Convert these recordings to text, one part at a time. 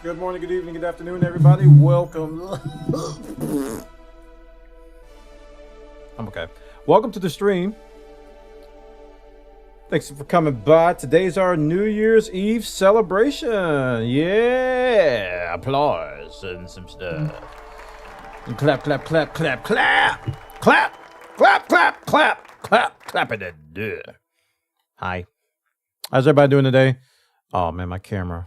Good morning, good evening, good afternoon, everybody. Welcome. I'm okay. Welcome to the stream. Thanks for coming by. Today's our New Year's Eve celebration. Yeah, applause and some stuff. And clap, clap, clap, clap, clap, clap, clap, clap, clap, clap, clap it. Hi. How's everybody doing today? Oh man, my camera.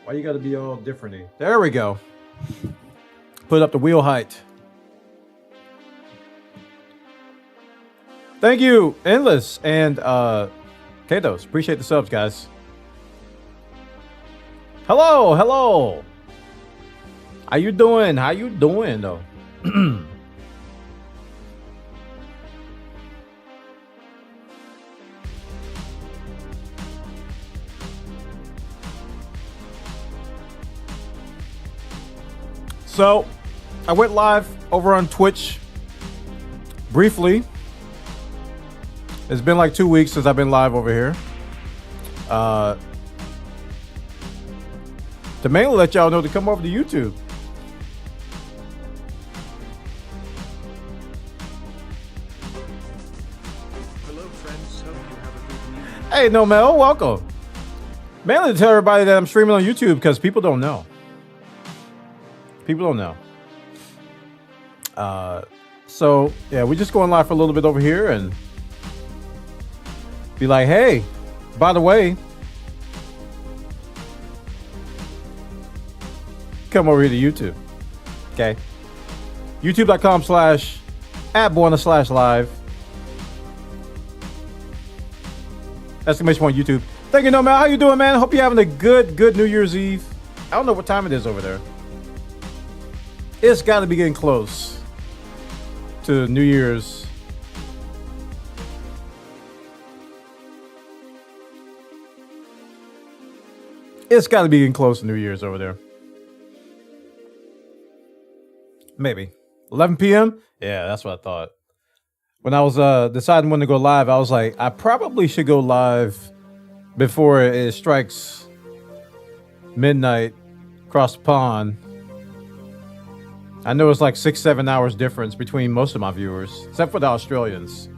Why you gotta be all different-y? There we go. Put up the wheel height. Thank you, Endless and Katos. Appreciate the subs, guys. Hello, hello. How you doing? How you doing though? So, I went live over on Twitch briefly. It's been like 2 weeks since I've been live over here. To mainly let y'all know to come over to YouTube. Hello friends, hope you have a good week. Hey, Nomel, welcome. Mainly to tell everybody that I'm streaming on YouTube because people don't know. People don't know. So yeah, we're just going live for a little bit over here and be like, hey, by the way, come over here to YouTube. Okay. YouTube.com/@Buona/live. Exclamation point YouTube. Thank you, Nomel. How you doing, man? Hope you're having a good New Year's Eve. I don't know what time it is over there. It's got to be getting close to New Year's. It's got to be getting close to New Year's over there. Maybe 11 p.m. Yeah, that's what I thought. When I was deciding when to go live, I was like, I probably should go live before it strikes midnight across the pond. I know it's like 6-7 hours difference between most of my viewers, except for the Australians.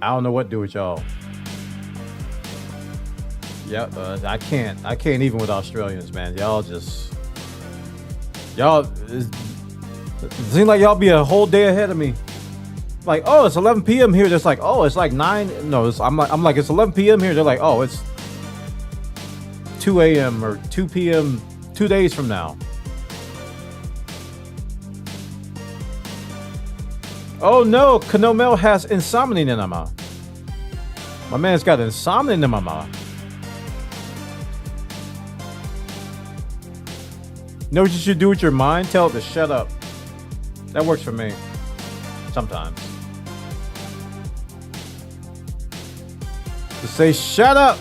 I don't know what to do with y'all. Yeah, I can't even with Australians, man. Y'all it seems like y'all be a whole day ahead of me. Like, oh, it's 11 p.m. here. Just like, oh, it's like 9. No, I'm like, it's 11 p.m. here. They're like, oh, it's 2 a.m. or 2 p.m. 2 days from now. Oh no, Kanomel has insomnia in my. My man's got insomnia in my mouth. Know what you should do with your mind? Tell it to shut up. That works for me. Sometimes. To say shut up.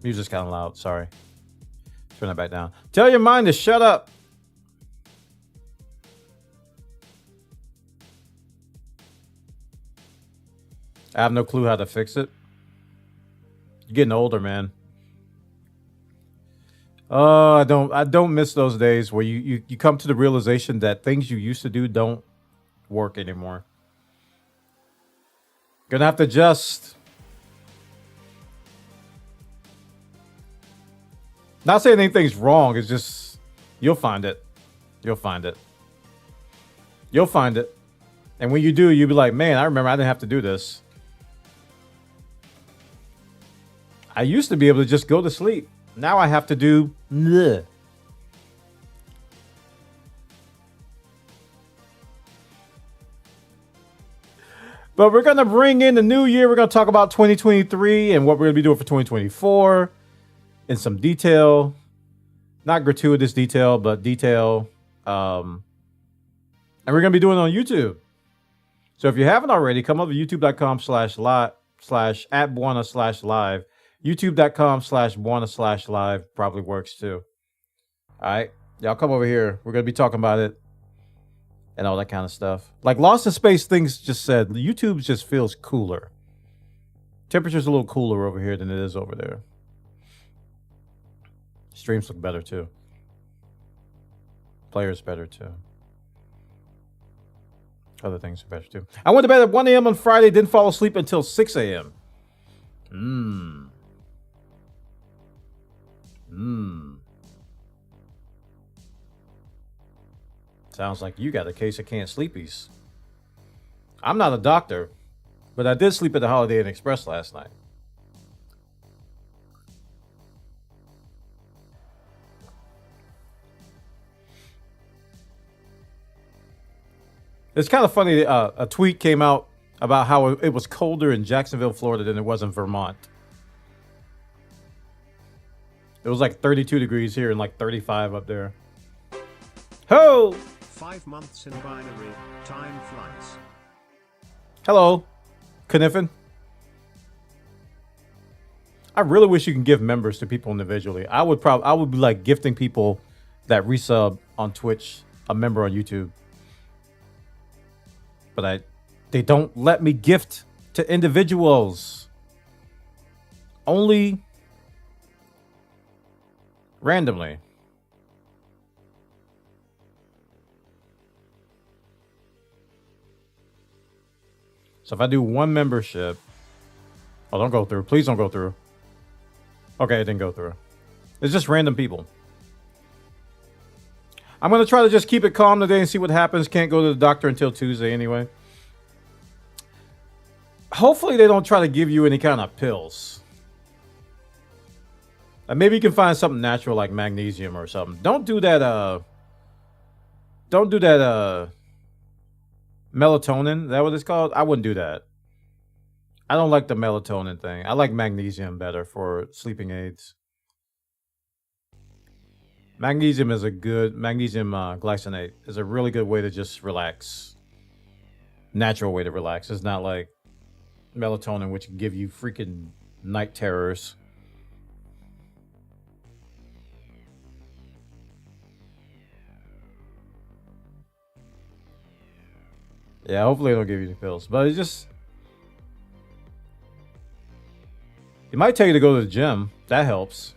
Music's kind of loud, sorry. Turn that back down. Tell your mind to shut up. I have no clue how to fix it. You're getting older, man. I don't miss those days where you come to the realization that things you used to do don't work anymore. Gonna have to adjust. Not saying anything's wrong, it's just you'll find it. You'll find it. You'll find it. And when you do, you'll be like, man, I remember I didn't have to do this. I used to be able to just go to sleep. Now I have to do bleh. But we're going to bring in the new year. We're going to talk about 2023 and what we're going to be doing for 2024 in some detail. Not gratuitous detail, but detail. And we're going to be doing it on YouTube. So if you haven't already, come over to youtube.com/@Buona/live. YouTube.com/Buona/live probably works too. All right. Y'all come over here. We're going to be talking about it. and all that kind of stuff. Like Lost in Space things just said, YouTube just feels cooler. Temperature's a little cooler over here than it is over there. Streams look better too. Players better too. Other things are better too. I went to bed at 1 a.m. on Friday, didn't fall asleep until 6 a.m. Sounds like you got a case of can't sleepies. I'm not a doctor, but I did sleep at the Holiday Inn Express last night. It's kind of funny. A tweet came out about how it was colder in Jacksonville, Florida than it was in Vermont. It was like 32 degrees here and like 35 up there. Ho! 5 months in binary, time flies. Hello, Kniffin. I really wish you can give members to people individually. I would be like gifting people that resub on Twitch a member on YouTube. But they don't let me gift to individuals. Only randomly. So if I do one membership, oh, don't go through. Please don't go through. Okay, it didn't go through. It's just random people. I'm going to try to just keep it calm today and see what happens. Can't go to the doctor until Tuesday anyway. Hopefully they don't try to give you any kind of pills. Maybe you can find something natural like magnesium or something. Don't do that, melatonin. Is that what it's called? I wouldn't do that. I don't like the melatonin thing. I like magnesium better for sleeping aids. Magnesium glycinate is a really good way to just relax. Natural way to relax. It's not like melatonin, which can give you freaking night terrors. Yeah, hopefully they don't give you the pills. But it's just... It might tell you to go to the gym. That helps.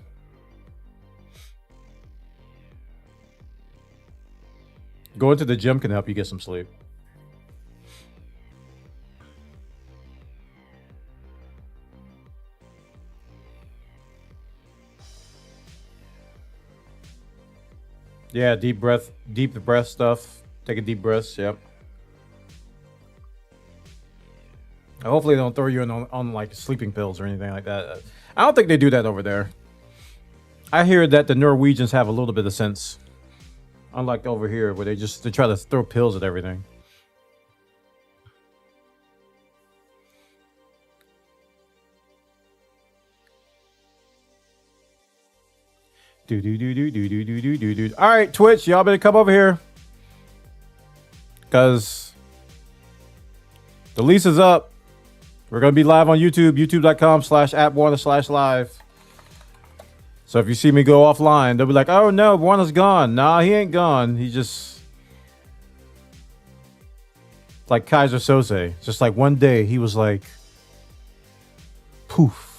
Going to the gym can help you get some sleep. Yeah, deep breath stuff. Take a deep breath, yep. Hopefully they don't throw you in on like sleeping pills or anything like that. I don't think they do that over there. I hear that the Norwegians have a little bit of sense. Unlike over here where they try to throw pills at everything. All right, Twitch, y'all better come over here. Because the lease is up. We're going to be live on YouTube, youtube.com/@Warner/live. So if you see me go offline, they'll be like, oh no, Warner's gone. Nah, he ain't gone. He just... Like Kaiser Sose. Just like one day, he was like... Poof.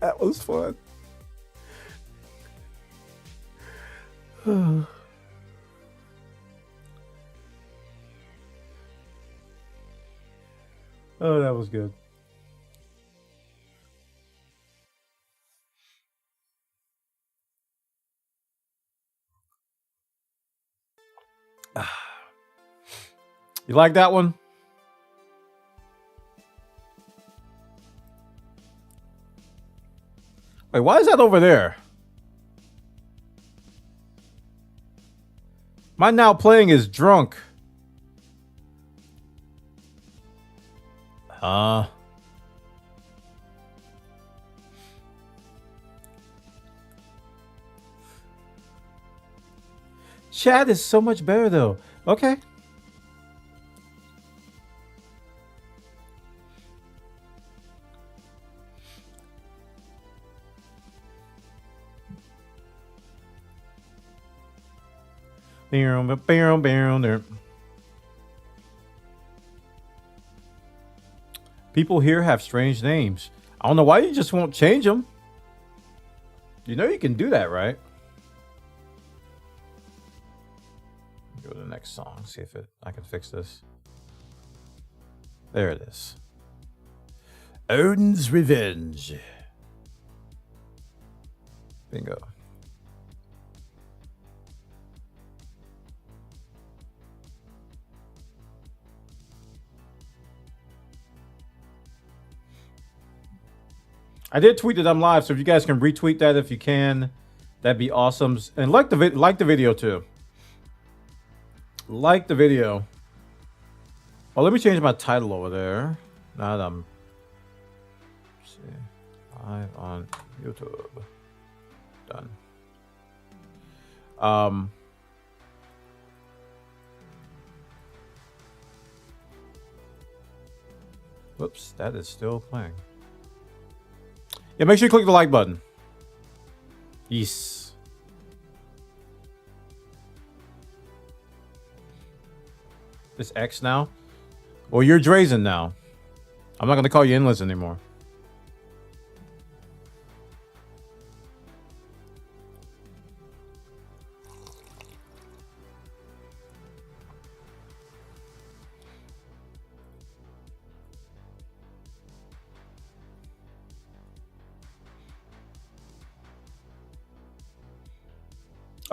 That was fun. Oh, that was good. You like that one? Wait, why is that over there? My now playing is drunk. Chat is so much better though. Okay. People here have strange names. I don't know why you just won't change them. You know you can do that, right? Go to the next song. See if I can fix this. There it is. Odin's Revenge. Bingo. I did tweet that I'm live, so if you guys can retweet that if you can, that'd be awesome. And like the video too. Like the video. Oh, let me change my title over there. Now that I'm live on YouTube. Done. Whoops, that is still playing. Yeah, make sure you click the like button. Yes. This X now? Well, you're Drazen now. I'm not going to call you Endless anymore.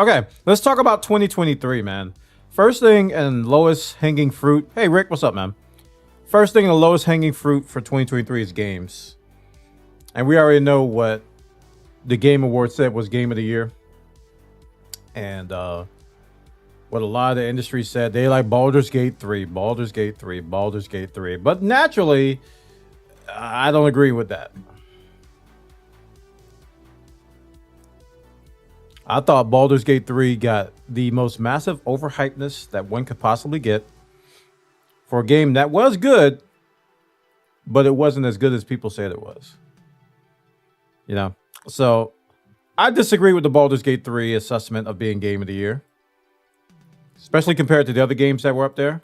Okay, let's talk about 2023, man. First thing and lowest hanging fruit. Hey, Rick, what's up, man? First thing and the lowest hanging fruit for 2023 is games. And we already know what the Game Awards said was Game of the Year. And what a lot of the industry said. They like Baldur's Gate 3, Baldur's Gate 3, Baldur's Gate 3. But naturally, I don't agree with that. I thought Baldur's Gate 3 got the most massive overhypeness that one could possibly get for a game that was good, but it wasn't as good as people said it was. You know? So, I disagree with the Baldur's Gate 3 assessment of being Game of the Year, especially compared to the other games that were up there.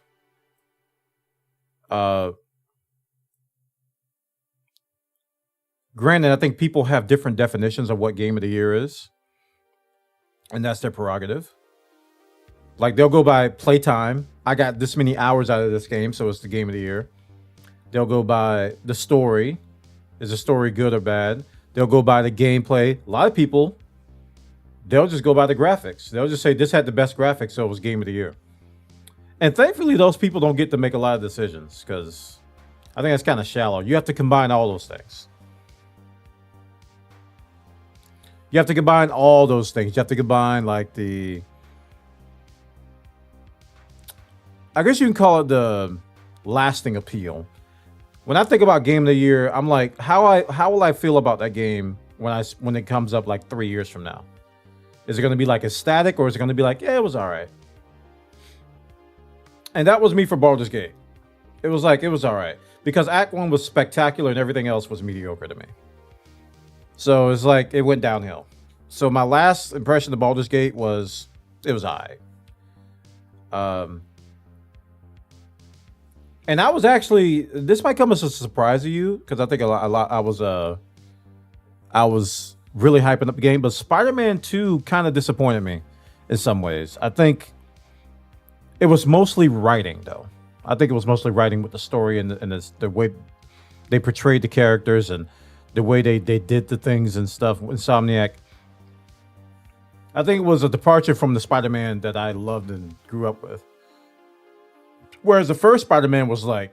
Granted, I think people have different definitions of what Game of the Year is. And that's their prerogative. Like, they'll go by playtime. I got this many hours out of this game, so it's the Game of the Year. They'll go by the story. Is the story good or bad? They'll go by the gameplay. A lot of people, they'll just go by the graphics. They'll just say, this had the best graphics, so it was Game of the Year. And thankfully, those people don't get to make a lot of decisions, because I think that's kind of shallow. You have to combine all those things. You have to combine all those things. You have to combine like the, I guess you can call it the lasting appeal. When I think about Game of the Year, I'm like, how will I feel about that game when it comes up like 3 years from now? Is it going to be like ecstatic, or is it going to be like, yeah, it was all right? And that was me for Baldur's Gate. It was like, it was all right, because Act 1 was spectacular and everything else was mediocre to me. So it's like, it went downhill. So my last impression of Baldur's Gate was, it was all right. And I was actually, this might come as a surprise to you, because I think I was really hyping up the game, but Spider-Man 2 kind of disappointed me in some ways. I think it was mostly writing, though. I think it was mostly writing with the story and the way they portrayed the characters and the way they did the things and stuff. Insomniac, I think it was a departure from the Spider-Man that I loved and grew up with. Whereas the first Spider-Man was like,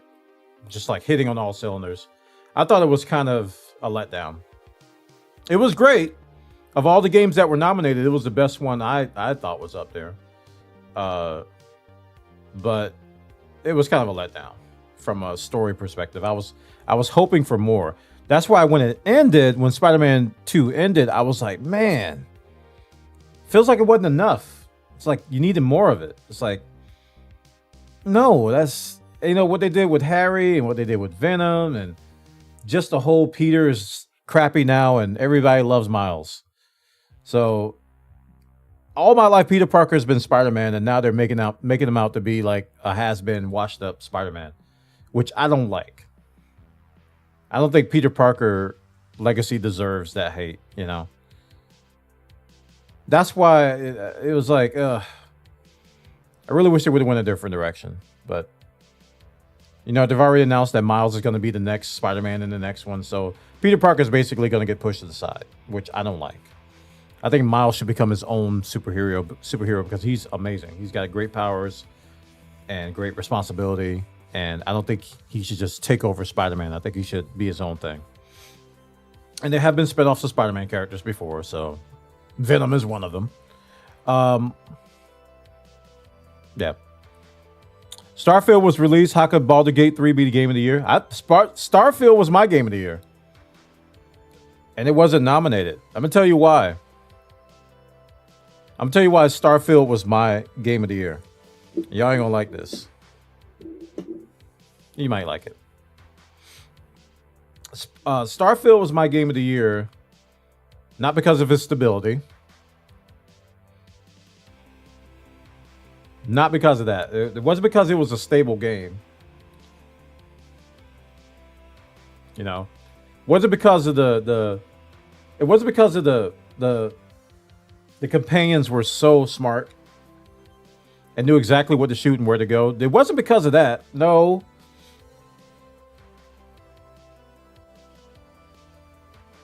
just like hitting on all cylinders. I thought it was kind of a letdown. It was great. Of all the games that were nominated, it was the best one I thought was up there. But it was kind of a letdown from a story perspective. I was hoping for more. That's why when it ended, when Spider-Man 2 ended, I was like, man, feels like it wasn't enough. It's like you needed more of it. It's like, no, that's, you know, what they did with Harry and what they did with Venom, and just the whole Peter is crappy now and everybody loves Miles. So all my life, Peter Parker has been Spider-Man, and now they're making him out to be like a has-been, washed-up Spider-Man, which I don't like. I don't think Peter Parker legacy deserves that hate, you know? That's why it was like, I really wish they would have went a different direction. But, you know, they've already announced that Miles is going to be the next Spider-Man in the next one. So Peter Parker is basically going to get pushed to the side, which I don't like. I think Miles should become his own superhero because he's amazing. He's got great powers and great responsibility. And I don't think he should just take over Spider-Man. I think he should be his own thing. And there have been spinoffs of Spider-Man characters before, so Venom is one of them. Yeah. Starfield was released. How could Baldur's Gate 3 be the game of the year? Starfield was my game of the year. And it wasn't nominated. I'm going to tell you why. I'm going to tell you why Starfield was my game of the year. Y'all ain't going to like this. You might like it. Starfield was my game of the year, not because of its stability. Not because of that. It wasn't because it was a stable game. You know, wasn't because of it wasn't because of the companions were so smart and knew exactly what to shoot and where to go. It wasn't because of that. No.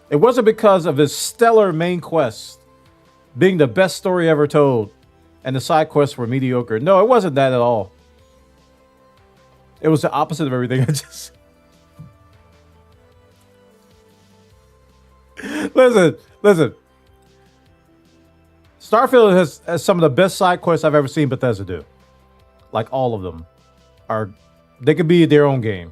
It wasn't because of his stellar main quest being the best story ever told and the side quests were mediocre. No, it wasn't that at all. It was the opposite of everything I just... Listen. Starfield has some of the best side quests I've ever seen Bethesda do. Like all of them are... They could be their own game.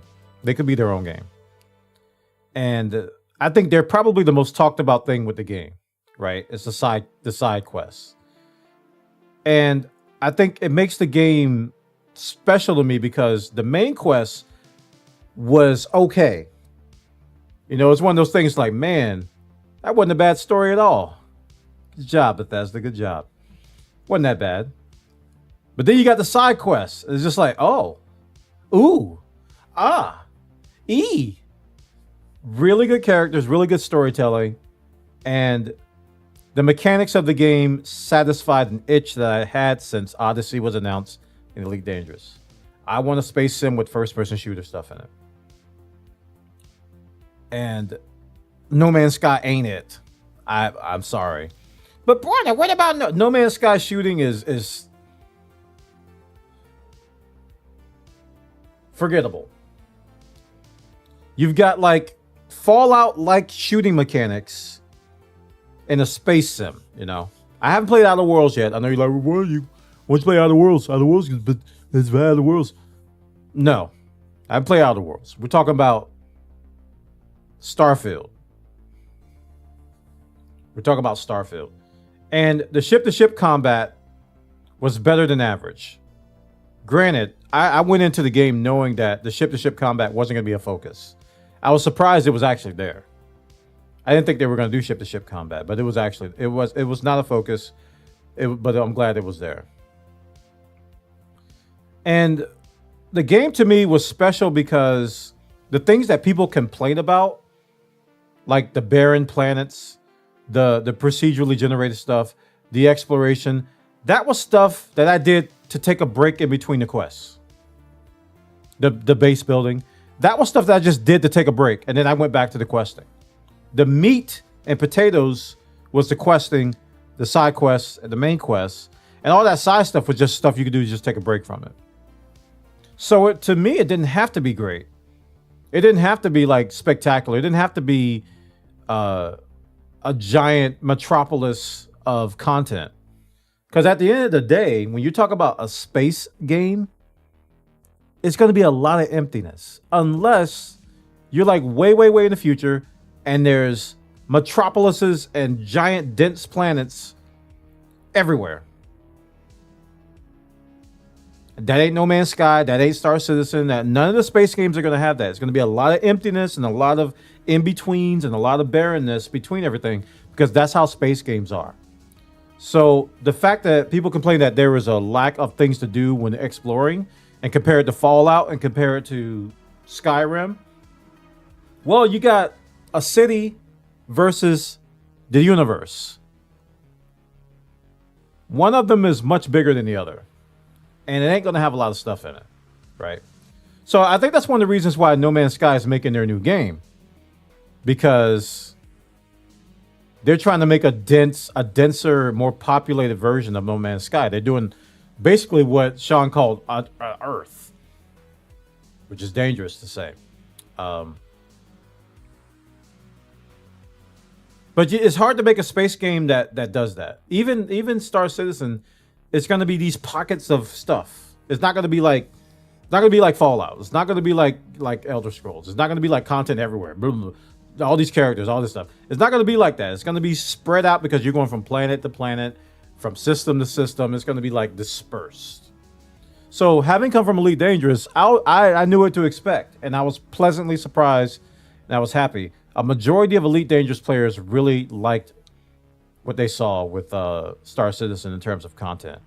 And... I think they're probably the most talked about thing with the game, right? It's the side quests. And I think it makes the game special to me because the main quest was okay. You know, it's one of those things like, man, that wasn't a bad story at all. Good job, Bethesda. Good job. Wasn't that bad. But then you got the side quests. It's just like, oh, ooh, ah, ee. Really good characters, really good storytelling, and the mechanics of the game satisfied an itch that I had since Odyssey was announced in Elite Dangerous. I want a space sim with first-person shooter stuff in it. And No Man's Sky ain't it. I'm sorry. But brother, what about No Man's Sky shooting is forgettable. You've got like Fallout-like shooting mechanics in a space sim, you know. I haven't played Outer Worlds yet. I know you're like, why don't you play Outer Worlds? Outer Worlds, but it's Outer Worlds. No, I haven't played Outer Worlds. We're talking about Starfield. And the ship-to-ship combat was better than average. Granted, I went into the game knowing that the ship-to-ship combat wasn't going to be a focus. I was surprised it was actually there. I didn't think they were going to do ship-to-ship combat, but it was not a focus. But I'm glad it was there. And the game to me was special because the things that people complain about, like the barren planets, the procedurally generated stuff, the exploration, that was stuff that I did to take a break in between the quests. The base building. That was stuff that I just did to take a break, and then I went back to the questing. The meat and potatoes was the questing, the side quests, and the main quests, and all that side stuff was just stuff you could do to just take a break from it. So to me, it didn't have to be great. It didn't have to be like spectacular. It didn't have to be a giant metropolis of content. Because at the end of the day, when you talk about a space game, it's going to be a lot of emptiness. Unless you're like way in the future and there's metropolises and giant dense planets everywhere. That ain't No Man's Sky. That ain't Star Citizen. That none of the space games are going to have that. It's going to be a lot of emptiness and a lot of in-betweens and a lot of barrenness between everything because that's how space games are. So the fact that people complain that there is a lack of things to do when exploring, and compare it to Fallout and compare it to Skyrim, well, you got a city versus the universe. One of them is much bigger than the other, and it ain't gonna have a lot of stuff in it, right? So I think that's one of the reasons why No Man's Sky is making their new game, because they're trying to make a denser, more populated version of No Man's Sky. They're doing basically what Sean called Earth, which is dangerous to say. But it's hard to make a space game that does that. Even Star Citizen, it's going to be these pockets of stuff. It's not going to be like Fallout. It's not going to be like Elder Scrolls. It's not going to be like content everywhere. Blah, blah, blah. All these characters, all this stuff. It's not going to be like that. It's going to be spread out because you're going from planet to planet, from system to system. It's going to be like dispersed. So having come from Elite Dangerous, I knew what to expect, and I was pleasantly surprised, and I was happy. A majority of Elite Dangerous players really liked what they saw with Star Citizen in terms of content.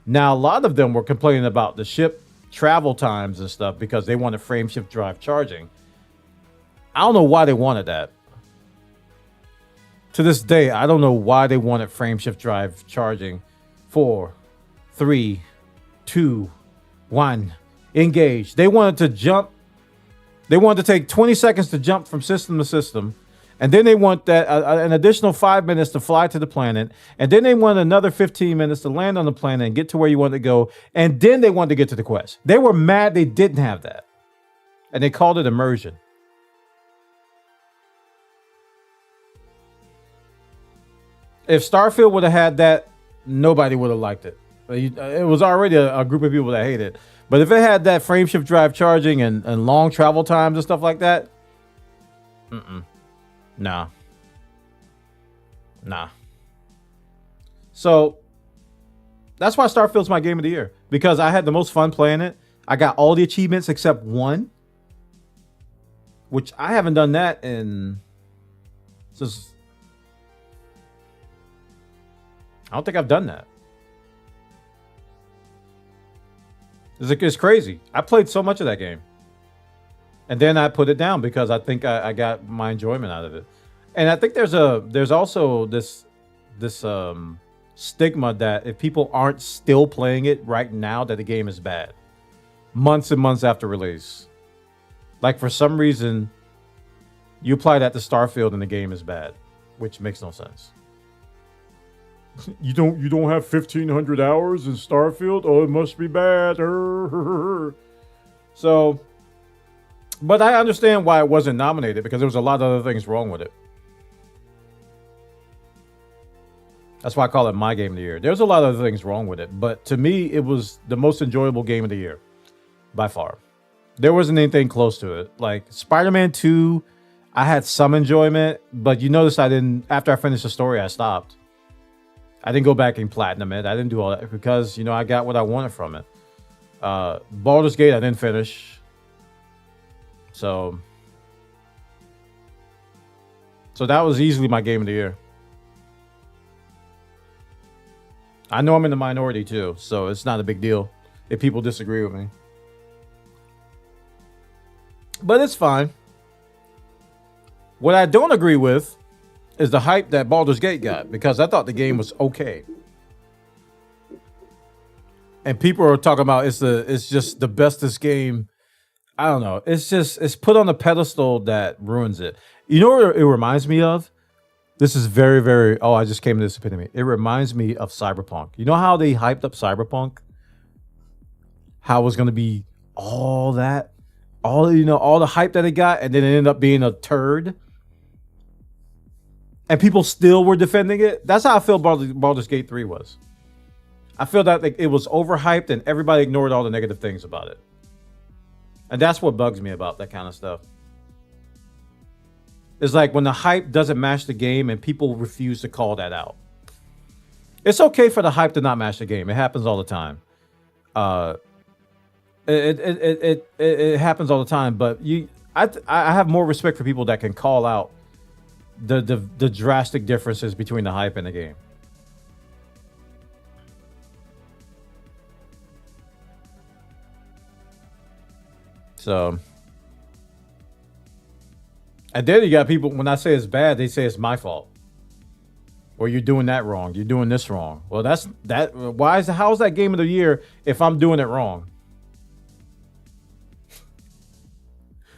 Now, a lot of them were complaining about the ship travel times and stuff because they wanted frame shift drive charging. I don't know why they wanted that. To this day, I don't know why they wanted frame shift drive charging. 4, 3, 2, 1, engage. They wanted to jump. They wanted to take 20 seconds to jump from system to system. And then they want that an additional 5 minutes to fly to the planet. And then they want another 15 minutes to land on the planet and get to where you want to go. And then they wanted to get to the quest. They were mad they didn't have that. And they called it immersion. If Starfield would have had that, nobody would have liked it. It was already a group of people that hated it. But if it had that frame shift drive charging and long travel times and stuff like that, nah. So that's why Starfield's my game of the year, because I had the most fun playing it. I got all the achievements except one, which I haven't done that in since. I don't think I've done that. It's crazy. I played so much of that game, and then I put it down because I think I got my enjoyment out of it. And I think there's also this stigma that if people aren't still playing it right now, that the game is bad. Months and months after release, like for some reason, you apply that to Starfield and the game is bad, which makes no sense. You don't have 1,500 hours in Starfield? Oh, it must be bad. So, but I understand why it wasn't nominated, because there was a lot of other things wrong with it. That's why I call it my game of the year. There's a lot of other things wrong with it, but to me, it was the most enjoyable game of the year by far. There wasn't anything close to it. Like Spider-Man 2, I had some enjoyment, but you notice I didn't, after I finished the story, I stopped. I didn't go back and platinum it. I didn't do all that because, you know, I got what I wanted from it. Baldur's Gate, I didn't finish. So that was easily my game of the year. I know I'm in the minority too, so it's not a big deal if people disagree with me. But it's fine. What I don't agree with is the hype that Baldur's Gate got, because I thought the game was okay. And people are talking about it's just the bestest game. I don't know. It's put on a pedestal that ruins it. You know what it reminds me of? This is very, very, I just came to this epitome. It reminds me of Cyberpunk. You know how they hyped up Cyberpunk? How it was going to be all that? All the hype that it got, and then it ended up being a turd. And people still were defending it. That's how I feel Baldur's Gate 3 was. I feel that it was overhyped and everybody ignored all the negative things about it. And that's what bugs me about that kind of stuff. It's like when the hype doesn't match the game and people refuse to call that out. It's okay for the hype to not match the game. It happens all the time. It happens all the time. But I have more respect for people that can call out the drastic differences between the hype and the game. So, and then you got people, when I say it's bad, they say it's my fault. Or you're doing that wrong. You're doing this wrong. Well, that's that. How is that game of the year if I'm doing it wrong?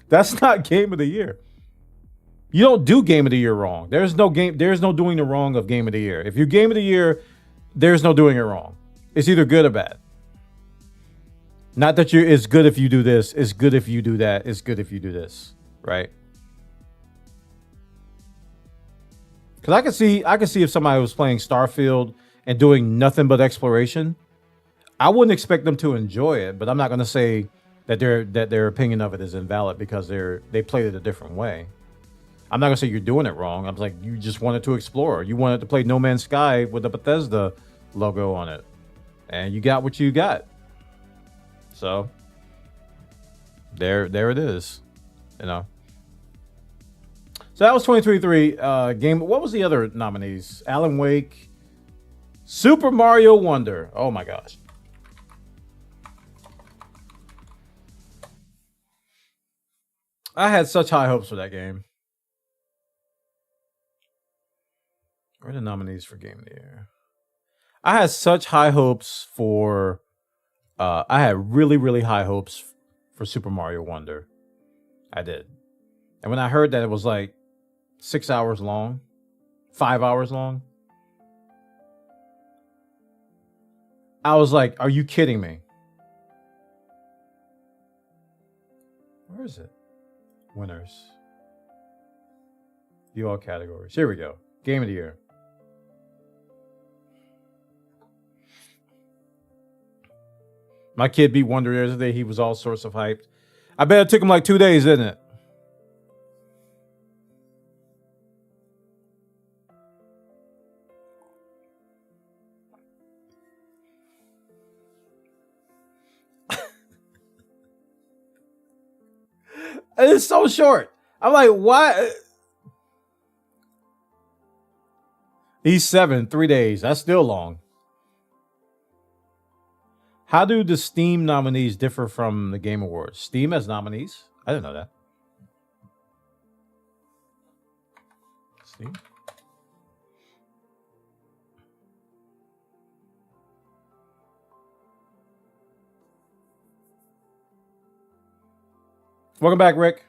That's not game of the year. You don't do game of the year wrong. There's no doing the wrong of game of the year. If you're game of the year, there's no doing it wrong. It's either good or bad. Not that it's good if you do this. It's good if you do that. It's good if you do this. Right? Because I can see if somebody was playing Starfield and doing nothing but exploration, I wouldn't expect them to enjoy it. But I'm not going to say that their opinion of it is invalid because they played it a different way. I'm not going to say you're doing it wrong. I'm like, you just wanted to explore. You wanted to play No Man's Sky with the Bethesda logo on it, and you got what you got. So there it is, you know. So that was 2023 game. What was the other nominees? Alan Wake, Super Mario Wonder. Oh my gosh. I had such high hopes for that game. Where are the nominees for Game of the Year? I had such high hopes for... I had really, really high hopes for Super Mario Wonder. I did. And when I heard that it was like 6 hours long, 5 hours long, I was like, are you kidding me? Where is it? Winners. The all categories. Here we go. Game of the Year. My kid beat Wonder yesterday. He was all sorts of hyped. I bet it took him like 2 days, didn't it? It's so short. I'm like, why? He's 7, 3 days. That's still long. How do the Steam nominees differ from the Game Awards? Steam has nominees? I didn't know that. Steam? Welcome back, Rick.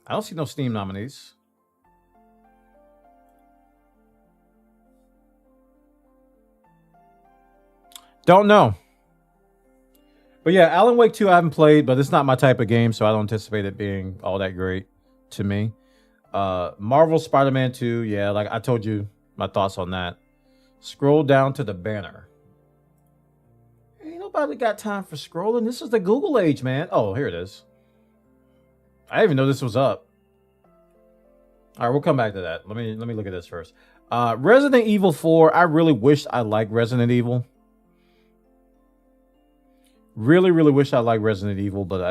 I don't see no Steam nominees. Don't know. But yeah, Alan Wake 2 I haven't played, but it's not my type of game, so I don't anticipate it being all that great to me. Marvel Spider-Man 2, yeah, like I told you my thoughts on that. Scroll down to the banner. Ain't nobody got time for scrolling. This is the Google age, man. Oh, here it is. I didn't even know this was up. All right, we'll come back to that. Let me look at this first. Resident Evil 4. I really wish I liked Resident Evil. Really, really wish I liked Resident Evil, but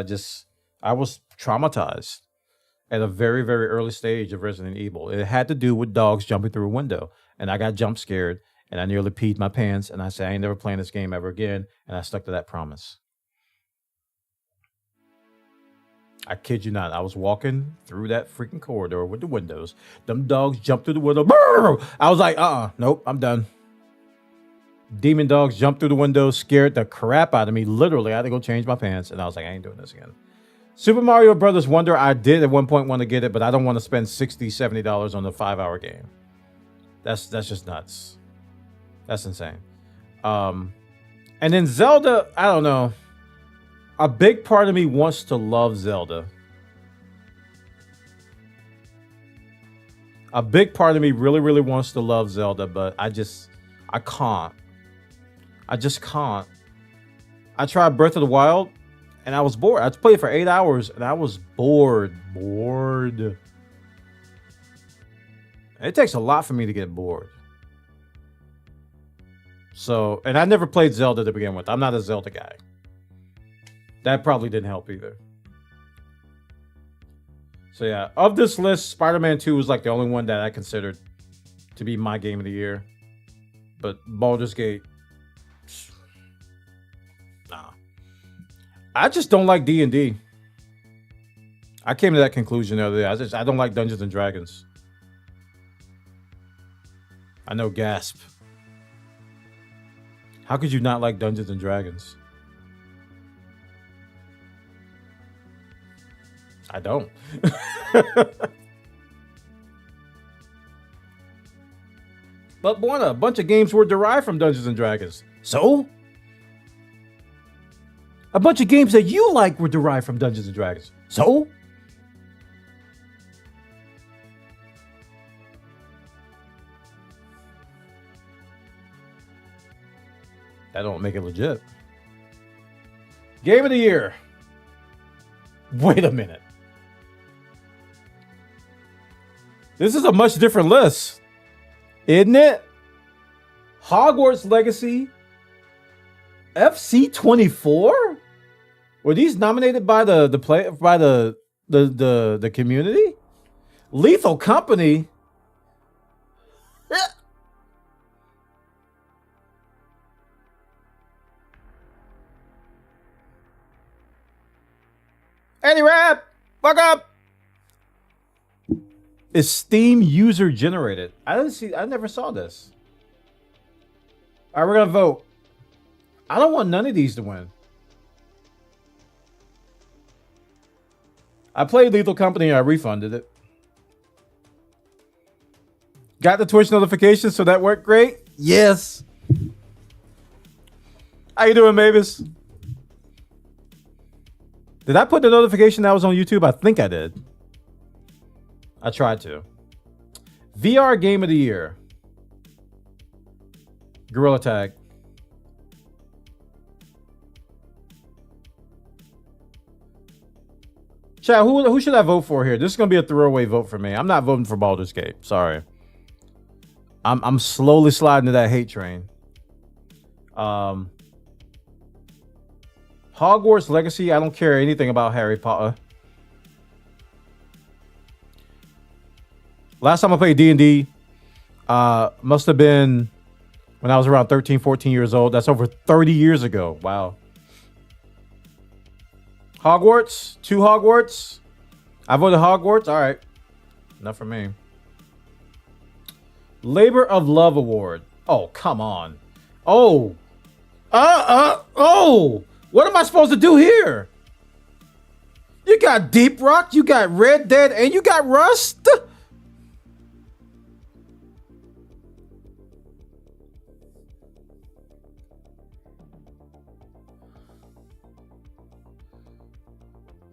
I was traumatized at a very, very early stage of Resident Evil. It had to do with dogs jumping through a window, and I got jump scared, and I nearly peed my pants, and I said I ain't never playing this game ever again, and I stuck to that promise. I kid you not. I was walking through that freaking corridor with the windows. Them dogs jumped through the window. I was like, nope, I'm done. Demon dogs jumped through the window, scared the crap out of me. Literally, I had to go change my pants, and I was like, I ain't doing this again. Super Mario Brothers Wonder, I did at one point want to get it, but I don't want to spend $60, $70 on a 5-hour game. That's just nuts. That's insane. And then Zelda, I don't know. A big part of me wants to love Zelda. A big part of me really, really wants to love Zelda, but I can't. I just can't. I tried Breath of the Wild, and I was bored. I played for 8 hours, and I was bored. It takes a lot for me to get bored. So, and I never played Zelda to begin with. I'm not a Zelda guy. That probably didn't help either. So yeah, of this list, Spider-Man 2 was like the only one that I considered to be my game of the year. But Baldur's Gate, I just don't like D&D. I came to that conclusion the other day. I don't like Dungeons and Dragons. I know, gasp. How could you not like Dungeons and Dragons? I don't. But boy, a bunch of games were derived from Dungeons and Dragons. So? A bunch of games that you like were derived from Dungeons and Dragons. So? That don't make it legit. Game of the year. Wait a minute. This is a much different list, isn't it? Hogwarts Legacy, FC24. Were these nominated by the community? Lethal Company. Eddie Rap, fuck up. Is Steam user generated? I never saw this. All right, we're gonna vote. I don't want none of these to win. I played Lethal Company and I refunded it. Got the Twitch notification, so that worked great? Yes. How you doing, Mavis? Did I put the notification that was on YouTube? I think I did. I tried to. VR Game of the Year. Gorilla Tag. Chat, who should I vote for here? This is going to be a throwaway vote for me. I'm not voting for Baldur's Gate. Sorry. I'm slowly sliding to that hate train. Hogwarts Legacy. I don't care anything about Harry Potter. Last time I played D&D must have been when I was around 13, 14 years old. That's over 30 years ago. Wow. Hogwarts. 2 Hogwarts. I voted Hogwarts. All right. Enough for me. Labor of Love Award. Oh, come on. Oh. Oh. What am I supposed to do here? You got Deep Rock, you got Red Dead, and you got Rust?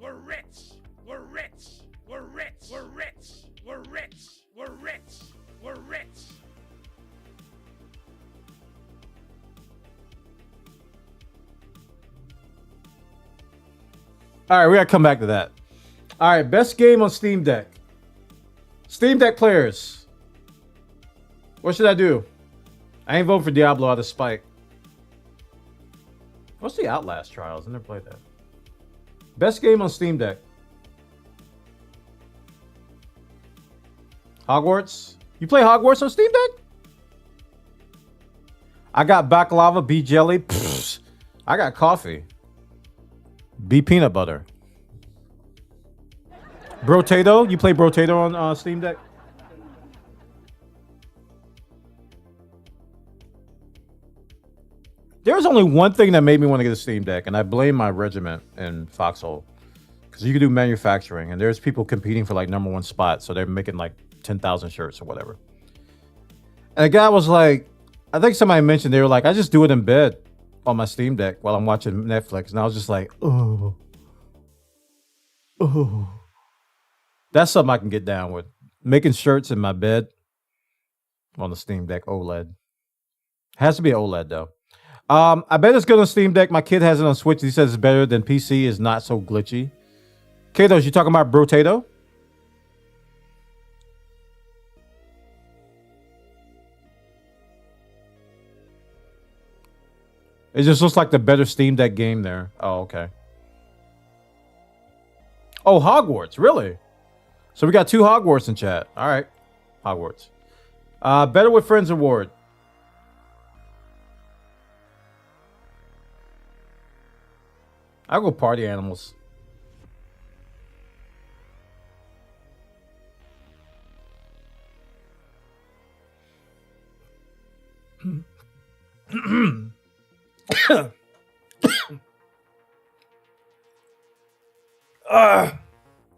We're rich. We're rich. We're rich. We're rich. We're rich. We're rich. We're rich. All right, we gotta come back to that. All right, best game on Steam Deck. Steam Deck players. What should I do? I ain't voting for Diablo out of spite. What's the Outlast Trials? I never played that. Best game on Steam Deck. Hogwarts. You play Hogwarts on Steam Deck? I got baklava, B jelly. Pfft. I got coffee. B peanut butter. Brotato. You play Brotato on Steam Deck? There was only one thing that made me want to get a Steam Deck, and I blame my regiment in Foxhole. Because you can do manufacturing, and there's people competing for like #1 spot, so they're making like 10,000 shirts or whatever. And the guy was like, I think somebody mentioned, they were like, I just do it in bed on my Steam Deck while I'm watching Netflix. And I was just like, oh. That's something I can get down with. Making shirts in my bed on the Steam Deck OLED. Has to be OLED though. I bet it's good on Steam Deck. My kid has it on Switch. He says it's better than PC. Is not so glitchy. Katos, you talking about Brotato? It just looks like the better Steam Deck game there. Oh, okay. Oh, Hogwarts, really? So we got 2 Hogwarts in chat. All right, Hogwarts. Better with Friends award. I'll go Party Animals.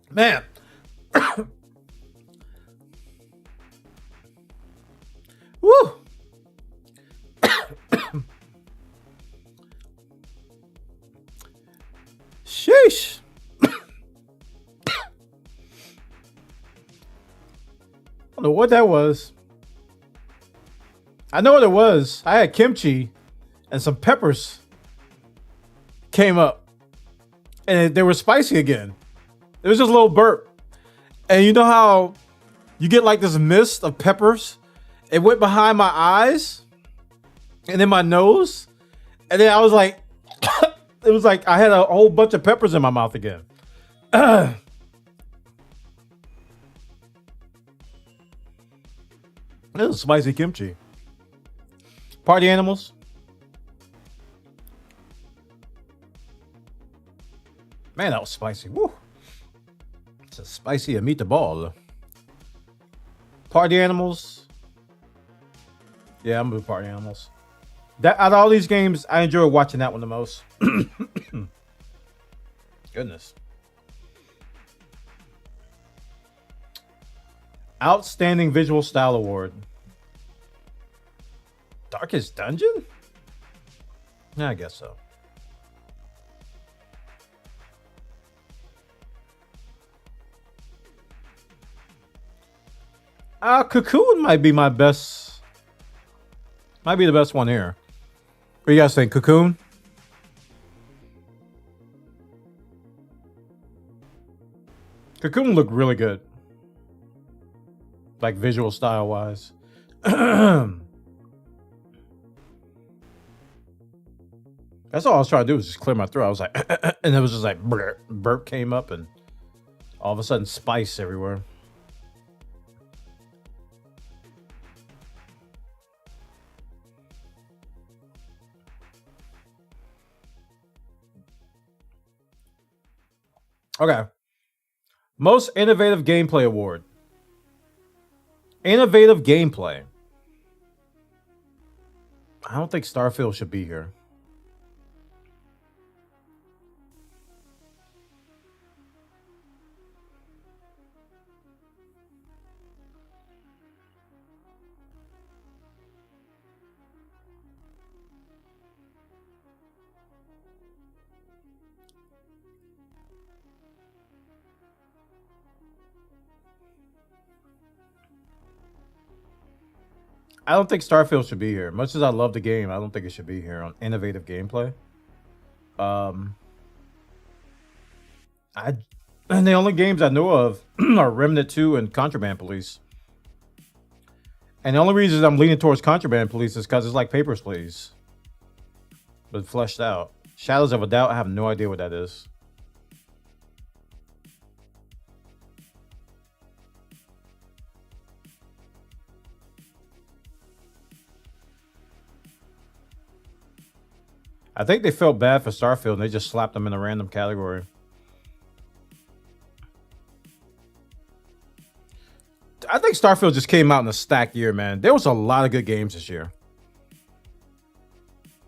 Man. Woo. Sheesh. I don't know what that was. I know what it was. I had kimchi and some peppers came up and they were spicy again. It was just a little burp. And you know how you get like this mist of peppers? It went behind my eyes and then my nose. And then I was like, it was like I had a whole bunch of peppers in my mouth again. It was spicy kimchi. Party Animals. Man, that was spicy. Woo. It's a spicy meatball. Party Animals. Yeah, I'm gonna do Party Animals. That out of all these games, I enjoy watching that one the most. Goodness. Outstanding Visual Style Award. Darkest Dungeon? Yeah, I guess so. Cocoon might be my best. Might be the best one here. What do you guys think? Cocoon? Cocoon looked really good. Like visual style wise. That's all I was trying to do was just clear my throat. I was like, and it was just like burp came up and all of a sudden spice everywhere. Okay. Most innovative gameplay award. Innovative gameplay. I don't think Starfield should be here. I don't think Starfield should be here. Much as I love the game, I don't think it should be here on innovative gameplay. And the only games I know of are Remnant 2 and Contraband Police. And the only reason I'm leaning towards Contraband Police is because it's like Papers, Please, but fleshed out. Shadows of a Doubt, I have no idea what that is. I think they felt bad for Starfield and they just slapped them in a random category. I think Starfield just came out in a stacked year, man. There was a lot of good games this year.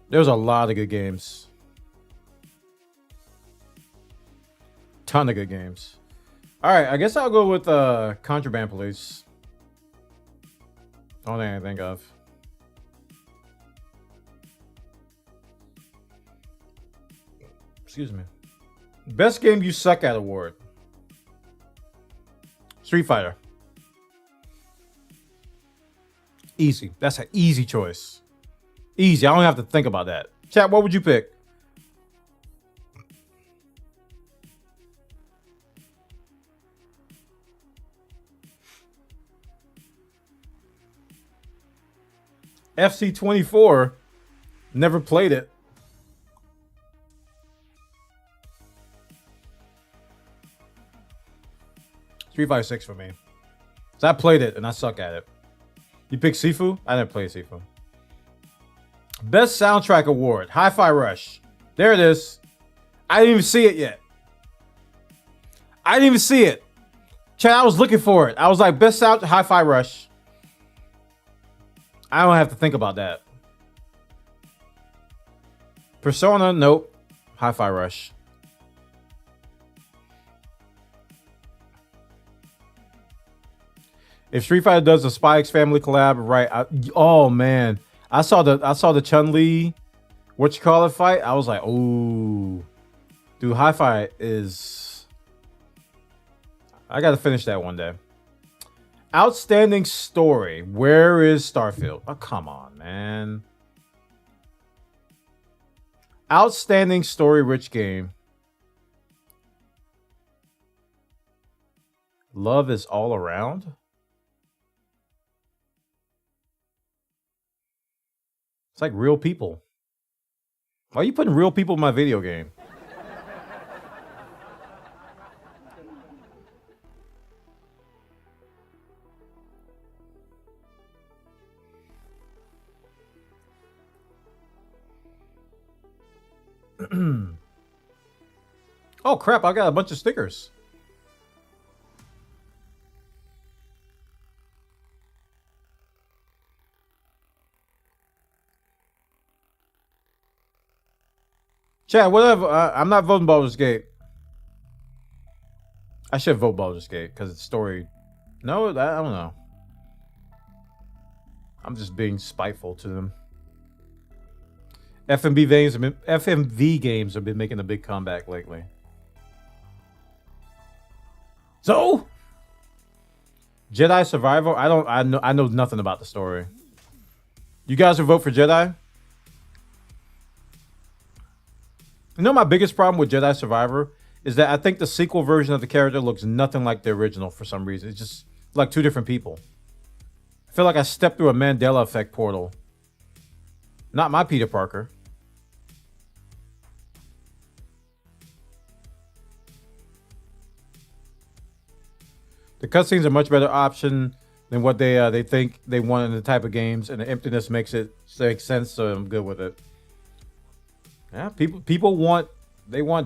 There was a lot of good games. Ton of good games. All right, I guess I'll go with Contraband Police. Only thing I can think of. Excuse me. Best game you suck at award. Street Fighter. Easy. That's an easy choice. Easy. I don't have to think about that. Chat, what would you pick? FC24. Never played it. Street Fighter 6 for me. So I played it and I suck at it. You pick Sifu? I didn't play Sifu. Best Soundtrack Award. Hi-Fi Rush. There it is. I didn't even see it yet. I didn't even see it. Chat, I was looking for it. I was like, best out, Hi-Fi Rush. I don't have to think about that. Persona, nope. Hi-Fi Rush. If Street Fighter does a Spy X Family collab, right? Oh man, I saw the Chun-Li, what you call it, fight. I was like, ooh, dude, Hi-Fi is. I got to finish that one day. Outstanding story. Where is Starfield? Oh, come on, man. Outstanding story, rich game. Love is all around. It's like real people. Why are you putting real people in my video game? Oh crap, I got a bunch of stickers. Chat, whatever. I'm not voting Baldur's Gate. I should vote Baldur's Gate because it's story. No, I don't know. I'm just being spiteful to them. FMV games have been making a big comeback lately. So, Jedi Survivor. I know nothing about the story. You guys would vote for Jedi? You know, my biggest problem with Jedi Survivor is that I think the sequel version of the character looks nothing like the original for some reason. It's just like two different people. I feel like I stepped through a Mandela effect portal. Not my Peter Parker. The cutscenes are a much better option than what they think they want in the type of games, and the emptiness makes it make sense, so I'm good with it. Yeah, people want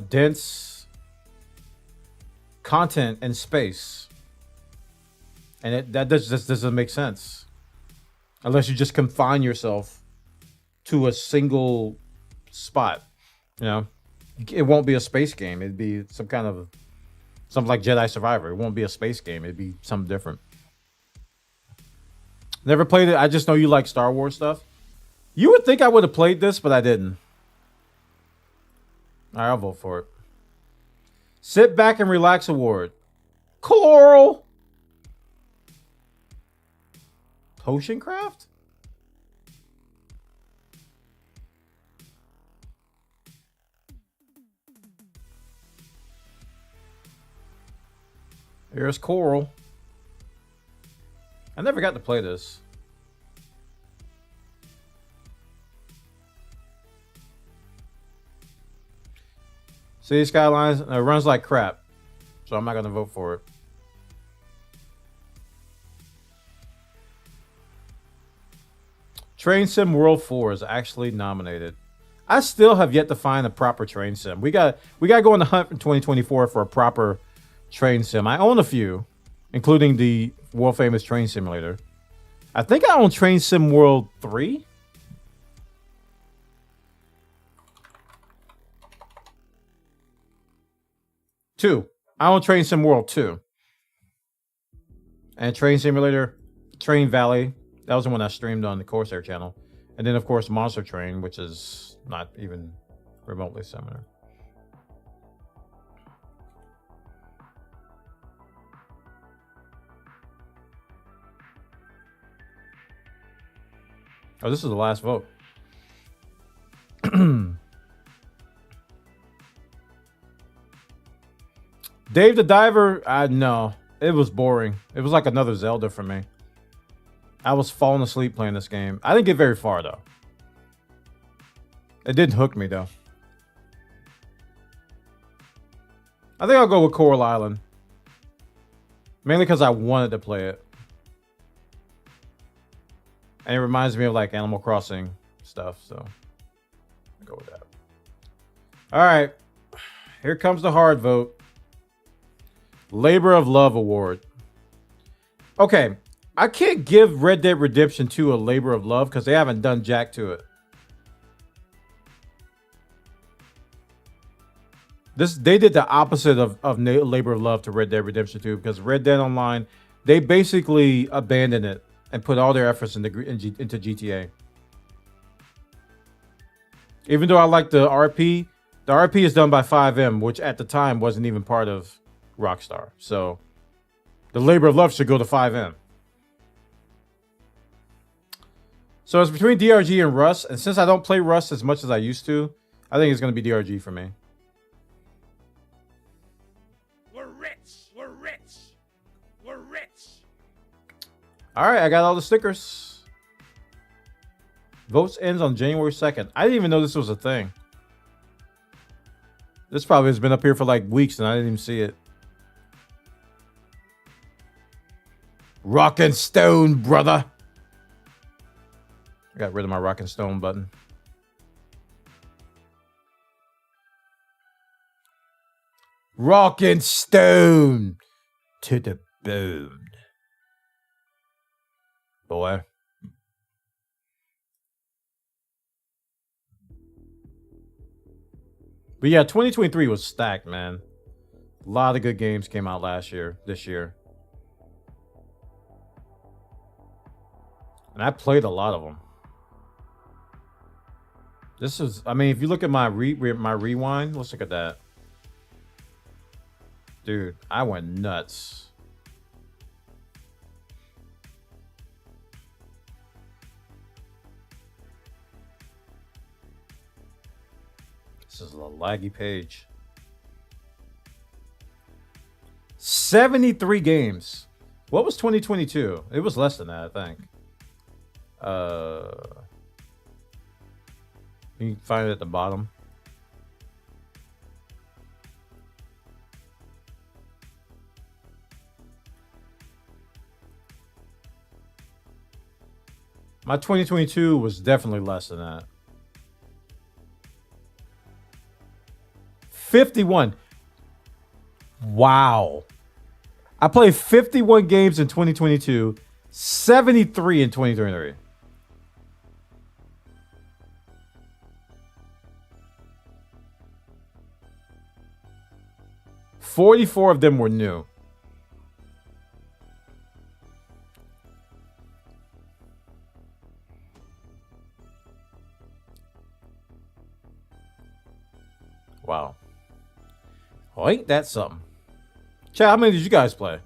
dense content and space, and that just doesn't make sense unless you just confine yourself to a single spot. You know, it won't be a space game. It'd be something like Jedi Survivor. It won't be a space game. It'd be something different. Never played it. I just know you like Star Wars stuff. You would think I would have played this, but I didn't. All right, I'll vote for it. Sit Back and Relax Award. Coral. Potion Craft? Here's Coral. I never got to play this. City Skylines, it runs like crap, so I'm not going to vote for it. Train Sim World 4 is actually nominated. I still have yet to find a proper train sim. We got to go on the hunt in 2024 for a proper train sim. I own a few, including the world famous Train Simulator. I think I own Train Sim World 3. I own Train Sim World 2. And Train Simulator, Train Valley. That was the one I streamed on the Corsair channel. And then, of course, Monster Train, which is not even remotely similar. Oh, this is the last vote. Dave the Diver, no. It was boring. It was like another Zelda for me. I was falling asleep playing this game. I didn't get very far, though. It didn't hook me, though. I think I'll go with Coral Island. Mainly because I wanted to play it. And it reminds me of, like, Animal Crossing stuff, so I'll go with that. All right. Here comes the hard vote. Labor of Love Award. Okay, I can't give Red Dead Redemption 2 a Labor of Love because they haven't done jack to it. They did the opposite of Labor of Love to Red Dead Redemption 2 because Red Dead Online, they basically abandoned it and put all their efforts into GTA. Even though I like the RP is done by 5M, which at the time wasn't even part of Rockstar. So the Labor of Love should go to 5M. So it's between DRG and Rust, and since I don't play Rust as much as I used to, I think it's going to be DRG for me. We're rich. We're rich. We're rich. All right, I got all the stickers. Votes ends on January 2nd. I didn't even know this was a thing. This probably has been up here for like weeks and I didn't even see it. Rock and Stone, brother. I got rid of my Rock and Stone button. Rock and Stone to the bone. Boy. But yeah, 2023 was stacked, man. A lot of good games came out this year. And I played a lot of them. This is, I mean, if you look at my rewind, let's look at that. Dude, I went nuts. This is a laggy page. 73 games. What was 2022? It was less than that, I think. You can find it at the bottom. My 2022 was definitely less than that. 51. Wow. I played 51 games in 2022, 73 in 2023. $44 of them were new. Wow. Oh, ain't that something? Chat, how many did you guys play?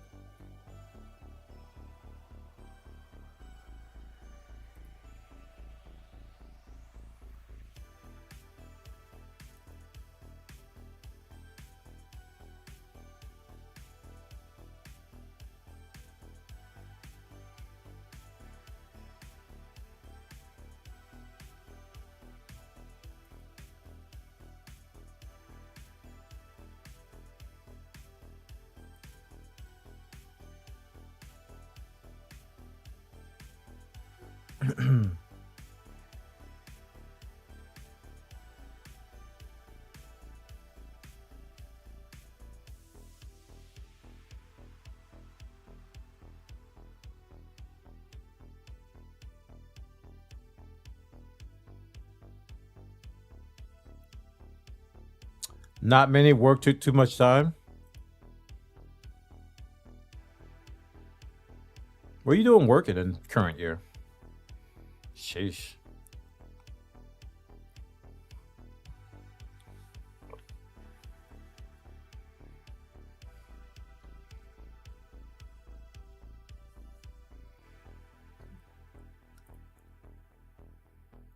Not many. Work took too much time. What are you doing working in current year? Sheesh.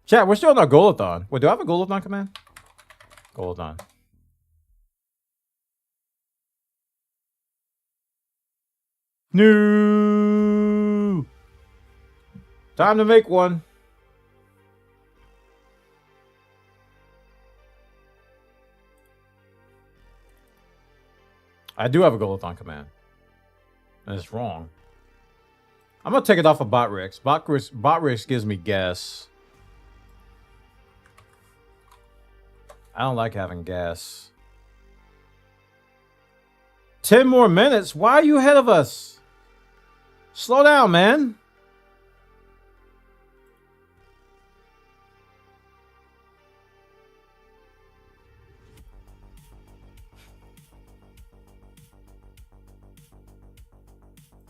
Chat, we're still on our goalathon. Wait, do I have a goalathon command? Goalathon. No. Time to make one. I do have a goalathon command. And it's wrong. I'm gonna take it off of Botrix. Botrix gives me gas. I don't like having gas. 10 more minutes? Why are you ahead of us? Slow down, man.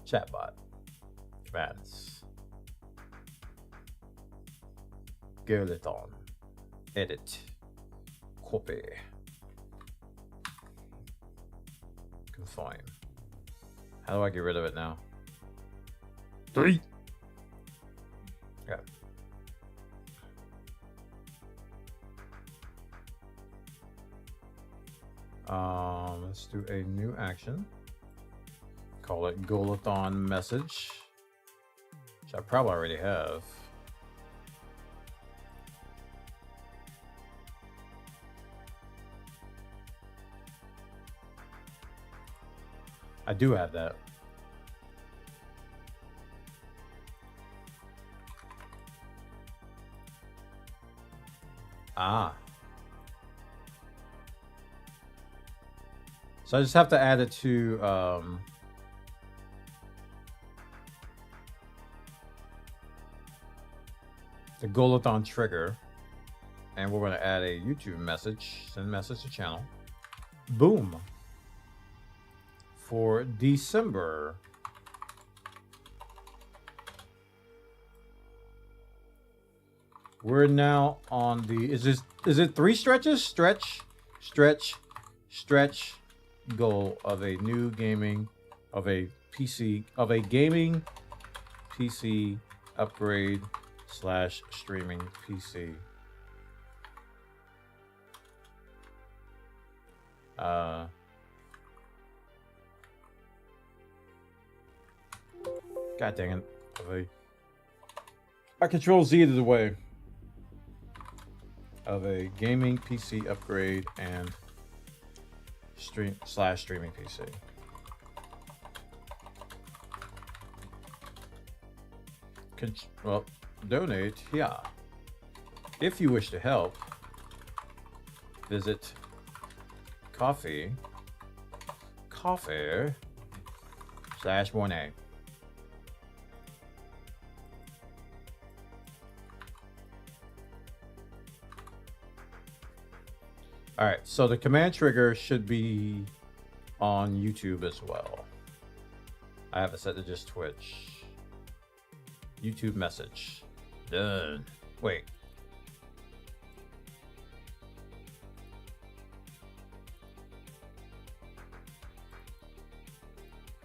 Chatbot. Commands. GOALATHON. Edit. Copy. Confine. How do I get rid of it now? 3. Okay. Let's do a new action. Call it GOALATHON message, which I probably already have. I do have that. Ah. So I just have to add it to the GOALATHON trigger, and we're going to add a YouTube message, send message to channel. Boom. For December. We're now on the, is it 3 stretches? Stretch, stretch, stretch goal of a new gaming, of a PC, of a gaming PC upgrade / streaming PC. God dang it. I control Z the way. Of a gaming PC upgrade and streaming PC. Well, donate here. If you wish to help, visit coffee /1A. All right, so the command trigger should be on YouTube as well. I have it set to just Twitch. YouTube message. Done. Wait.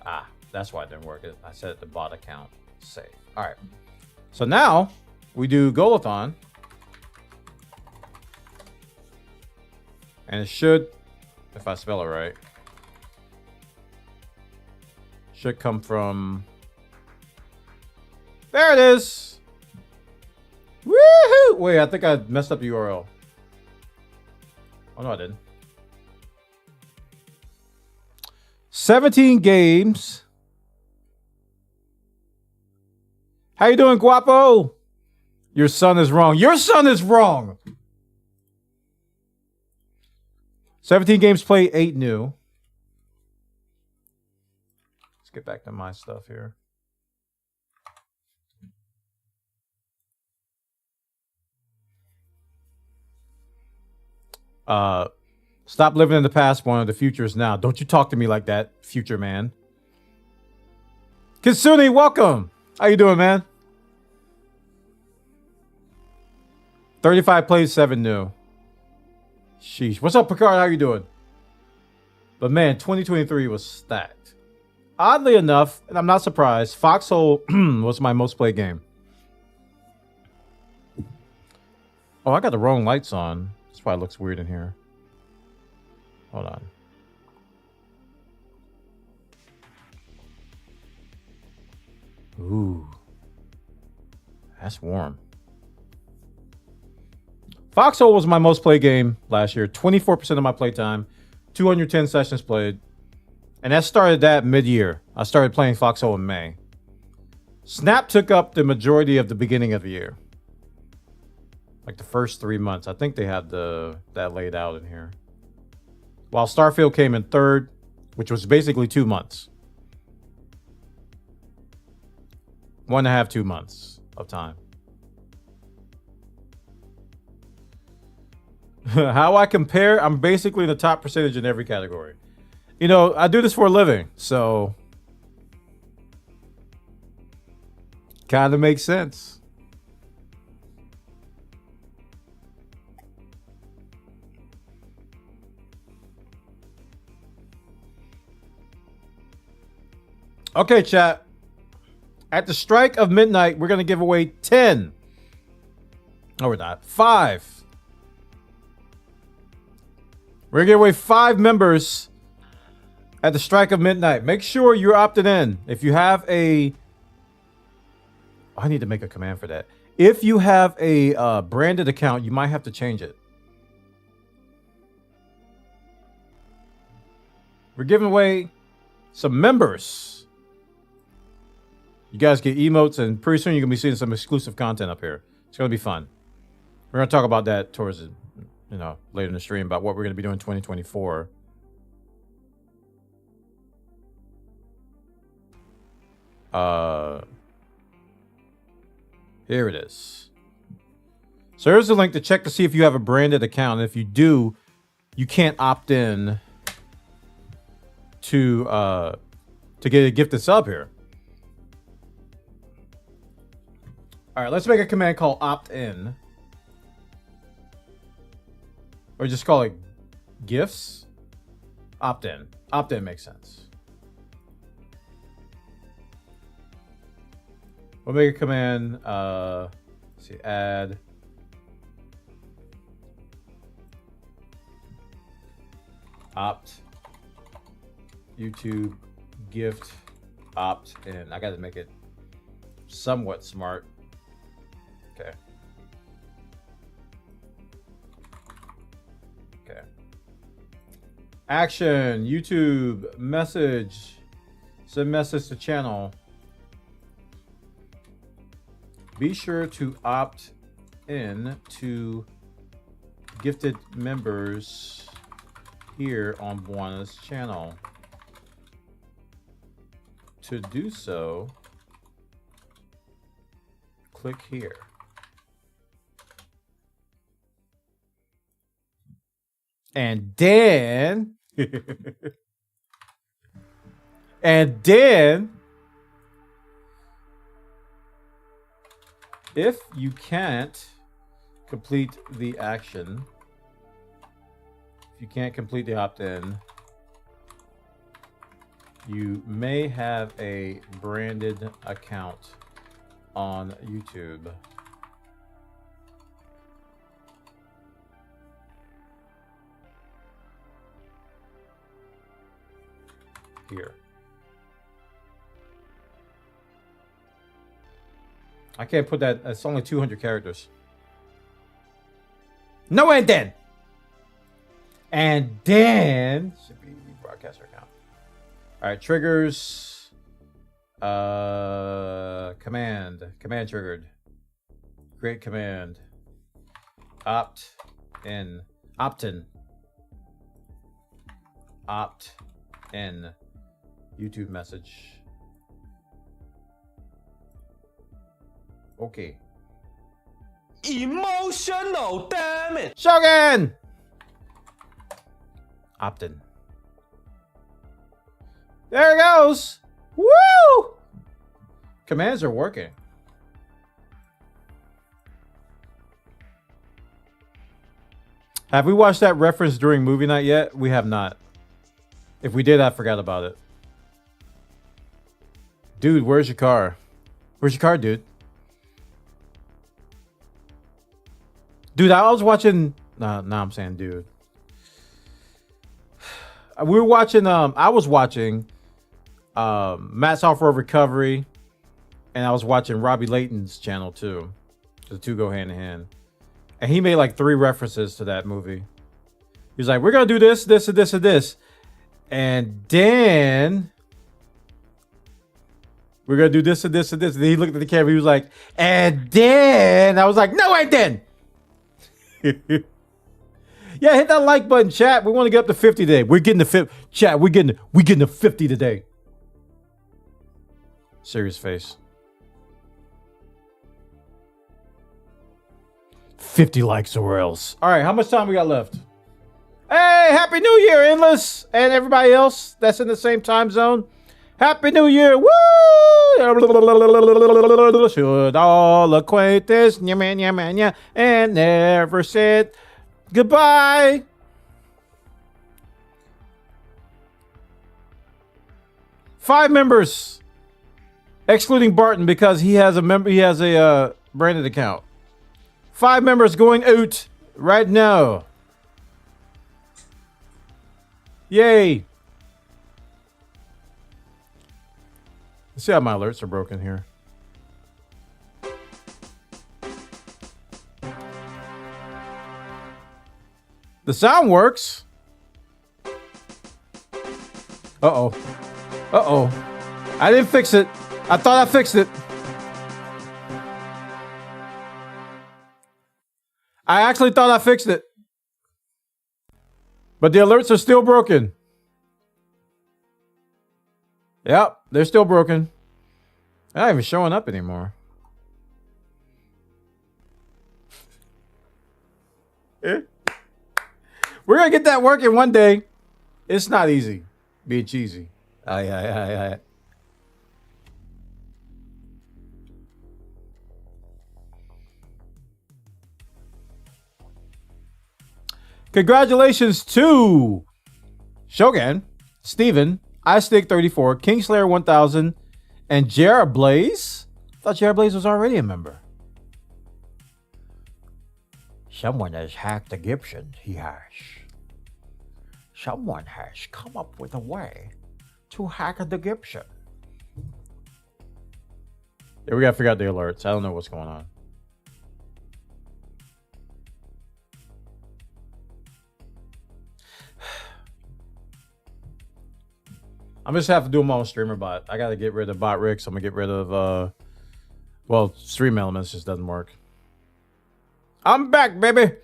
Ah, that's why it didn't work. I set it to bot account. Save. All right. So now we do GOALATHON. And it should, if I spell it right, should come from, there it is. Woohoo! Wait, I think I messed up the URL. Oh no, I didn't. 17 games. How you doing, Guapo? Your son is wrong. Your son is wrong. 17 games played, 8 new. Let's get back to my stuff here. Stop living in the past, one of the future is now. Don't you talk to me like that, future man. Kitsune, welcome. How you doing, man? 35 plays, 7 new. Sheesh. What's up, Picard? How you doing? But man, 2023 was stacked. Oddly enough, and I'm not surprised, Foxhole was my most played game. Oh, I got the wrong lights on. That's why it looks weird in here. Hold on. Ooh. That's warm. Foxhole was my most played game last year. 24% of my playtime. 210 sessions played. And that started that mid-year. I started playing Foxhole in May. Snap took up the majority of the beginning of the year. Like the first 3 months. I think they had that laid out in here. While Starfield came in third. which was basically 2 months. 1.5, 2 months of time. How I compare, I'm basically in the top percentage in every category. You know, I do this for a living, so kind of makes sense. Okay, chat. At the strike of midnight, we're going to give away 10. No, we're not. 5. We're going to give away 5 members at the strike of midnight. Make sure you're opted in. If you have a... I need to make a command for that. If you have a branded account, you might have to change it. We're giving away some members. You guys get emotes, and pretty soon you're going to be seeing some exclusive content up here. It's going to be fun. We're going to talk about that towards, later in the stream about what we're going to be doing in 2024. Here it is. So here's the link to check to see if you have a branded account. And if you do, you can't opt in to get a gifted sub here. All right, let's make a command called opt in. Or just call it gifts. Opt in. Opt in makes sense. We'll make a command. Let's see, add. Opt. YouTube gift opt in. I got to make it somewhat smart. Okay. Okay. Action. YouTube message. Send message to channel. Be sure to opt in to gifted members here on Buana's channel. To do so, click here. And then, if you can't complete the action, if you can't complete the opt-in, you may have a branded account on YouTube. Here. I can't put that. It's only 200 characters. No, and then should be broadcaster account. All right, triggers. Command triggered. Create command. Opt in. YouTube message. Okay. Emotional, damn it! Shogun! Opt-in. There it goes! Woo! Commands are working. Have we watched that reference during movie night yet? We have not. If we did, I forgot about it. Dude, where's your car? Where's your car, dude? Dude, I was watching... Nah, I'm saying dude. We were watching... I was watching Matt's Off-Road Recovery. And I was watching Robbie Layton's channel, too. The two go hand in hand. And he made like 3 references to that movie. He was like, we're going to do this, this, and this, and this. And then... we're going to do this, and this, and this. And then he looked at the camera. He was like, and then... I was like, no, and then... Yeah, hit that like button, chat. We want to get up to 50 today. We're getting to 50. Chat, we're getting to 50 today. Serious face. 50 likes or else. All right, how much time we got left? Hey, Happy New Year, Endless, and everybody else that's in the same time zone. Happy New Year. Woo! Should all acquaintance, and never said goodbye. Five members, excluding Barton because he has a branded account. 5 members going out right now. Yay. Let's see how my alerts are broken here. The sound works. Uh-oh. Uh-oh. I didn't fix it. I thought I fixed it. I actually thought I fixed it. But the alerts are still broken. Yep, they're still broken. They're not even showing up anymore. We're gonna get that working one day. It's not easy being cheesy. Aye. Congratulations to Shogun, Steven, iStick34, Kingslayer 1000, and Jared Blaze. I thought Jared Blaze was already a member. Someone has hacked the Gibson, he has. Someone has come up with a way to hack the Gibson. Yeah, we gotta figure out the alerts. I don't know what's going on. I'm just have to do them on streamer bot. I gotta get rid of bot rigs. I'm gonna get rid of well, stream elements just doesn't work. I'm back, baby.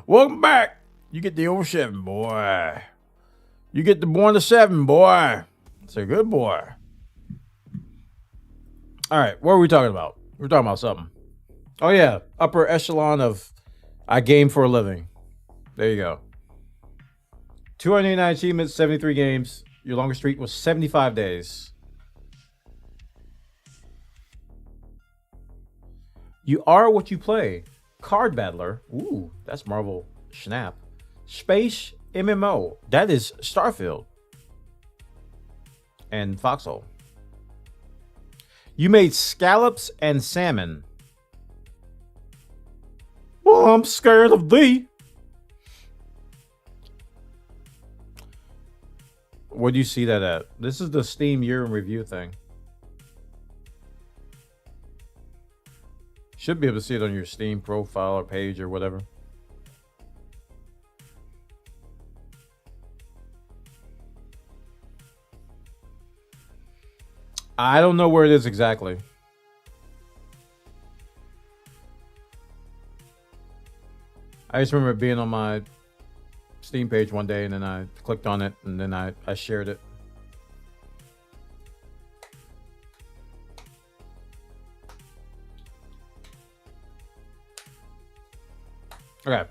Welcome back. You get the 07, boy. You get the born to 7, boy. It's a good boy. All right, what are we talking about? We're talking about something. Oh yeah, upper echelon of I game for a living. There you go. 289 achievements, 73 games. Your longest streak was 75 days. You are what you play. Card Battler. Ooh, that's Marvel Snap. Space MMO. That is Starfield. And Foxhole. You made scallops and salmon. Well, I'm scared of thee. Where do you see that at? This is the Steam year in review thing. Should be able to see it on your Steam profile or page or whatever. I don't know where it is exactly. I just remember being on my Steam page one day and then I clicked on it and then I shared it. Okay.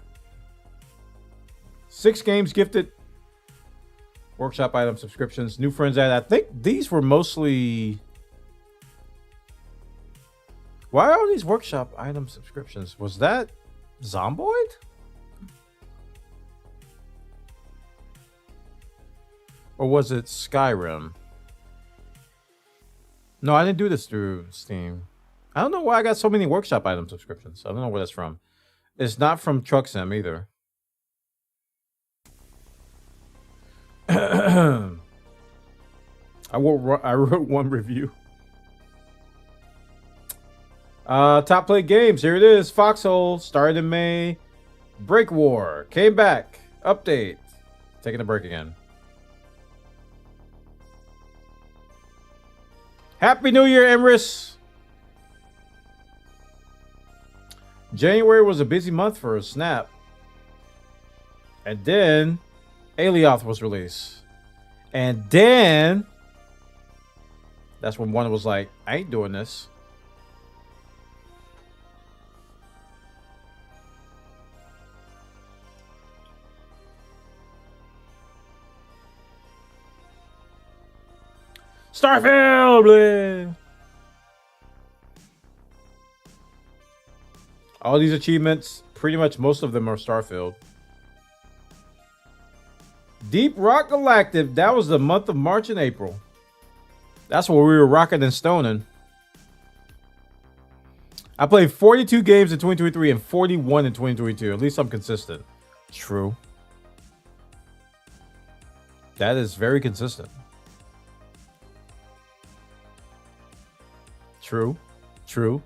6 games gifted. Workshop item subscriptions. New friends added. I think these were mostly... Why are these workshop item subscriptions? Was that Zomboid? Or was it Skyrim? No, I didn't do this through Steam. I don't know why I got so many workshop item subscriptions. I don't know where that's from. It's not from Truck Sim either. I wrote one review. Top played games. Here it is. Foxhole started in May. Break War came back. Update. Taking a break again. Happy New Year, Emrys. January was a busy month for a Snap. And then Alioth was released. And then that's when one was like, I ain't doing this. Starfield! Bleh. All these achievements, pretty much most of them are Starfield. Deep Rock Galactic, that was the month of March and April. That's where we were rocking and stoning. I played 42 games in 2023 and 41 in 2022. At least I'm consistent. True. That is very consistent. True. True.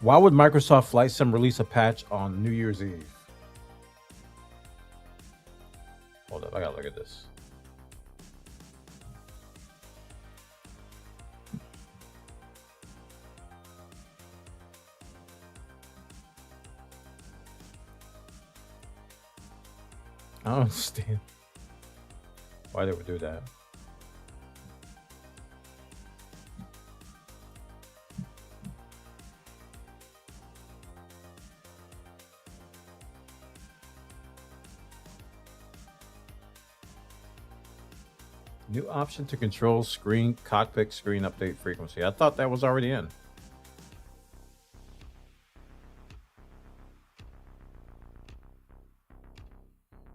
Why would Microsoft Flight Sim release a patch on New Year's Eve? Hold up, I gotta look at this. I don't understand why they would do that. New option to control screen cockpit screen update frequency. I thought that was already in.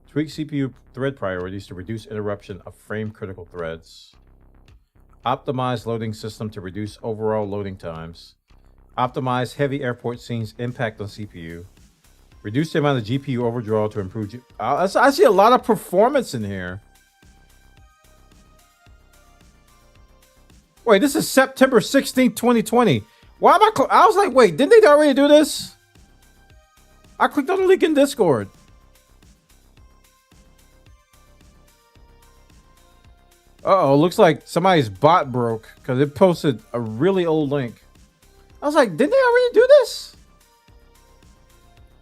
Tweak CPU thread priorities to reduce interruption of frame critical threads. Optimize loading system to reduce overall loading times. Optimize heavy airport scenes impact on CPU. Reduce the amount of GPU overdraw to improve. I see a lot of performance in here. Wait, this is September 16th, 2020. Why am I was like, wait, didn't they already do this? I clicked on the link in Discord. Uh-oh, looks like somebody's bot broke because it posted a really old link. I was like, didn't they already do this?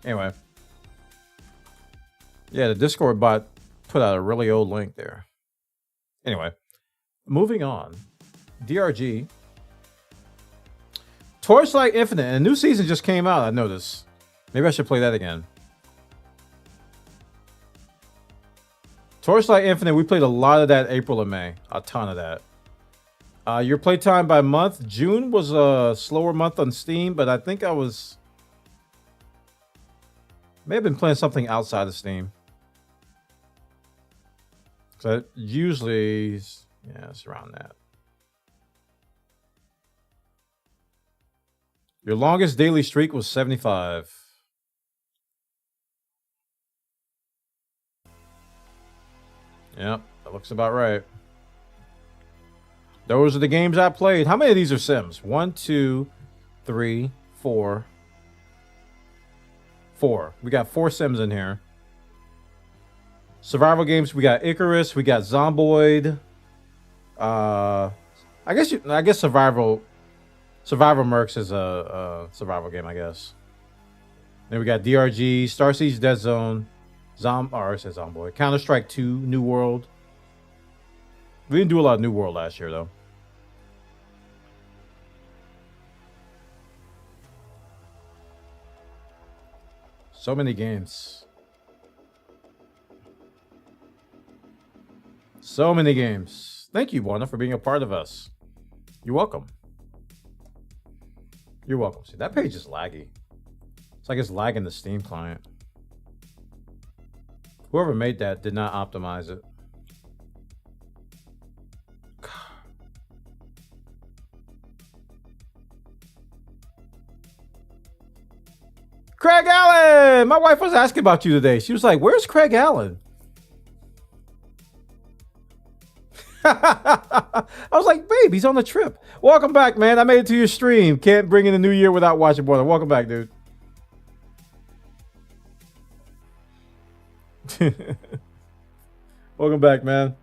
Anyway. Yeah, the Discord bot put out a really old link there. Anyway, moving on. DRG. Torchlight Infinite. And a new season just came out, I noticed. Maybe I should play that again. Torchlight Infinite, we played a lot of that April and May. A ton of that. Your playtime by month. June was a slower month on Steam, but I think I was... may have been playing something outside of Steam. So usually... yeah, it's around that. Your longest daily streak was 75. Yep, that looks about right. Those are the games I played. How many of these are Sims? 1, 2, 3, 4. 4. We got 4 Sims in here. Survival games, we got Icarus, we got Zomboid. I guess Survival Mercs is a survival game, I guess. Then we got DRG, Star Siege Dead Zone, it says Zomboid, Counter-Strike 2, New World. We didn't do a lot of New World last year, though. So many games. So many games. Thank you, Wanda, for being a part of us. You're welcome. You're welcome. See, that page is laggy. It's like it's lagging the Steam client. Whoever made that did not optimize it. Craig Allen! My wife was asking about you today. She was like, where's Craig Allen? I was like, babe, he's on the trip. Welcome back, man. I made it to your stream. Can't bring in the new year without watching Border. Welcome back, dude. Welcome back, man.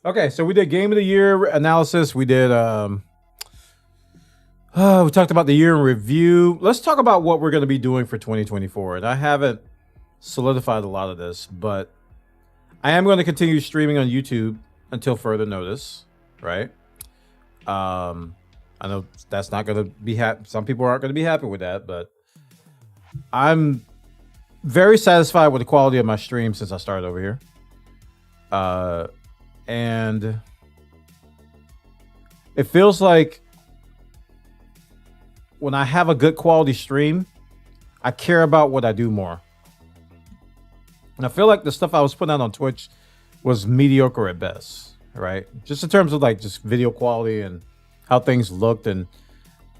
Okay, so we did game of the year analysis. We did we talked about the year in review. Let's talk about what we're going to be doing for 2024. And I haven't solidified a lot of this, but I am going to continue streaming on YouTube until further notice, right? I know that's not going to be happy. Some people aren't going to be happy with that, but I'm very satisfied with the quality of my stream since I started over here. And it feels like when I have a good quality stream, I care about what I do more. And I feel like the stuff I was putting out on Twitch was mediocre at best, right? Just in terms of like just video quality and how things looked. And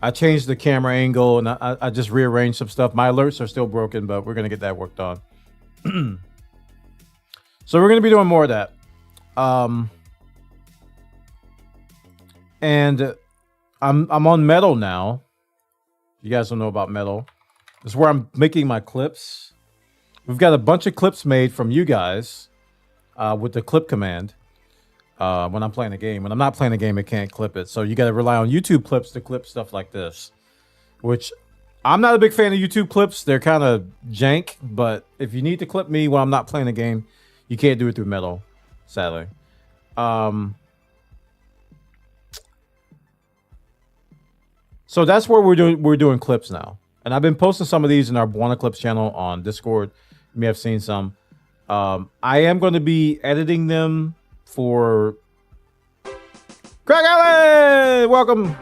I changed the camera angle and I just rearranged some stuff. My alerts are still broken, but we're going to get that worked on. So we're going to be doing more of that. And I'm on Metal now. You guys don't know about Metal. This is where I'm making my clips. We've got a bunch of clips made from you guys with the clip command when I'm playing a game. When I'm not playing a game, it can't clip it. So you got to rely on YouTube clips to clip stuff like this, which I'm not a big fan of YouTube clips. They're kind of jank, but if you need to clip me when I'm not playing a game, you can't do it through Metal, sadly. So that's where we're doing clips now. And I've been posting some of these in our Buona Clips channel on Discord. You may have seen some. I am going to be editing them for Craig Allen! Welcome.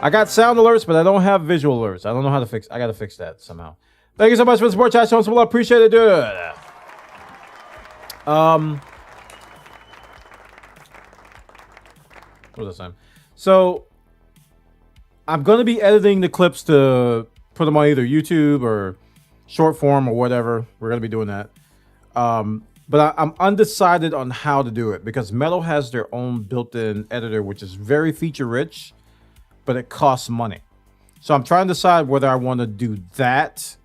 I got sound alerts, but I don't have visual alerts. I don't know how to fix. I got to fix that somehow. Thank you so much for the support, chat. Showing some love. Appreciate it, dude. What was I saying? So I'm going to be editing the clips to put them on either YouTube or short form or whatever. We're going to be doing that. But I'm undecided on how to do it because Metal has their own built-in editor, which is very feature-rich, but it costs money. So I'm trying to decide whether I want to do that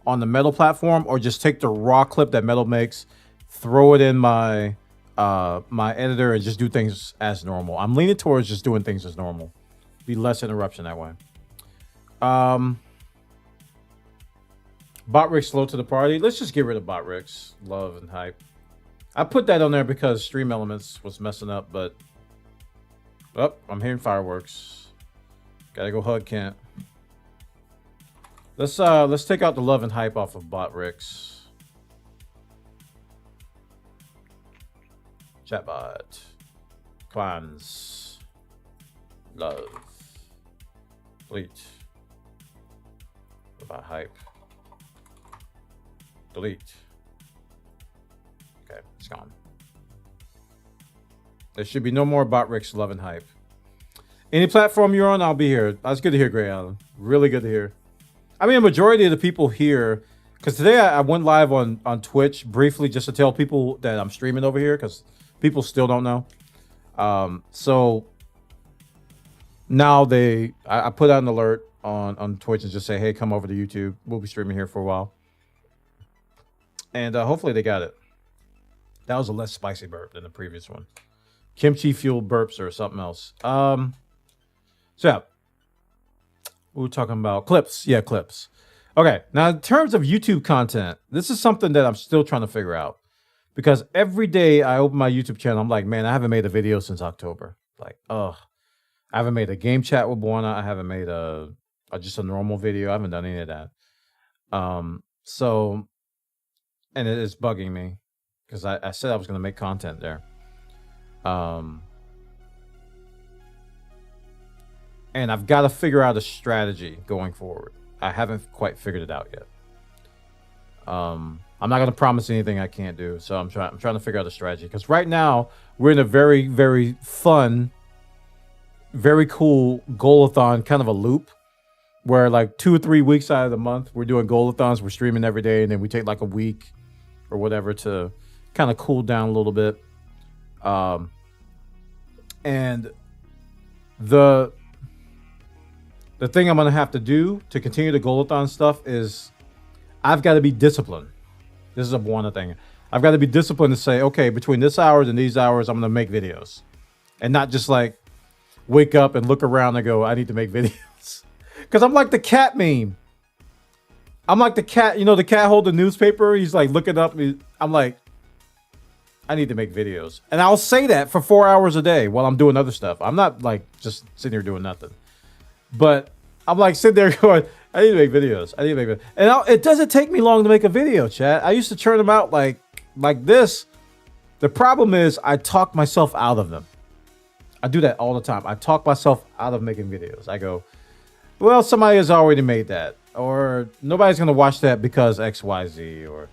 on the Metal platform or just take the raw clip that Metal makes, throw it in my my editor, and just do things as normal. I'm leaning towards just doing things as normal. Be less interruption that way. Bot Rick slow to the party. Let's just get rid of Bot Rick's love and hype. I put that on there because Stream Elements was messing up, but I'm hearing fireworks. Gotta go hug Kent. Let's take out the love and hype off of Bot Rick's. Chatbot. Clans. Love. Delete. What about hype? Delete. Okay, it's gone. There should be no more Bot Rick's love and hype. Any platform you're on, I'll be here. That's good to hear, Gray Allen. Really good to hear. I mean, a majority of the people here, because today I went live on Twitch briefly just to tell people that I'm streaming over here because people still don't know. So now I put out an alert on Twitch and just say, hey, come over to YouTube. We'll be streaming here for a while. And hopefully they got it. That was a less spicy burp than the previous one. Kimchi fueled burps or something else. So yeah. We were talking about clips. Yeah, clips. Okay. Now, in terms of YouTube content, this is something that I'm still trying to figure out. Because every day I open my YouTube channel, I'm like, man, I haven't made a video since October. Like, I haven't made a game chat with Buona. I haven't made just a normal video. I haven't done any of that. And it is bugging me because I said I was going to make content there. And I've got to figure out a strategy going forward. I haven't quite figured it out yet. I'm not going to promise anything I can't do. So I'm trying to figure out a strategy because right now we're in a very, very fun, very cool goalathon kind of a loop where like 2 or 3 weeks out of the month, we're doing goalathons. We're streaming every day. And then we take like a week or whatever to kind of cool down a little bit. And the thing I'm going to have to do to continue the goalathon stuff is I've got to be disciplined. This is a Buona thing. I've got to be disciplined to say, okay, between this hours and these hours, I'm going to make videos. And not just like wake up and look around and go, I need to make videos. Because I'm like the cat meme. I'm like the cat, you know, the cat holding the newspaper. He's like looking up. I'm like, I need to make videos. And I'll say that for 4 hours a day while I'm doing other stuff. I'm not like just sitting here doing nothing. But I'm like sitting there going, I need to make videos. I need to make videos. And it doesn't take me long to make a video, chat. I used to churn them out like this. The problem is I talk myself out of them. I do that all the time. I talk myself out of making videos. I go, well, somebody has already made that. Or nobody's going to watch that because X, Y, Z. Or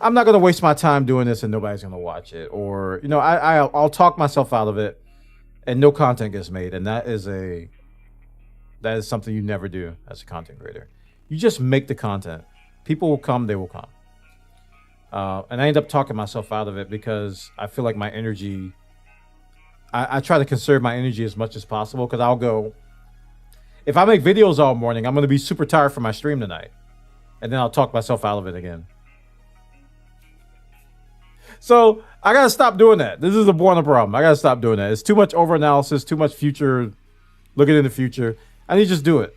I'm not going to waste my time doing this and nobody's going to watch it. Or, you know, I'll talk myself out of it and no content gets made. And that is something you never do as a content creator. You just make the content. People will come, they will come. And I end up talking myself out of it because I feel like my energy, I try to conserve my energy as much as possible because I'll go, if I make videos all morning, I'm going to be super tired for my stream tonight. And then I'll talk myself out of it again. So I got to stop doing that. This is a born problem. I got to stop doing that. It's too much overanalysis, too much future, looking in the future. I need to just do it.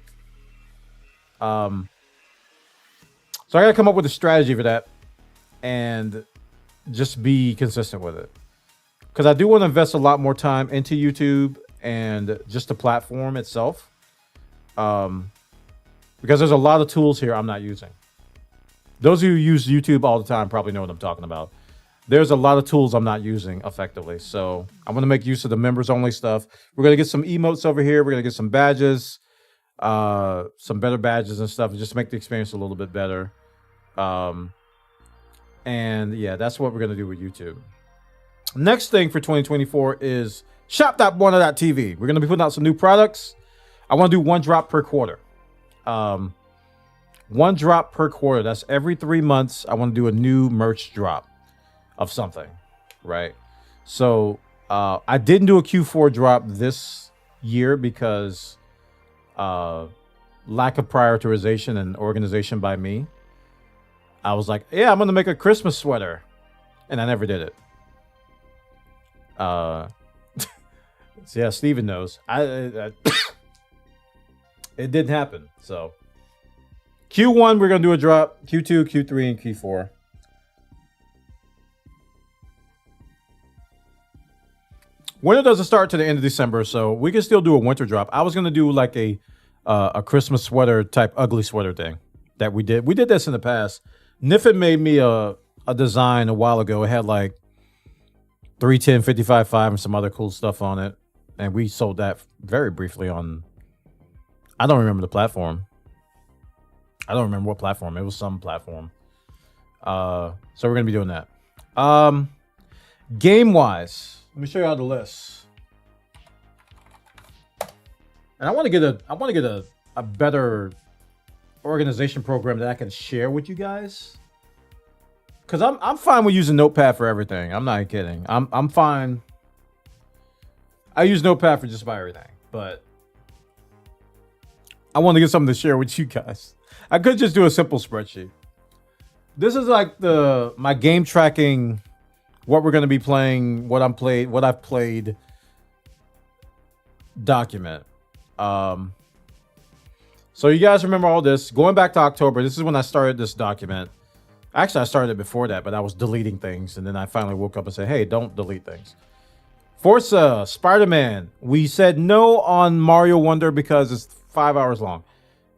So I got to come up with a strategy for that and just be consistent with it. Because I do want to invest a lot more time into YouTube and just the platform itself. Because there's a lot of tools here I'm not using. Those who use YouTube all the time probably know what I'm talking about. There's a lot of tools I'm not using effectively. So I'm going to make use of the members only stuff. We're going to get some emotes over here. We're going to get some badges, some better badges and stuff, and just make the experience a little bit better. And yeah, that's what we're going to do with YouTube. Next thing for 2024 is shop.warner.tv. We're going to be putting out some new products. I want to do 1 drop per quarter. 1 drop per quarter. That's every 3 months. I want to do a new merch drop of something, right? So I didn't do a Q4 drop this year because lack of prioritization and organization by me. I was like, yeah, I'm going to make a Christmas sweater. And I never did it. So yeah, Steven knows. It didn't happen. So Q1, we're going to do a drop. Q2, Q3, and Q4. Winter doesn't start to the end of December, so we can still do a winter drop. I was going to do like a Christmas sweater type ugly sweater thing that we did. We did this in the past. Niffin made me a design a while ago. It had like 310, 55.5 and some other cool stuff on it. And we sold that very briefly on, I don't remember the platform. I don't remember what platform. It was some platform. So we're going to be doing that. Game-wise, let me show you how the list. And I want to get a better organization program that I can share with you guys. Cause I'm fine with using Notepad for everything. I'm not kidding. I'm fine. I use Notepad for just about everything, but I want to get something to share with you guys. I could just do a simple spreadsheet. This is like my game tracking, what we're going to be playing, what I've played document. So you guys remember all this. Going back to October, this is when I started this document. Actually, I started it before that, but I was deleting things. And then I finally woke up and said, hey, don't delete things. Forza, Spider-Man. We said no on Mario Wonder because it's 5 hours long.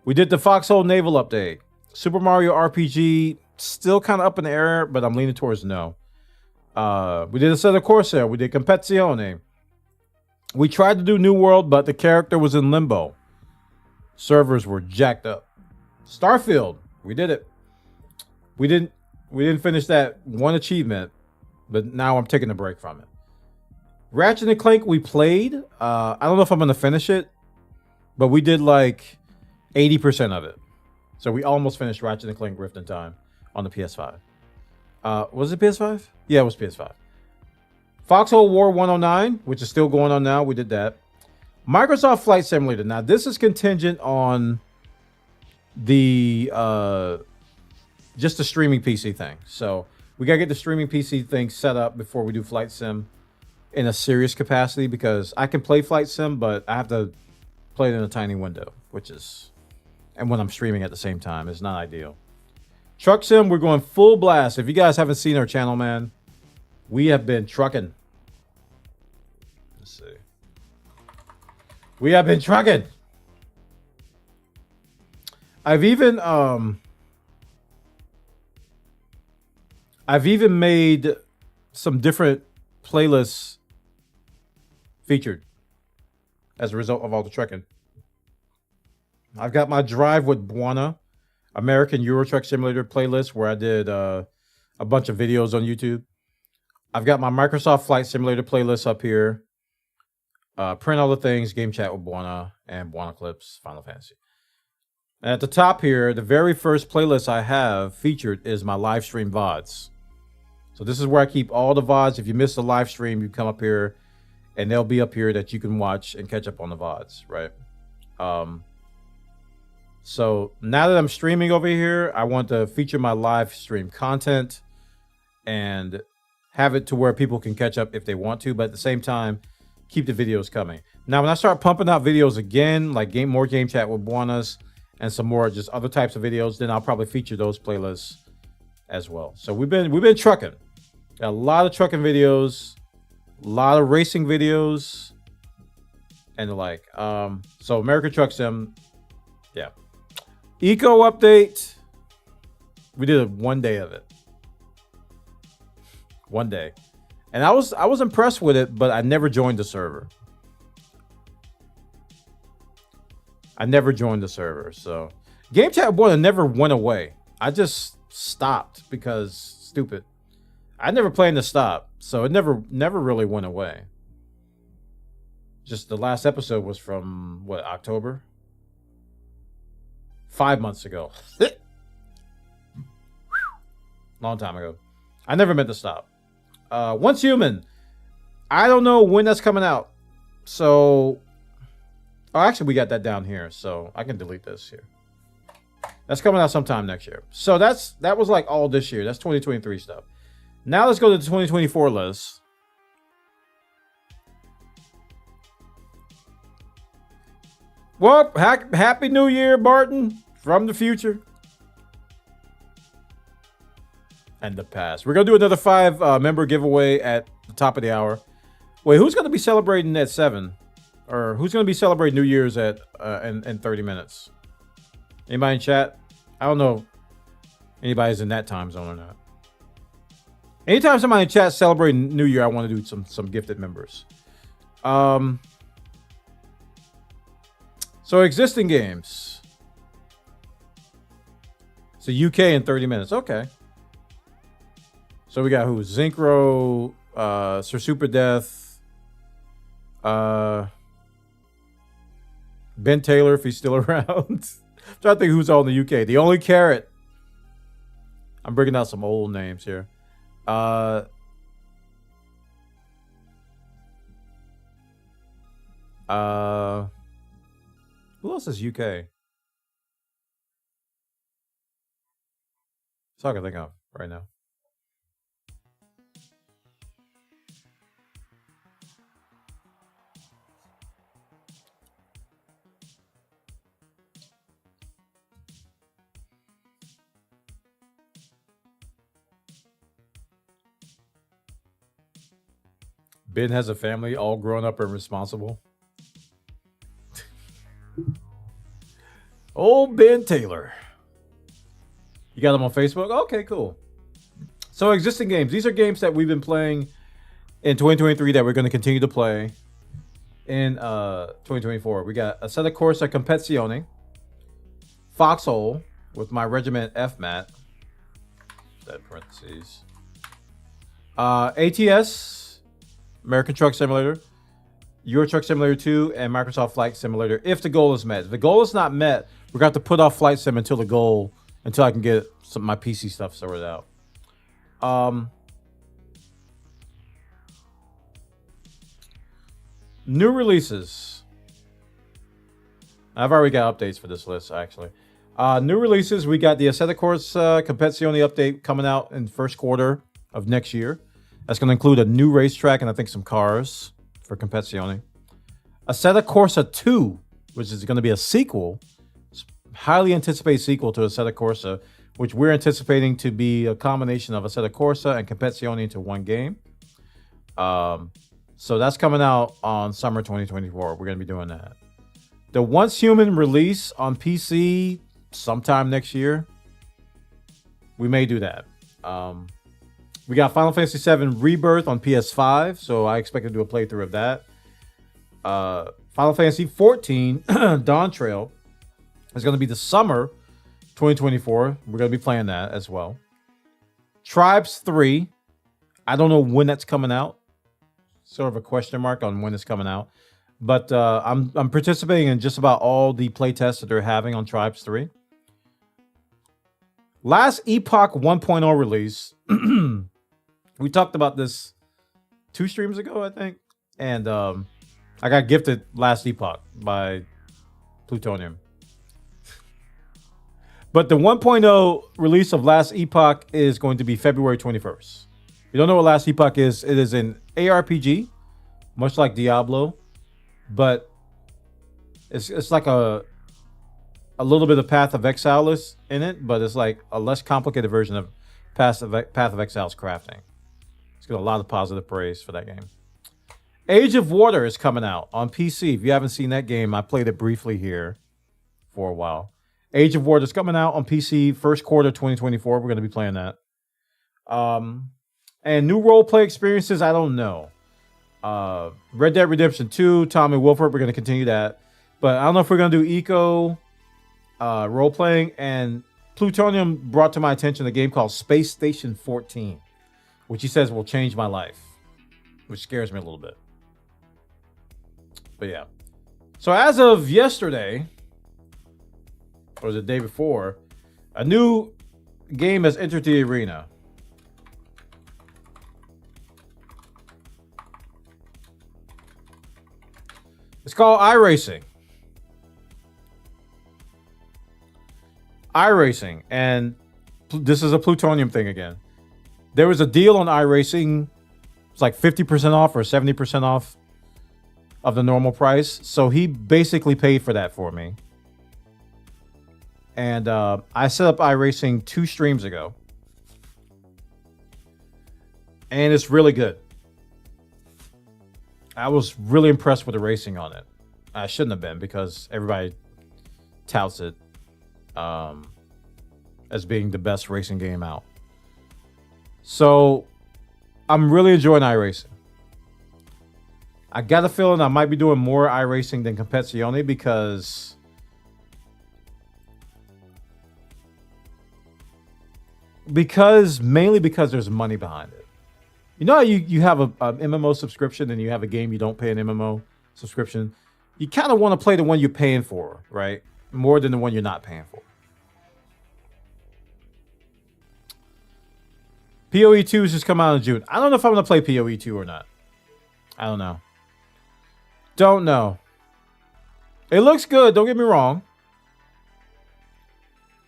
We did the Foxhole Naval update. Super Mario RPG, still kind of up in the air, but I'm leaning towards no. We did Assetto Corsair. We did Competizione. We tried to do New World, but the character was in limbo. Servers were jacked up. Starfield, we did it. We didn't finish that one achievement, but now I'm taking a break from it. Ratchet and Clank, we played. I don't know if I'm gonna finish it, but we did like 80% of it. So we almost finished Ratchet and Clank Rift in Time on the PS5. Was it PS5? Yeah, it was PS5. Foxhole War 109, which is still going on now. We did that. Microsoft Flight Simulator. Now, this is contingent on the just the streaming PC thing. So We gotta get the streaming PC thing set up before we do Flight Sim in a serious capacity, because I can play Flight Sim, but I have to play it in a tiny window, which is, and when I'm streaming at the same time, it's not ideal. Truck Sim, we're going full blast. If you guys haven't seen our channel, man, we have been trucking. Let's see. We have been trucking. I've even made some different playlists featured as a result of all the trekking. I've got my Drive with Buona American Euro Truck Simulator playlist where I did a bunch of videos on YouTube. I've got my Microsoft Flight Simulator playlist up here. Print all the things, Game Chat with Buona, and Buona Clips, Final Fantasy. And at the top here, the very first playlist I have featured is my live stream VODs. So this is where I keep all the VODs. If you miss the live stream, you come up here and they'll be up here that you can watch and catch up on the VODs, right? So now that I'm streaming over here, I want to feature my live stream content and have it to where people can catch up if they want to, but at the same time, keep the videos coming. Now, when I start pumping out videos again, like more Game Chat with Buonas and some more just other types of videos, then I'll probably feature those playlists as well. So we've been trucking. Got a lot of trucking videos, a lot of racing videos, and the like. So American Truck Sim, yeah. Eco update. We did one day of it. One day. And I was impressed with it, but I never joined the server. So Game Chat Buona never went away. I just stopped because stupid. I never planned to stop, so it never really went away. Just the last episode was from what, October? 5 months ago. Long time ago. I never meant to stop. Once Human. I don't know when that's coming out. So, oh, actually, we got that down here, so I can delete this here. That's coming out sometime next year. So that was like all this year. That's 2023 stuff. Now let's go to the 2024 list. Well, happy New Year, Barton, from the future and the past. We're gonna do another 5 member giveaway at the top of the hour. Wait, who's gonna be celebrating at 7? Or who's gonna be celebrating New Year's at in 30 minutes? Anybody in chat? I don't know if anybody's in that time zone or not. Anytime somebody in chat celebrating New Year, I want to do some gifted members. So existing games. So UK in 30 minutes. Okay. So we got who? Zincro, Sir Super Death, Ben Taylor, if he's still around. I'm trying to think who's all in the UK. The Only Carrot. I'm bringing out some old names here. Who else is UK? That's all I can think of right now. Ben has a family, all grown up and responsible. Old Ben Taylor. You got him on Facebook? Okay, cool. So existing games. These are games that we've been playing in 2023 that we're going to continue to play in 2024. We got Assetto Corsa Competizione, Foxhole with my Regiment FMAT. That parentheses. ATS. American Truck Simulator, Euro Truck Simulator 2, and Microsoft Flight Simulator, if the goal is met. If the goal is not met, we're going to have to put off Flight Sim until I can get my PC stuff sorted out. New releases. I've already got updates for this list, actually. New releases. We got the Assetto Corsa Competizione update coming out in first quarter of next year. That's going to include a new racetrack and I think some cars for Competizione. Assetto Corsa 2, which is going to be a sequel, highly anticipated sequel to Assetto Corsa, which we're anticipating to be a combination of Assetto Corsa and Competizione into one game. So that's coming out on summer 2024. We're going to be doing that. The Once Human release on PC sometime next year. We may do that. We got Final Fantasy VII Rebirth on PS5, so I expect to do a playthrough of that. Final Fantasy XIV Dawn Trail is going to be the summer 2024. We're going to be playing that as well. Tribes 3. I don't know when that's coming out. Sort of a question mark on when it's coming out. But I'm participating in just about all the playtests that they're having on Tribes 3. Last Epoch 1.0 release. We talked about this 2 streams ago, I think. And I got gifted Last Epoch by Plutonium. But the 1.0 release of Last Epoch is going to be February 21st. If you don't know what Last Epoch is, it is an ARPG, much like Diablo. But it's like a little bit of Path of Exile in it, but it's like a less complicated version of Path of Exile's crafting. It's got a lot of positive praise for that game. Age of Water is coming out on PC. If you haven't seen that game, I played it briefly here for a while. Age of Water is coming out on PC first quarter 2024. We're going to be playing that. And new role-play experiences, I don't know. Red Dead Redemption 2, Tommy Wolford, we're going to continue that. But I don't know if we're going to do eco role-playing. And Plutonium brought to my attention a game called Space Station 14, which he says will change my life, which scares me a little bit. But yeah. So as of yesterday, or the day before, a new game has entered the arena. It's called iRacing. iRacing, and this is a Plutonium thing again. There was a deal on iRacing. It's like 50% off or 70% off of the normal price. So he basically paid for that for me. And I set up iRacing 2 streams ago. And it's really good. I was really impressed with the racing on it. I shouldn't have been because everybody touts it as being the best racing game out. So I'm really enjoying iRacing. I got a feeling I might be doing more iRacing than Competizione because mainly because there's money behind it. You know how you have a MMO subscription and you have a game you don't pay an MMO subscription? You kind of want to play the one you're paying for, right? More than the one you're not paying for. PoE 2 has just come out in June. I don't know if I'm going to play PoE 2 or not. I don't know. Don't know. It looks good. Don't get me wrong.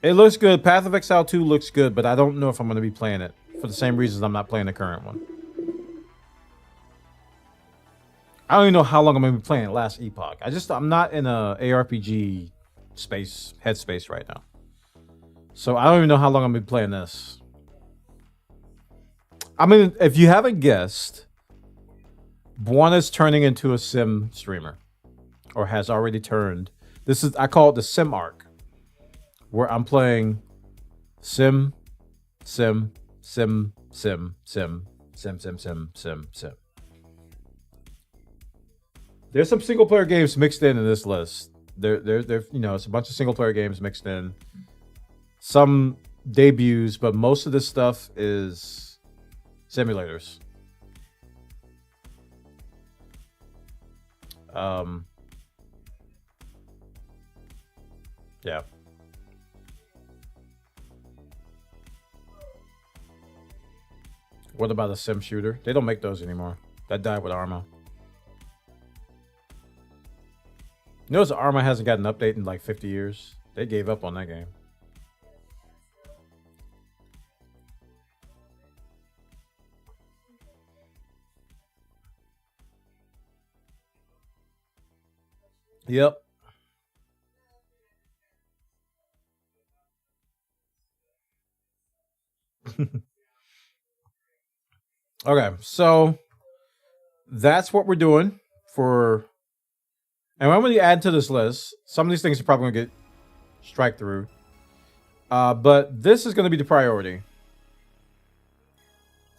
It looks good. Path of Exile 2 looks good, but I don't know if I'm going to be playing it for the same reasons I'm not playing the current one. I don't even know how long I'm going to be playing Last Epoch. I'm not in a ARPG headspace right now. So I don't even know how long I'm going to be playing this. I mean, if you haven't guessed, Buana's turning into a sim streamer, or has already turned. I call it the sim arc, where I'm playing sim. There's some single player games mixed in this list. There, it's a bunch of single player games mixed in. Some debuts, but most of this stuff is simulators. Yeah. What about a sim shooter? They don't make those anymore. That died with Arma. You notice Arma hasn't got an update in like 50 years. They gave up on that game. Yep. Okay, so that's what we're doing for. And I'm going to add to this list. Some of these things are probably going to get strike through. But this is going to be the priority.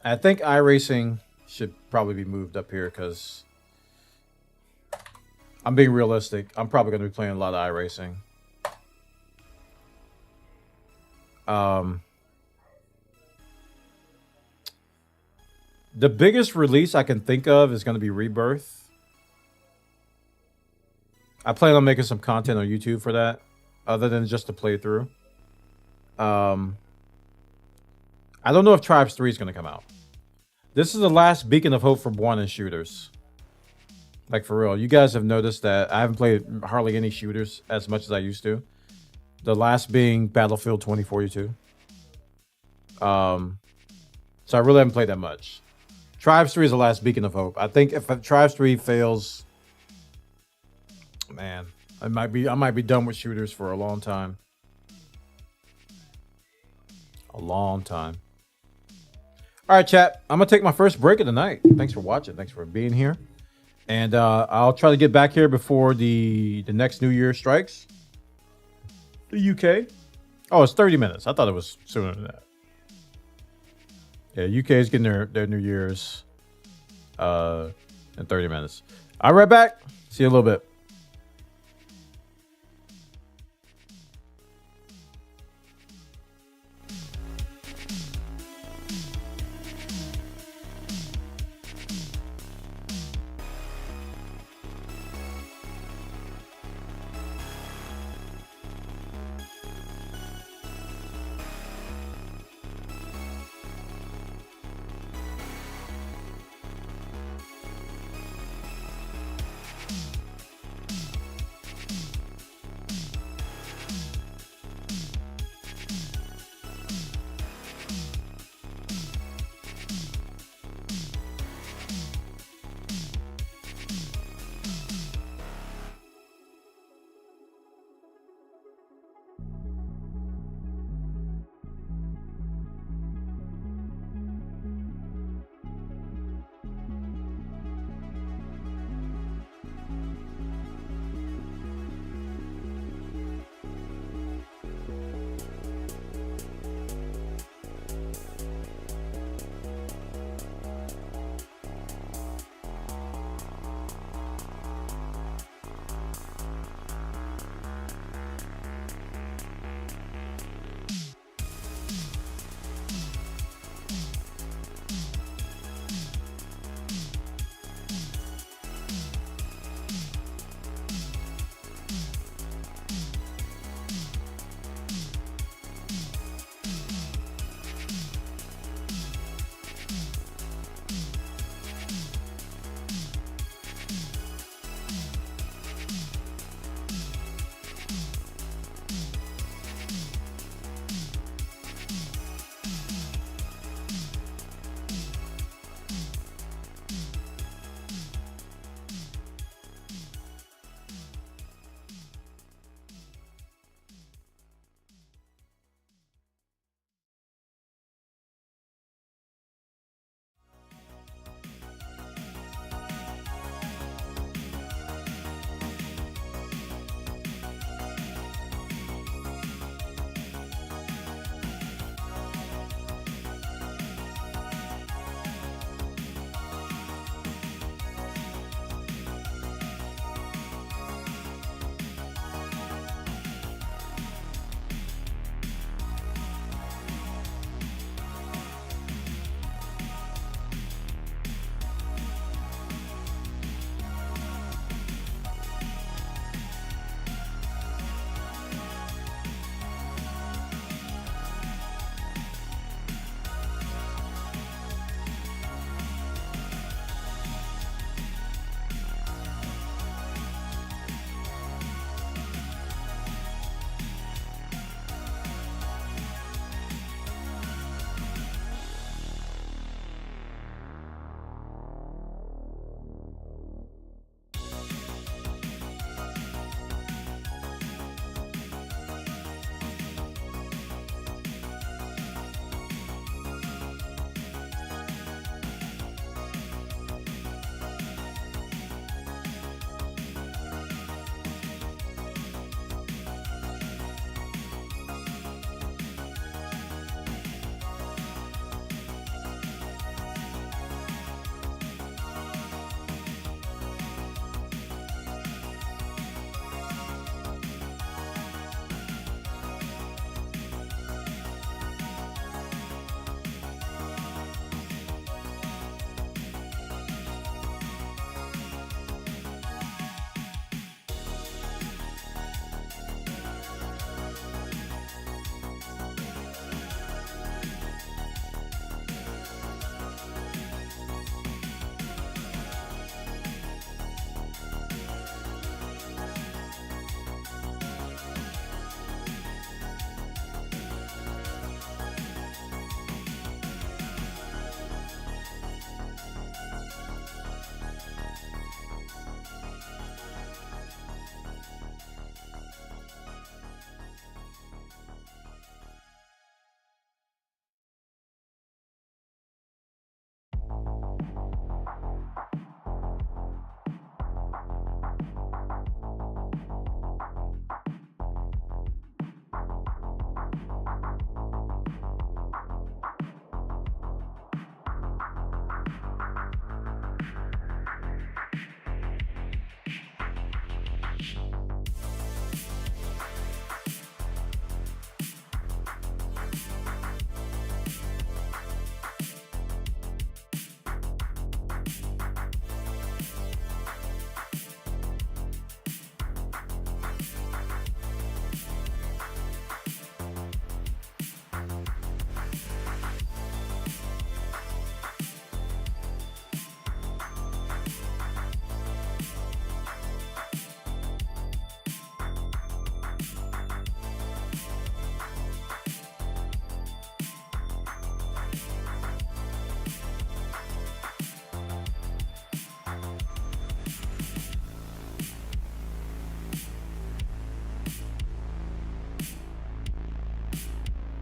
I think iRacing should probably be moved up here because I'm being realistic. I'm probably going to be playing a lot of iRacing. The biggest release I can think of is going to be Rebirth. I plan on making some content on YouTube for that, other than just a playthrough. I don't know if Tribes 3 is going to come out. This is the last beacon of hope for one in shooters. Like, for real. You guys have noticed that I haven't played hardly any shooters as much as I used to. The last being Battlefield 2042. So I really haven't played that much. Tribes 3 is the last beacon of hope. I think if Tribes 3 fails, man, I might be done with shooters for a long time. A long time. All right, chat. I'm gonna take my first break of the night. Thanks for watching. Thanks for being here. And I'll try to get back here before the next New Year strikes. The UK. Oh, it's 30 minutes. I thought it was sooner than that. Yeah, UK is getting their New Year's in 30 minutes. I'll be right back. See you in a little bit.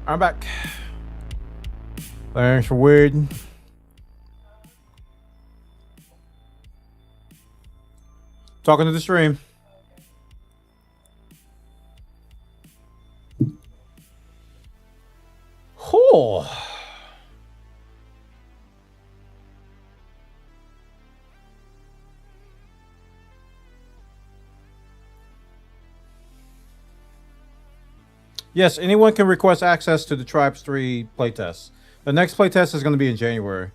I'm back. Thanks for waiting. Talking to the stream. Oh. Yes, anyone can request access to the Tribes 3 playtest. The next playtest is going to be in January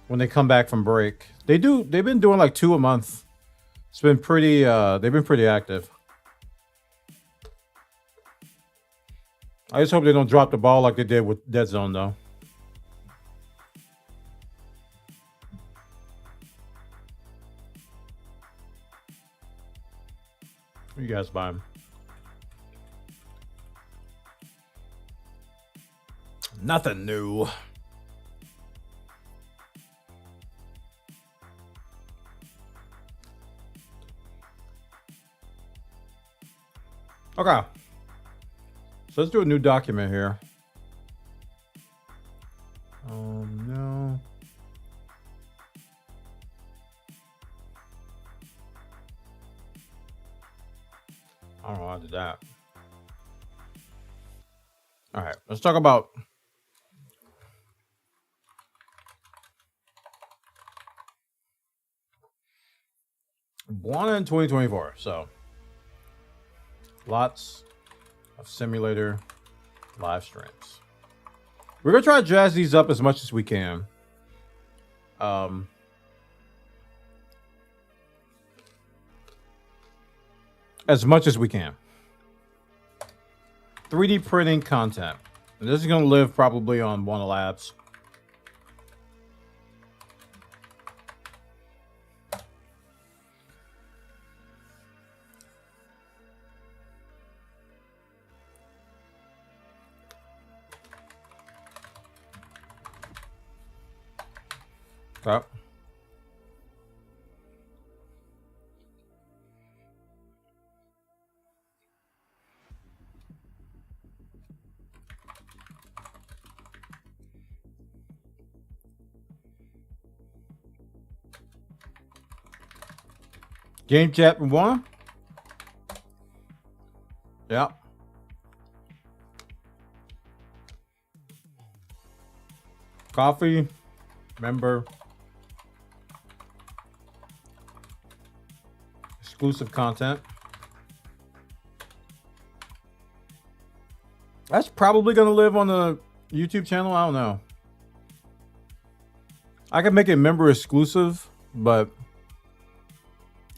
when they come back from break. They've been doing like 2 a month. It's been pretty they've been pretty active. I just hope they don't drop the ball like they did with Dead Zone though. What you guys buying? Nothing new. Okay. So let's do a new document here. No. I don't know how I did that. All right, let's talk about Buana in 2024. So lots of simulator live streams. We're gonna try to jazz these up as much as we can. As much as we can. 3D printing content. And this is gonna live probably on Buana Labs. Okay. Game chat from Buana. Yeah. Coffee. Member. Exclusive content. That's probably going to live on the YouTube channel. I don't know. I can make it member exclusive, but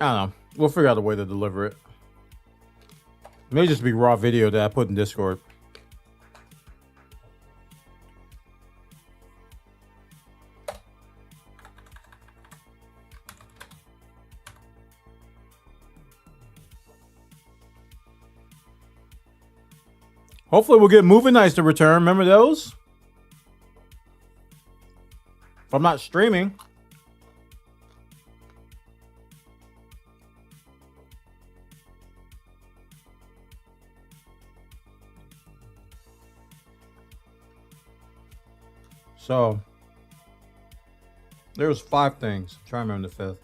I don't know. We'll figure out a way to deliver it. It may just be raw video that I put in Discord. Hopefully we'll get movie nights to return. Remember those? If I'm not streaming. So there was 5 things. I'm trying to remember the 5th.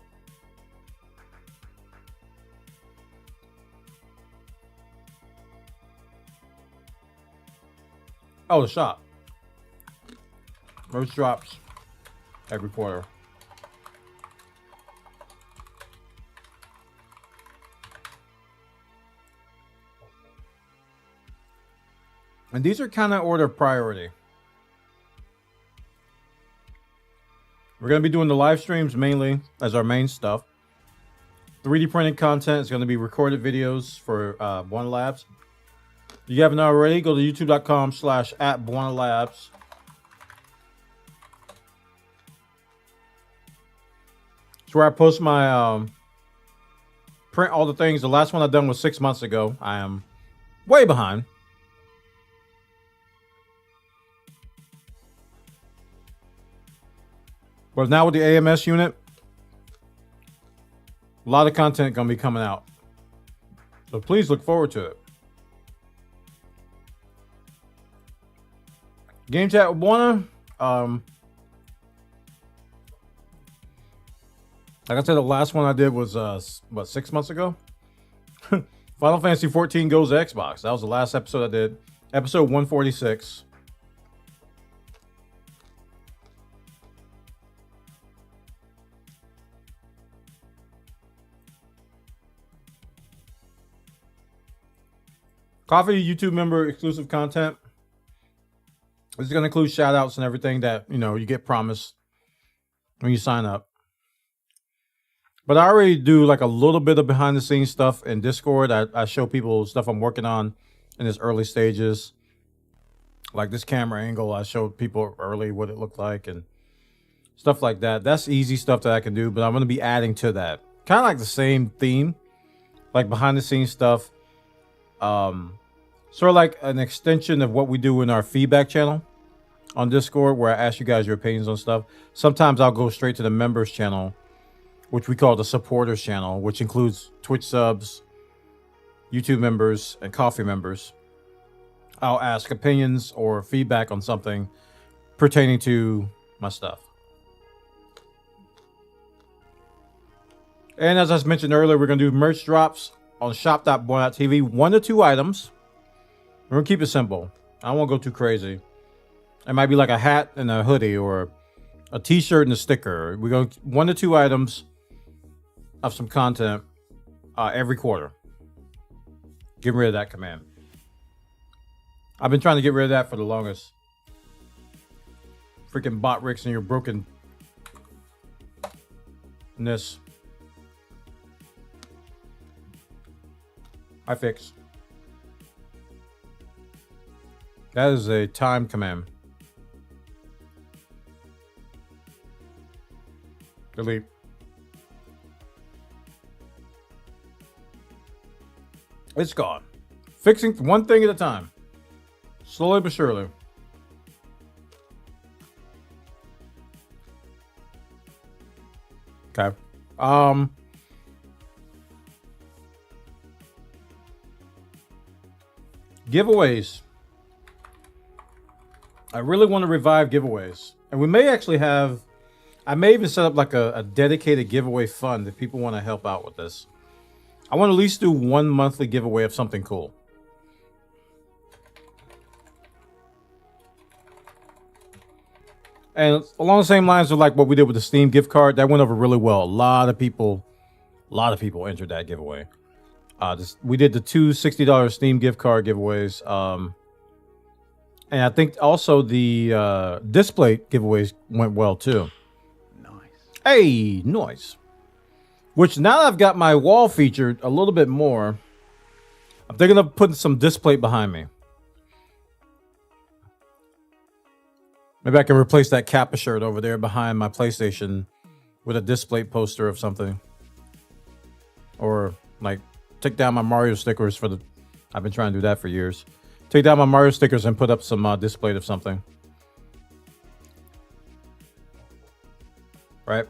Oh, the shop. Merch drops every quarter. And these are kind of order of priority. We're going to be doing the live streams mainly as our main stuff. 3D printed content is going to be recorded videos for Buana Labs. If you haven't already, go to youtube.com/@BuanaLabs. It's where I post my print all the things. The last one I done was 6 months ago. I am way behind. But now with the AMS unit, a lot of content going to be coming out. So please look forward to it. Game chat with Buona. Like I said, the last one I did was what, 6 months ago. Final Fantasy 14 goes to Xbox. That was the last episode I did. Episode 146. Coffee YouTube member exclusive content. This is going to include shout outs and everything that, you know, you get promised when you sign up. But I already do like a little bit of behind the scenes stuff in Discord. I show people stuff I'm working on in its early stages. Like this camera angle, I showed people early what it looked like and stuff like that. That's easy stuff that I can do, but I'm going to be adding to that. Kind of like the same theme, like behind the scenes stuff. Sort of like an extension of what we do in our feedback channel on Discord, where I ask you guys your opinions on stuff. Sometimes I'll go straight to the members channel, which we call the supporters channel, which includes Twitch subs, YouTube members, and coffee members. I'll ask opinions or feedback on something pertaining to my stuff. And as I mentioned earlier, we're going to do merch drops on shop.boy.tv. 1 to 2 items. We're going to keep it simple. I don't want to go too crazy. It might be like a hat and a hoodie or a t-shirt and a sticker. We're going 1 to 2 items of some content every quarter. Get rid of that command. I've been trying to get rid of that for the longest. Freaking bot Ricks and your brokenness. I fix. That is a time command. Delete. It's gone. Fixing one thing at a time. Slowly but surely. Okay. Giveaways. I really want to revive giveaways. And we may actually have... I may even set up like a dedicated giveaway fund if people want to help out with this. I want to at least do 1 monthly giveaway of something cool. And along the same lines of like what we did with the Steam gift card, that went over really well. A lot of people entered that giveaway. We did the 2 $60 Steam gift card giveaways. And I think also the display giveaways went well too. Hey, nice. Which now that I've got my wall featured a little bit more, I'm thinking of putting some display behind me. Maybe I can replace that Kappa shirt over there behind my PlayStation with a display poster of something. Or like take down my Mario stickers for the... I've been trying to do that for years. Take down my Mario stickers and put up some display of something. Right?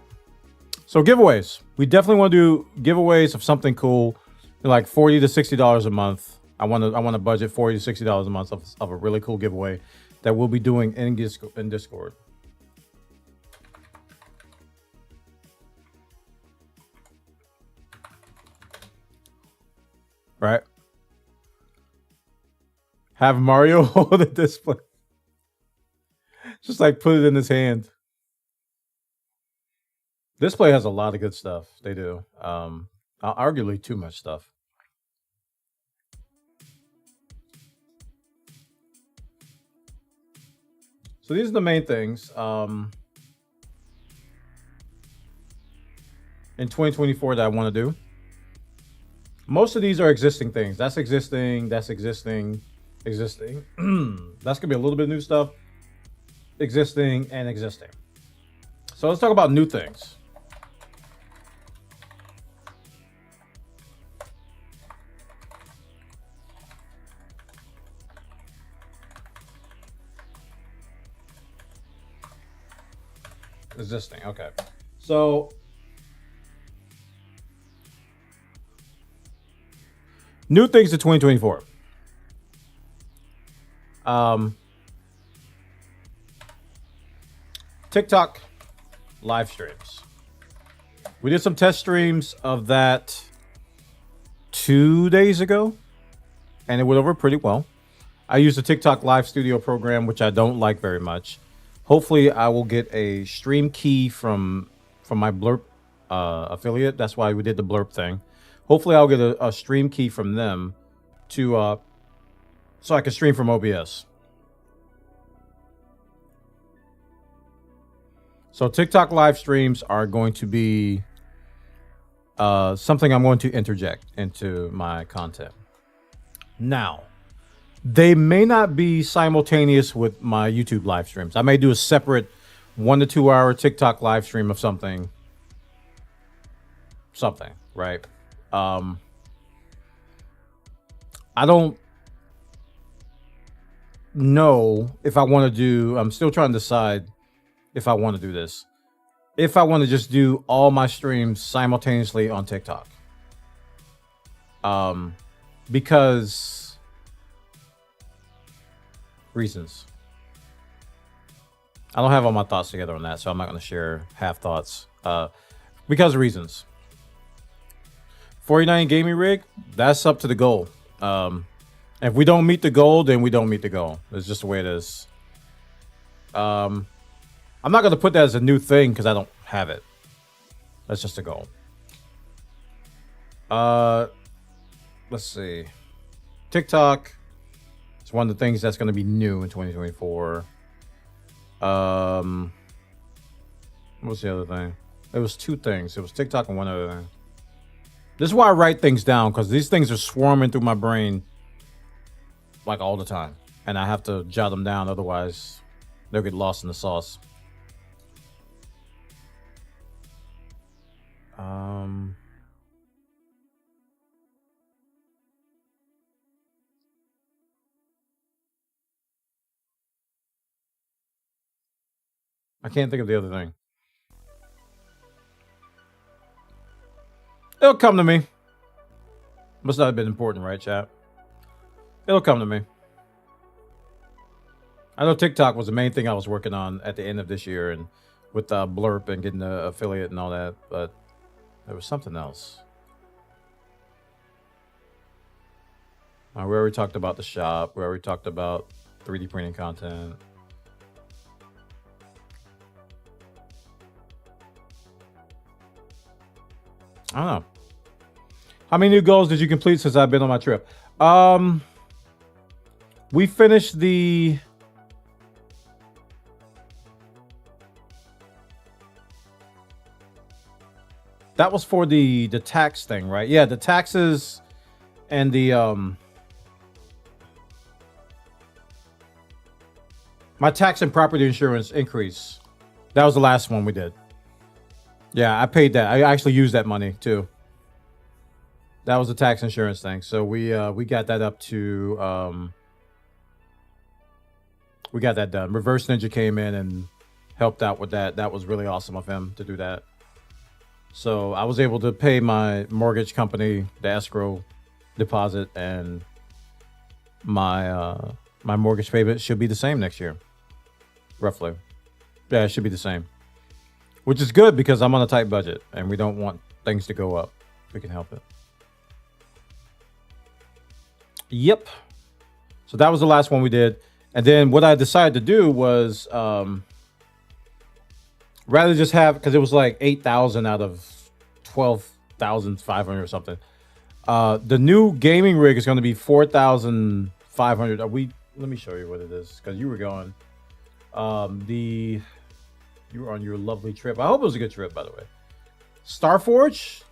So giveaways. We definitely want to do giveaways of something cool. Like $40 to $60 a month. I want to budget $40 to $60 a month of a really cool giveaway that we'll be doing in Discord. Right? Have Mario hold the display. Just like put it in his hand. Display has a lot of good stuff. They do. Arguably too much stuff. So these are the main things in 2024 that I want to do. Most of these are existing things. That's existing. That's existing. Existing. That's gonna be a little bit of new stuff. Existing and existing. So let's talk about new things. Existing. Okay. So new things to 2024. TikTok live streams. We did some test streams of that 2 days ago, and it went over pretty well. I used the TikTok Live Studio program, which I don't like very much. Hopefully, I will get a stream key from my Blurp affiliate. That's why we did the Blurp thing. Hopefully, I'll get a stream key from them to so I can stream from OBS. So TikTok live streams are going to be something I'm going to interject into my content. Now, they may not be simultaneous with my YouTube live streams. I may do a separate 1 to 2 hour TikTok live stream of something, right? I don't know if I want to do, I'm still trying to decide if I want to do this. If I want to just do all my streams simultaneously on TikTok. Because reasons. I don't have all my thoughts together on that, so I'm not going to share half thoughts. Because of reasons. 49 gaming rig, that's up to the goal. If we don't meet the goal, then we don't meet the goal. It's just the way it is. I'm not going to put that as a new thing because I don't have it. That's just a goal. Let's see. TikTok is one of the things that's going to be new in 2024. What was the other thing? It was 2 things. It was TikTok and one other thing. This is why I write things down, because these things are swarming through my brain like all the time. And I have to jot them down, otherwise they'll get lost in the sauce. I can't think of the other thing. It'll come to me. Must not have been important, right, chat? It'll come to me. I know TikTok was the main thing I was working on at the end of this year, and with Blurp and getting the affiliate and all that, but there was something else. We already talked about the shop. We already talked about 3D printing content. I don't know. How many new goals did you complete since I've been on my trip? We finished the... That was for the tax thing, right? Yeah, the taxes and the... My tax and property insurance increase. That was the last one we did. Yeah, I paid that. I actually used that money too. That was the tax insurance thing. So we got that up to we got that done. Reverse Ninja came in and helped out with that. That was really awesome of him to do that. So I was able to pay my mortgage company the escrow deposit, and my my mortgage payment should be the same next year, roughly. Yeah, it should be the same. Which is good because I'm on a tight budget and we don't want things to go up. We can help it. Yep. So that was the last one we did. And then what I decided to do was rather just have, because it was like 8,000 out of 12,500 or something. The new gaming rig is going to be 4,500. Let me show you what it is, because you were going. You were on your lovely trip. I hope it was a good trip, by the way. Starforge.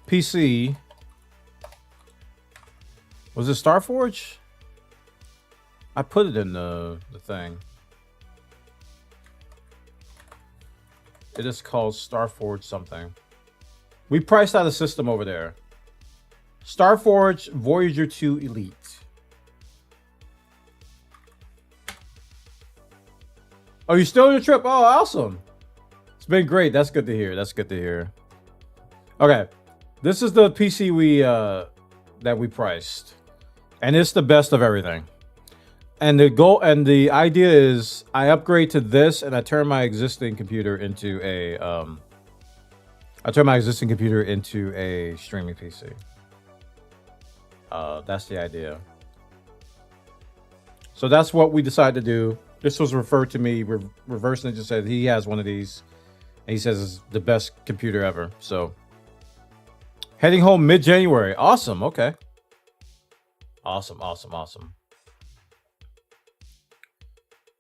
PC. Was it Starforge? I put it in the thing. It is called Starforge something. We priced out a system over there. Starforge Voyager 2 Elite. Oh, you're still on your trip? Oh, awesome. It's been great. That's good to hear. That's good to hear. Okay. This is the PC that we priced. And it's the best of everything. And the goal and the idea is I upgrade to this and I turn my existing computer into a streaming PC. That's the idea. So that's what we decided to do. This was referred to me. Reverse Ninja said he has one of these, and he says it's the best computer ever. So heading home mid-January. Awesome. Okay. Awesome.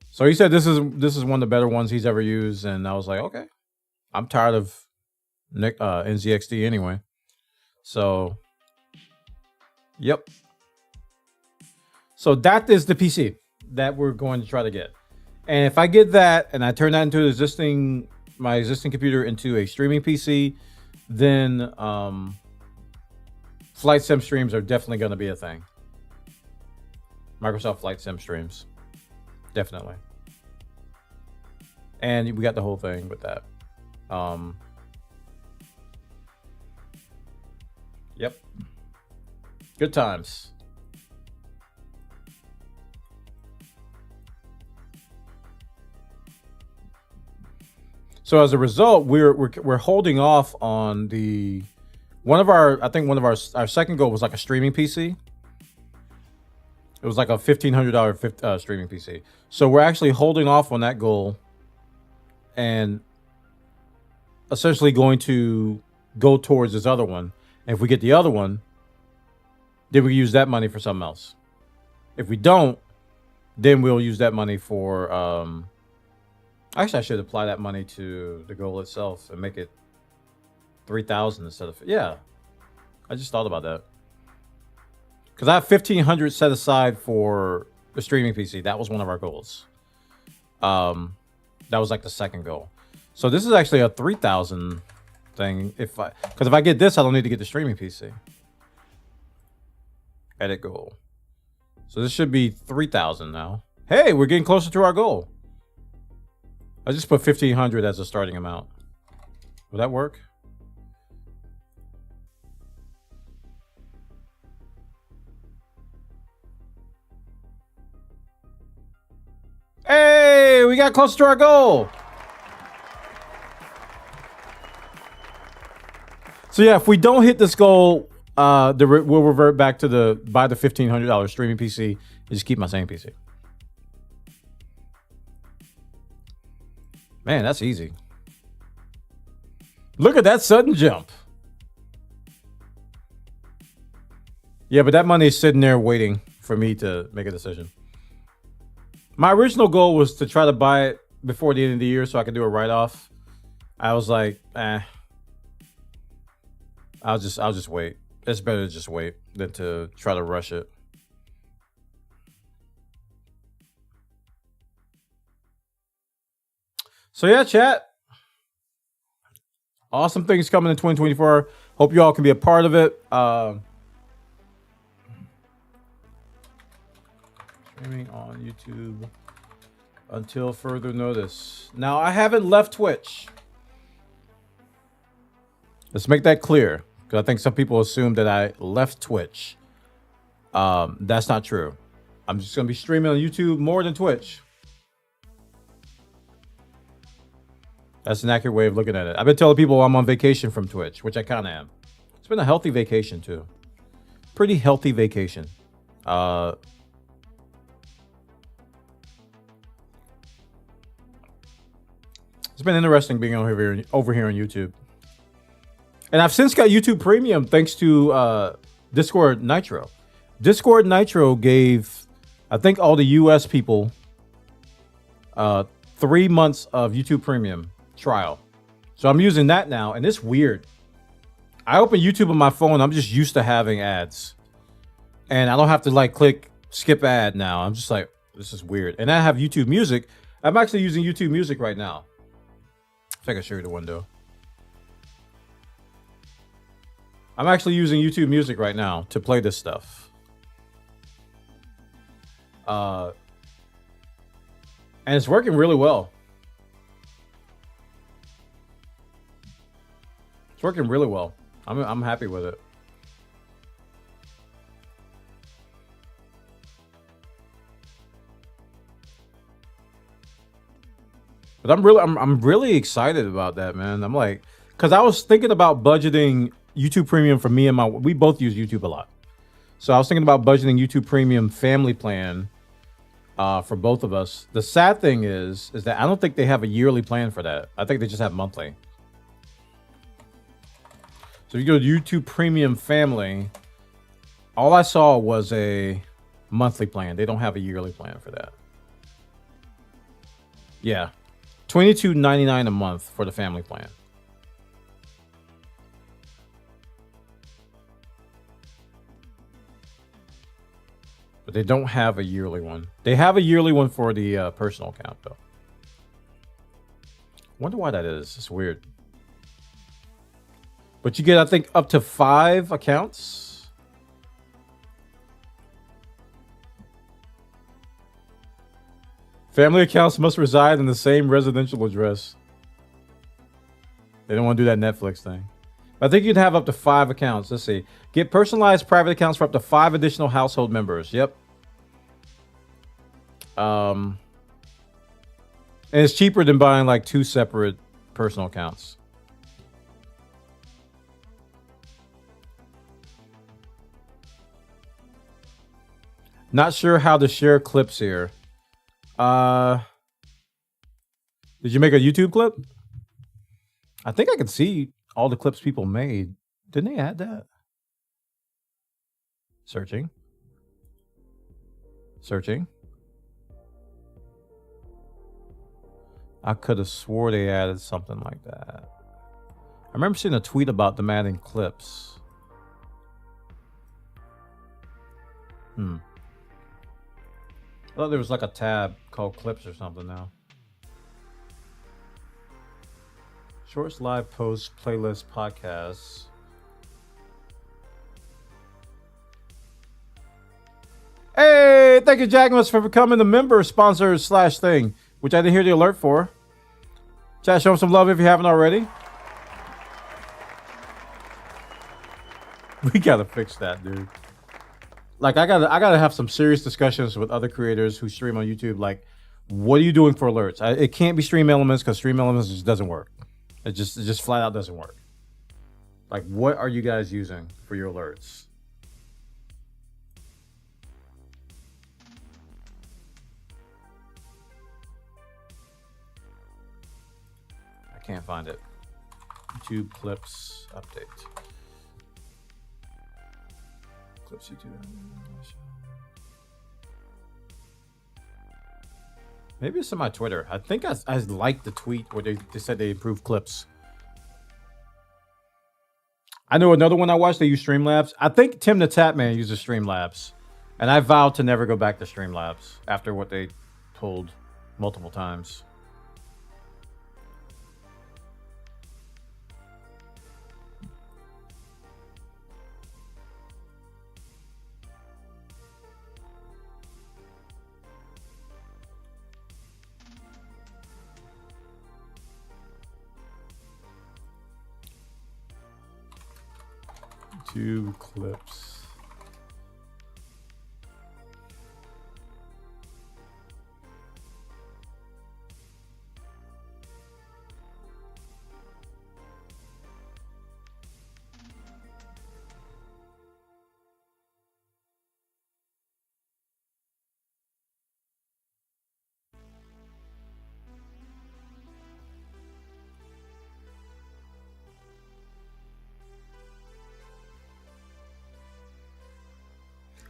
So he said this is one of the better ones he's ever used, and I was like, okay. I'm tired of NZXT anyway. So, yep. So that is the PC that we're going to try to get. And if I get that and I turn that into my existing computer into a streaming PC, then Flight Sim streams are definitely going to be a thing. Microsoft Flight Sim streams. Definitely. And we got the whole thing with that. Yep. Good times. So as a result, we're holding off on our second goal was like a streaming PC. It was like a $1,500 streaming PC. So we're actually holding off on that goal and essentially going to go towards this other one. And if we get the other one, then we use that money for something else. If we don't, then we'll use that money for actually I should apply that money to the goal itself and make it 3,000 instead of, yeah. I just thought about that. Because I have 1,500 set aside for the streaming PC. That was one of our goals. That was like the second goal. So this is actually a 3,000 thing. Because if I get this, I don't need to get the streaming PC. Edit goal. So this should be 3,000 now. Hey, we're getting closer to our goal. I just put 1,500 as a starting amount. Will that work? Hey, we got close to our goal. So yeah, if we don't hit this goal, we'll revert back to buy the $1,500 streaming PC and just keep my same PC. Man, that's easy. Look at that sudden jump. Yeah, but that money is sitting there waiting for me to make a decision. My original goal was to try to buy it before the end of the year so I could do a write-off. I was like, I'll just wait. It's better to just wait than to try to rush it. So yeah, chat. Awesome things coming in 2024. Hope you all can be a part of it. Streaming on YouTube until further notice. Now, I haven't left Twitch. Let's make that clear, because I think some people assume that I left Twitch. That's not true. I'm just going to be streaming on YouTube more than Twitch. That's an accurate way of looking at it. I've been telling people I'm on vacation from Twitch, which I kind of am. It's been a healthy vacation, too. Pretty healthy vacation. It's been interesting being over here on YouTube. And I've since got YouTube Premium thanks to Discord Nitro. Discord Nitro gave, I think, all the US people 3 months of YouTube Premium trial. So I'm using that now, and it's weird. I open YouTube on my phone. I'm just used to having ads. And I don't have to like click skip ad now. I'm just like, this is weird. And I have YouTube Music. I'm actually using YouTube Music right now. If I can show you the window. I'm actually using YouTube Music right now to play this stuff. And it's working really well. It's working really well. I'm happy with it. But I'm really excited about that, man. I'm like, because I was thinking about budgeting YouTube Premium for me and my. We both use YouTube a lot, so I was thinking about budgeting YouTube Premium family plan for both of us. The sad thing is that I don't think they have a yearly plan for that. I think they just have monthly. So if you go to YouTube Premium Family, all I saw was a monthly plan. They don't have a yearly plan for that. Yeah. $22.99 a month for the family plan. But they don't have a yearly one. They have a yearly one for the personal account, though. Wonder why that is. It's weird. But you get, I think, up to 5 accounts. Family accounts must reside in the same residential address. They don't want to do that Netflix thing. I think you'd have up to 5 accounts. Let's see. Get personalized private accounts for up to 5 additional household members. Yep. And it's cheaper than buying like 2 separate personal accounts. Not sure how to share clips here. Did you make a YouTube clip? I think I can see all the clips people made. Didn't they add that? Searching. Searching. I could have swore they added something like that. I remember seeing a tweet about them adding clips. I thought there was like a tab called clips or something now. Shorts, live posts, playlist, podcasts. Hey, thank you, Jagmas, for becoming the member sponsor / thing, which I didn't hear the alert for. Chat, show them some love if you haven't already. We gotta fix that, dude. Like, I gotta have some serious discussions with other creators who stream on YouTube. Like, what are you doing for alerts? It can't be Stream Elements because Stream Elements just doesn't work. It just flat out doesn't work. Like, what are you guys using for your alerts? I can't find it. YouTube clips update. Clips YouTube. Maybe it's on my Twitter. I think I liked the tweet where they said they improved clips. I know another one I watched, they use Streamlabs. I think Tim the Tatman uses Streamlabs. And I vowed to never go back to Streamlabs after what they told multiple times. YouTube clips.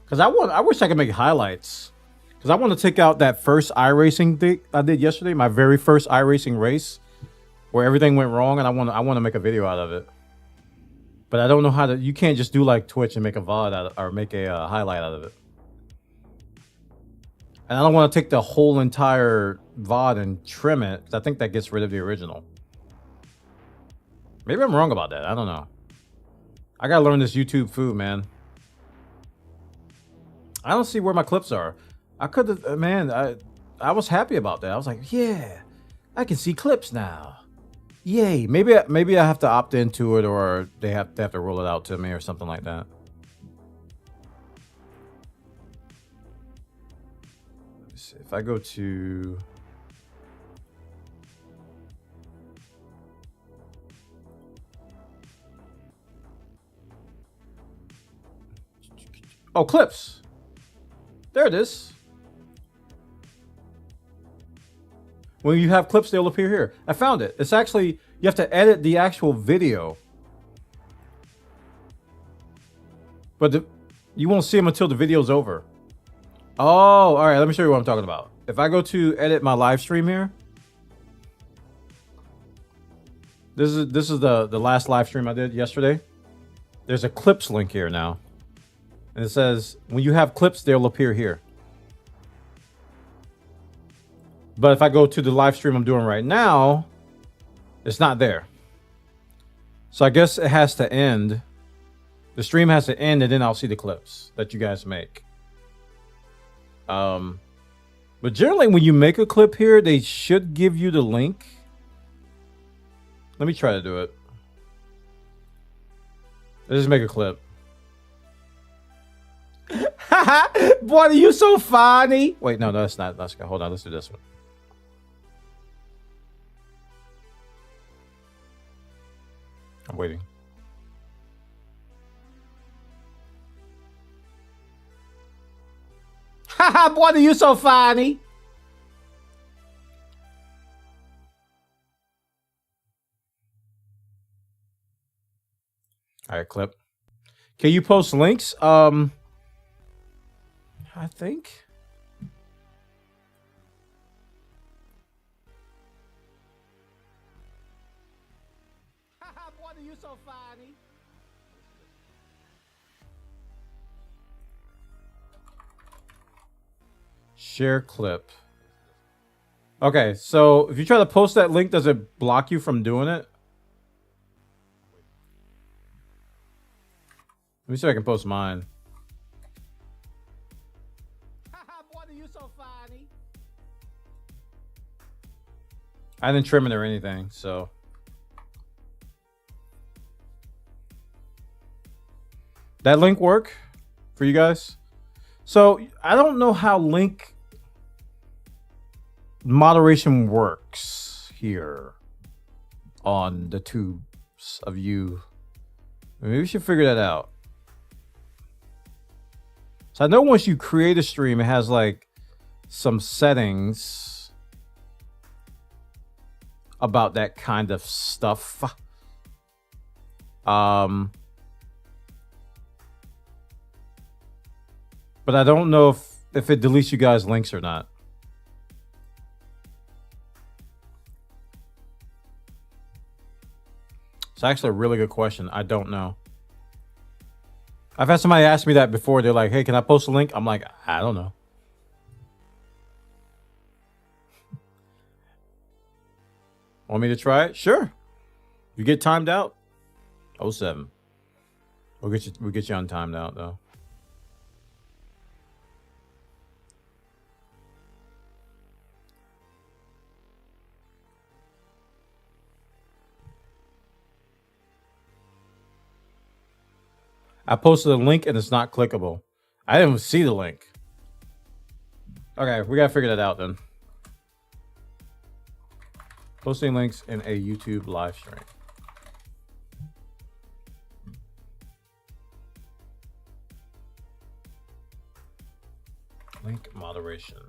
Because I wish I could make highlights. Because I want to take out that first iRacing thing I did yesterday, my very first iRacing race, where everything went wrong, and I want to make a video out of it. But I don't know how to. You can't just do like Twitch and make a VOD out of, or make a highlight out of it. And I don't want to take the whole entire VOD and trim it, because I think that gets rid of the original. Maybe I'm wrong about that. I don't know. I gotta learn this YouTube food, man. I don't see where my clips are. I could have, man, I was happy about that. I was like, yeah, I can see clips now. Yay. Maybe I have to opt into it, or they have to roll it out to me or something like that. Let me see. If I go to Oh, clips. There it is. When you have clips, they'll appear here. I found it. It's actually, you have to edit the actual video. But you won't see them until the video's over. Oh, all right. Let me show you what I'm talking about. If I go to edit my live stream here. This is the last live stream I did yesterday. There's a clips link here now. And it says, when you have clips, they'll appear here. But if I go to the live stream I'm doing right now, it's not there. So I guess it has to end. The stream has to end, and then I'll see the clips that you guys make. But generally, when you make a clip here, they should give you the link. Let me try to do it. Let's just make a clip. Boy, are you so funny? Wait, no, that's not. That's hold on. Let's do this one. I'm waiting. Haha, boy, are you so funny? All right, clip. Can you post links? I think. Haha, boy, are you so funny? Share clip. Okay, so if you try to post that link, does it block you from doing it? Let me see if I can post mine. Boy, are you so funny? I didn't trim it or anything, so. That link work for you guys? So I don't know how link moderation works here on the tubes of you. Maybe we should figure that out. So I know once you create a stream, it has like some settings about that kind of stuff. But I don't know if it deletes you guys' links or not. It's actually a really good question. I don't know. I've had somebody ask me that before. They're like, hey, can I post a link? I'm like, I don't know. Want me to try it? Sure. You get timed out? 07. We'll get you on timed out though. I posted a link and it's not clickable. I didn't even see the link. Okay, we gotta figure that out then. Posting links in a YouTube live stream. Link moderation.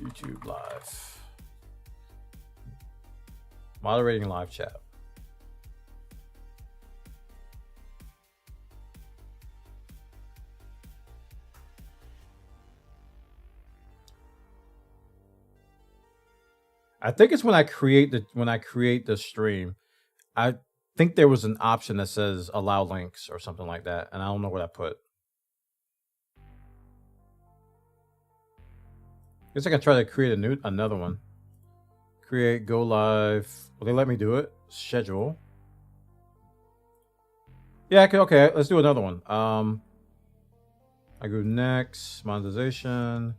YouTube live. Moderating live chat. I think it's when I create the stream. I think there was an option that says allow links or something like that, and I don't know what I put. Guess I can try to create another one. Create, go live. Will they let me do it? Schedule. Yeah, okay, let's do another one. I go next, monetization.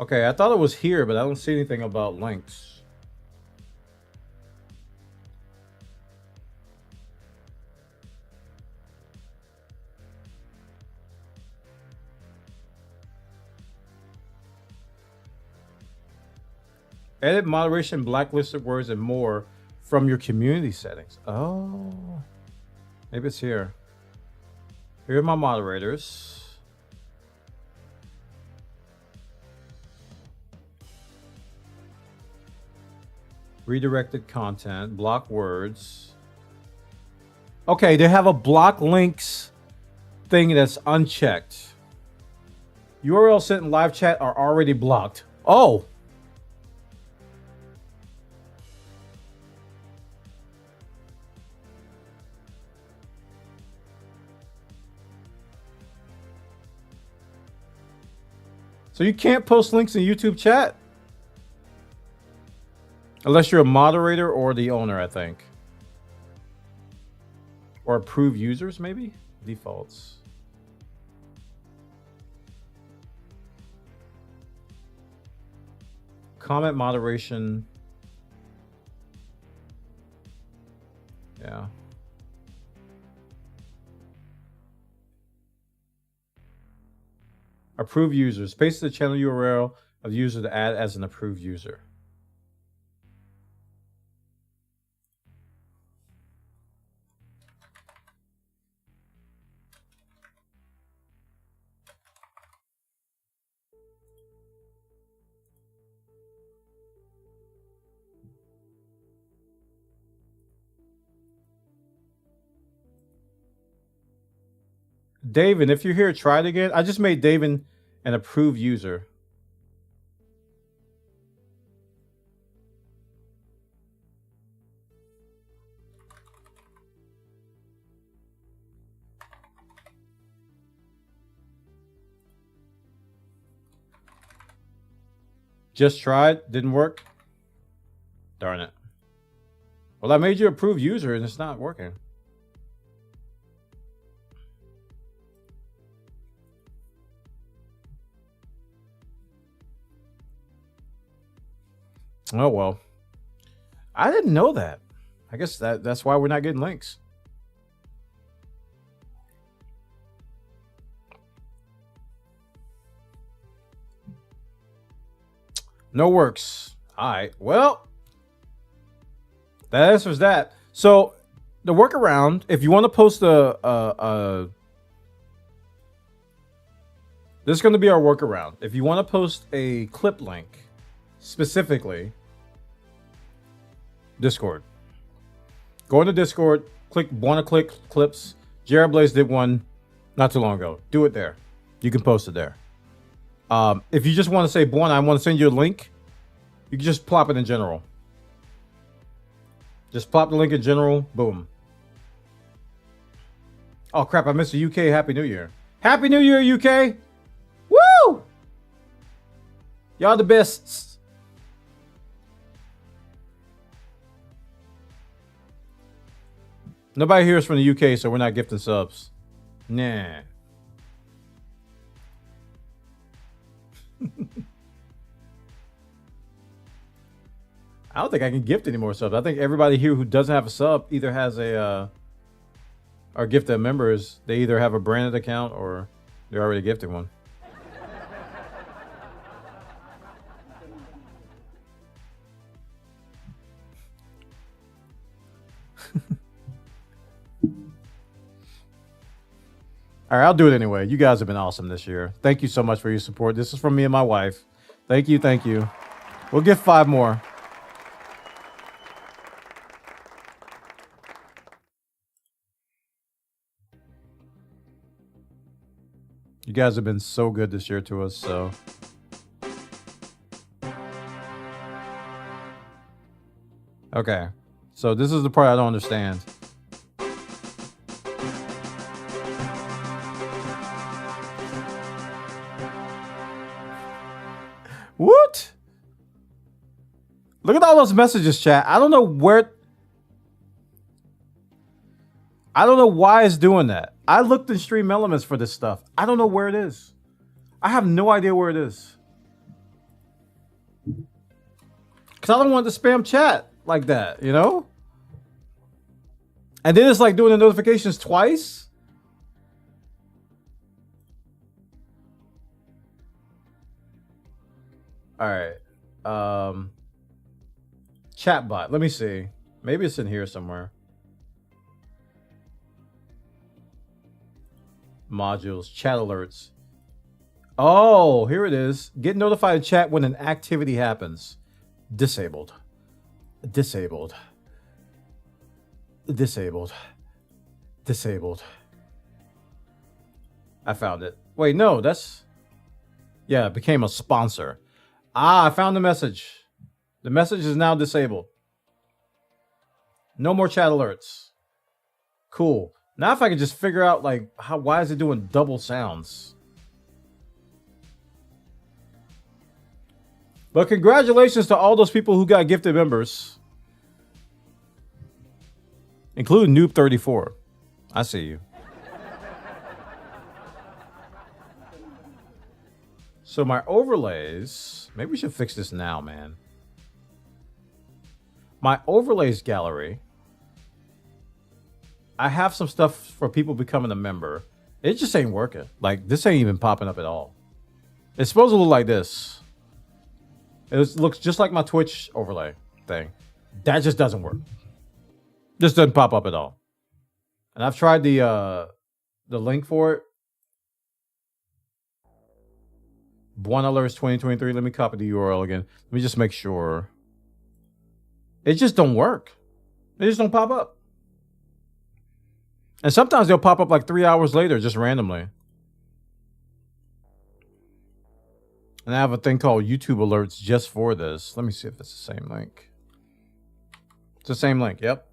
Okay, I thought it was here, but I don't see anything about links. Edit moderation, blacklisted words, and more from your community settings. Oh, maybe it's here. Here are my moderators. Redirected content, block words. Okay, they have a block links thing that's unchecked. URL sent in live chat are already blocked. Oh. So you can't post links in YouTube chat? Unless you're a moderator or the owner, I think. Or approved users, maybe? Defaults. Comment moderation. Yeah. Approved users. Paste the channel URL of the user to add as an approved user. David, if you're here, try it again. I just made David an approved user. Just tried, didn't work. Darn it. Well, I made you approved user and it's not working. Oh, well. I didn't know that. I guess that's why we're not getting links. No works. All right. Well, that answers that. So the workaround, if you want to post this is going to be our workaround. If you want to post a clip link, specifically Discord, go into Discord, want to click clips. Jared Blaze did one not too long ago. Do it there. You can post it there. If you just want to say, Born, I want to send you a link, you can just plop it in general. Just plop the link in general. Boom. Oh, crap. I missed the UK. Happy New Year. Happy New Year, UK. Woo! Y'all the best. Nobody here is from the UK, so we're not gifting subs. Nah. I don't think I can gift any more subs. I think everybody here who doesn't have a sub either has a or gifted members. They either have a branded account or they're already gifted one. All right, I'll do it anyway. You guys have been awesome this year. Thank you so much for your support. This is from me and my wife. Thank you. Thank you. We'll get 5 more. You guys have been so good this year to us, so. Okay. So this is the part I don't understand. What? Look at all those messages, chat. I don't know where. I don't know why it's doing that. I looked in Stream Elements for this stuff. I don't know where it is. I have no idea where it is. Because I don't want to spam chat like that, you know? And then it's like doing the notifications twice. All right. Chatbot. Let me see. Maybe it's in here somewhere. Modules, chat alerts. Oh, here it is. Get notified in chat when an activity happens. Disabled. Disabled. Disabled. Disabled. I found it. Wait, no, that's... Yeah, it became a sponsor. Ah, I found the message. The message is now disabled. No more chat alerts. Cool. Now if I could just figure out, like, why is it doing double sounds? But congratulations to all those people who got gifted members. Including Noob34. I see you. So my overlays... Maybe we should fix this now, man. My overlays gallery... I have some stuff for people becoming a member. It just ain't working. Like, this ain't even popping up at all. It's supposed to look like this. It looks just like my Twitch overlay thing. That just doesn't work. Just doesn't pop up at all. And I've tried the link for it. One alerts 2023. Let me copy the URL again. Let me just make sure. It just don't work. It just don't pop up. And sometimes they'll pop up like 3 hours later, just randomly. And I have a thing called YouTube alerts just for this. Let me see if it's the same link. It's the same link, yep.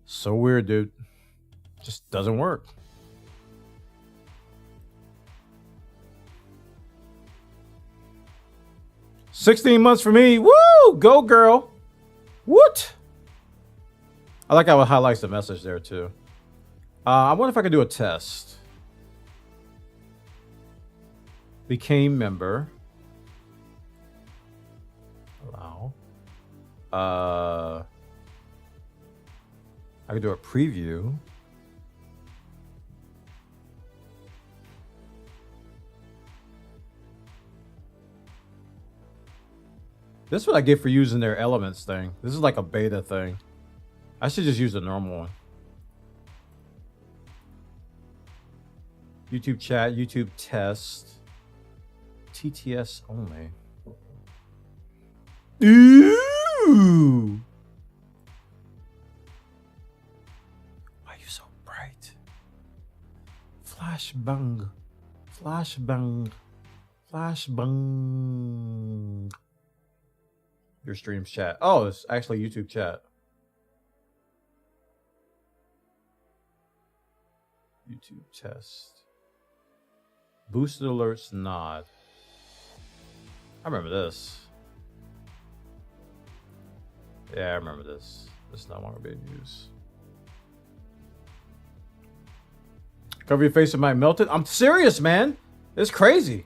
So weird, dude. Just doesn't work. $16 months for me. Woo! Go, girl. What? I like how it highlights the message there, too. I wonder if I could do a test. Became member. Allow. I could do a preview. This is what I get for using their elements thing. This is like a beta thing. I should just use the normal one. YouTube chat, YouTube test. TTS only. Ooh! Why are you so bright? Flash bang. Flash bang. Flash bang. Your stream's chat. Oh, it's actually YouTube chat. YouTube test. Boosted alerts nod. I remember this. Yeah, I remember this. This is no longer being used. Cover your face, it might melt it. I'm serious, man. It's crazy.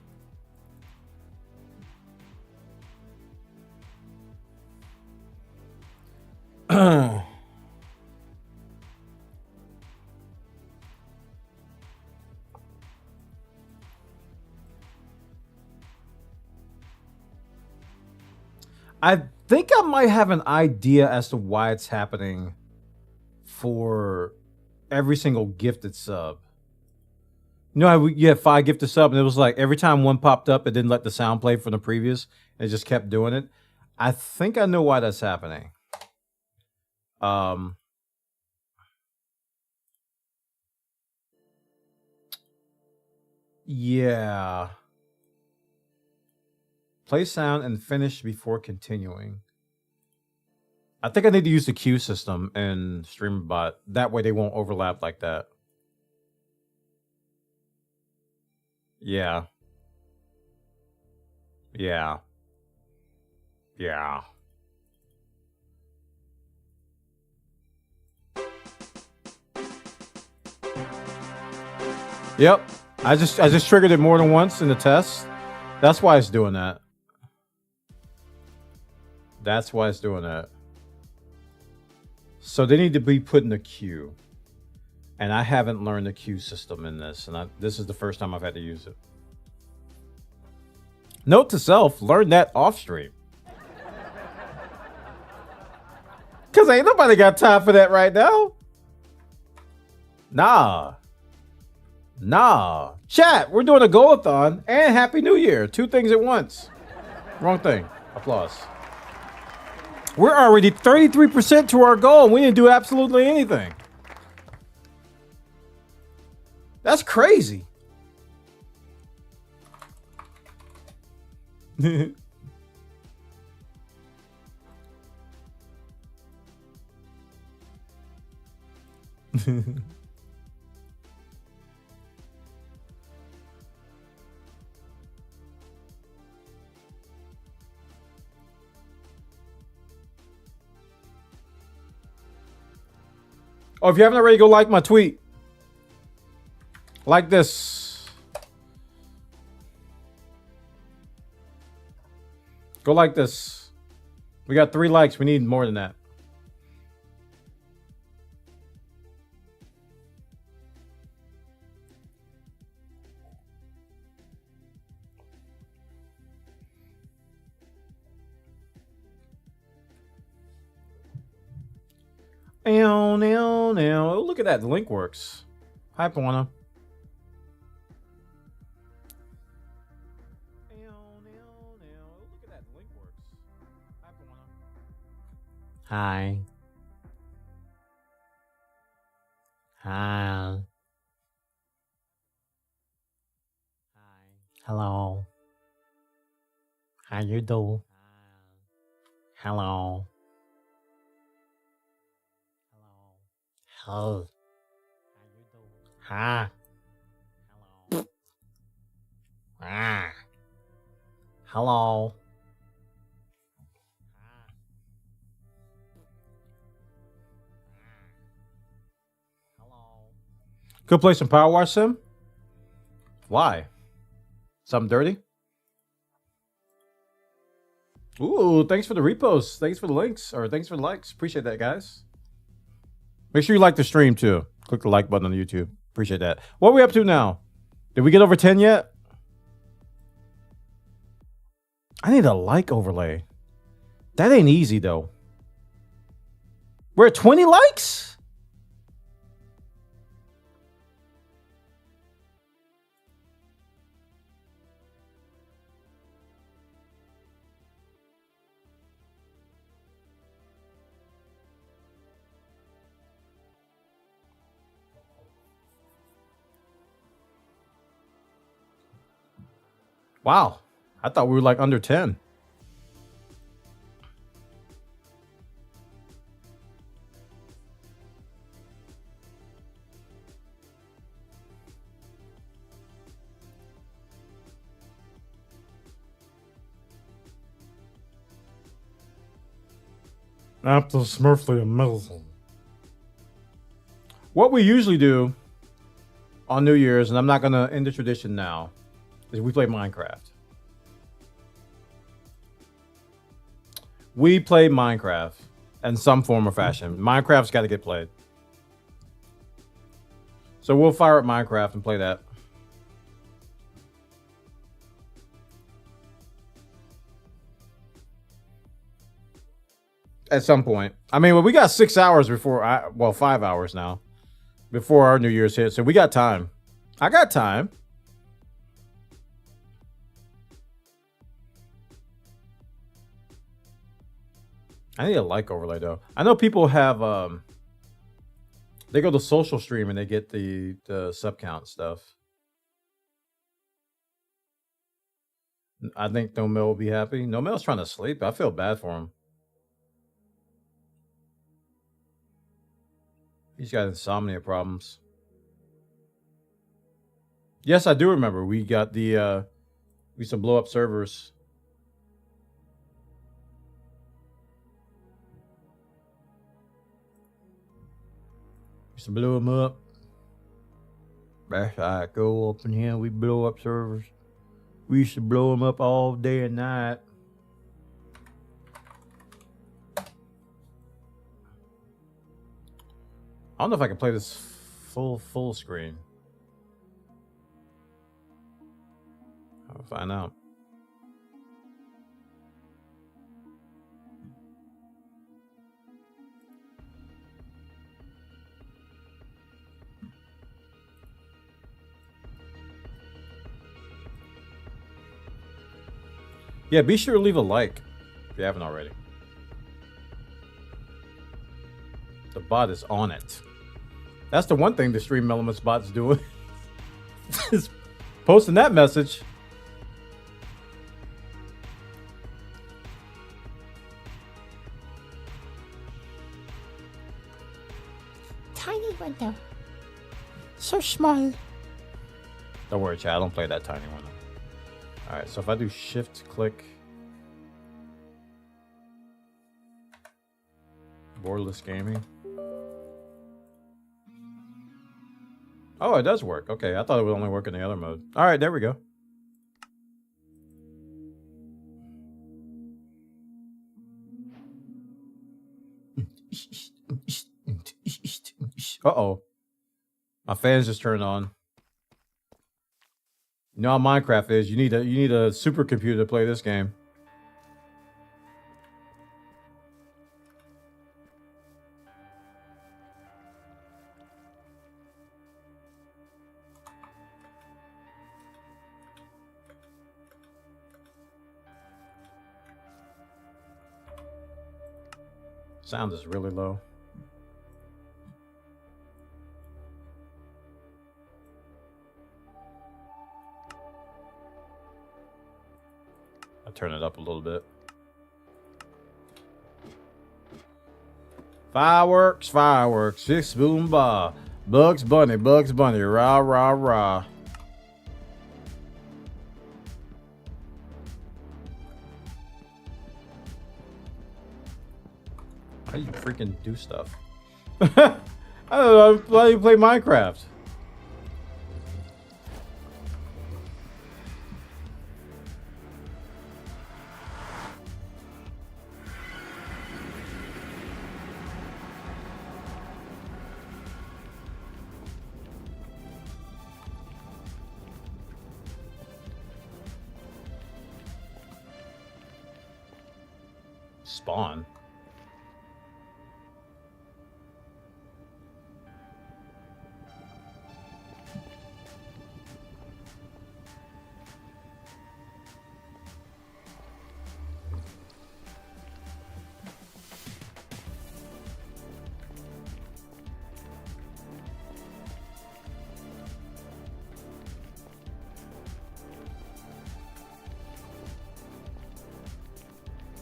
I think I might have an idea as to why it's happening for every single gifted sub. You know how you had 5 gifted subs and it was like every time one popped up, it didn't let the sound play from the previous. It just kept doing it. I think I know why that's happening. Yeah. Play sound and finish before continuing. I think I need to use the queue system in StreamBot. That way they won't overlap like that. Yeah. Yeah. Yeah. Yep. I just triggered it more than once in the test. That's why it's doing that. That's why it's doing that. So they need to be put in the queue. And I haven't learned the queue system in this. And this is the first time I've had to use it. Note to self, learn that off stream. Cause ain't nobody got time for that right now. Nah. Chat, we're doing a goalathon and Happy New Year. 2 things at once. Wrong thing. Applause. We're already 33% to our goal and we didn't do absolutely anything. That's crazy. Oh, if you haven't already, go like my tweet. Like this. Go like this. We got 3 likes. We need more than that. Now. Oh, look at that. The link works. Hi, Pwana. Look at that. The link works. Hi, Pwana. Hi. Hi. Hello. How you do? Hello. Hello. Hi. Hello. Ah. Hello. Go play some Power Wash Sim? Why? Something dirty? Ooh, thanks for the reposts. Thanks for the links. Or thanks for the likes. Appreciate that, guys. Make sure you like the stream, too. Click the like button on YouTube. Appreciate that. What are we up to now? Did we get over 10 yet? I need a like overlay. That ain't easy, though. We're at 20 likes? Wow. I thought we were like under 10. After Smurfly amazing. What we usually do on New Year's, and I'm not going to end the tradition now, is we play Minecraft. We play Minecraft in some form or fashion. Minecraft's got to get played. So we'll fire up Minecraft and play that. At some point. I mean, well, we got 6 hours before, well, 5 hours now before our New Year's hit. So we got time. I got time. I need a like overlay though. I know people have they go to social stream and they get the sub count stuff. I think No Mel will be happy. No Mel's trying to sleep. I feel bad for him. He's got insomnia problems. Yes, I do remember. We got the we used to blow up servers. To blow them up. That's how I go up in here. We blow up servers. We used to blow them up all day and night. I don't know if I can play this full screen. I'll find out. Yeah, be sure to leave a like if you haven't already. The bot is on it. That's the one thing the Stream Elements bot's doing. Is posting that message. Tiny window. So small. Don't worry, chat. I don't play that tiny one. Alright, so if I do shift click. Borderless gaming. Oh, it does work. Okay, I thought it would only work in the other mode. Alright, there we go. Uh-oh. My fans just turned on. You know how Minecraft is. You need a supercomputer to play this game. Sound is really low. I'll turn it up a little bit. Fireworks, fireworks, six boom ba. Bugs Bunny, rah rah rah. How do you freaking do stuff? I don't know. Why do you play Minecraft? Spawn.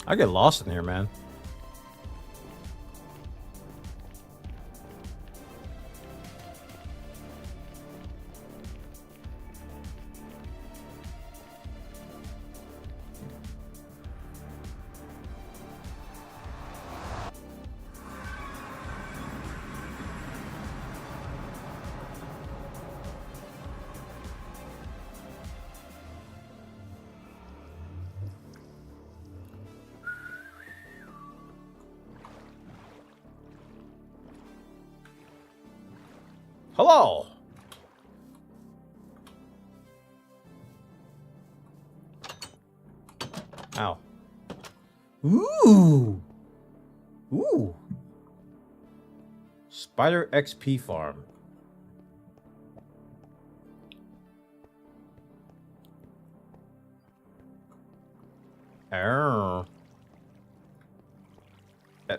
I get lost in here, man. Hello. Ow. Ooh. Ooh. Spider XP farm. Oh. Give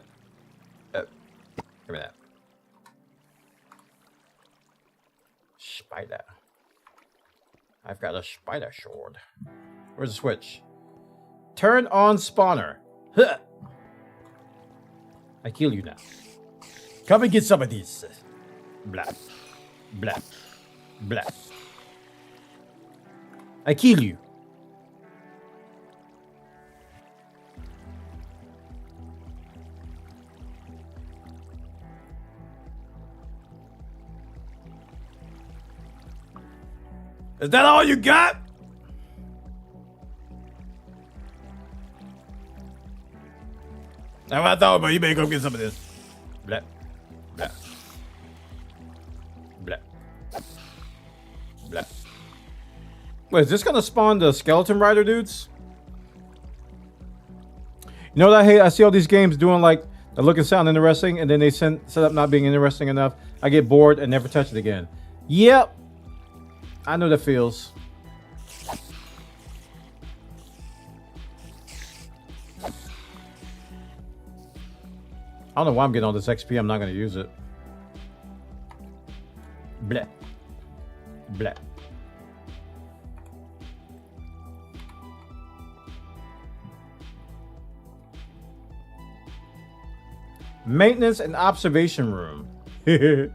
me that. Spider. I've got a spider sword. Where's the switch? Turn on spawner. Huh. I kill you now. Come and get some of these. Blah. Blah. Blah. I kill you. Is that all you got? That's what I thought, but you better go get some of this. Blah. Blah. Blah. Blah. Wait, is this gonna spawn the skeleton rider dudes? You know what I hate? I see all these games doing like the look and sound interesting, and then they set up not being interesting enough. I get bored and never touch it again. Yep. I know that feels. I don't know why I'm getting all this XP. I'm not going to use it. Bleh. Bleh. Maintenance and observation room. I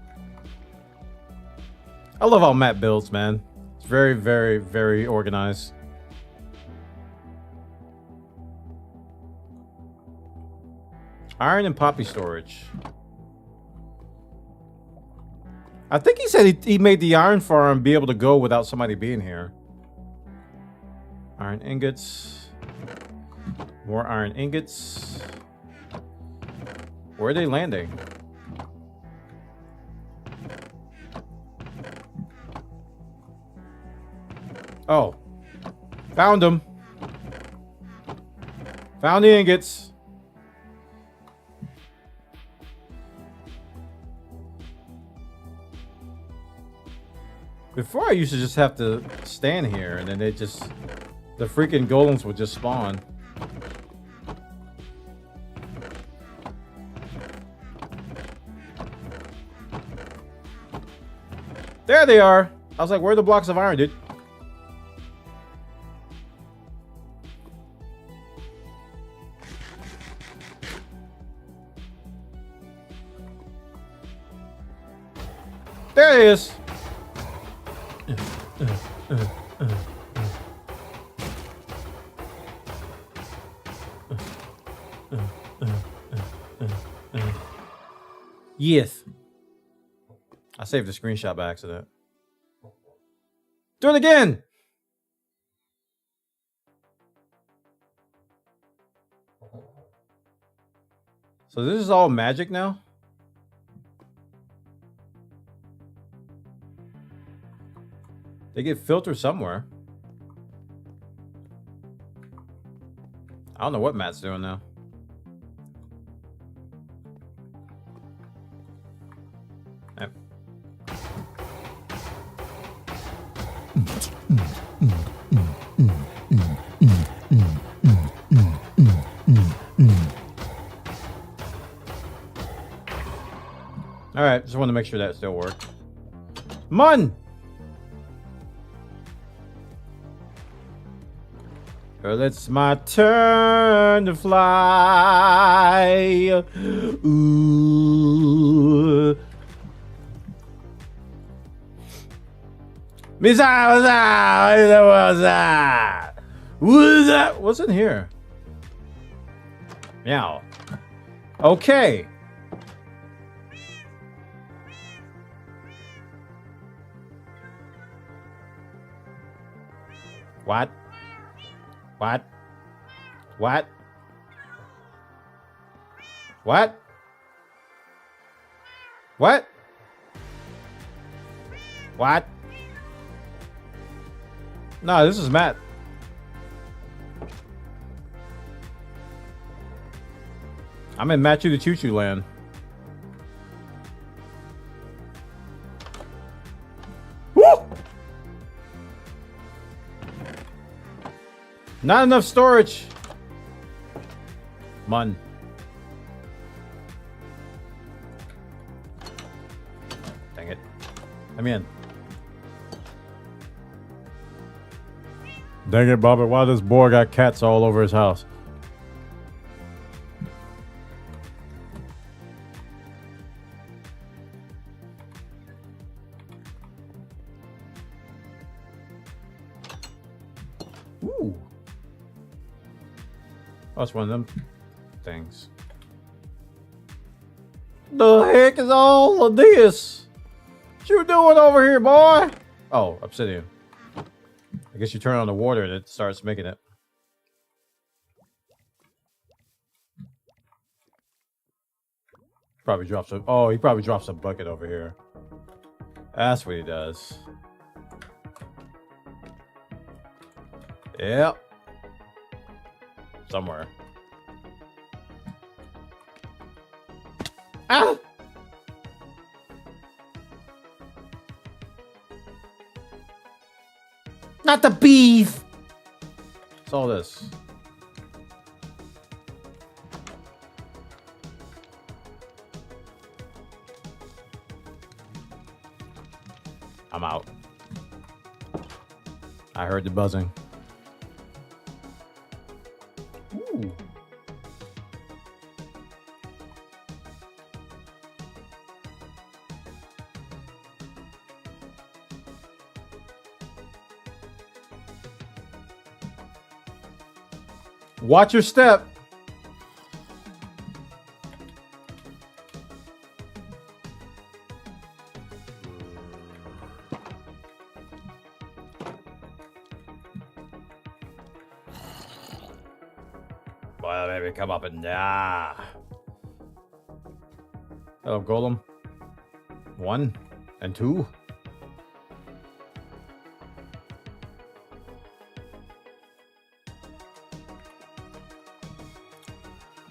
love how Matt builds, man. It's very, very, very organized. Iron and poppy storage. I think he said he made the iron farm be able to go without somebody being here. Iron ingots. More iron ingots. Where are they landing? Oh. Found them. Found the ingots. Before I used to just have to stand here and then the freaking golems would just spawn. There they are. I was like, where are the blocks of iron, dude? There it is. Yes. I saved the screenshot by accident. Do it again. So this is all magic now? They get filtered somewhere. I don't know what Matt's doing now. Yep. All right, just want to make sure that still worked. Mun! Well, it's my turn to fly. Ooh. What's that? What's in here? Meow. Okay. What? What? What? What? What? What? No, this is Matt. I'm in Matchu the Choo Choo land. Woo! Not enough storage. Mun. Dang it. I'm in. Dang it, Bobby. Why this boy got cats all over his house? Ooh. Oh, that's one of them things. The heck is all of this? What you doing over here, boy? Oh, obsidian. I guess you turn on the water and it starts making it. Probably drops a... Oh, he probably drops a bucket over here. That's what he does. Yep. Somewhere. Ah! Not the beef! What's all this? I heard the buzzing. Ooh. Watch your step. Well, baby, come up and hello, Golem. 1 and 2.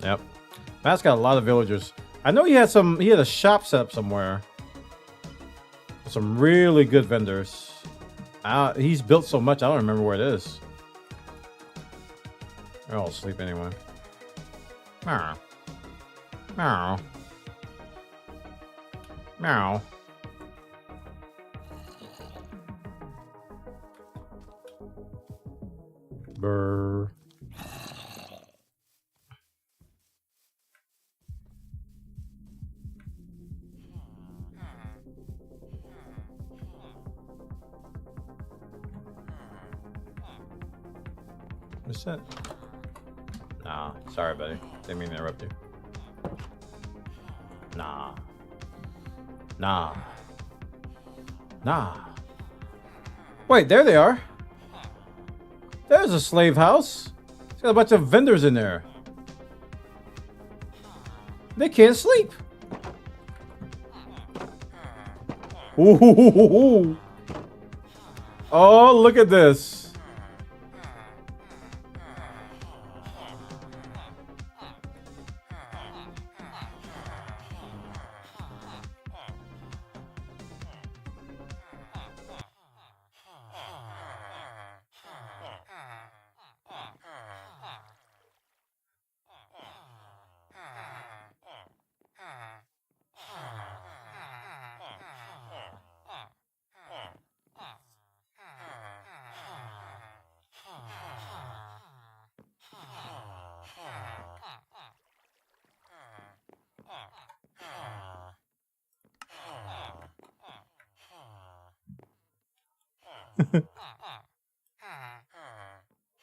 Yep. Matt's got a lot of villagers. I know he had a shop set up somewhere. Some really good vendors. He's built so much, I don't remember where it is. They're all asleep anyway. Meow. Meow. Meow. Brr. What's that? Nah, sorry, buddy. Didn't mean to interrupt you. Nah. Nah. Nah. Wait, there they are. There's a slave house. It's got a bunch of vendors in there. They can't sleep. Ooh. Oh, look at this.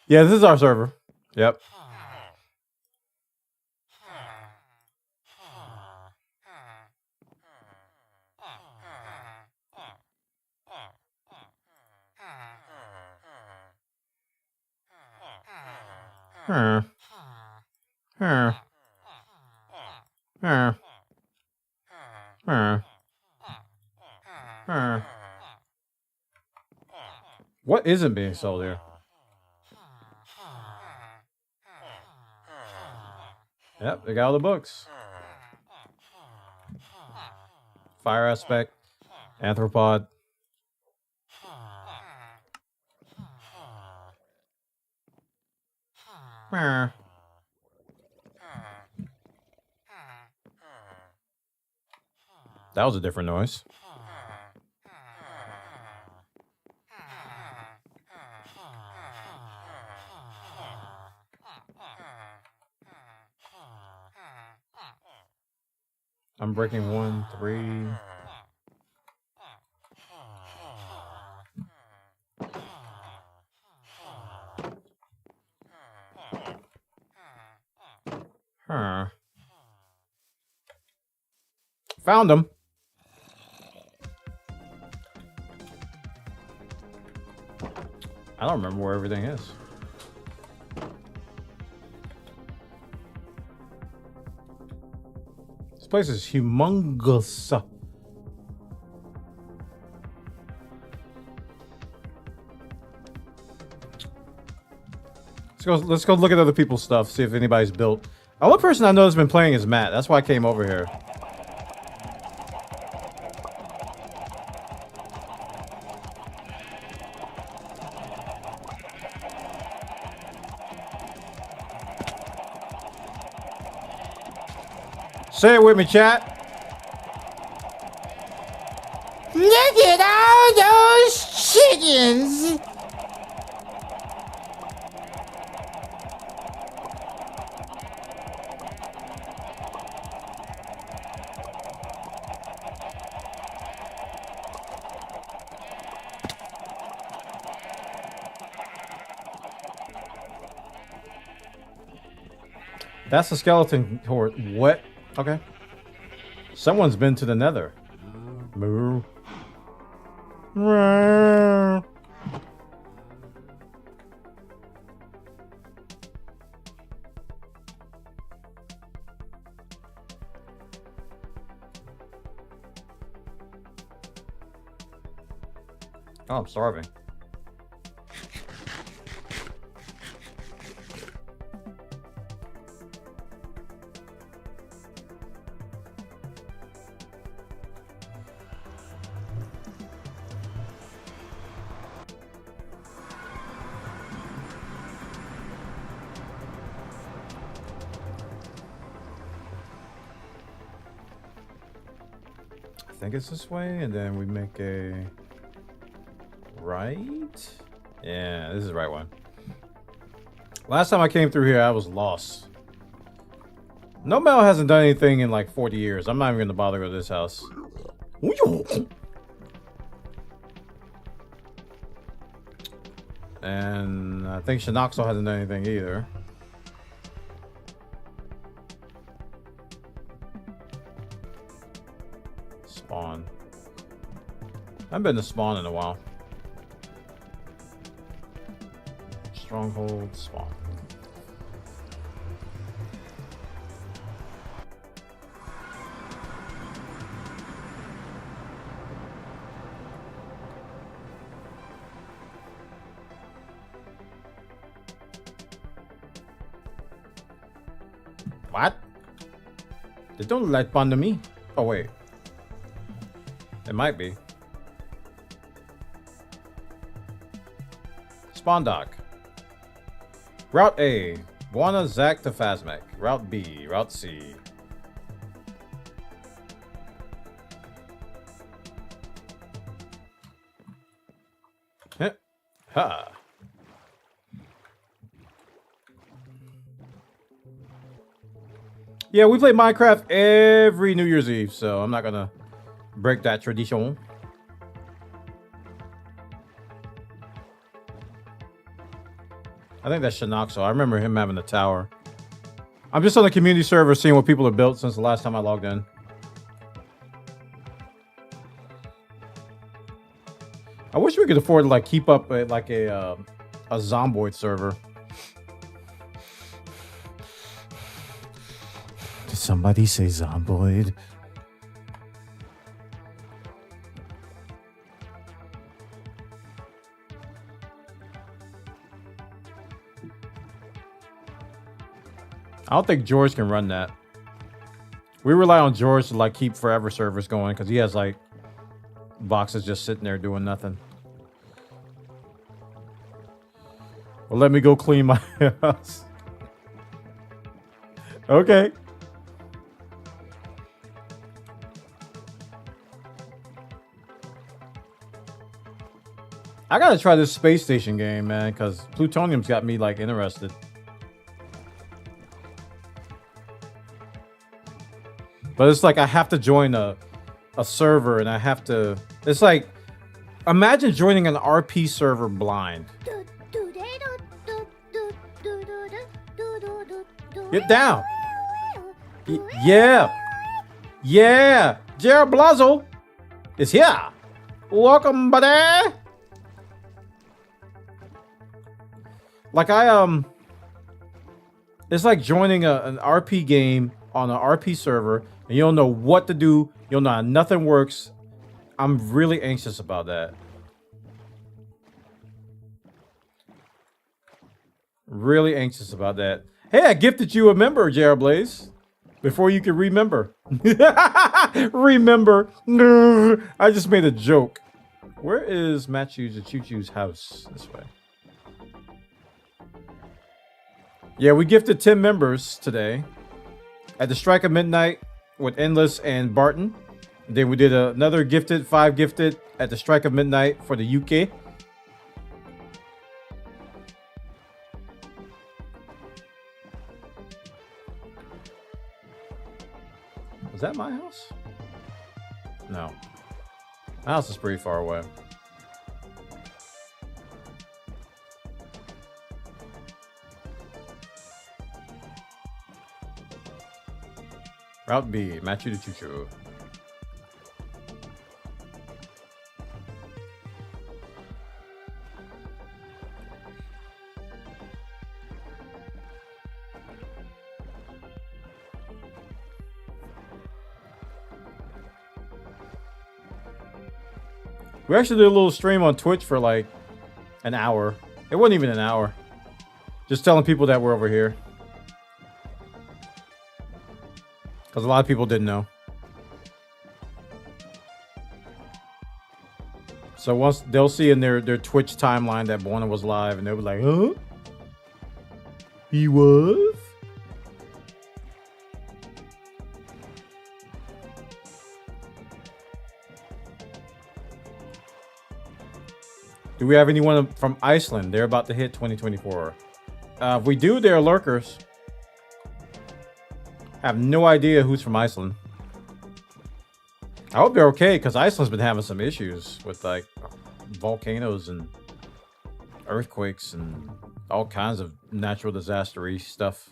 Yeah, this is our server. Yep. What isn't being sold here? Yep, they got all the books. Fire aspect, anthropod. That was a different noise. I'm breaking 1, 3. Huh. Found him. I don't remember where everything is. This place is humongous. Let's go look at other people's stuff, see if anybody's built. The only person I know that's been playing is Matt. That's why I came over here. Say it with me, chat. Look at all those chickens. That's a skeleton horde. What? Okay. Someone's been to the nether. Moo. Oh, I'm starving. I think it's this way, and then we make a right. Yeah, this is the right one. Last time I came through here, I was lost. No Mel hasn't done anything in like 40 years. I'm not even gonna bother with this house. And I think Shinoxo hasn't done anything either. Spawn. I haven't been to spawn in a while. Stronghold, spawn. What? They don't light bond to me. Oh wait. It might be. Spawn dock. Route A. Buana Zack to Phasmac. Route B. Route C. Ha. Yeah, we play Minecraft every New Year's Eve, so I'm not gonna break that tradition. I think that's Shinoxo. I remember him having a tower. I'm just on the community server seeing what people have built since the last time I logged in. I wish we could afford to like keep up a Zomboid server. Did somebody say Zomboid? I don't think George can run that. We rely on George to like keep forever servers going because he has like boxes just sitting there doing nothing. Well, let me go clean my house. Okay. I gotta try this space station game, man, because plutonium's got me like interested. But it's like I have to join a server and I have to... It's like... Imagine joining an RP server blind. Get down. Yeah. Yeah. Jared Blazo is here. Welcome, buddy. Like it's like joining an RP game on an RP server and you don't know what to do. You don't know how nothing works. I'm really anxious about that. Really anxious about that. Hey, I gifted you a member, Jared Blaze. Before you could remember. Remember. I just made a joke. Where is Matthew's and Choo Choo's house? This way. Yeah, we gifted 10 members today. At the strike of midnight with Endless and Barton. Then we did another gifted, 5 gifted at the strike of midnight for the UK. Was that my house? No. My house is pretty far away. Route B, Machu Picchu. We actually did a little stream on Twitch for like an hour. It wasn't even an hour. Just telling people that we're over here. Because a lot of people didn't know. So once they'll see in their Twitch timeline that Borna was live, and they'll be like, huh? He was? Do we have anyone from Iceland? They're about to hit 2024. If we do, they're lurkers. I have no idea who's from Iceland. I hope they're okay, because Iceland's been having some issues with like volcanoes and earthquakes and all kinds of natural disaster-y stuff.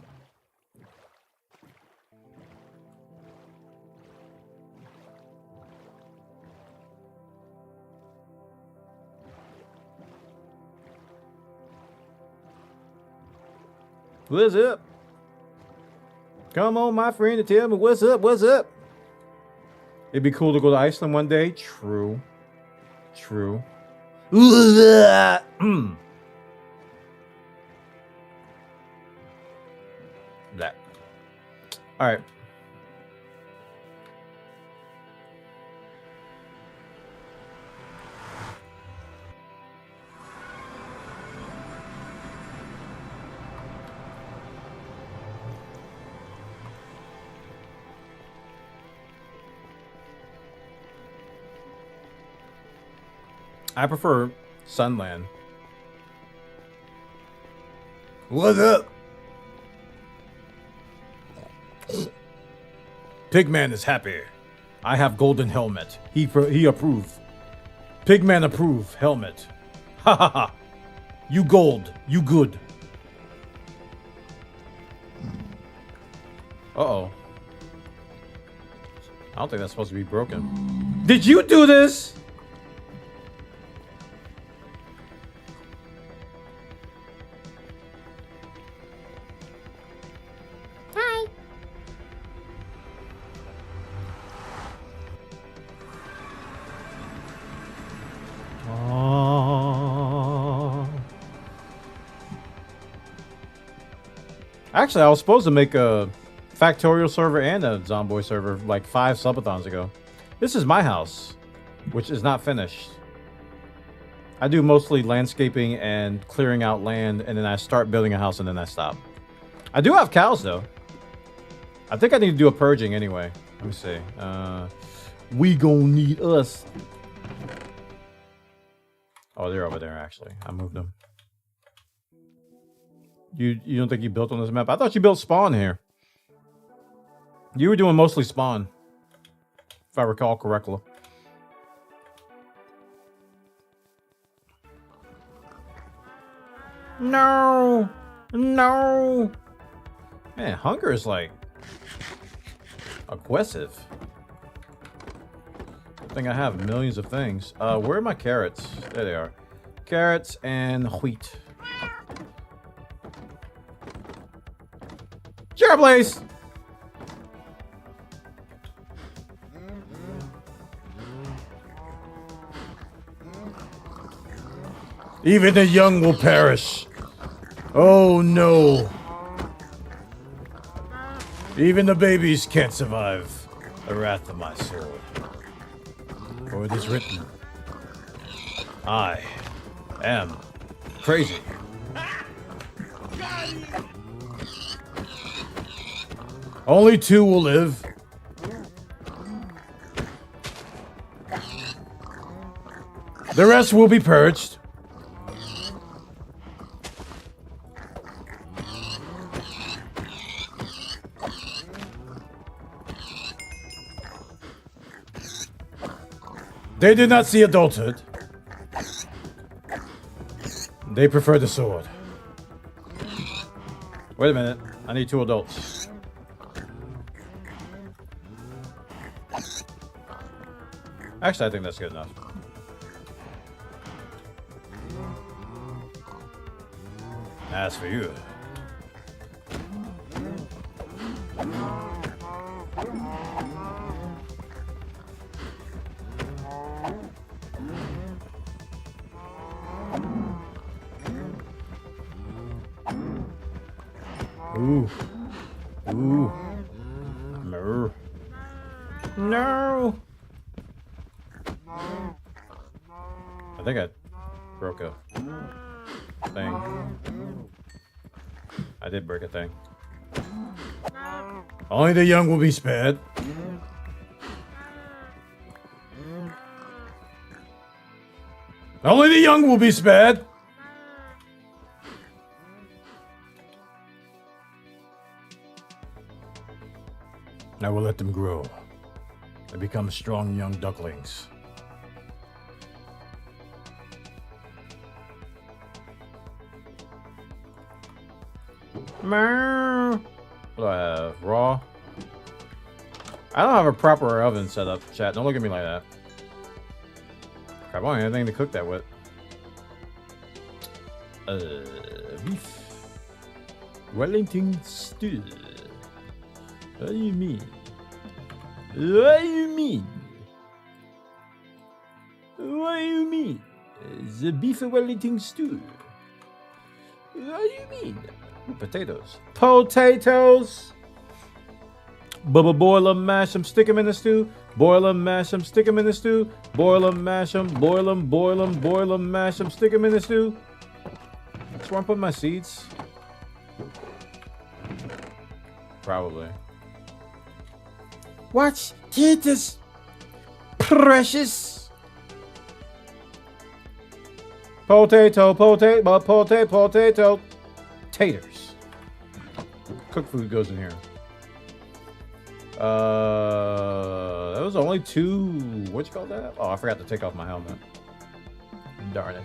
What's up? Come on, my friend, and tell me what's up, what's up? It'd be cool to go to Iceland one day. True. True. That. All right. I prefer Sunland. What's up? Pigman is happy. I have golden helmet. He approve. Pigman approve helmet. Ha ha ha. You gold. You good. Uh-oh. I don't think that's supposed to be broken. Did you do this? Actually, I was supposed to make a Factorial server and a Zomboy server like 5 subathons ago. This is my house, which is not finished. I do mostly landscaping and clearing out land, and then I start building a house and then I stop. I do have cows though. I think I need to do a purging anyway. Let me see. We gonna need us. Oh, they're over there actually. I moved them. You don't think you built on this map? I thought you built spawn here. You were doing mostly spawn, if I recall correctly. No, no. Man, hunger is like aggressive. I think I have millions of things. Where are my carrots? There they are. Carrots and wheat. Sure, Blaze. Even the young will perish. Oh no. Even the babies can't survive the wrath of my sword. For it is written, I am crazy. Only 2 will live. The rest will be purged. They did not see adulthood. They prefer the sword. Wait a minute. I need 2 adults. Actually, I think that's good enough. As for you. Ooh. Ooh. No. No. I think I broke a thing. I did break a thing. Only the young will be spared. Only the young will be spared. I will let them grow and become strong young ducklings. What do I have? Raw? I don't have a proper oven set up, chat. Don't look at me like that. Crap, I don't have anything to cook that with. Beef. Wellington stew. What do you mean? What do you mean? What do you mean? The beef Wellington stew. What do you mean? Potatoes. Potatoes! Boil them, mash them, stick them in the stew. Boil them, mash them, stick them in the stew. Boil them, mash them, boil them, mash them, stick them in the stew. That's where I'm putting my seeds. Probably. Watch this, precious. Potato. Taters. Cooked food goes in here. That was only 2. What you call that? Oh, I forgot to take off my helmet. Darn it.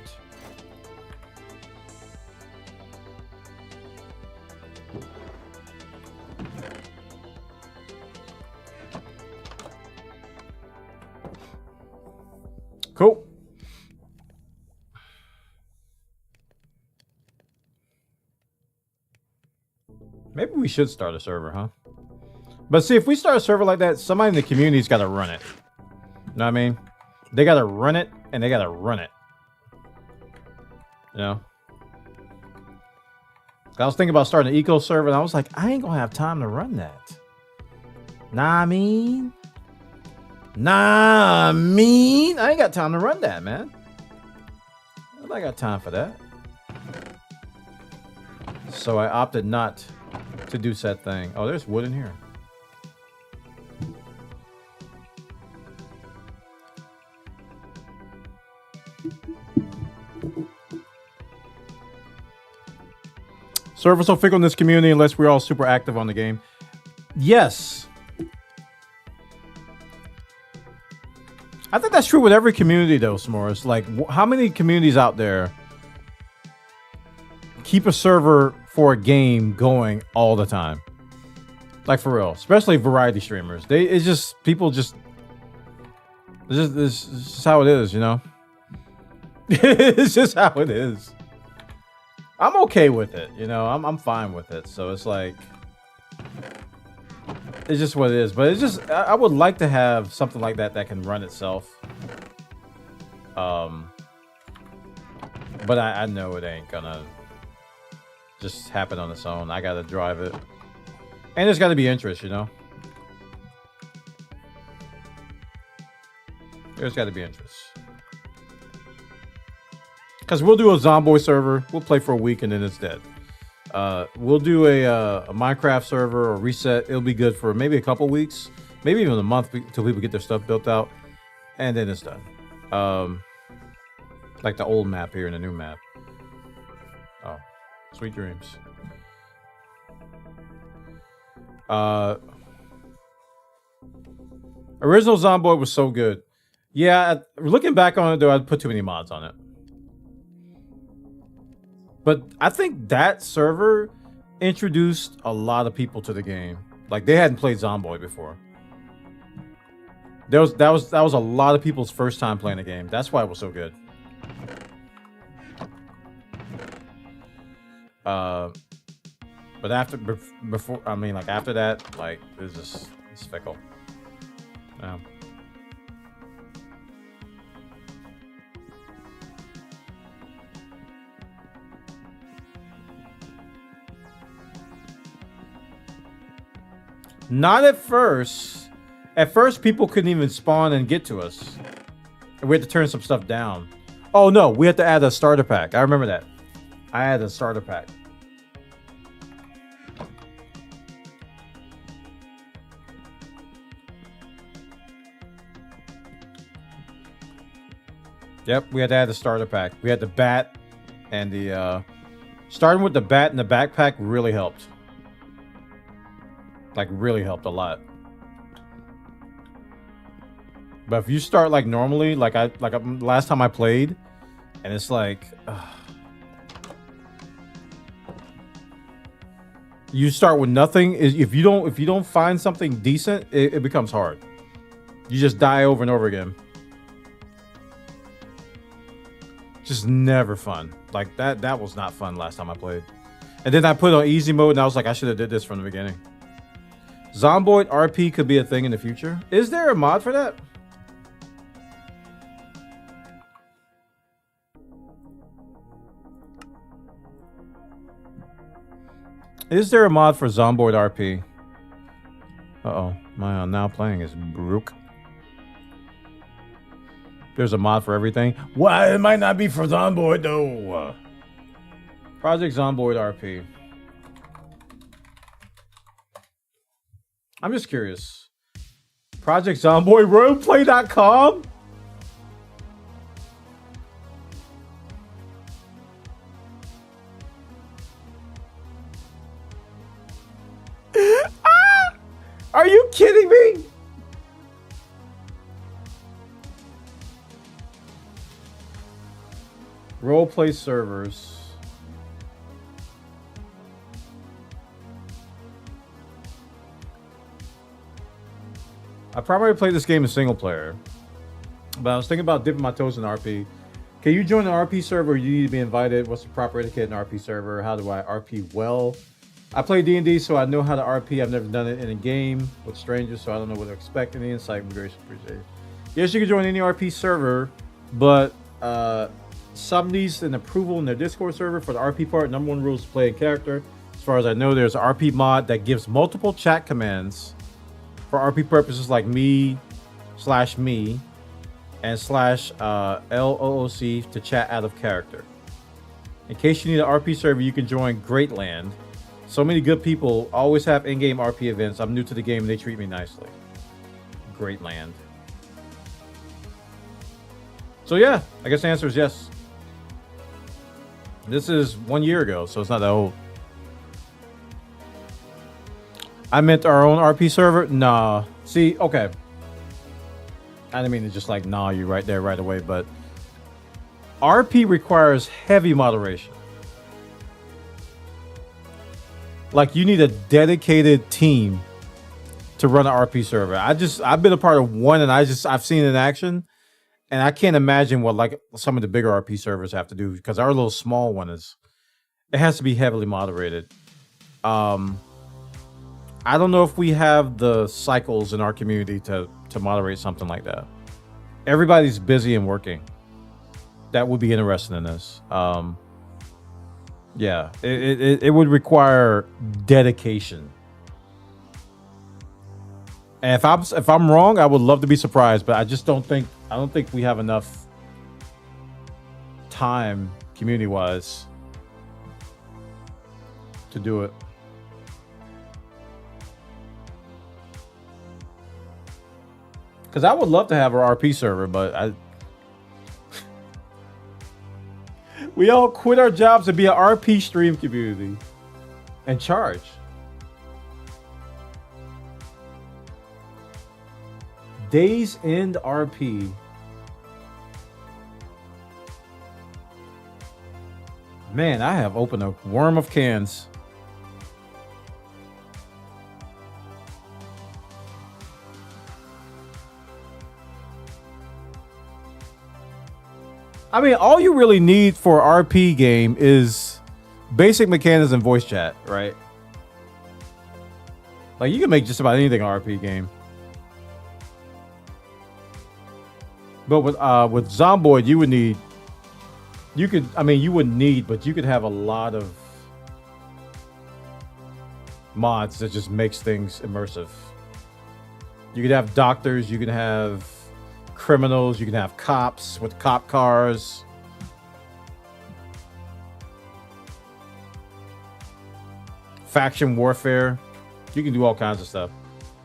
Cool. Maybe we should start a server, huh? But see, if we start a server like that, somebody in the community's got to run it. You know what I mean? They got to run it, and they got to run it. You know? I was thinking about starting an eco server, and I was like, I ain't gonna have time to run that. Nah, I mean, I ain't got time to run that, man. I got time for that. So I opted not to do said thing. Oh, there's wood in here. Servers don't fickle in this community unless we're all super active on the game. Yes. I think that's true with every community, though, S'mores. Like, how many communities out there keep a server for a game going all the time? Like, for real. Especially variety streamers. It's just how it is, you know? It's just how it is. I'm okay with it, you know? I'm fine with it. So it's like, it's just what it is. But it's just, I would like to have something like that that can run itself. But I know it ain't gonna just happen on its own. I gotta drive it. And there's gotta be interest, you know? There's gotta be interest. Because we'll do a Zomboid server. We'll play for a week and then it's dead. We'll do a Minecraft server or reset. It'll be good for maybe a couple weeks. Maybe even a month until people get their stuff built out. And then it's done. Like the old map here and the new map. Oh, sweet dreams. Original Zomboid was so good. Yeah, looking back on it though, I'd put too many mods on it. But I think that server introduced a lot of people to the game. Like, they hadn't played Zomboid before. That was a lot of people's first time playing the game. That's why it was so good. But before, I mean, like after that, like it's fickle. Yeah. Not at first. At first, people couldn't even spawn and get to us. And we had to turn some stuff down. Oh no, we had to add a starter pack. I remember that. I had a starter pack. Yep, we had to add the starter pack. We had the bat and the starting with the bat and the backpack really helped. Like really helped a lot. But if you start like normally, like last time I played, and it's like you start with nothing. If you don't find something decent, it becomes hard. You just die over and over again. Just never fun. Like that was not fun last time I played. And then I put it on easy mode and I was like, I should have did this from the beginning. Zomboid RP could be a thing in the future. Is there a mod for that? Is there a mod for Zomboid RP? Uh-oh. My now playing is broke. There's a mod for everything. Why? It might not be for Zomboid though. Project Zomboid RP. I'm just curious. Project Zomboid Roleplay.com? Are you kidding me? Roleplay servers. I primarily play this game in single player, but I was thinking about dipping my toes in RP. Can you join an RP server or you need to be invited? What's the proper etiquette in an RP server? How do I RP well? I play D&D, so I know how to RP. I've never done it in a game with strangers, so I don't know what to expect. Any insight would be very appreciated. Yes, you can join any RP server, but some needs an approval in their Discord server for the RP part. Number one rule is play a character. As far as I know, there's an RP mod that gives multiple chat commands for RP purposes like me, /me, and /LOOC to chat out of character. In case you need an RP server, you can join Greatland. So many good people always have in-game RP events. I'm new to the game and they treat me nicely. Greatland. So yeah, I guess the answer is yes. This is 1 year ago, so it's not that old. I meant our own RP server? Nah. See, okay. I didn't mean to just like nah you right there right away, but RP requires heavy moderation. Like you need a dedicated team to run an RP server. I've been a part of one and I've seen it in action. And I can't imagine what like some of the bigger RP servers have to do because our little small one it has to be heavily moderated. I don't know if we have the cycles in our community to moderate something like that. Everybody's busy and working. That would be interesting in this. Yeah, it would require dedication. And if I'm wrong, I would love to be surprised, but I don't think we have enough time community-wise to do it. Because I would love to have our RP server, but we all quit our jobs to be an RP stream community and charge. Days End RP. Man, I have opened a worm of cans. I mean, all you really need for RP game is basic mechanics and voice chat, right? Like, you can make just about anything an RP game. But with Zomboid, you would need... You could... I mean, you wouldn't need, but you could have a lot of mods that just makes things immersive. You could have doctors, you can have criminals, you can have cops with cop cars. Faction warfare. You can do all kinds of stuff.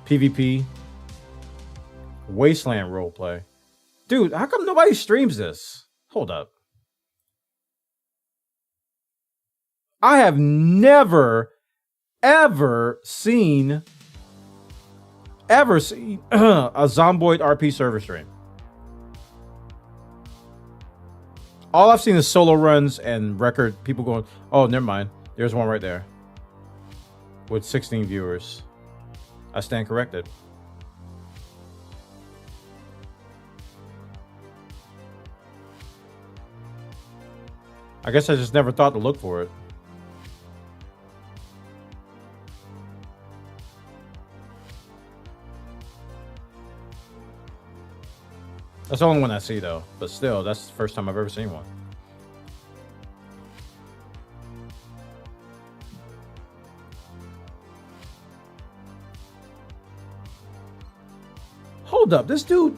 PvP. Wasteland roleplay. Dude, how come nobody streams this? Hold up. I have never, ever seen a Zomboid RP server stream. All I've seen is solo runs and record people going, oh, never mind. There's one right there. With 16 viewers. I stand corrected. I guess I just never thought to look for it. That's the only one I see, though. But still, that's the first time I've ever seen one. Hold up, this dude...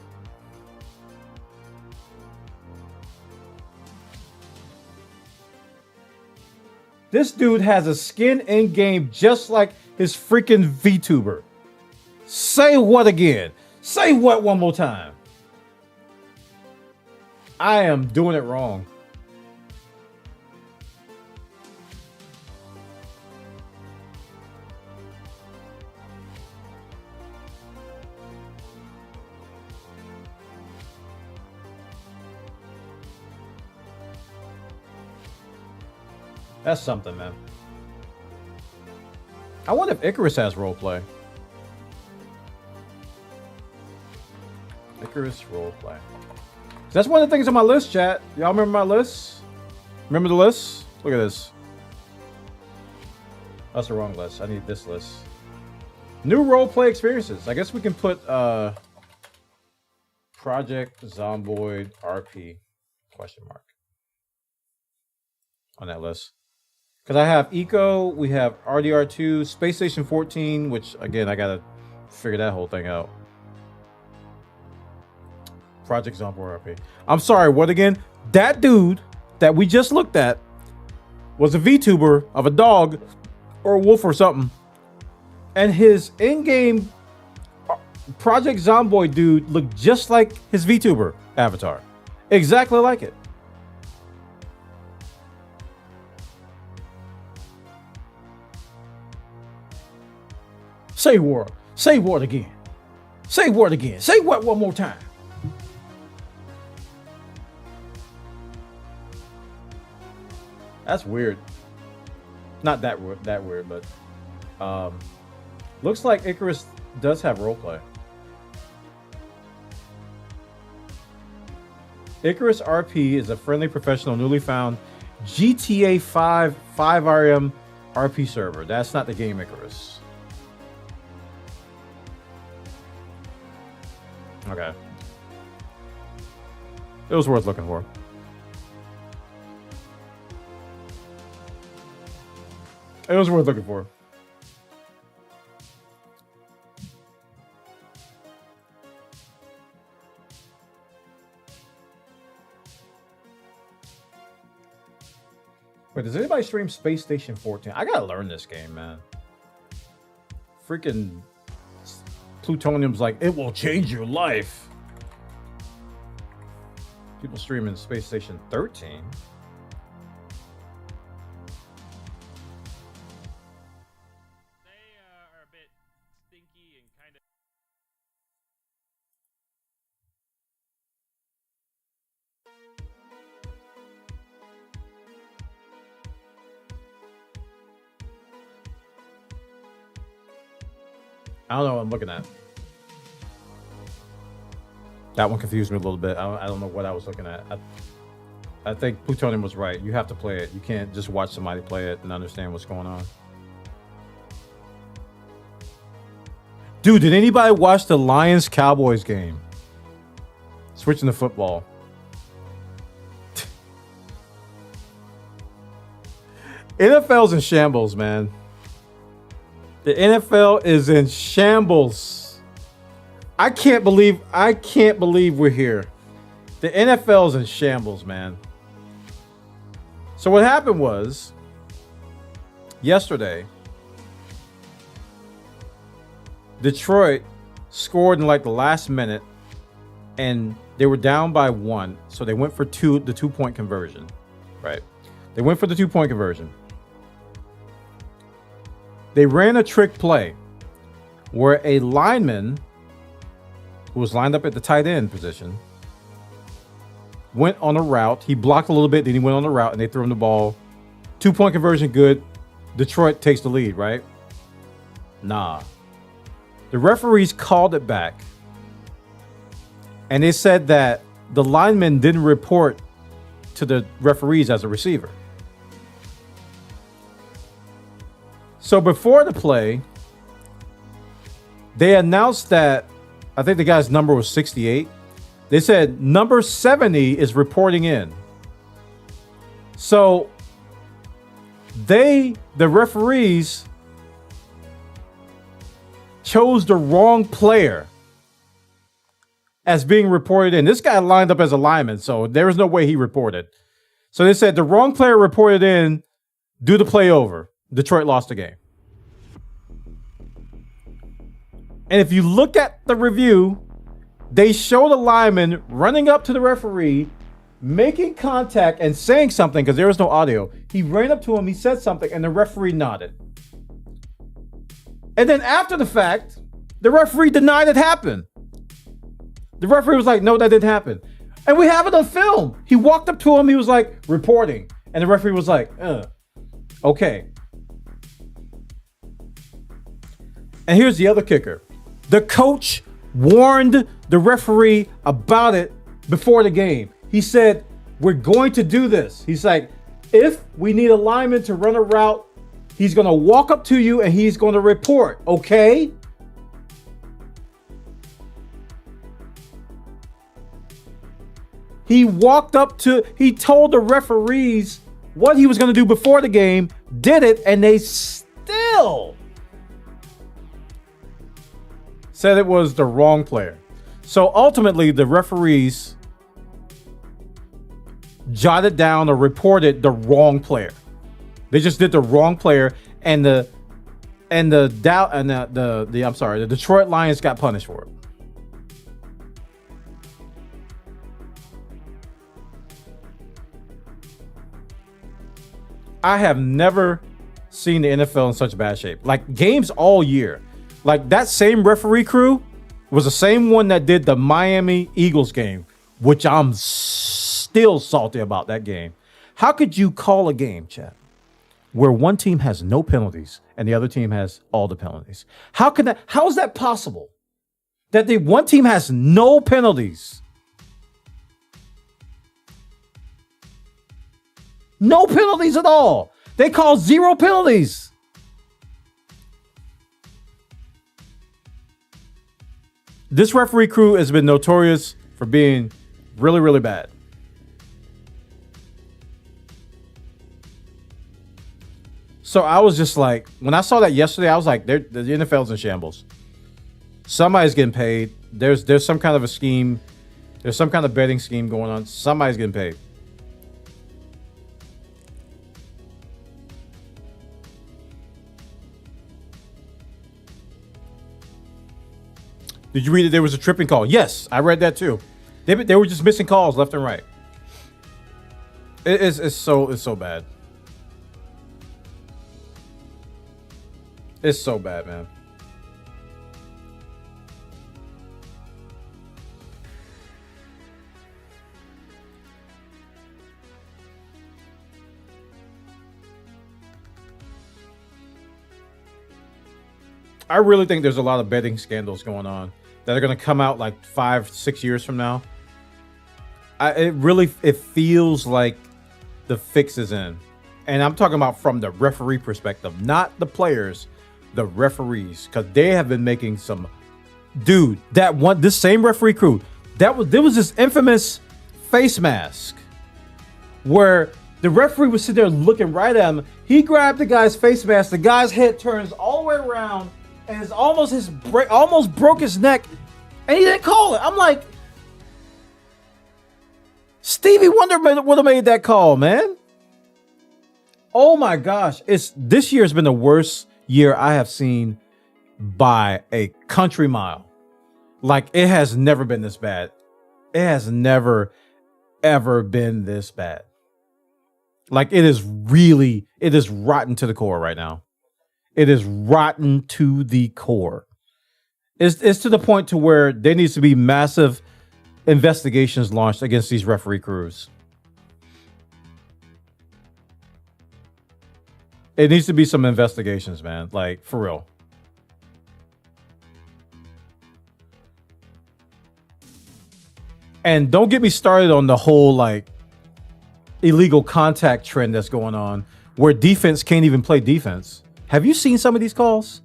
This dude has a skin in-game just like his freaking VTuber. Say what again? Say what one more time? I am doing it wrong. That's something, man. I wonder if Icarus has roleplay. Icarus roleplay. That's one of the things on my list, chat. Y'all remember my list? Remember the list? Look at this. That's the wrong list. I need this list. New roleplay experiences. I guess we can put Project Zomboid RP question mark on that list. Because I have Eco, we have RDR2, Space Station 14, which, again, I gotta figure that whole thing out. Project Zomboid RP. I'm sorry, what again? That dude that we just looked at was a VTuber of a dog or a wolf or something. And his in-game Project Zomboid dude looked just like his VTuber avatar. Exactly like it. Say what? Say what again? Say what again? Say what one more time? That's weird. Not that weird, but looks like Icarus does have roleplay. Icarus RP is a friendly, professional, newly found GTA 5 5RM RP server. That's not the game Icarus. Okay. It was worth looking for. It was worth looking for. Wait, does anybody stream Space Station 14? I gotta learn this game, man. Freaking Plutonium's like, it will change your life. People streaming Space Station 13. I don't know what I'm looking at. That one confused me a little bit. I don't know what I was looking at. I think Plutonium was right. You have to play it. You can't just watch somebody play it and understand what's going on. Dude, did anybody watch the Lions-Cowboys game? Switching to football. NFL's in shambles, man. The NFL is in shambles. I can't believe we're here. The NFL's in shambles, man. So what happened was yesterday, Detroit scored in like the last minute and they were down by 1. So they went for the 2-point conversion, right? They went for the 2-point conversion. They ran a trick play where a lineman who was lined up at the tight end position went on a route. He blocked a little bit, then he went on the route and they threw him the ball. 2-point conversion, good. Detroit takes the lead, right? Nah. The referees called it back. And they said that the lineman didn't report to the referees as a receiver. So before the play, they announced that, I think the guy's number was 68. They said number 70 is reporting in. So the referees chose the wrong player as being reported in. This guy lined up as a lineman, so there was no way he reported. So they said the wrong player reported in, do the play over. Detroit lost the game. And if you look at the review, they show the lineman running up to the referee, making contact and saying something because there was no audio. He ran up to him, he said something, and the referee nodded. And then after the fact, the referee denied it happened. The referee was like, no, that didn't happen. And we have it on film. He walked up to him, he was like, reporting. And the referee was like, okay. And here's the other kicker. The coach warned the referee about it before the game. He said, we're going to do this. He's like, if we need a lineman to run a route, he's going to walk up to you and he's going to report, okay? He told the referees what he was going to do before the game, did it, and they still said it was the wrong player. So ultimately, the referees jotted down or reported the wrong player. They just did the wrong player, and the Detroit Lions got punished for it. I have never seen the NFL in such bad shape. Like games all year. Like that same referee crew was the same one that did the Miami Eagles game, which I'm still salty about that game. How could you call a game, chat, where one team has no penalties and the other team has all the penalties? How is that possible? That one team has no penalties. No penalties at all. They call 0 penalties. This referee crew has been notorious for being really, really bad. So I was just like, when I saw that yesterday, I was like, the NFL's in shambles. Somebody's getting paid. There's some kind of a scheme. There's some kind of betting scheme going on. Somebody's getting paid. Did you read that there was a tripping call? Yes, I read that too. They were just missing calls left and right. It's so bad. It's so bad, man. I really think there's a lot of betting scandals going on that are going to come out like 5-6 years from now. It feels like the fix is in. And I'm talking about from the referee perspective, not the players, the referees, because they have been making some. Dude, this same referee crew, there was this infamous face mask where the referee was sitting there looking right at him. He grabbed the guy's face mask. The guy's head turns all the way around, and it's almost broke his neck, and he didn't call it. I'm like, Stevie Wonder would have made that call, man. Oh my gosh, this year has been the worst year I have seen by a country mile. Like, it has never been this bad. It has never, ever been this bad. Like, it is rotten to the core right now. It is rotten to the core. It's to the point to where there needs to be massive investigations launched against these referee crews. It needs to be some investigations, man. Like, for real. And don't get me started on the whole, like, illegal contact trend that's going on where defense can't even play defense. Have you seen some of these calls?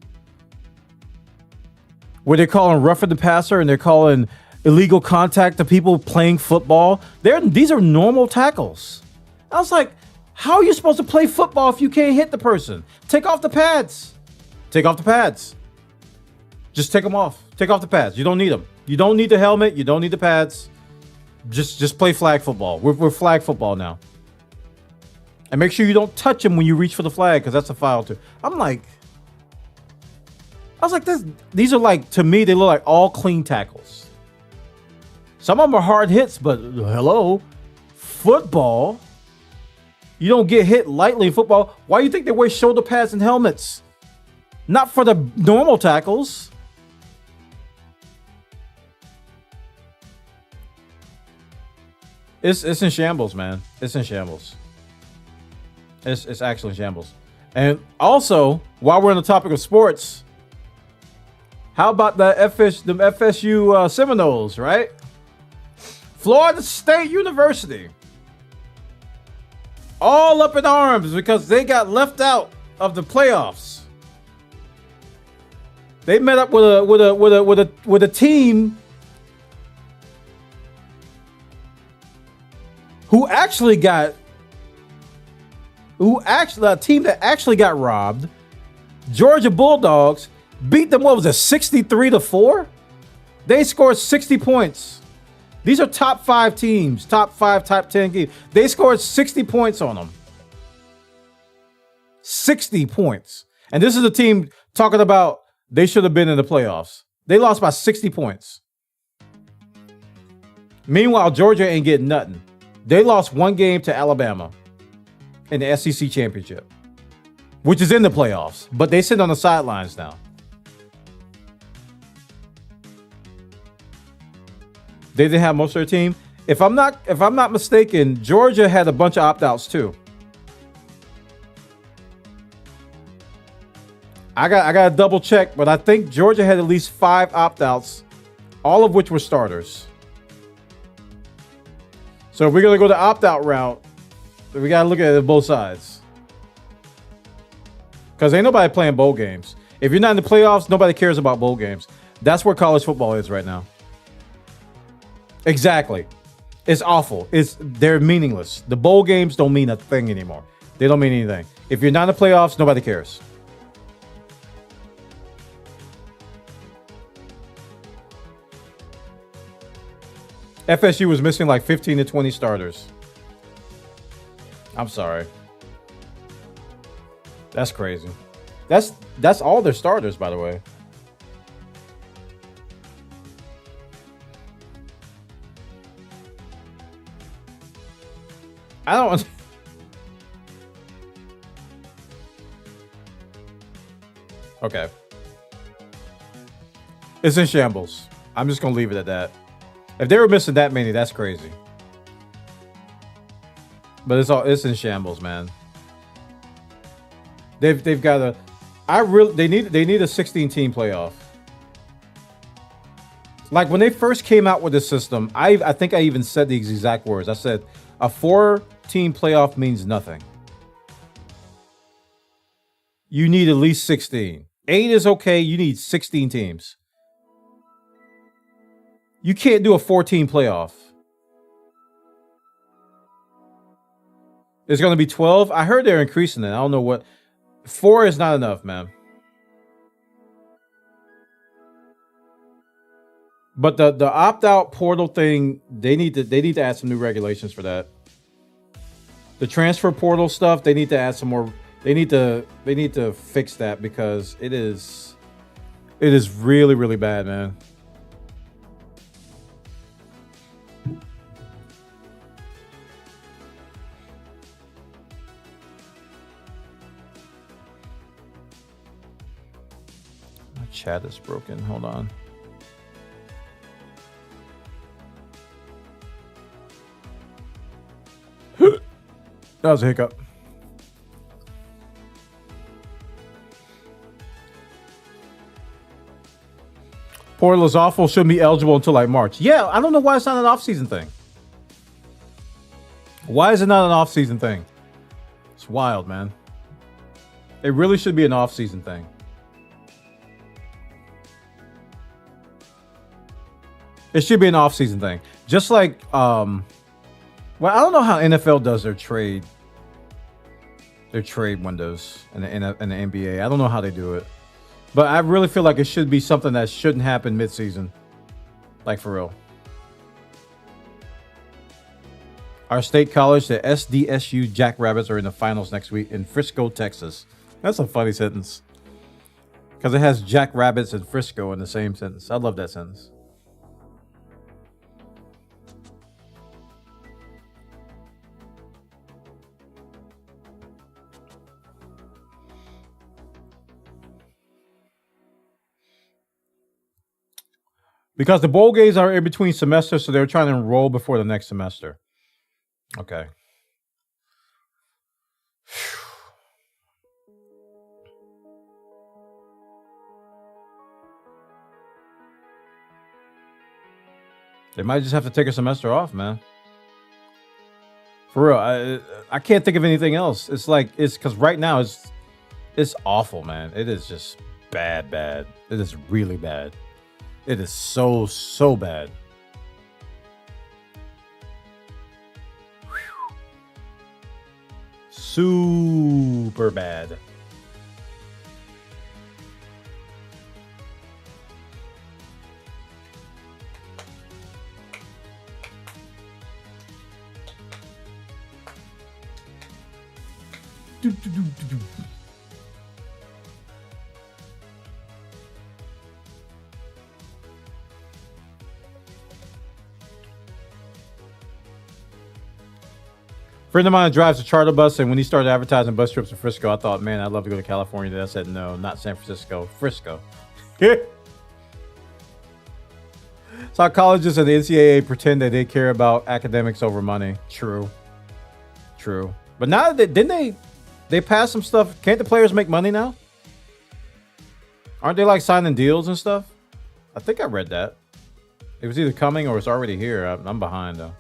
Where they're calling roughing the passer and they're calling illegal contact to people playing football. These are normal tackles. I was like, how are you supposed to play football if you can't hit the person? Take off the pads. Take off the pads. Just take them off. Take off the pads. You don't need them. You don't need the helmet. You don't need the pads. Just play flag football. We're flag football now. And make sure you don't touch him when you reach for the flag, because that's a foul too. I was like, these are like, to me, they look like all clean tackles. Some of them are hard hits, but hello, football. You don't get hit lightly in football. Why do you think they wear shoulder pads and helmets? Not for the normal tackles. It's in shambles, man. It's in shambles. It's actually in shambles. And also, while we're on the topic of sports, how about the FSU Seminoles, right? Florida State University. All up in arms because they got left out of the playoffs. They met up with a team a team that actually got robbed. Georgia Bulldogs beat them, what was it, 63-4? They scored 60 points. These are top 5 teams, top 5, top 10 teams. They scored 60 points on them. 60 points. And this is a team talking about they should have been in the playoffs. They lost by 60 points. Meanwhile, Georgia ain't getting nothing. They lost one game to Alabama in the SEC championship, which is in the playoffs, but they sit on the sidelines now. They didn't have most of their team. If I'm not mistaken, Georgia had a bunch of opt-outs too. I got to double check, but I think Georgia had at least 5 opt-outs, all of which were starters. So if we're gonna go the opt-out route, we gotta look at it both sides. Because ain't nobody playing bowl games. If you're not in the playoffs, nobody cares about bowl games. That's where college football is right now. Exactly. It's awful. They're meaningless. The bowl games don't mean a thing anymore. They don't mean anything. If you're not in the playoffs, nobody cares. FSU was missing like 15 to 20 starters. I'm sorry. That's crazy. That's all their starters, by the way. I don't. Okay. It's in shambles. I'm just gonna leave it at that. If they were missing that many, that's crazy. But it's in shambles, man. They've got they need a 16-team playoff. Like when they first came out with this system, I think I even said these exact words. I said a 4-team playoff means nothing. You need at least 16. 8 is okay. You need 16 teams. You can't do a 4-team playoff. It's going to be 12. I heard they're increasing it. I don't know what. 4 is not enough, man. But the opt-out portal thing, they need to add some new regulations for that. The transfer portal stuff, they need to add some more. They need to fix that because it is really, really bad, man. My chat is broken. Hold on. That was a hiccup. Portal is awful. Shouldn't be eligible until like March. Yeah, I don't know why it's not an off-season thing. Why is it not an off-season thing? It's wild, man. It really should be an off-season thing. It should be an off-season thing. Just like, well, I don't know how NFL does their trade windows in the NBA. I don't know how they do it. But I really feel like it should be something that shouldn't happen mid-season. Like, for real. Our state college, the SDSU Jackrabbits, are in the finals next week in Frisco, Texas. That's a funny sentence. Because it has Jackrabbits and Frisco in the same sentence. I love that sentence. Because the bowl games are in between semesters, so they're trying to enroll before the next semester. Okay. They might just have to take a semester off, man. For real, I can't think of anything else. It's like, it's because right now it's awful, man. It is just bad. It is really bad. It is so bad. Whew. Super bad. Friend of mine drives a charter bus, and when he started advertising bus trips to Frisco, I thought, man, I'd love to go to California. Then I said, no, not San Francisco, Frisco. It's how colleges and the NCAA pretend that they care about academics over money. True. But now that didn't they pass some stuff? Can't the players make money now? Aren't they like signing deals and stuff? I think I read that. It was either coming or it's already here. I'm behind though.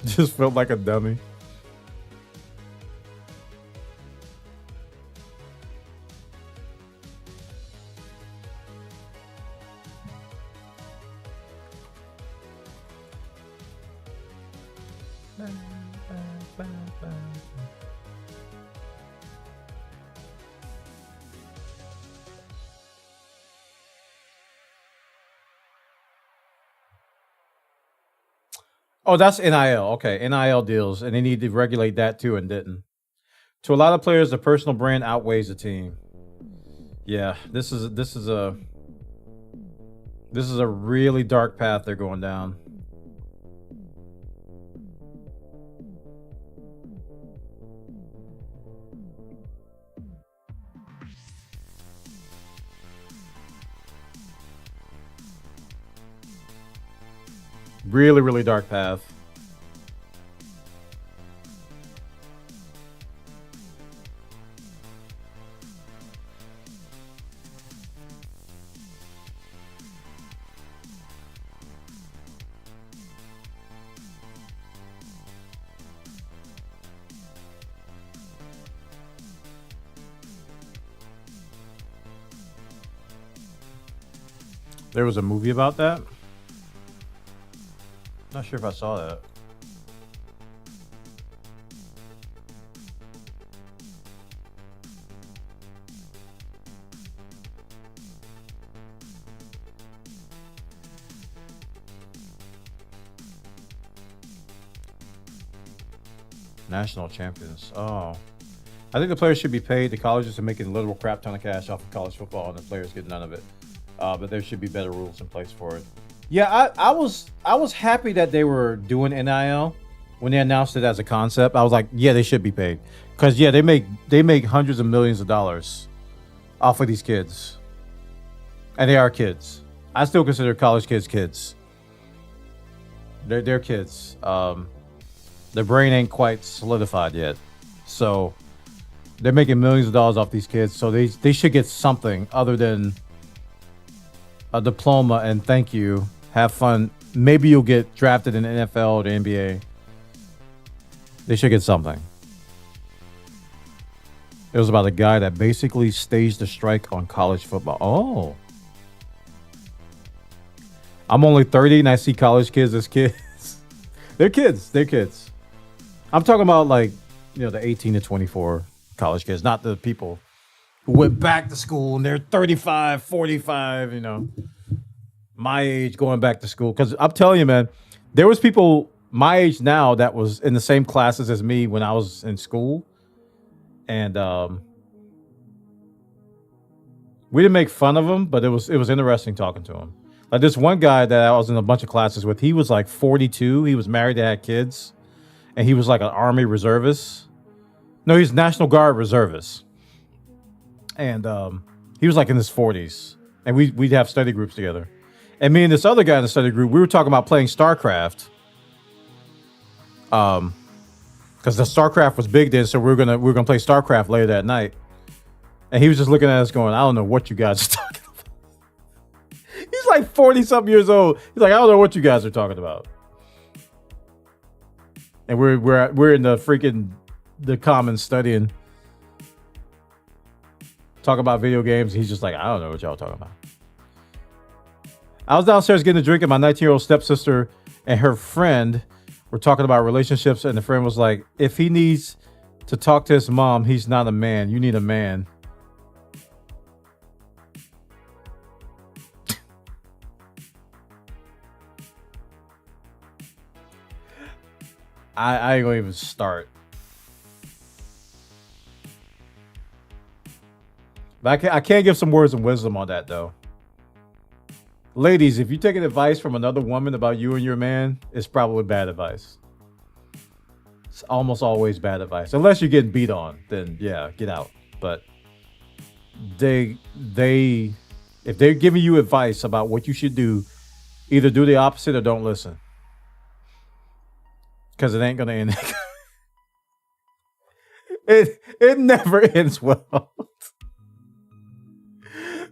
Just felt like a dummy. Oh, that's NIL. Okay, NIL deals, and they need to regulate that too, and didn't. To a lot of players, the personal brand outweighs the team. Yeah, this is a really dark path they're going down. Really, really dark path. There was a movie about that. Not sure if I saw that. National champions. Oh. I think the players should be paid. The colleges are making a literal crap ton of cash off of college football, and the players get none of it. But there should be better rules in place for it. Yeah, I was happy that they were doing NIL when they announced it as a concept. I was like, yeah, they should be paid, because yeah, they make hundreds of millions of dollars off of these kids, and they are kids. I still consider college kids kids. They're kids. Their brain ain't quite solidified yet, so they're making millions of dollars off these kids. So they should get something other than a diploma and thank you, have fun. Maybe you'll get drafted in the NFL or the NBA. They should get something. It was about a guy that basically staged a strike on college football. Oh. I'm only 30 and I see college kids as kids. They're kids. They're kids. I'm talking about, like, you know, the 18 to 24 college kids, not the people who went back to school and they're 35, 45, you know, my age going back to school. Because I'm telling you, man, there was people my age now that was in the same classes as me when I was in school. And we didn't make fun of them, but it was interesting talking to him. Like this one guy that I was in a bunch of classes with, he was like 42. He was married, they had kids. And he was like an Army reservist. No, he's National Guard reservist. And he was like in his 40s. And we'd have study groups together. And me and this other guy in the study group, we were talking about playing StarCraft. Because the StarCraft was big then, so we were gonna play StarCraft later that night. And he was just looking at us going, I don't know what you guys are talking about. He's like 40-something years old. He's like, I don't know what you guys are talking about. And we're in the commons studying. Talk about video games. He's just like, I don't know what y'all talking about. I was downstairs getting a drink, and my 19-year-old stepsister and her friend were talking about relationships, and the friend was like, if he needs to talk to his mom, he's not a man. You need a man. I ain't gonna even start. But I can't give some words of wisdom on that, though. Ladies, if you're taking advice from another woman about you and your man, it's probably bad advice. It's almost always bad advice. Unless you're getting beat on, then yeah, get out. But if they're giving you advice about what you should do, either do the opposite or don't listen. Because it ain't gonna end. It never ends well.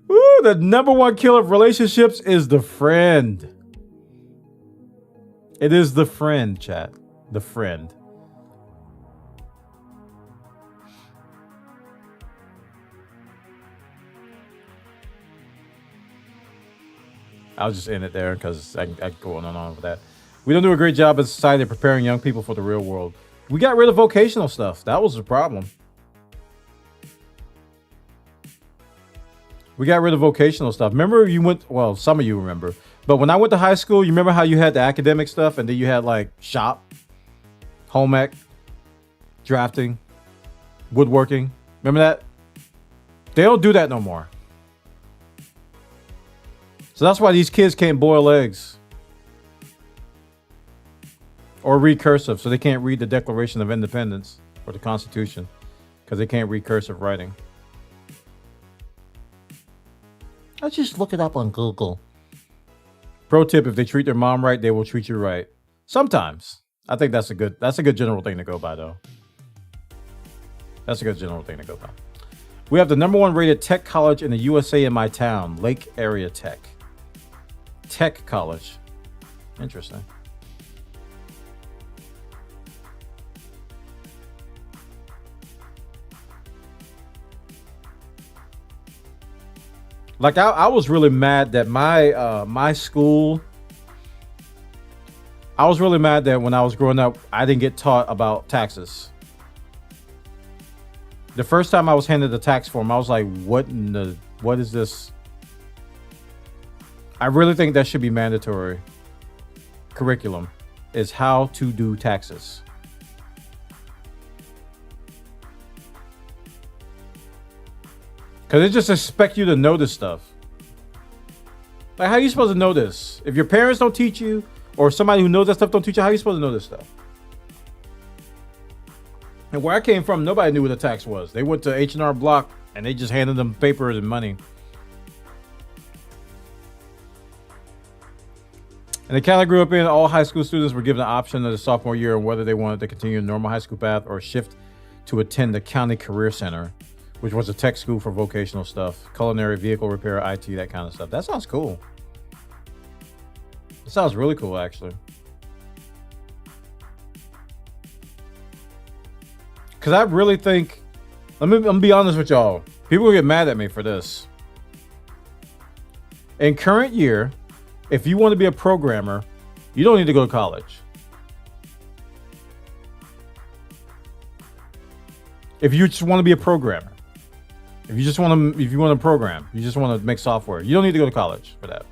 Ooh, the number one killer of relationships is the friend. It is the friend, chat. The friend. I'll just end it there because I can go on and on with that. We don't do a great job as a society of preparing young people for the real world. We got rid of vocational stuff. That was the problem. We got rid of vocational stuff. Remember you went, well, some of you remember, but when I went to high school, you remember how you had the academic stuff and then you had like shop, home ec, drafting, woodworking. Remember that? They don't do that no more. So that's why these kids can't boil eggs or read cursive. So they can't read the Declaration of Independence or the Constitution because they can't read cursive writing. I'll just look it up on Google. Pro tip: if they treat their mom right, they will treat you right. Sometimes. I think that's a good general thing to go by, though. That's a good general thing to go by. We have the #1 rated tech college in the USA in my town, Lake Area Tech. Tech college. Interesting. Like I was really mad that my school. I was really mad that when I was growing up, I didn't get taught about taxes. The first time I was handed the tax form, I was like, what is this? I really think that should be mandatory curriculum, is how to do taxes. Because they just expect you to know this stuff. Like, how are you supposed to know this? If your parents don't teach you, or somebody who knows that stuff don't teach you, how are you supposed to know this stuff? And where I came from, nobody knew what a tax was. They went to H&R Block, and they just handed them papers and money. In the county I grew up in, all high school students were given the option of the sophomore year on whether they wanted to continue a normal high school path or shift to attend the county career center, which was a tech school for vocational stuff, culinary, vehicle repair, IT, that kind of stuff. That sounds cool. It sounds really cool, actually. Because I really think, I'm gonna be honest with y'all. People will get mad at me for this. In current year, if you want to be a programmer, you don't need to go to college. If you just want to be a programmer, if you want to program, you just want to make software, you don't need to go to college for that.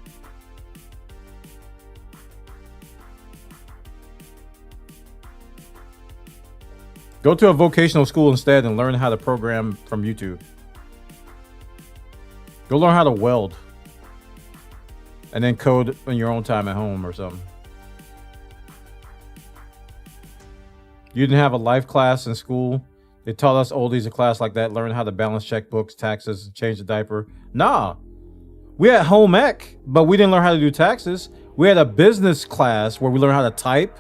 Go to a vocational school instead and learn how to program from YouTube. Go learn how to weld. And then code in your own time at home or something. You didn't have a life class in school. They taught us oldies a class like that. Learn how to balance checkbooks, taxes, change the diaper. Nah. We had home ec, but we didn't learn how to do taxes. We had a business class where we learned how to type.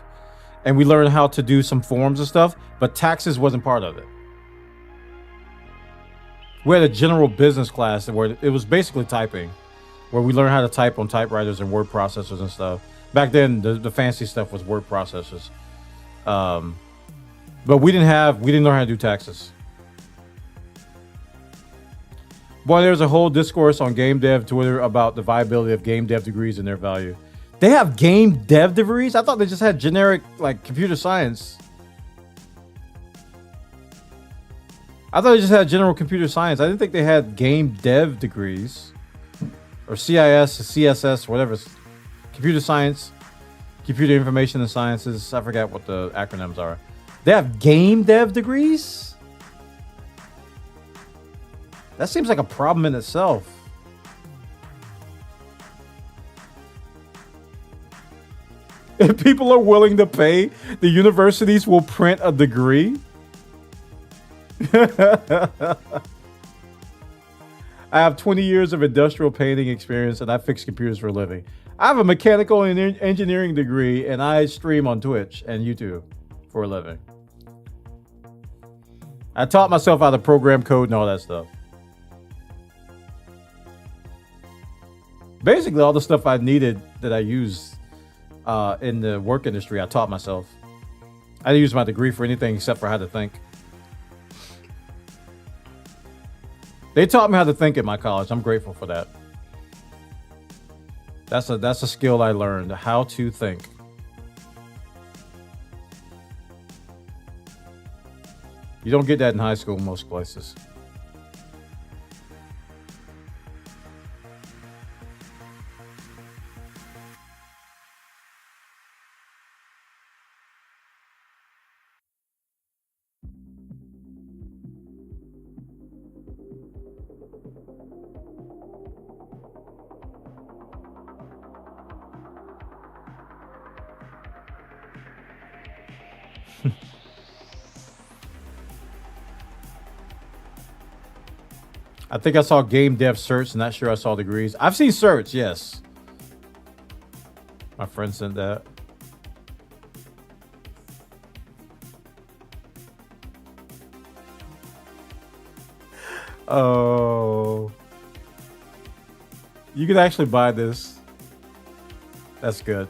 And we learned how to do some forms and stuff, but taxes wasn't part of it. We had a general business class where it was basically typing, where we learned how to type on typewriters and word processors and stuff. Back then, the fancy stuff was word processors. But we didn't learn how to do taxes. Boy, there's a whole discourse on game dev Twitter about the viability of game dev degrees and their value. They have game dev degrees? I thought they just had generic, like, computer science. I thought they just had general computer science. I didn't think they had game dev degrees. Or CIS, CSS, whatever. Computer science, computer information and sciences. I forgot what the acronyms are. They have game dev degrees? That seems like a problem in itself. If people are willing to pay, the universities will print a degree. I have 20 years of industrial painting experience and I fix computers for a living. I have a mechanical engineering degree and I stream on Twitch and YouTube for a living. I taught myself how to program code and all that stuff. Basically, all the stuff I needed that I used in the work industry, I taught myself. I didn't use my degree for anything except for how to think. They taught me how to think at my college. I'm grateful for that. That's a skill I learned, how to think. You don't get that in high school in most places. I think I saw game dev certs, not sure I saw degrees. I've seen certs, yes. My friend sent that. Oh. You can actually buy this. That's good.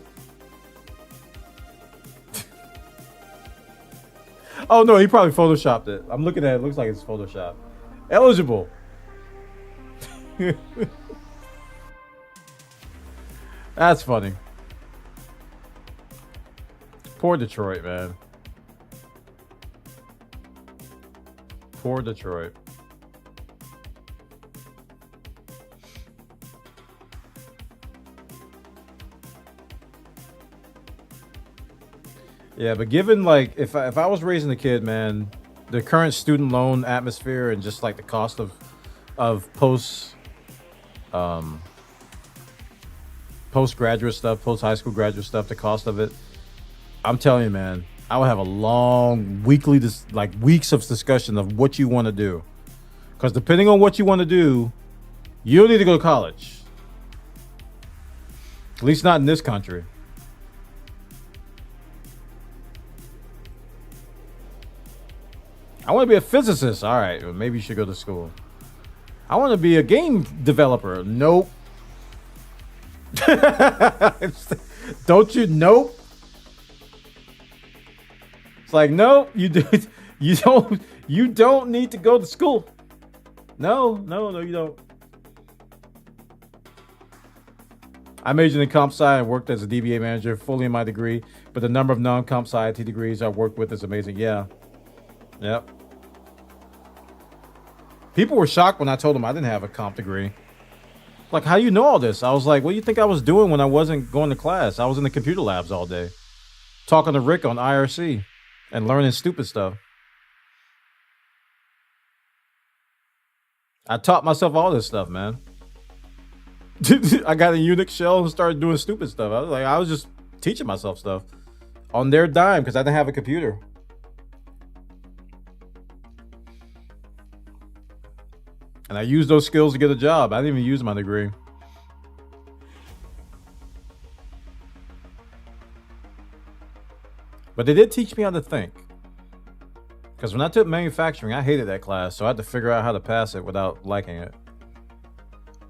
Oh no, he probably photoshopped it. I'm looking at it. It looks like it's Photoshop. Eligible. That's funny. Poor Detroit, man. Poor Detroit. Yeah, but given like if I was raising a kid, man, the current student loan atmosphere and just like the cost of postgraduate stuff, post high school graduate stuff, the cost of it, I'm telling you, man, I would have a long weekly weeks of discussion of what you want to do, because depending on what you want to do, you don't need to go to college. At least not in this country. I want to be a physicist. All right, well, maybe you should go to school. I want to be a game developer. Nope. Don't you? Nope. It's like, nope. You don't need to go to school. No, you don't. I majored in comp sci and worked as a DBA manager, fully in my degree, but the number of non-comp sci IT degrees I worked with is amazing. Yeah. Yep. People were shocked when I told them I didn't have a comp degree. Like, how do you know all this? I was like, what do you think I was doing when I wasn't going to class? I was in the computer labs all day, talking to Rick on IRC and learning stupid stuff. I taught myself all this stuff, man. I got a Unix shell and started doing stupid stuff. I was just teaching myself stuff on their dime because I didn't have a computer. And I used those skills to get a job. I didn't even use my degree. But they did teach me how to think. Because when I took manufacturing, I hated that class. So I had to figure out how to pass it without liking it.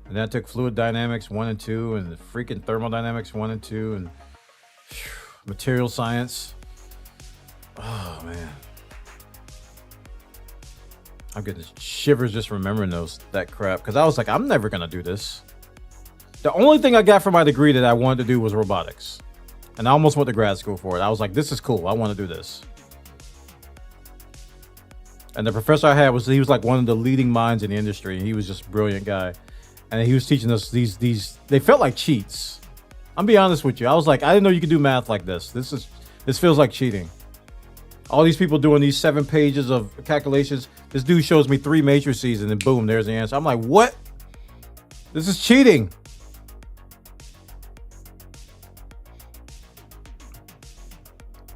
And then I took fluid dynamics 1 and 2 and the freaking thermodynamics 1 and 2 and material science. Oh, man. I'm getting shivers just remembering that crap. Because I was like, I'm never going to do this. The only thing I got from my degree that I wanted to do was robotics. And I almost went to grad school for it. I was like, this is cool. I want to do this. And the professor I had he was like one of the leading minds in the industry. He was just a brilliant guy. And he was teaching us these, they felt like cheats. I'm be honest with you. I was like, I didn't know you could do math like this. This feels like cheating. All these people doing these 7 pages of calculations. This dude shows me 3 matrices and then boom, there's the answer. I'm like, what? This is cheating.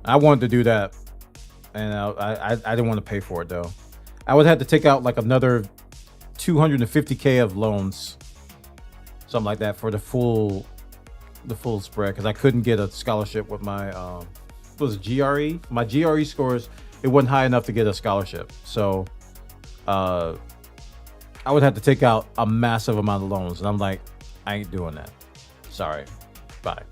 I wanted to do that. And I didn't want to pay for it though. I would have to take out like another $250K of loans. Something like that for the full spread. Because I couldn't get a scholarship with my was it GRE? My GRE scores, it wasn't high enough to get a scholarship. So I would have to take out a massive amount of loans. And I'm like, I ain't doing that. Sorry. Bye.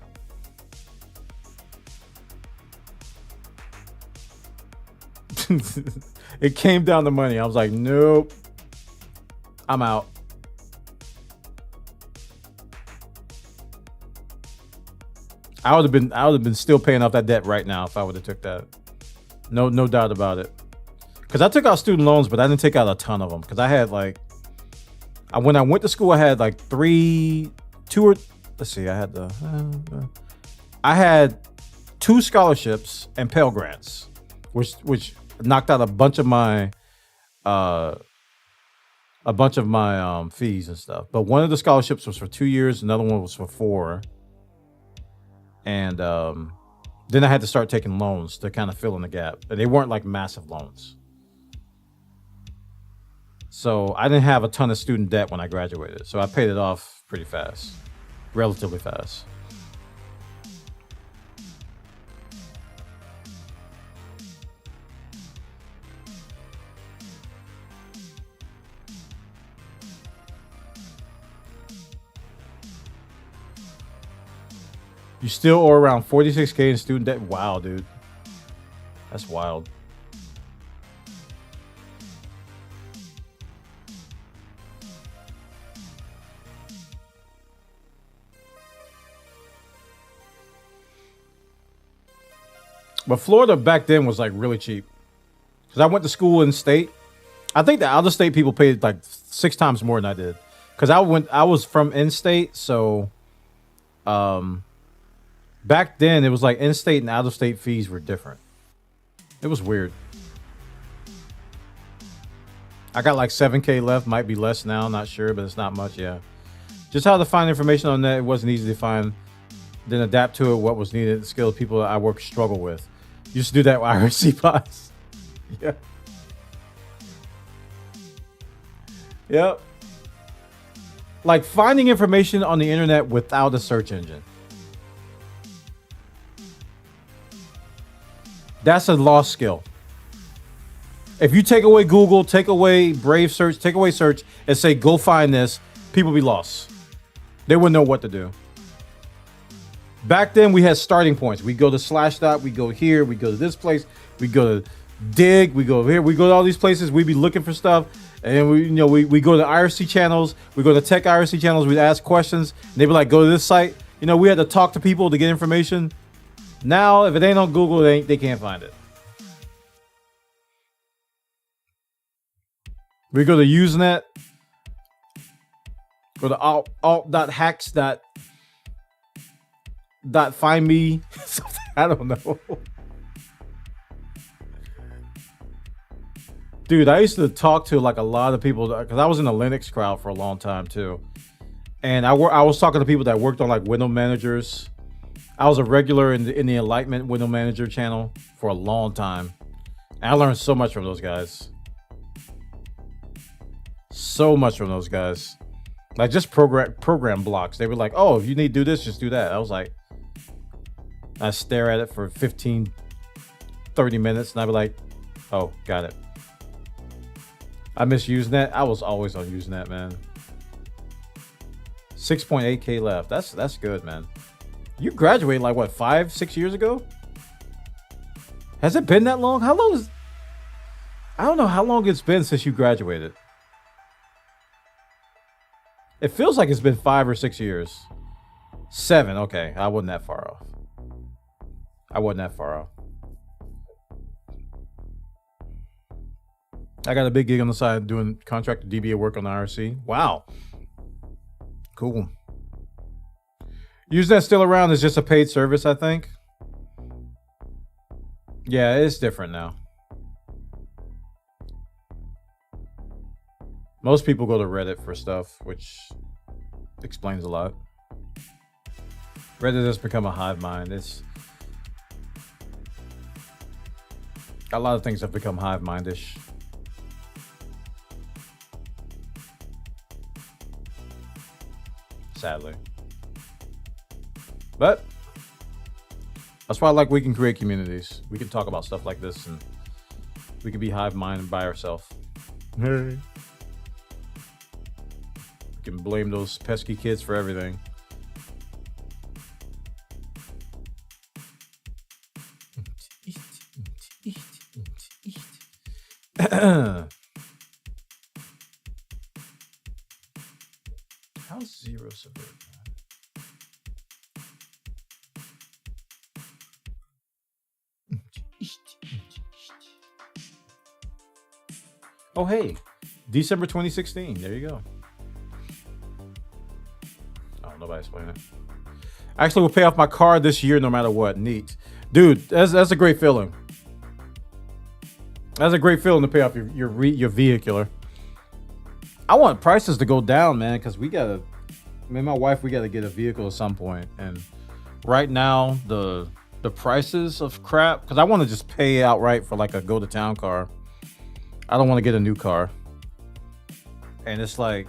It came down to money. I was like, nope. I'm out. I would have been still paying off that debt right now if I would have took that. No doubt about it. Because I took out student loans, but I didn't take out a ton of them. Because I had like, when I went to school, I had like I had 2 scholarships and Pell Grants, which knocked out a bunch of my fees and stuff. But one of the scholarships was for 2 years, another one was for 4. And then I had to start taking loans to kind of fill in the gap. But they weren't like massive loans. So I didn't have a ton of student debt when I graduated. So I paid it off pretty fast. Relatively fast. You still owe around 46K in student debt. Wow, dude. That's wild. But Florida back then was like really cheap. Because I went to school in state. I think the out of state people paid like 6 times more than I did. Because I was from in state, so back then it was like in state and out of state fees were different. It was weird. I got like 7K left, might be less now, not sure, but it's not much, yeah. Just how to find information on that, it wasn't easy to find. Then adapt to it, what was needed, the skills people that I work struggle with. Used to do that with IRC pods. Yeah. Yep. Like finding information on the internet without a search engine. That's a lost skill. If you take away Google, take away Brave search, take away search, and say, go find this, people be lost. They wouldn't know what to do. Back then, we had starting points. We go to Slashdot, we go here, we go to this place, we go to Dig, we go here, we go to all these places. We be looking for stuff, and we go to IRC channels, we go to tech IRC channels, we'd ask questions, and they'd be like, go to this site. You know, we had to talk to people to get information. Now, if it ain't on Google, they can't find it. We go to Usenet, go to alt.hacks. Find me. I don't know. Dude, I used to talk to like a lot of people because I was in the Linux crowd for a long time too. And I was talking to people that worked on like window managers. I was a regular in the Enlightenment window manager channel for a long time. And I learned so much from those guys. So much from those guys. Like just program blocks. They were like, oh, if you need to do this, just do that. I was like, I stare at it for 15, 30 minutes and I'd be like, oh, got it. I miss Usenet. I was always on Usenet, man. 6.8K left. That's good, man. You graduated like what, 5-6 years ago? Has it been that long? How long is... I don't know how long it's been since you graduated. It feels like it's been 5 or 6 years. 7, okay. I wasn't that far off. I got a big gig on the side doing contractor DBA work on the IRC. Wow. Cool. Usenet still around is just a paid service, I think. Yeah, it's different now. Most people go to Reddit for stuff, which explains a lot. Reddit has become a hive mind. It's a lot of things have become hive mindish. Sadly. But that's why I like we can create communities. We can talk about stuff like this and we can be hive minded by ourselves. We can blame those pesky kids for everything. How's zero subvert, man? Oh, hey, December 2016. There you go. Oh, nobody explained it. Actually, will pay off my car this year no matter what. Neat. Dude, that's a great feeling. That's a great feeling to pay off your vehicular. I want prices to go down, man, because me and my wife, we gotta get a vehicle at some point. And right now, the prices of crap, because I want to just pay outright for like a go to town car. I don't want to get a new car. And it's like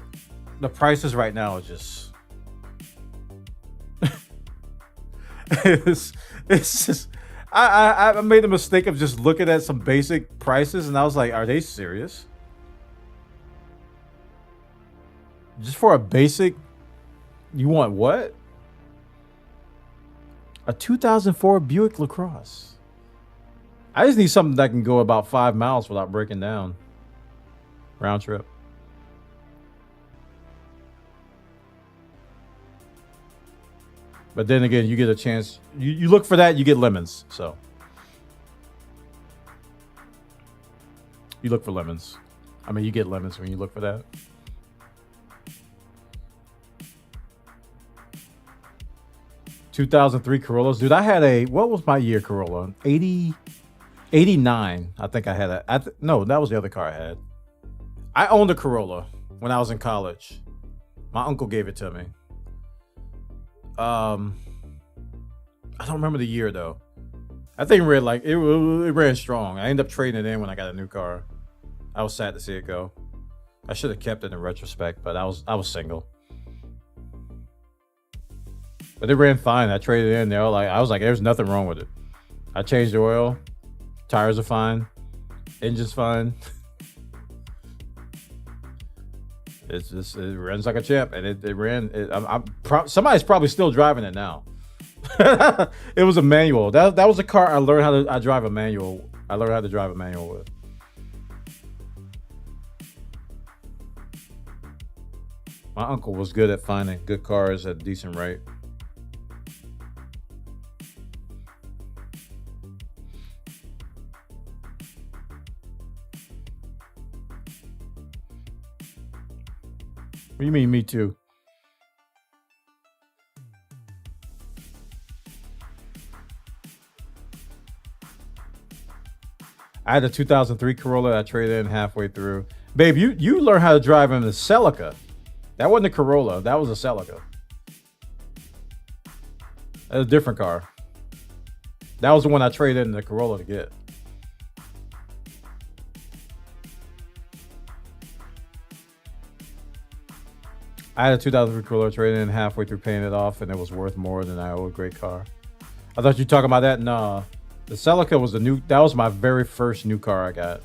the prices right now are just it's just I made the mistake of just looking at some basic prices and I was like, are they serious? Just for a basic, you want what? A 2004 Buick LaCrosse. I just need something that can go about 5 miles without breaking down. Round trip. But then again, you get a chance. You look for that, you get lemons. So you look for lemons. I mean, you get lemons when you look for that. (2003) Corollas. Dude, I had a, what was my year Corolla? 89. I think I had a, no, that was the other car I had. I owned a Corolla when I was in college. My uncle gave it to me. I don't remember the year though. I think it ran like it ran strong. I ended up trading it in when I got a new car. I was sad to see it go. I should have kept it in retrospect, but I was single. But it ran fine. I traded it in there. I was like, there's nothing wrong with it. I changed the oil. Tires are fine. Engine's fine. It runs like a champ, and it ran. Somebody's probably still driving it now. It was a manual. That was a car I learned how to drive a manual. I learned how to drive a manual with. My uncle was good at finding good cars at a decent rate. What do you mean, me too? I had a 2003 Corolla I traded in halfway through. Babe, you learned how to drive in the Celica. That wasn't a Corolla. That was a Celica. That was a different car. That was the one I traded in the Corolla to get. I had a 2003 Corolla traded in halfway through paying it off, and it was worth more than I owed. Great car. I thought you were talking about that. Nah. The Celica was that was my very first new car I got.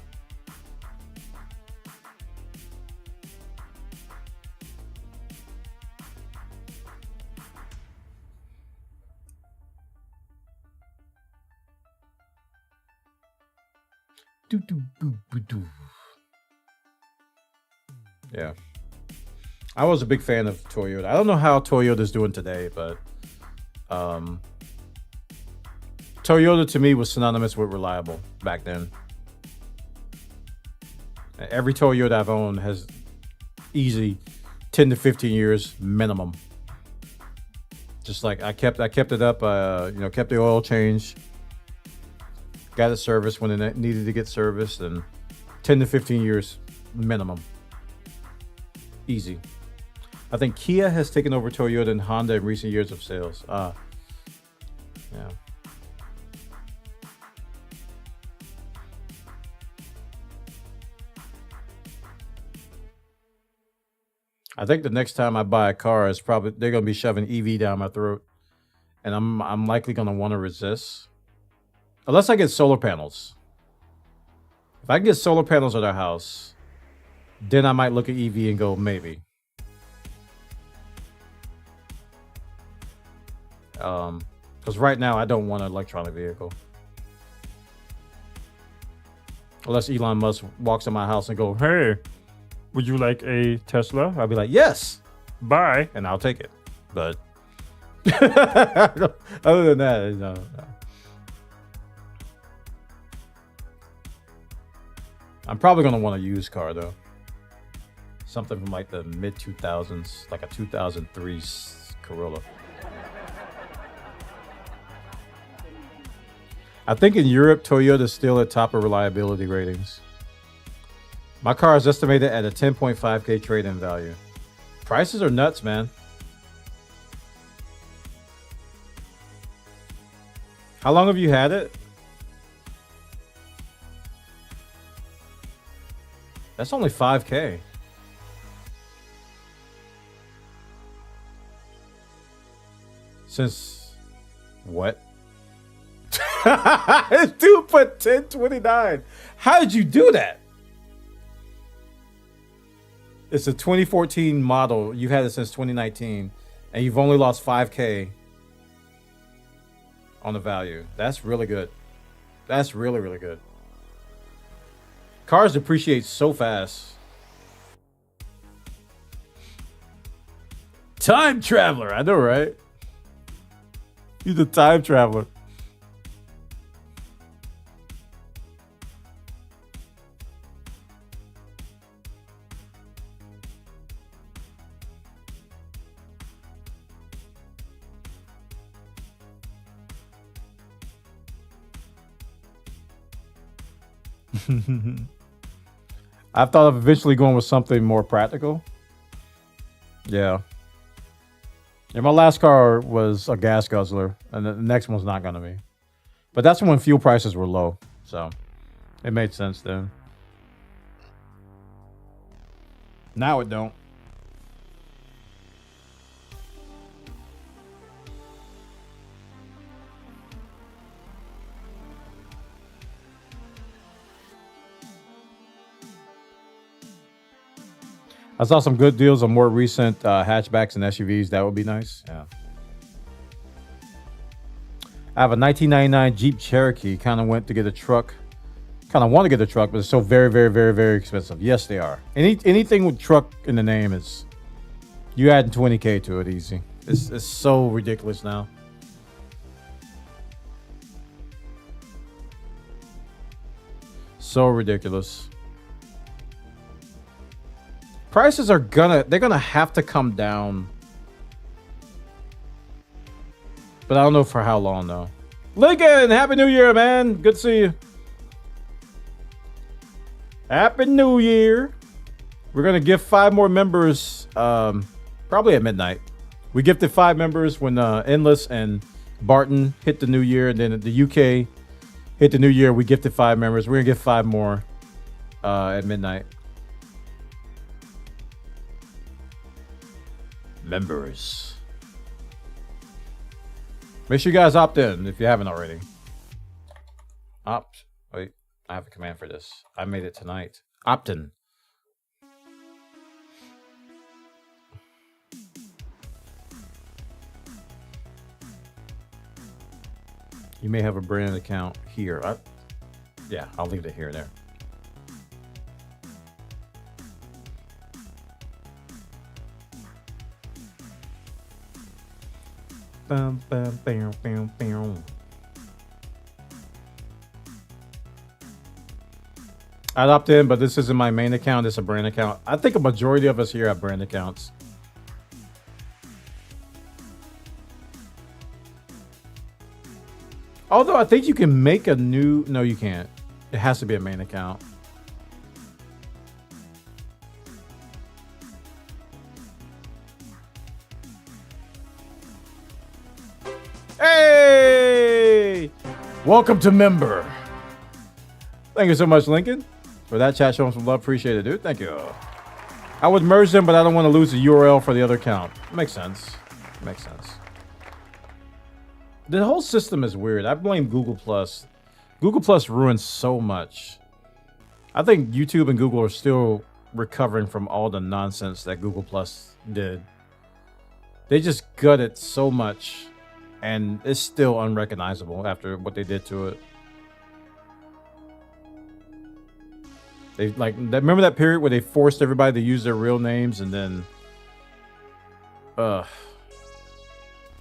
Yeah. I was a big fan of Toyota. I don't know how Toyota's doing today, but Toyota to me was synonymous with reliable back then. Every Toyota I've owned has easy 10 to 15 years minimum. Just like I kept it up, kept the oil change, got it serviced when it needed to get serviced, and 10 to 15 years minimum. Easy. I think Kia has taken over Toyota and Honda in recent years of sales. Yeah. I think the next time I buy a car is probably they're gonna be shoving EV down my throat, and I'm likely gonna want to resist, unless I get solar panels. If I can get solar panels at our house, then I might look at EV and go maybe. Because right now I don't want an electronic vehicle. Unless Elon Musk walks in my house and go, "Hey, would you like a Tesla?" I'll be like, "Yes, buy," and I'll take it. But other than that, no. I'm probably gonna want a used car though. Something from like the mid 2000s, like a 2003 Corolla. I think in Europe, Toyota's still at top of reliability ratings. My car is estimated at a 10.5K trade-in value. Prices are nuts, man. How long have you had it? That's only 5K. Since what? Dude put 1029. How did you do that? It's a 2014 model. You've had it since 2019, and you've only lost 5K. on the value. That's really good. That's really, really good. Cars depreciate so fast. Time traveler. I know, right? He's a time traveler. I've thought of eventually going with something more practical. Yeah. Yeah, my last car was a gas guzzler, and the next one's not going to be. But that's when fuel prices were low, so it made sense then. Now it don't. I saw some good deals on more recent hatchbacks and SUVs. That would be nice. Yeah. I have a 1999 Jeep Cherokee. Kind of went to get a truck. Kind of want to get a truck, but it's so very, very, very, very expensive. Yes, they are. Anything with truck in the name is... You add 20K to it easy. It's so ridiculous now. So ridiculous. Prices are they're gonna have to come down. But I don't know for how long though. Lincoln, Happy New Year, man. Good to see you. Happy New Year. We're gonna give 5 more members probably at midnight. We gifted 5 members when Endless and Barton hit the new year, and then the UK hit the new year. We gifted 5 members. We're gonna give 5 more at midnight. Members. Make sure you guys opt in if you haven't already. Opt. Wait, I have a command for this. I made it tonight. Opt in. You may have a brand account here. Yeah, I'll leave it here there. Bum, bum, bam, bam, bam. I'd opt in, but this isn't my main account. It's a brand account. I think a majority of us here have brand accounts. Although I think you can make a new... No, you can't. It has to be a main account. Hey! Welcome to member. Thank you so much, Lincoln, for that chat. Showing some love. Appreciate it, dude. Thank you. I would merge them, but I don't want to lose the URL for the other account. Makes sense. Makes sense. The whole system is weird. I blame Google Plus. Google Plus ruins so much. I think YouTube and Google are still recovering from all the nonsense that Google Plus did. They just gutted so much, and it's still unrecognizable after what they did to it. They remember that period where they forced everybody to use their real names, and then it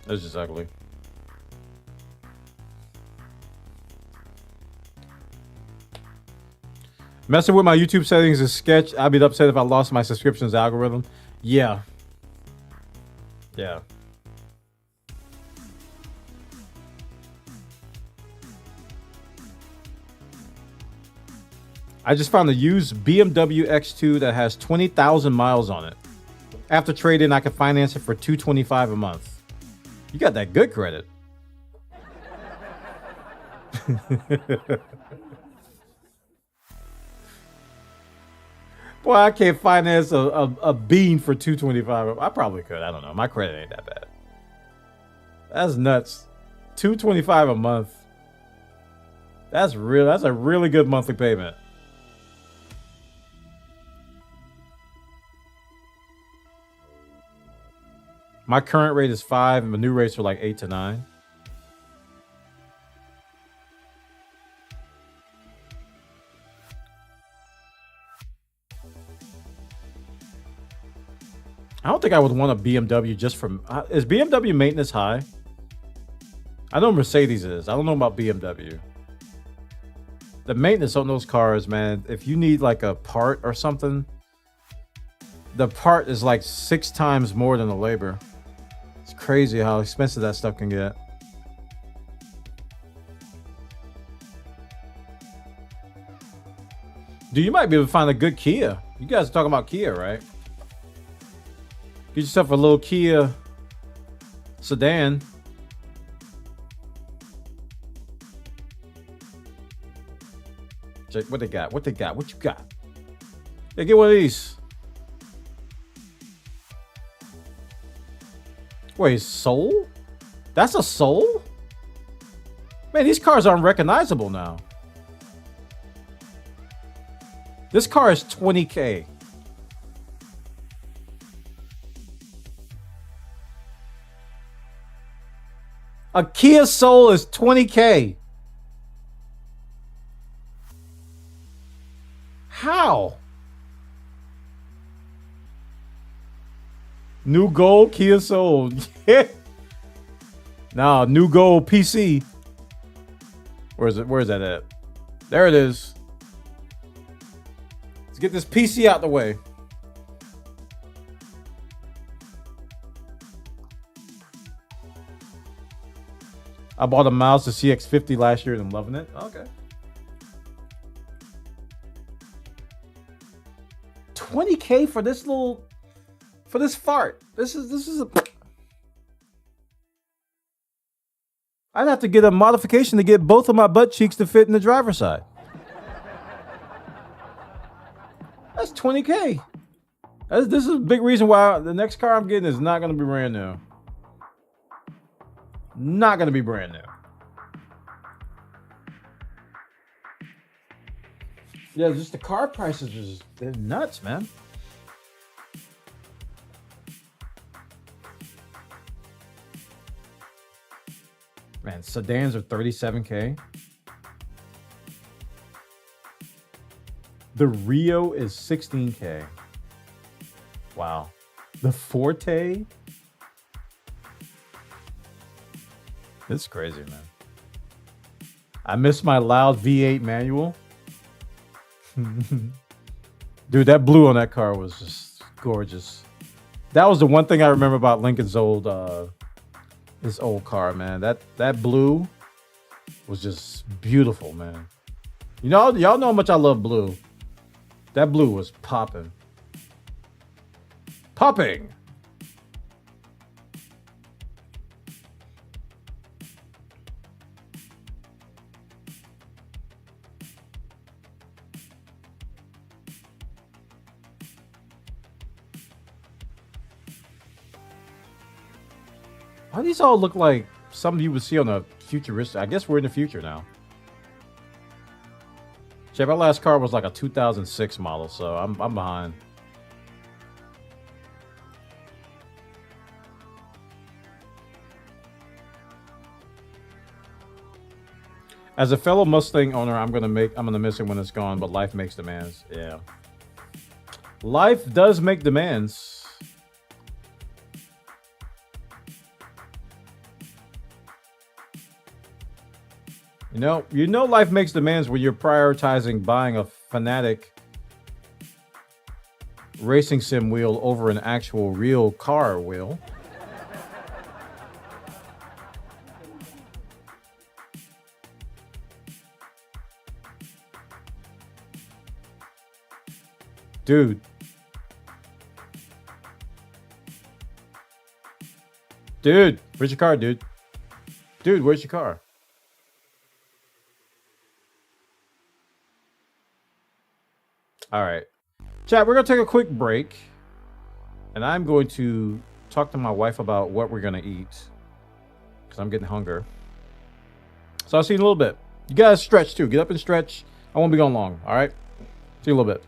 was just ugly. Messing with my YouTube settings is sketch. I'd be upset if I lost my subscriptions algorithm. Yeah. Yeah. I just found a used BMW X2 that has 20,000 miles on it. After trading, I can finance it for $225 a month. You got that good credit. Boy, I can't finance a bean for $225. I probably could. I don't know. My credit ain't that bad. That's nuts. $225 a month. That's real. That's a really good monthly payment. My current rate is 5, and the new rates are like 8 to 9. don't think I would want a BMW just from... is BMW maintenance high? I know Mercedes is. I don't know about BMW. The maintenance on those cars, man, if you need like a part or something, the part is like 6 times more than the labor. It's crazy how expensive that stuff can get. Dude, you might be able to find a good Kia. You guys are talking about Kia, right? Get yourself a little Kia sedan. Check what they got. What they got? What you got? Yeah, get one of these. Wait, Soul? That's a Soul? Man, these cars are unrecognizable now. This car is $20K. A Kia Soul is $20K. How? New Gold Kia Soul. Nah, New Gold PC. Where is it? Where is that at? There it is. Let's get this PC out the way. I bought a Mazda CX-50 last year and I'm loving it. Okay. 20K for this little, for this fart. This is a... I'd have to get a modification to get both of my butt cheeks to fit in the driver's side. That's 20K. This is a big reason why the next car I'm getting is not going to be brand new. Not going to be brand new. Yeah, just the car prices they're nuts, man. Man, sedans are 37K. The Rio is 16K. Wow. The Forte? It's crazy, man. I miss my loud V8 manual. Dude, that blue on that car was just gorgeous. That was the one thing I remember about Lincoln's old this old car, man. That blue was just beautiful, man. You know, y'all know how much I love blue. That blue was popping. Popping. Why do these all look like something you would see on a futuristic? I guess we're in the future now. Check, my last car was like a 2006 model, so I'm behind. As a fellow Mustang owner, I'm gonna miss it when it's gone, but life makes demands. Yeah. Life does make demands. You know life makes demands when you're prioritizing buying a Fanatic racing sim wheel over an actual real car wheel. Dude. Dude, where's your car, dude? Dude, where's your car? All right, chat, we're going to take a quick break. And I'm going to talk to my wife about what we're going to eat. Because I'm getting hunger. So I'll see you in a little bit. You guys stretch too. Get up and stretch. I won't be gone long. All right? See you in a little bit.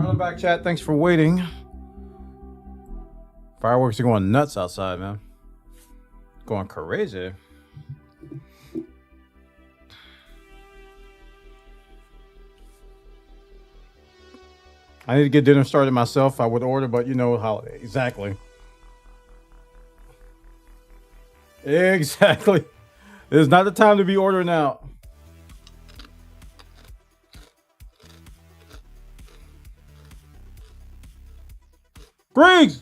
All right, I'm back, chat. Thanks for waiting. Fireworks are going nuts outside, man. Going crazy. I need to get dinner started myself. I would order, but you know how exactly. Exactly. It's not the time to be ordering out. Griggs!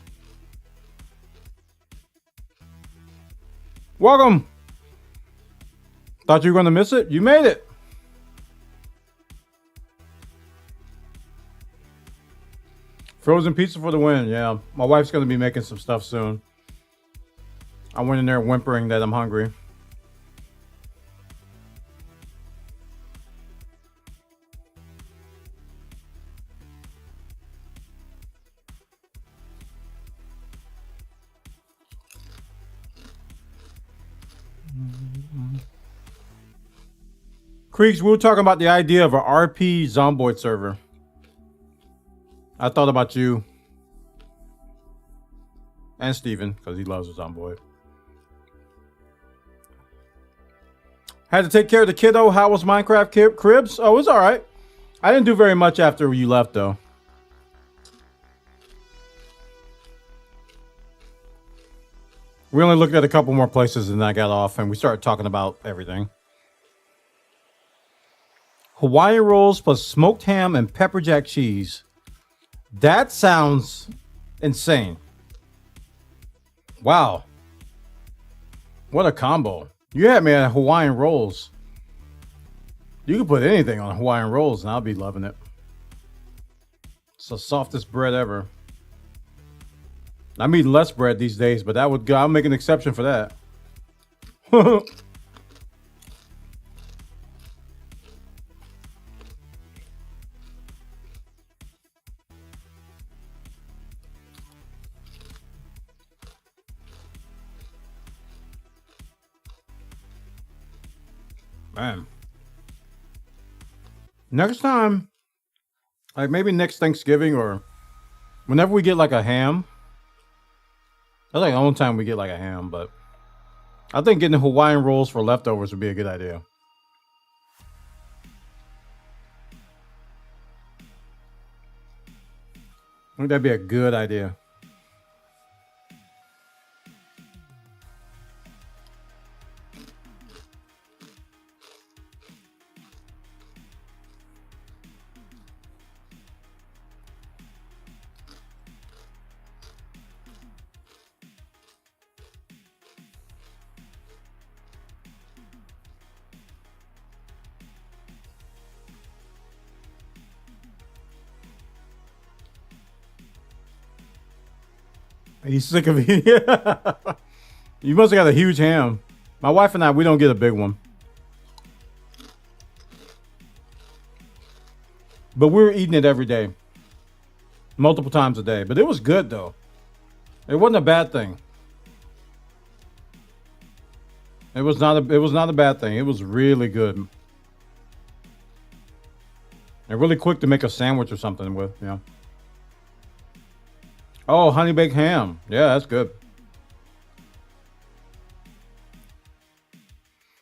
Welcome. Thought you were going to miss it? You made it. Frozen pizza for the win. Yeah, my wife's going to be making some stuff soon. I went in there whimpering that I'm hungry. Creeks, we were talking about the idea of an RP Zomboid server. I thought about you and Steven, because he loves a Zomboid. Had to take care of the kiddo. How was Minecraft Cribs? Oh, it was all right. I didn't do very much after you left, though. We only looked at a couple more places and then I got off and we started talking about everything. Hawaiian rolls plus smoked ham and pepper jack cheese. That sounds insane. Wow. What a combo. You had me at Hawaiian rolls. You can put anything on Hawaiian rolls and I'll be loving it. It's the softest bread ever. I'm eating less bread these days, but that would go. I'll make an exception for that. Man. Next time, like maybe next Thanksgiving or whenever we get like a ham. That's like the only time we get like a ham, but I think getting Hawaiian rolls for leftovers would be a good idea. I think that'd be a good idea. He's sick of it. You must have got a huge ham. My wife and I, we don't get a big one. But we were eating it every day. Multiple times a day. But it was good, though. It wasn't a bad thing. It was not a bad thing. It was really good. And really quick to make a sandwich or something with, yeah. Oh, honey baked ham. Yeah, that's good.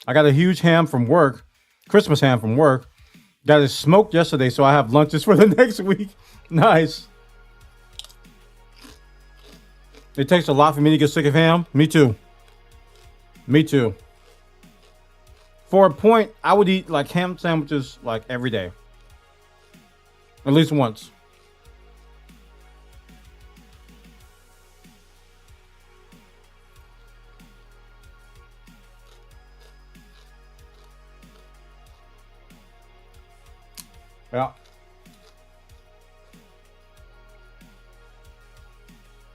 I got a huge ham from work. Christmas ham from work. Got it smoked yesterday, so I have lunches for the next week. Nice. It takes a lot for me to get sick of ham. Me too. Me too. For a point, I would eat like ham sandwiches like every day. At least once. Yeah.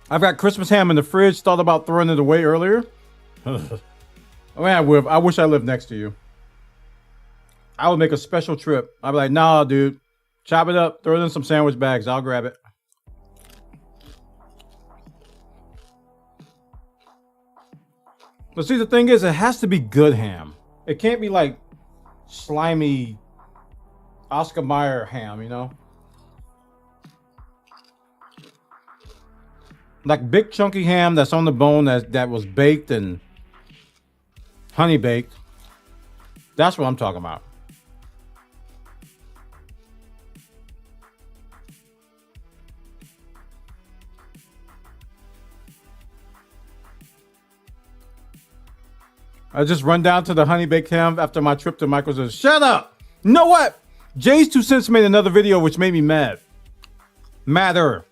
I've got Christmas ham in the fridge. Thought about throwing it away earlier. I mean, I wish I lived next to you. I would make a special trip. I'd be like, nah, dude. Chop it up. Throw it in some sandwich bags. I'll grab it. But see, the thing is, it has to be good ham. It can't be like slimy Oscar Mayer ham, you know? Like big chunky ham that's on the bone that was baked and honey baked. That's what I'm talking about. I just run down to the honey baked ham after my trip to Michael's. And shut up! You know what? Jay's 2 cents made another video which made me mad. Madder.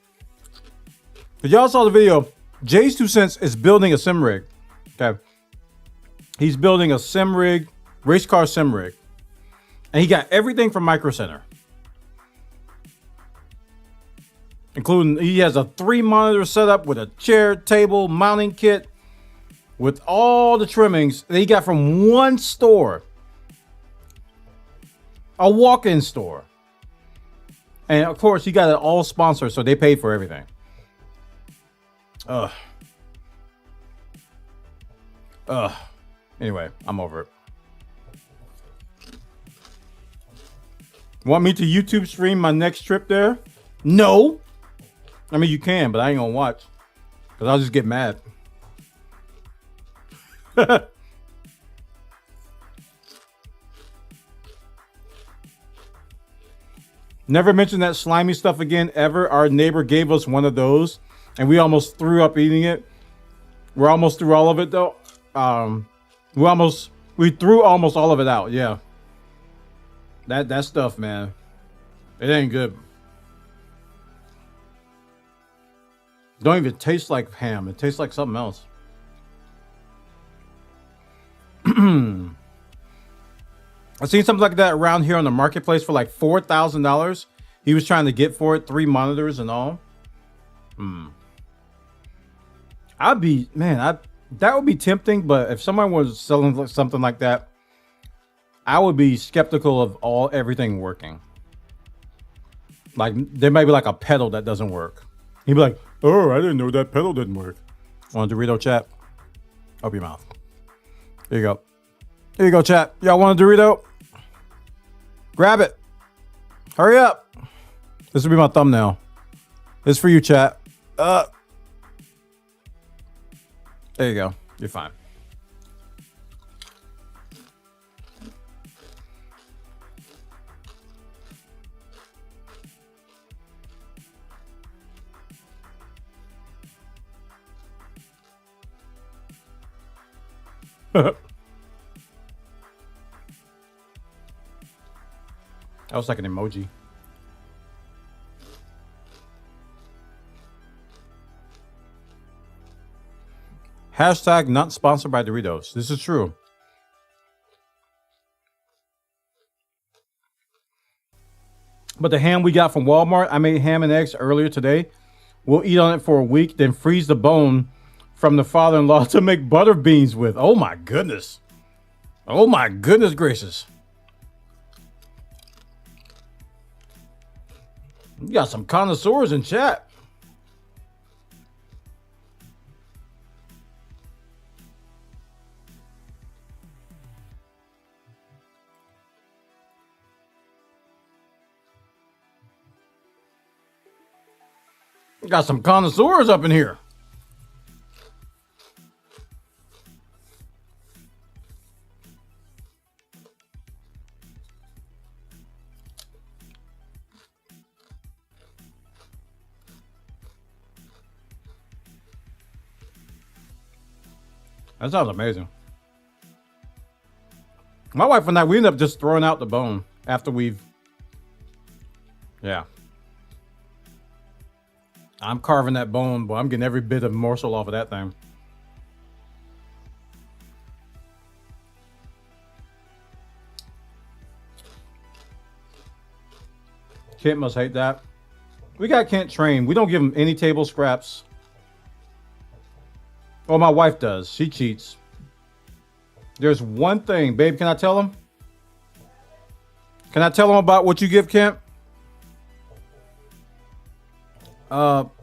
If y'all saw the video, Jay's 2 cents is building a sim rig. Okay. He's building a sim rig, race car sim rig. And he got everything from Micro Center. Including, he has a 3 monitor setup with a chair, table, mounting kit. With all the trimmings that he got from one store. A walk-in store. And of course, he got it all sponsored, so they paid for everything. Ugh. Anyway, I'm over it. Want me to YouTube stream my next trip there? No. I mean, you can, but I ain't gonna watch. Because I'll just get mad. Never mention that slimy stuff again ever. Our neighbor gave us one of those and we almost threw up eating it. We're almost through all of it though. We threw almost all of it out. Yeah. That stuff, man. It ain't good. Don't even taste like ham. It tastes like something else. I seen something like that around here on the marketplace for like $4,000. He was trying to get for it, 3 monitors and all. That would be tempting, but if someone was selling something like that, I would be skeptical of everything working. Like there might be like a pedal that doesn't work. He'd be like, "Oh, I didn't know that pedal didn't work." Want a Dorito, chat? Open your mouth. There you go. Here you go, chat. Y'all want a Dorito? Grab it. Hurry up. This will be my thumbnail. This is for you, chat. There you go. You're fine. That was like an emoji. Hashtag not sponsored by Doritos. This is true. But the ham we got from Walmart, I made ham and eggs earlier today. We'll eat on it for a week, then freeze the bone from the father-in-law to make butter beans with. Oh my goodness. Oh my goodness gracious. You got some connoisseurs in chat. You got some connoisseurs up in here. That sounds amazing. My wife and I, we end up just throwing out the bone after we've... Yeah. I'm carving that bone, but I'm getting every bit of morsel off of that thing. Kent must hate that. We got Kent trained. We don't give him any table scraps. Well, my wife does. She cheats. There's one thing. Babe, can I tell him? Can I tell him about what you give Kent?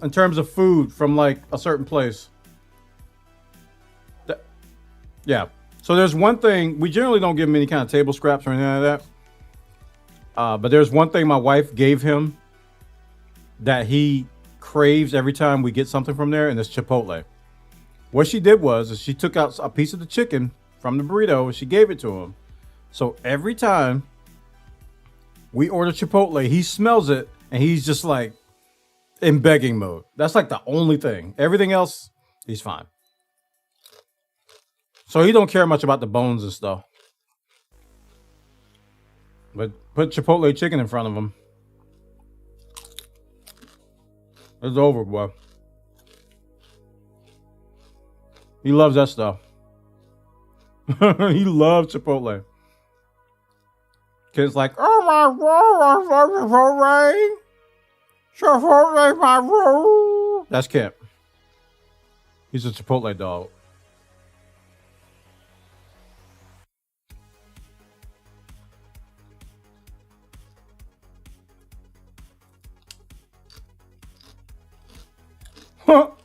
In terms of food from like a certain place. Yeah. So there's one thing. We generally don't give him any kind of table scraps or anything like that. But there's one thing my wife gave him that he craves every time we get something from there, and it's Chipotle. What she did was is she took out a piece of the chicken from the burrito and she gave it to him. So every time we order Chipotle, he smells it and he's just like in begging mode. That's like the only thing. Everything else, he's fine. So he don't care much about the bones and stuff. But put Chipotle chicken in front of him. It's over, boy. He loves that stuff. He loves Chipotle. Kids like, oh my God, I love Chipotle. Chipotle, my roll. That's Kent. He's a Chipotle dog.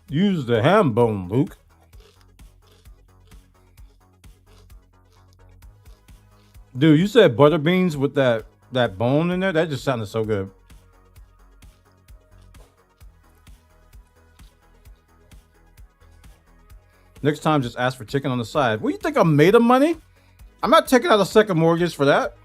Use the ham bone, Luke. Dude, you said butter beans with that bone in there? That just sounded so good. Next time, just ask for chicken on the side. What, you think I'm made of money? I'm not taking out a second mortgage for that.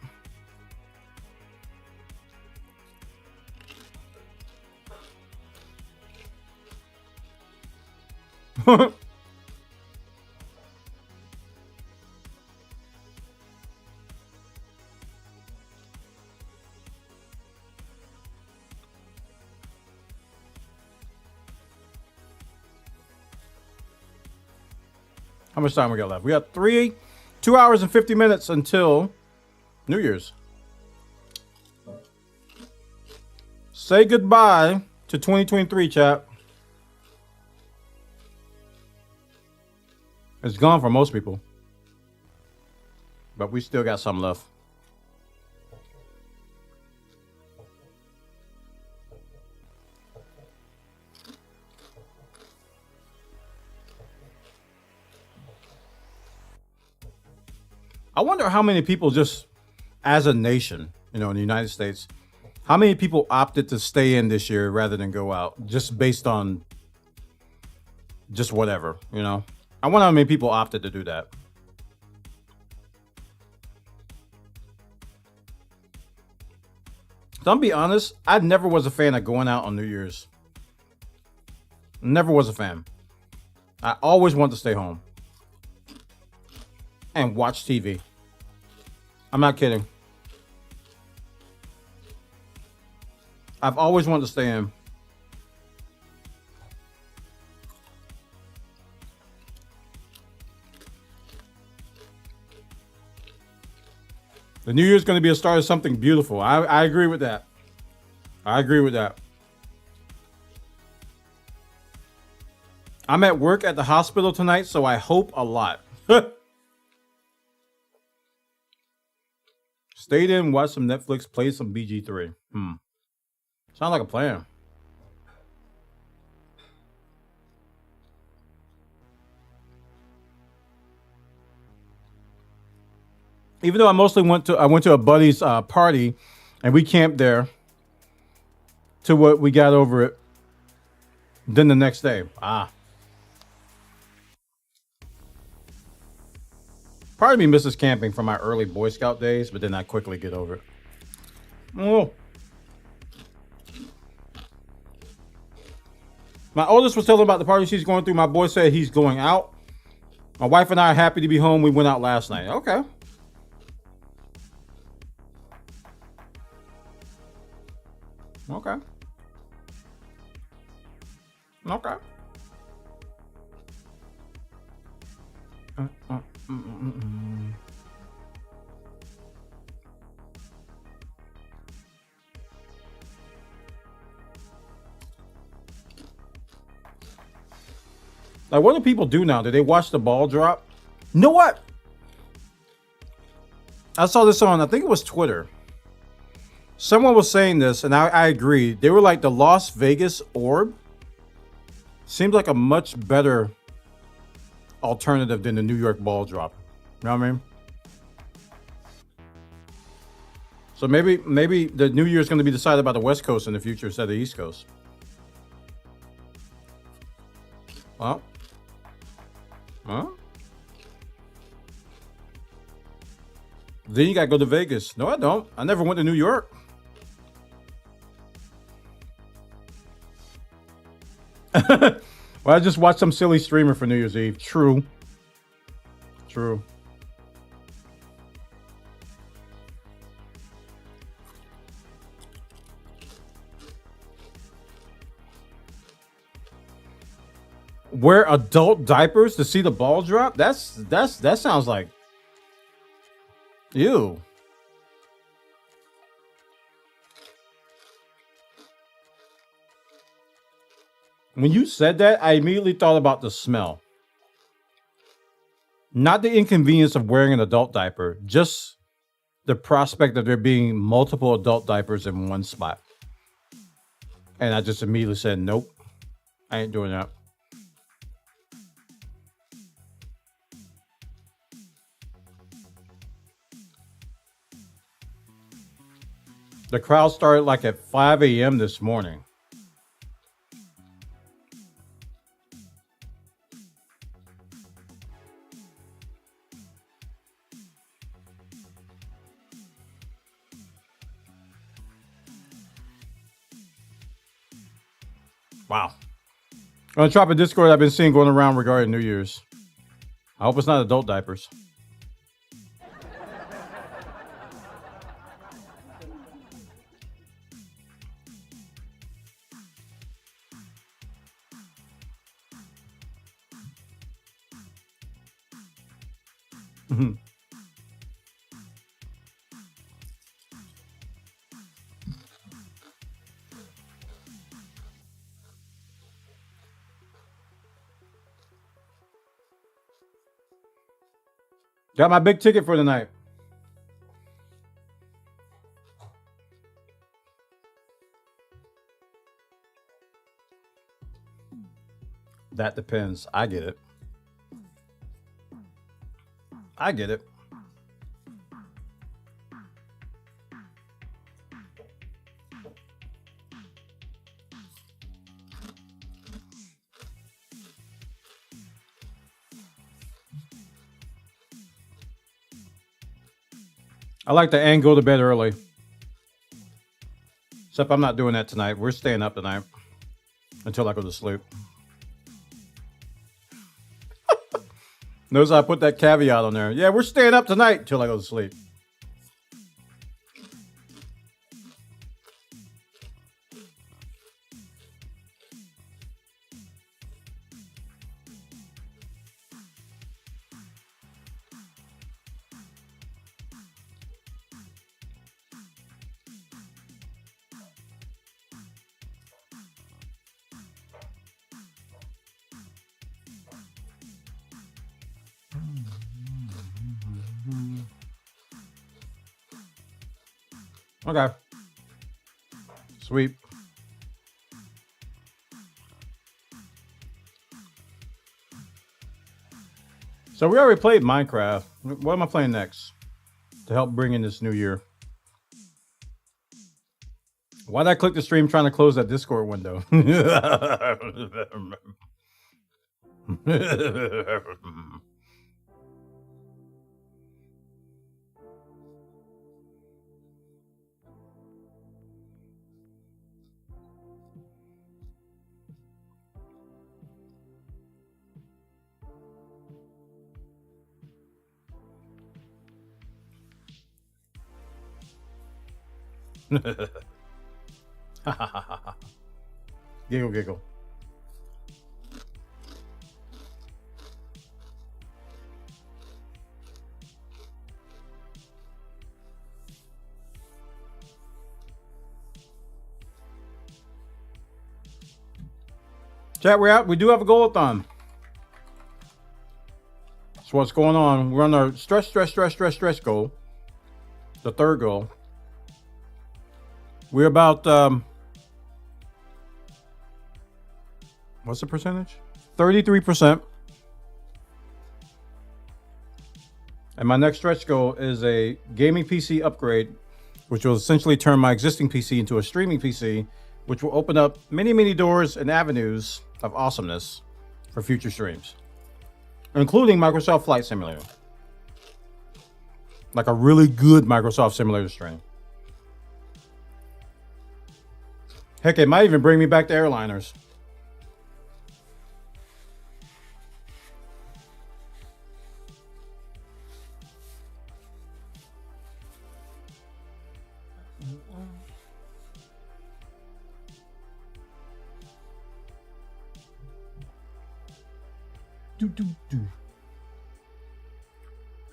How much time we got left? We got 2 hours and 50 minutes until New Year's. Say goodbye to 2023, chat. It's gone for most people. But we still got some left. I wonder how many people just, as a nation, you know, in the United States, how many people opted to stay in this year rather than go out, just based on just whatever, you know? I wonder how many people opted to do that. So I'll be honest, I never was a fan of going out on New Year's. Never was a fan. I always wanted to stay home and watch TV. I'm not kidding. I've always wanted to stay in. The New Year's going to be a start of something beautiful. I agree with that. I agree with that. I'm at work at the hospital tonight, so I hope a lot. Stayed in, watched some Netflix, played some BG3. Sound like a plan. Even though I mostly went to a buddy's party, and we camped there. To what we got over it. Then the next day, part of me misses camping from my early Boy Scout days, but then I quickly get over it. Oh. My oldest was telling about the party she's going through. My boy said he's going out. My wife and I are happy to be home. We went out last night. Okay. Okay. Okay. Like, what do people do now? Do they watch the ball drop? You know what? I saw this on, I think it was Twitter. Someone was saying this, and I agree. They were like, the Las Vegas orb seems like a much better alternative than the New York ball drop. You know what I mean? So maybe the New Year is going to be decided by the West Coast in the future instead of the East Coast. Well. Huh? Then you gotta go to Vegas. No, I don't. I never went to New York. Well, I just watched some silly streamer for New Year's Eve. True. True. Wear adult diapers to see the ball drop? That sounds like ew. When you said that, I immediately thought about the smell. Not the inconvenience of wearing an adult diaper, just the prospect of there being multiple adult diapers in one spot. And I just immediately said, nope, I ain't doing that. The crowd started like at 5 a.m. this morning. Wow. On the Tropic Discord, I've been seeing going around regarding New Year's. I hope it's not adult diapers. Got my big ticket for the night. That depends. I get it. I get it. I like to and go to bed early. Except I'm not doing that tonight. We're staying up tonight until I go to sleep. Notice I put that caveat on there. Yeah, we're staying up tonight until I go to sleep. Okay. Sweet. So we already played Minecraft. What am I playing next to help bring in this new year? Why did I click the stream trying to close that Discord window? Giggle, giggle. Chat, we're out. We do have a goal-a-thon. So what's going on? We're on our stretch goal. The third goal. We're about, what's the percentage? 33%. And my next stretch goal is a gaming PC upgrade, which will essentially turn my existing PC into a streaming PC, which will open up many, many doors and avenues of awesomeness for future streams, including Microsoft Flight Simulator. Like a really good Microsoft Simulator stream. Heck, it might even bring me back to airliners.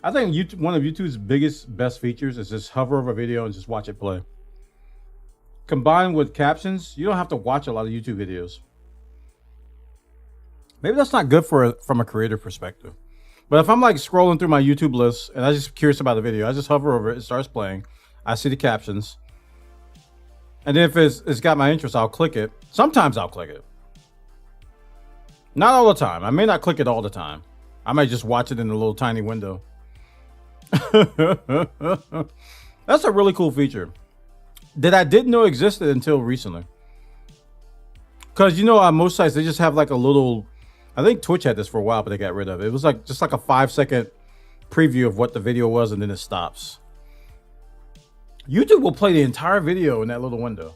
I think YouTube, one of YouTube's best features is just hover over a video and just watch it play. Combined with captions, you don't have to watch a lot of YouTube videos. Maybe that's not good from a creator perspective. But if I'm like scrolling through my YouTube list and I'm just curious about a video, I just hover over it, it starts playing. I see the captions. And then if it's got my interest, I'll click it. Sometimes I'll click it. Not all the time. I may not click it all the time. I might just watch it in a little tiny window. That's a really cool feature that I didn't know existed until recently. Because, you know, on most sites, they just have like a little... I think Twitch had this for a while, but they got rid of it. It was like just like a 5-second preview of what the video was, and then it stops. YouTube will play the entire video in that little window.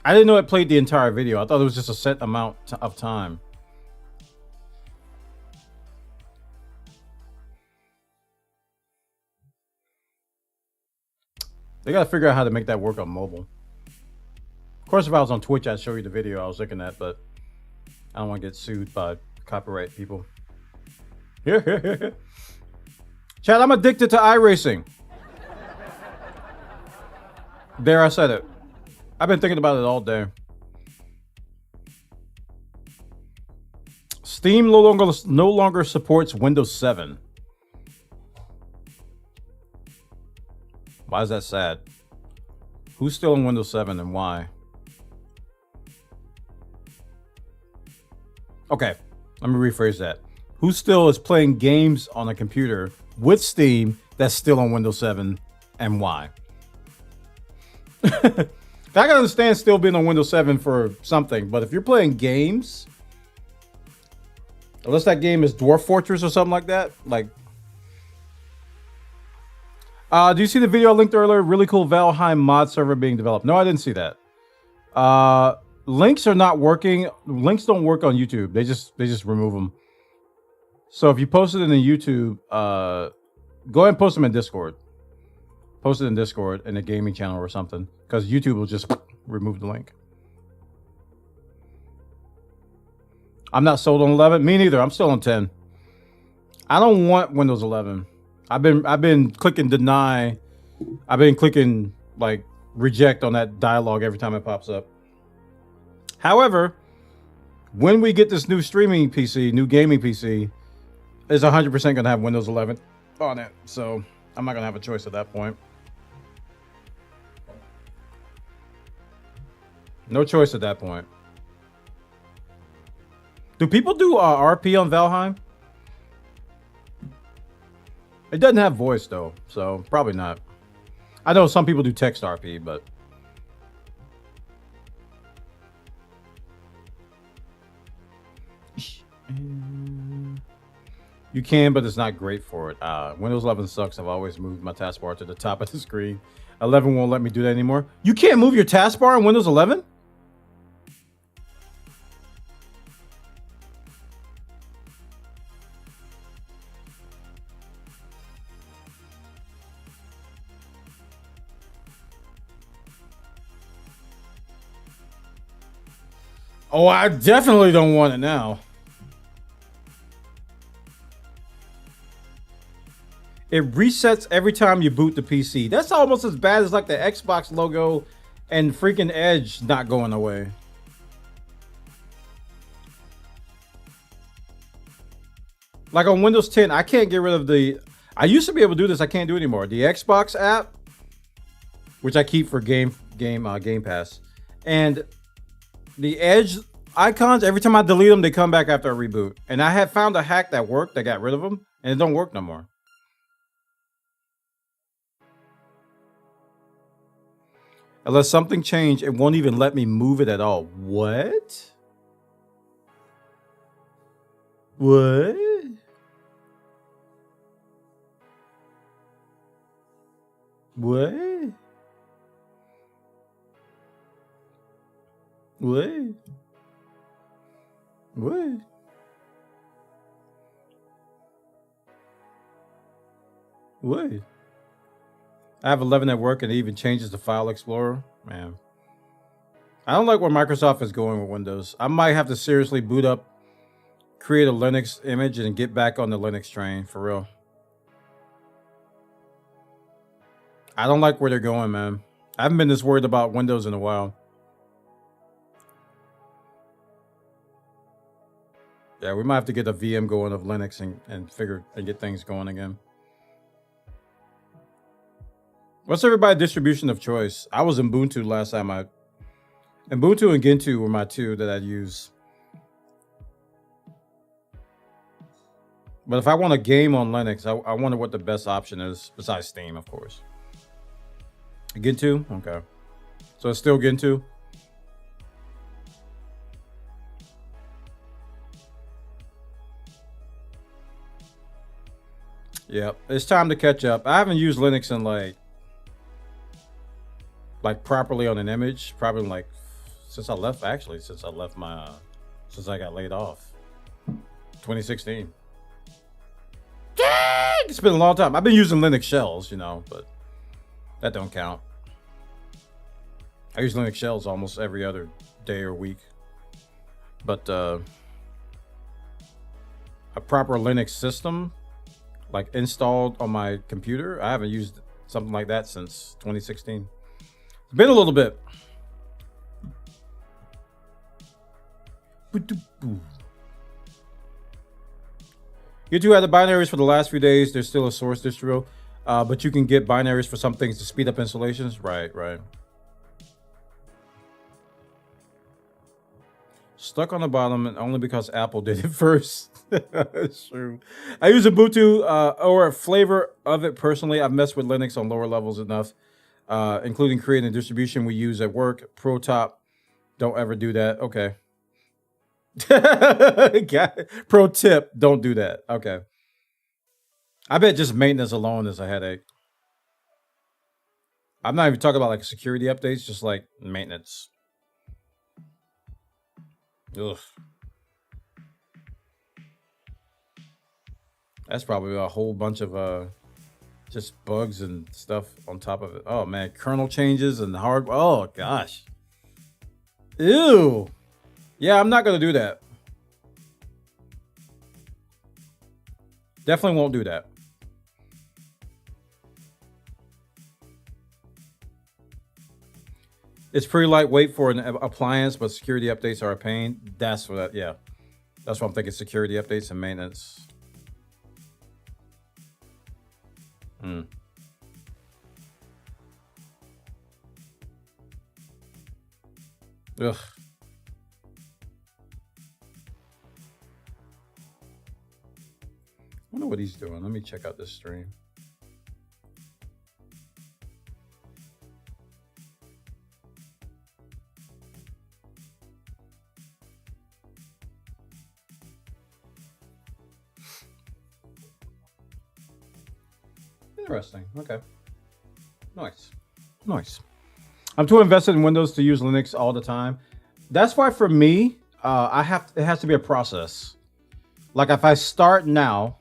I didn't know it played the entire video. I thought it was just a set amount of time. They gotta figure out how to make that work on mobile. Of course, if I was on Twitch, I'd show you the video I was looking at, but I don't want to get sued by copyright people. Chad, I'm addicted to iRacing. There, I said it. I've been thinking about it all day. Steam no longer supports Windows 7. Why is that sad? Who's still on Windows 7 and why? Okay, let me rephrase that. Who still is playing games on a computer with Steam that's still on Windows 7 and why? I can understand still being on Windows 7 for something, but if you're playing games, unless that game is Dwarf Fortress or something like that, like... do you see the video I linked earlier? Really cool Valheim mod server being developed. No, I didn't see that. Links are not working. Links don't work on YouTube. They just remove them. So if you post it in the YouTube, go ahead and post them in Discord. Post it in Discord in a gaming channel or something, because YouTube will just remove the link. I'm not sold on 11. Me neither. I'm still on 10. I don't want Windows 11. I've been clicking deny. I've been clicking like reject on that dialogue every time it pops up. However, when we get this new streaming PC, new gaming PC, it's 100% going to have Windows 11 on it. So I'm not going to have a choice at that point. No choice at that point. Do people do RP on Valheim? It doesn't have voice though, so probably not. I know some people do text RP, but you can, but it's not great for it. Windows 11 sucks. I've always moved my taskbar to the top of the screen. 11 won't let me do that anymore. You can't move your taskbar on Windows 11? Oh, I definitely don't want it now. It resets every time you boot the PC. That's almost as bad as like the Xbox logo and freaking Edge not going away. Like on Windows 10, I can't get rid of the... I used to be able to do this. I can't do it anymore. The Xbox app, which I keep for Game Pass, and the Edge icons, every time I delete them, they come back after a reboot. And I had found a hack that worked, that got rid of them, and it don't work no more. Unless something changed, it won't even let me move it at all. What? What? What? What? What? What? I have 11 at work and it even changes the file explorer. Man. I don't like where Microsoft is going with Windows. I might have to seriously boot up, create a Linux image, and get back on the Linux train, for real. I don't like where they're going, man. I haven't been this worried about Windows in a while. Yeah, we might have to get a VM going of Linux and get things going again. What's everybody's distribution of choice? I was Ubuntu last time. Ubuntu and Gentoo were my two that I'd use. But if I want a game on Linux, I wonder what the best option is, besides Steam, of course. Gentoo? Okay. So it's still Gentoo? Yep. It's time to catch up. I haven't used Linux in like properly on an image, probably like since I left, actually, since I got laid off. 2016. Dang! It's been a long time. I've been using Linux shells, you know, but that don't count. I use Linux shells almost every other day or week. But a proper Linux system, like installed on my computer, I haven't used something like that since 2016. It's been a little bit. You two had the binaries for the last few days. There's still a source distro, but you can get binaries for some things to speed up installations. Right. Stuck on the bottom, and only because Apple did it first. That's true. I use Ubuntu or a flavor of it personally. I've messed with Linux on lower levels enough, including creating a distribution we use at work. Pro top, don't ever do that. Okay. Pro tip, don't do that. Okay. I bet just maintenance alone is a headache. I'm not even talking about like security updates, just like maintenance. Ugh. That's probably a whole bunch of just bugs and stuff on top of it. Oh man, kernel changes and hard. Oh gosh. Ew. Yeah, I'm not gonna do that. Definitely won't do that. It's pretty lightweight for an appliance, but security updates are a pain. That's what, yeah. That's what I'm thinking, security updates and maintenance. Ugh. I wonder what he's doing. Let me check out this stream. Interesting. Okay. Nice. I'm too invested in Windows to use Linux all the time. That's why for me, it has to be a process. Like if I start now,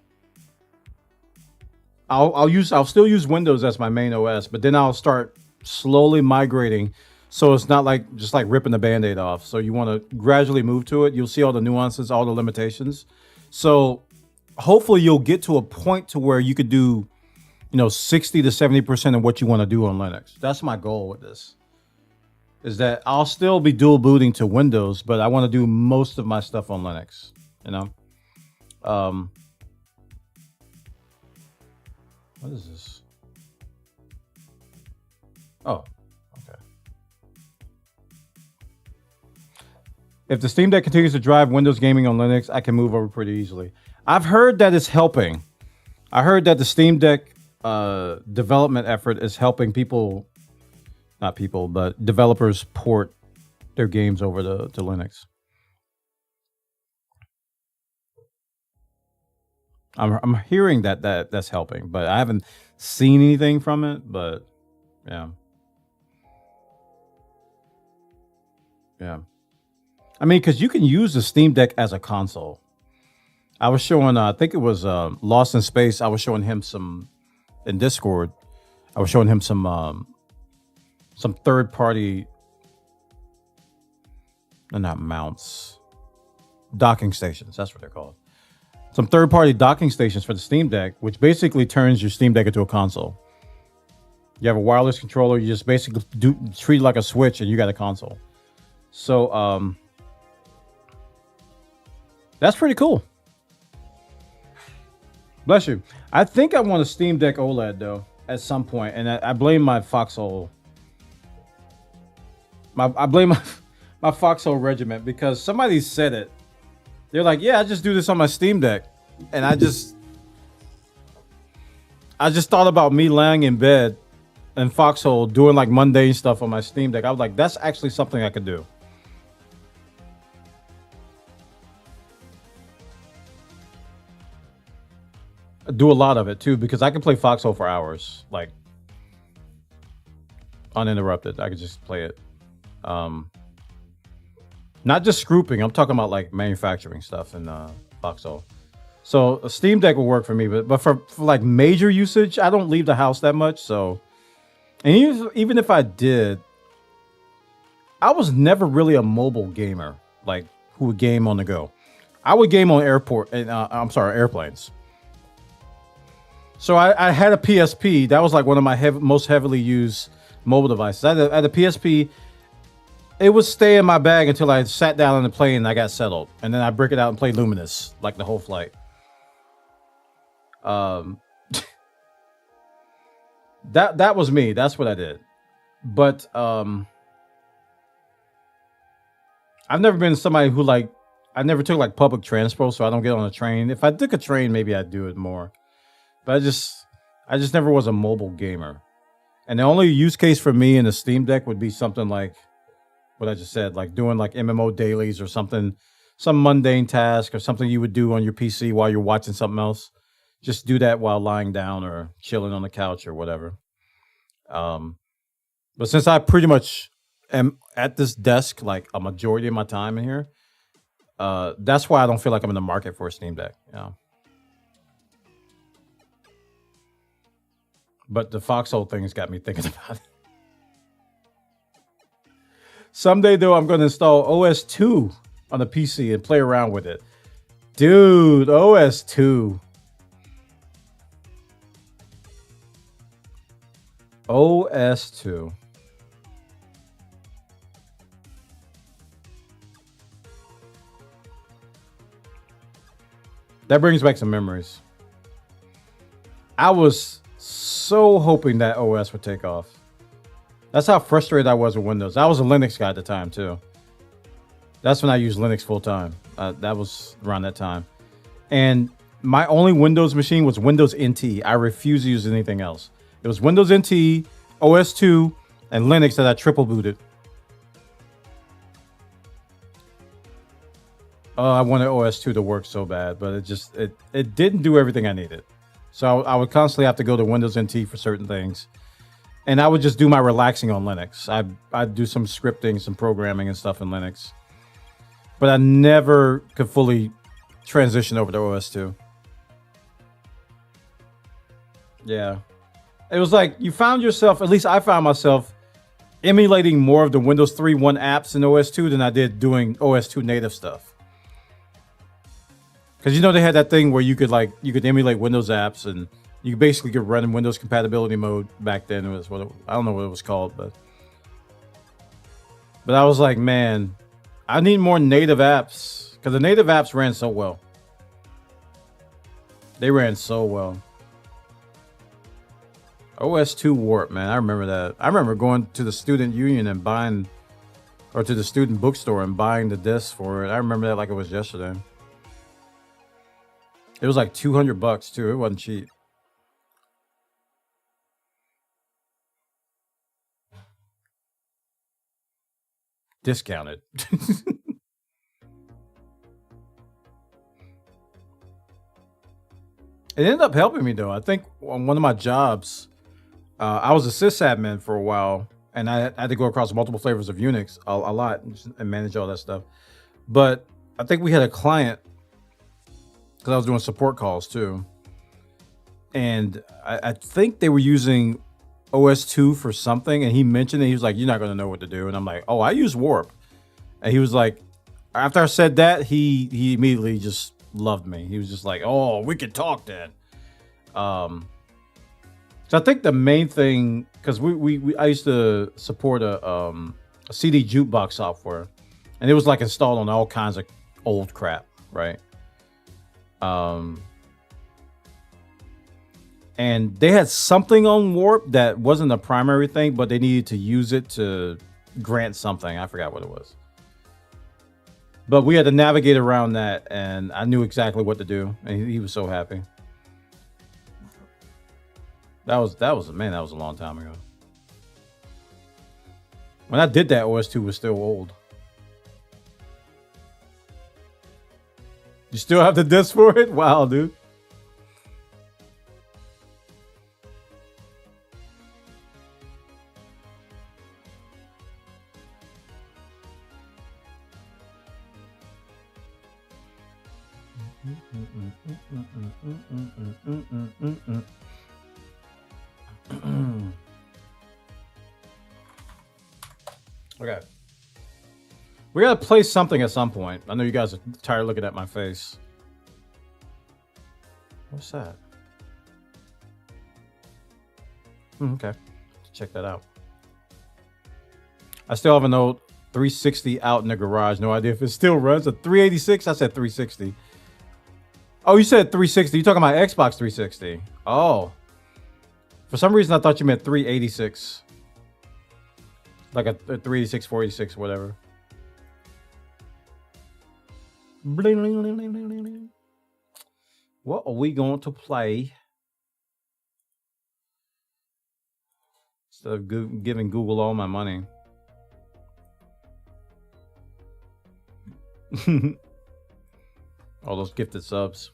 I'll still use Windows as my main OS, but then I'll start slowly migrating. So it's not like just like ripping the Band-Aid off. So you want to gradually move to it. You'll see all the nuances, all the limitations. So hopefully you'll get to a point to where you could do, 60 to 70% of what you want to do on Linux. That's my goal with this. Is that I'll still be dual booting to Windows, but I want to do most of my stuff on Linux, What is this? Oh, okay. If the Steam Deck continues to drive Windows gaming on Linux, I can move over pretty easily. I've heard that it's helping. I heard that the Steam Deck development effort is helping people not people, but developers port their games over to Linux. I'm hearing that's helping, but I haven't seen anything from it. But yeah, yeah. I mean, because you can use the Steam Deck as a console. I was showing, I think it was Lost in Space. I was showing him some in Discord. I was showing him some third-party, not mounts, docking stations. That's what they're called. Some third-party docking stations for the Steam Deck, which basically turns your Steam Deck into a console. You have a wireless controller. You just basically treat it like a Switch, and you got a console. So that's pretty cool. Bless you. I think I want a Steam Deck OLED though at some point, and I blame my Foxhole. I blame my Foxhole regiment because somebody said it. They're like, "Yeah, I just do this on my Steam Deck," and I just thought about me laying in bed and Foxhole doing like mundane stuff on my Steam Deck. I was like, "That's actually something I could do." Do a lot of it too because I can play Foxhole for hours, like uninterrupted. I could just play it. Not just scooping. I'm talking about like manufacturing stuff in Foxhole. So a Steam Deck will work for me, but for like major usage, I don't leave the house that much. So, and even if I did, I was never really a mobile gamer, like who would game on the go. I would game on airplanes. So I had a PSP. That was like one of my most heavily used mobile devices. I had a PSP. It would stay in my bag until I sat down on the plane and I got settled. And then I break it out and play Luminous like the whole flight. That was me. That's what I did. But I've never been somebody who I never took like public transport, so I don't get on a train. If I took a train, maybe I'd do it more. But I just never was a mobile gamer. And the only use case for me in the Steam Deck would be something like what I just said, like doing like MMO dailies or something, some mundane task or something you would do on your PC while you're watching something else. Just do that while lying down or chilling on the couch or whatever. But since I pretty much am at this desk like a majority of my time in here, that's why I don't feel like I'm in the market for a Steam Deck. Yeah. But the Foxhole thing has got me thinking about it. Someday, though, I'm going to install OS 2 on the PC and play around with it. Dude, OS 2. OS 2. That brings back some memories. I was so hoping that OS would take off. That's how frustrated I was with Windows. I was a Linux guy at the time too. That's when I used Linux full time. That was around that time. And my only Windows machine was Windows NT. I refused to use anything else. It was Windows NT, OS 2, and Linux that I triple booted. I wanted OS 2 to work so bad, but it didn't do everything I needed. So I would constantly have to go to Windows NT for certain things. And I would just do my relaxing on Linux. I'd do some scripting, some programming and stuff in Linux. But I never could fully transition over to OS 2. Yeah. It was like you found yourself, at least I found myself, emulating more of the Windows 3.1 apps in OS 2 than I did doing OS 2 native stuff. Because they had that thing where you could emulate Windows apps and you basically could run in Windows compatibility mode back then. It was I don't know what it was called, but I was like, man, I need more native apps because the native apps ran so well. They ran so well. OS 2 Warp, man, I remember that. I remember going to the student union and buying, or to the student bookstore and buying the disc for it. I remember that like it was yesterday. It was like $200 too. It wasn't cheap. discounted. It ended up helping me though. I think on one of my jobs, I was a sysadmin for a while, and I had to go across multiple flavors of Unix a lot and manage all that stuff. But I think we had a client, because I was doing support calls too, and I think they were using OS2 for something, and he mentioned it. He was like, "You're not going to know what to do," and I'm like, "Oh, I use Warp," and he was like, after I said that, he immediately just loved me. He was just like, "Oh, we can talk then." So I think the main thing, because I used to support a CD jukebox software, and it was like installed on all kinds of old crap, right? And they had something on Warp that wasn't the primary thing, but they needed to use it to grant something. I forgot what it was. But we had to navigate around that, and I knew exactly what to do, and he was so happy. That was a long time ago. When I did that, OS2 was still old. You still have the disc for it? Wow, dude. Okay. We gotta play something at some point. I know you guys are tired of looking at my face. What's that? Okay. Check that out. I still have an old 360 out in the garage. No idea if it still runs. A 386? I said 360. Oh, you said 360. You talking about Xbox 360? Oh. For some reason, I thought you meant 386. Like a 386, 486, whatever. Bling, bling, bling, bling, bling, bling. What are we going to play? Instead of giving Google all my money. All those gifted subs.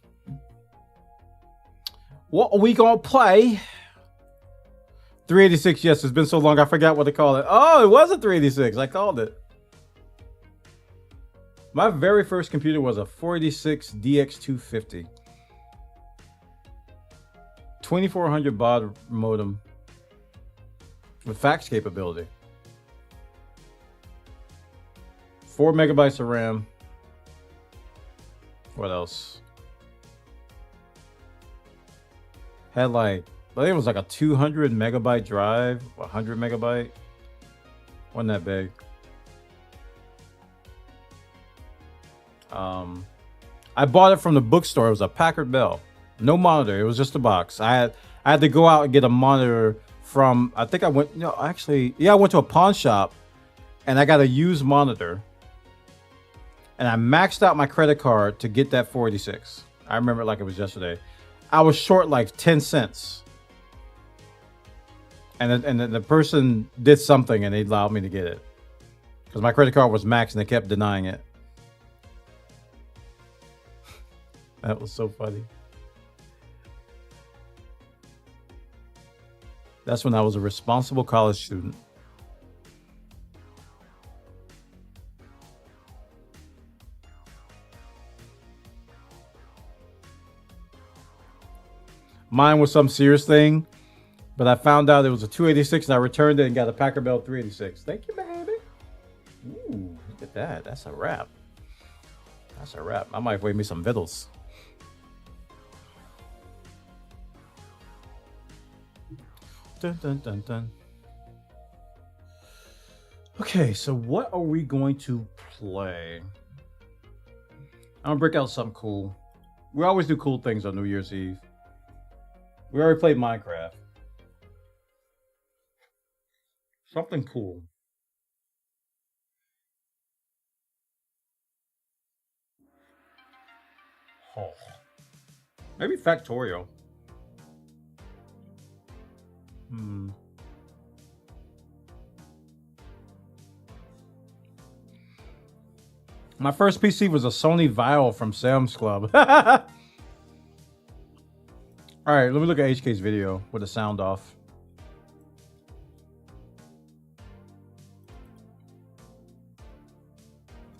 What are we going to play? 386, yes, it's been so long I forgot what to call it. Oh, it was a 386. I called it. My very first computer was a 486 DX250. 2400 baud modem with fax capability. 4 megabytes of RAM. What else? Had like, I think it was like a 200 megabyte drive, 100 megabyte. Wasn't that big. I bought it from the bookstore. It was a Packard Bell. No monitor. It was just a box. I had to go out and get a monitor from, I think I went, no, actually, yeah, I went to a pawn shop and I got a used monitor. And I maxed out my credit card to get that 486. I remember it like it was yesterday. I was short like 10 cents. And then the person did something and they allowed me to get it. Because my credit card was maxed and they kept denying it. That was so funny. That's when I was a responsible college student. Mine was some serious thing, but I found out it was a 286 and I returned it and got a Packard Bell 386. Thank you, baby. Ooh, look at that. That's a wrap. That's a wrap. I might wave me some vittles. Dun, dun, dun, dun. Okay, so what are we going to play? I'm gonna break out something cool. We always do cool things on New Year's Eve. We already played Minecraft. Something cool. Oh. Maybe Factorial. My first PC was a Sony Vial from Sam's Club. All right, let me look at HK's video with the sound off.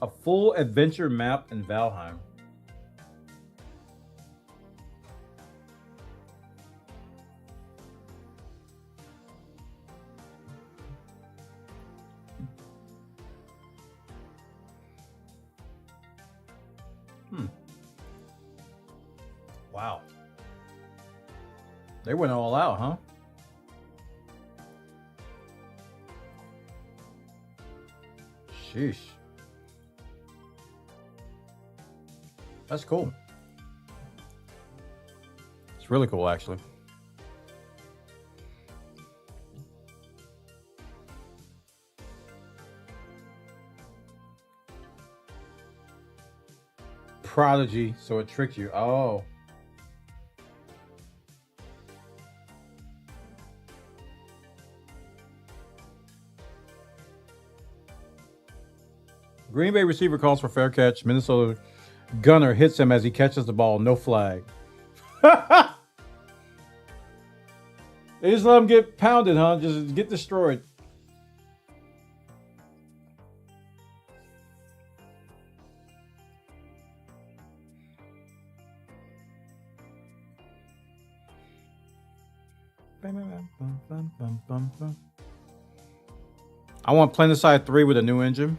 A full adventure map in Valheim. Wow. They went all out, huh? Sheesh. That's cool. It's really cool, actually. Prodigy, so it tricked you. Oh. Green Bay receiver calls for fair catch. Minnesota gunner hits him as he catches the ball. No flag. They just let him get pounded, huh? Just get destroyed. I want Planetside 3 with a new engine.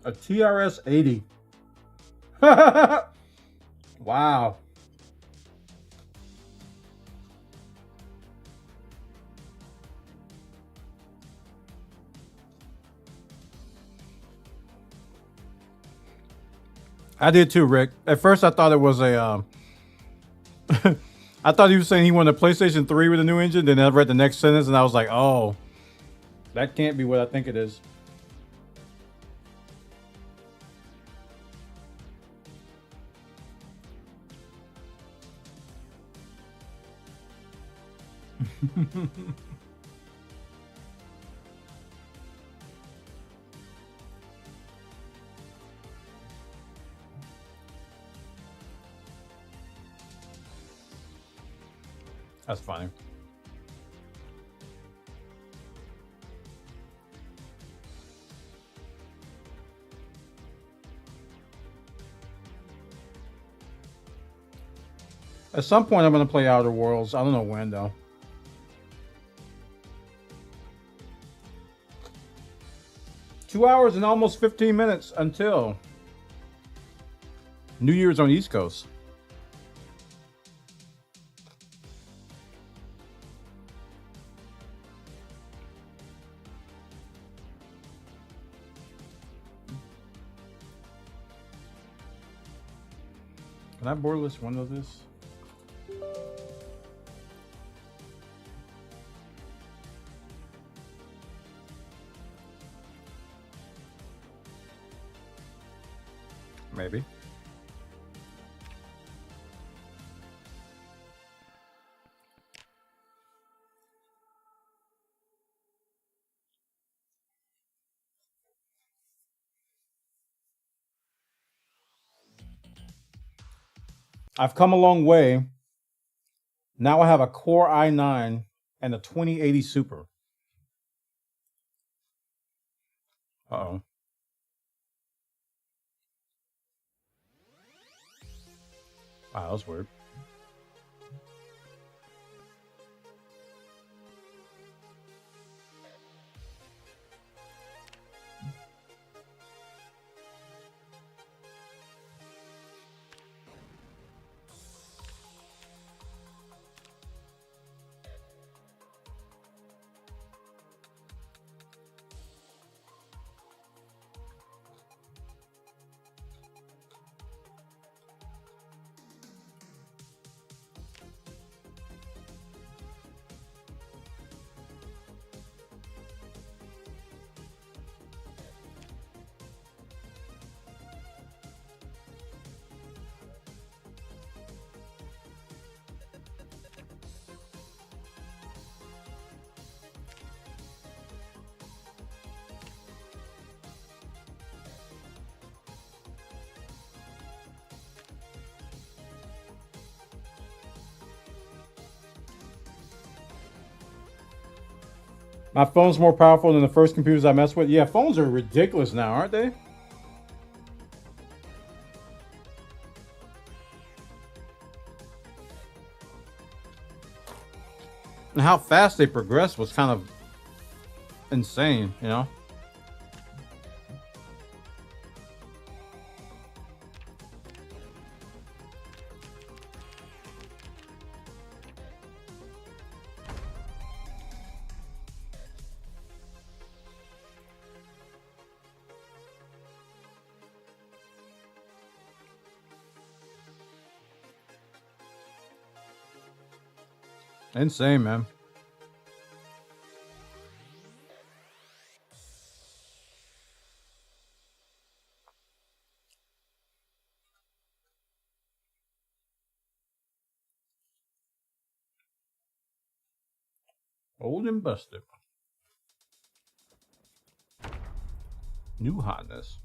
A TRS 80. Wow. I did too, Rick. At first I thought it was a I thought he was saying he wanted a PlayStation 3 with a new engine. Then I read the next sentence and I was like, oh, that can't be what I think it is. That's funny. At some point, I'm going to play Outer Worlds. I don't know when, though. Two hours and almost 15 minutes until New Year's on the East Coast. Can I borderless window this? Maybe. I've come a long way. Now I have a Core i9 and a 2080 Super. Uh-oh. Wow, that was weird. My phone's more powerful than the first computers I messed with. Yeah, phones are ridiculous now, aren't they? And how fast they progressed was kind of insane, you know? Insane, man. Old and busted. New hotness.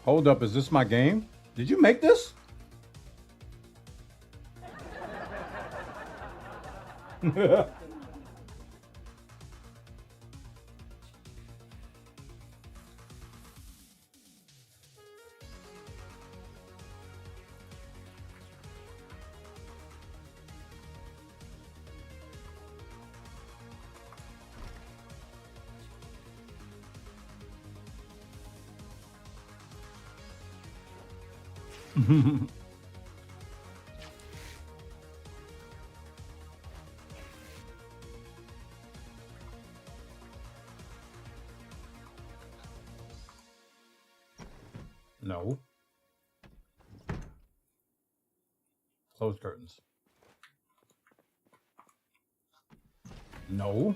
Hold up, is this my game? Did you make this? No. Close curtains. No.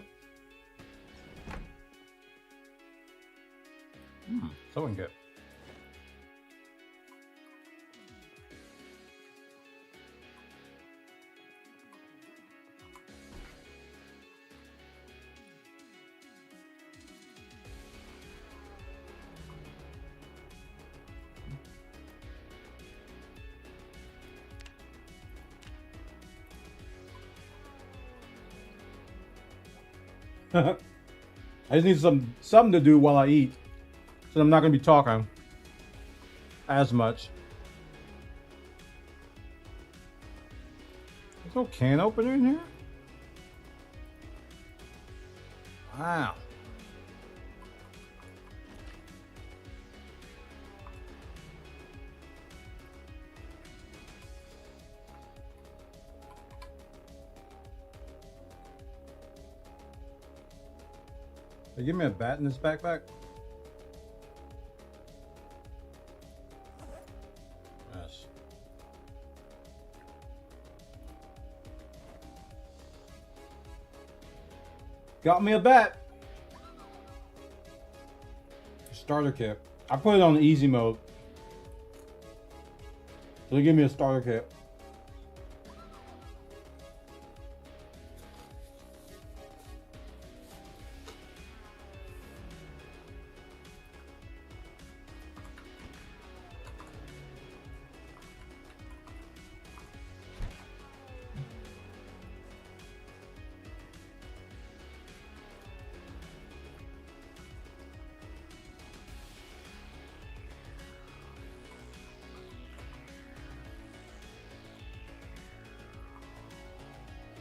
Sewing kit. I just need something to do while I eat, so I'm not gonna be talking as much. There's no can opener in here? Wow. They give me a bat in this backpack? Yes. Got me a bat. Starter kit. I put it on easy mode. So give me a starter kit.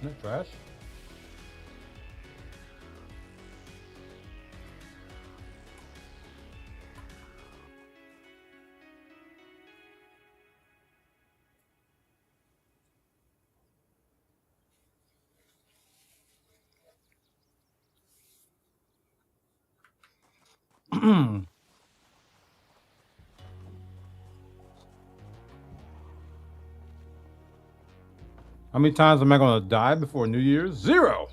Isn't it trash? How many times am I going to die before New Year's? 0!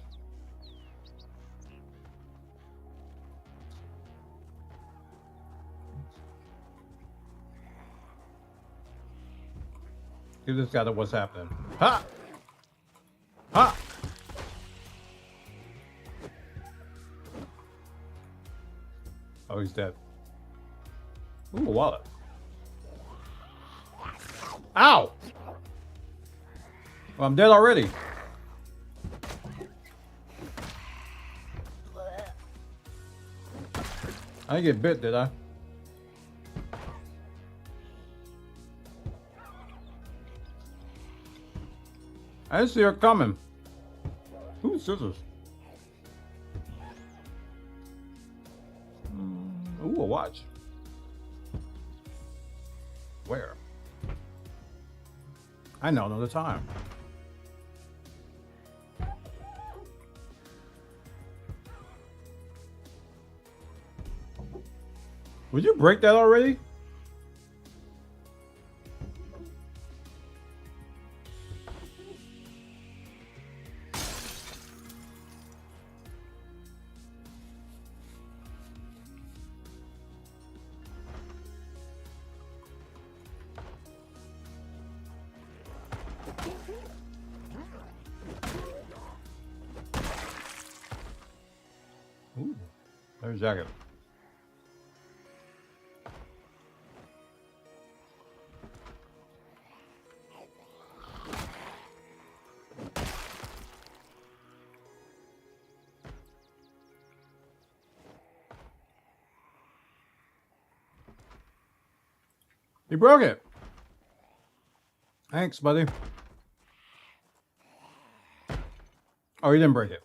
Give this guy what's happening. Ha! Ha! Oh, he's dead. Ooh, a wallet. Ow! Well, I'm dead already. I didn't get bit, did I? I didn't see her coming. Ooh, scissors. Ooh, a watch. Where? I know the time. Would you break that already? Ooh, there's jacket. He broke it. Thanks, buddy. Oh, he didn't break it.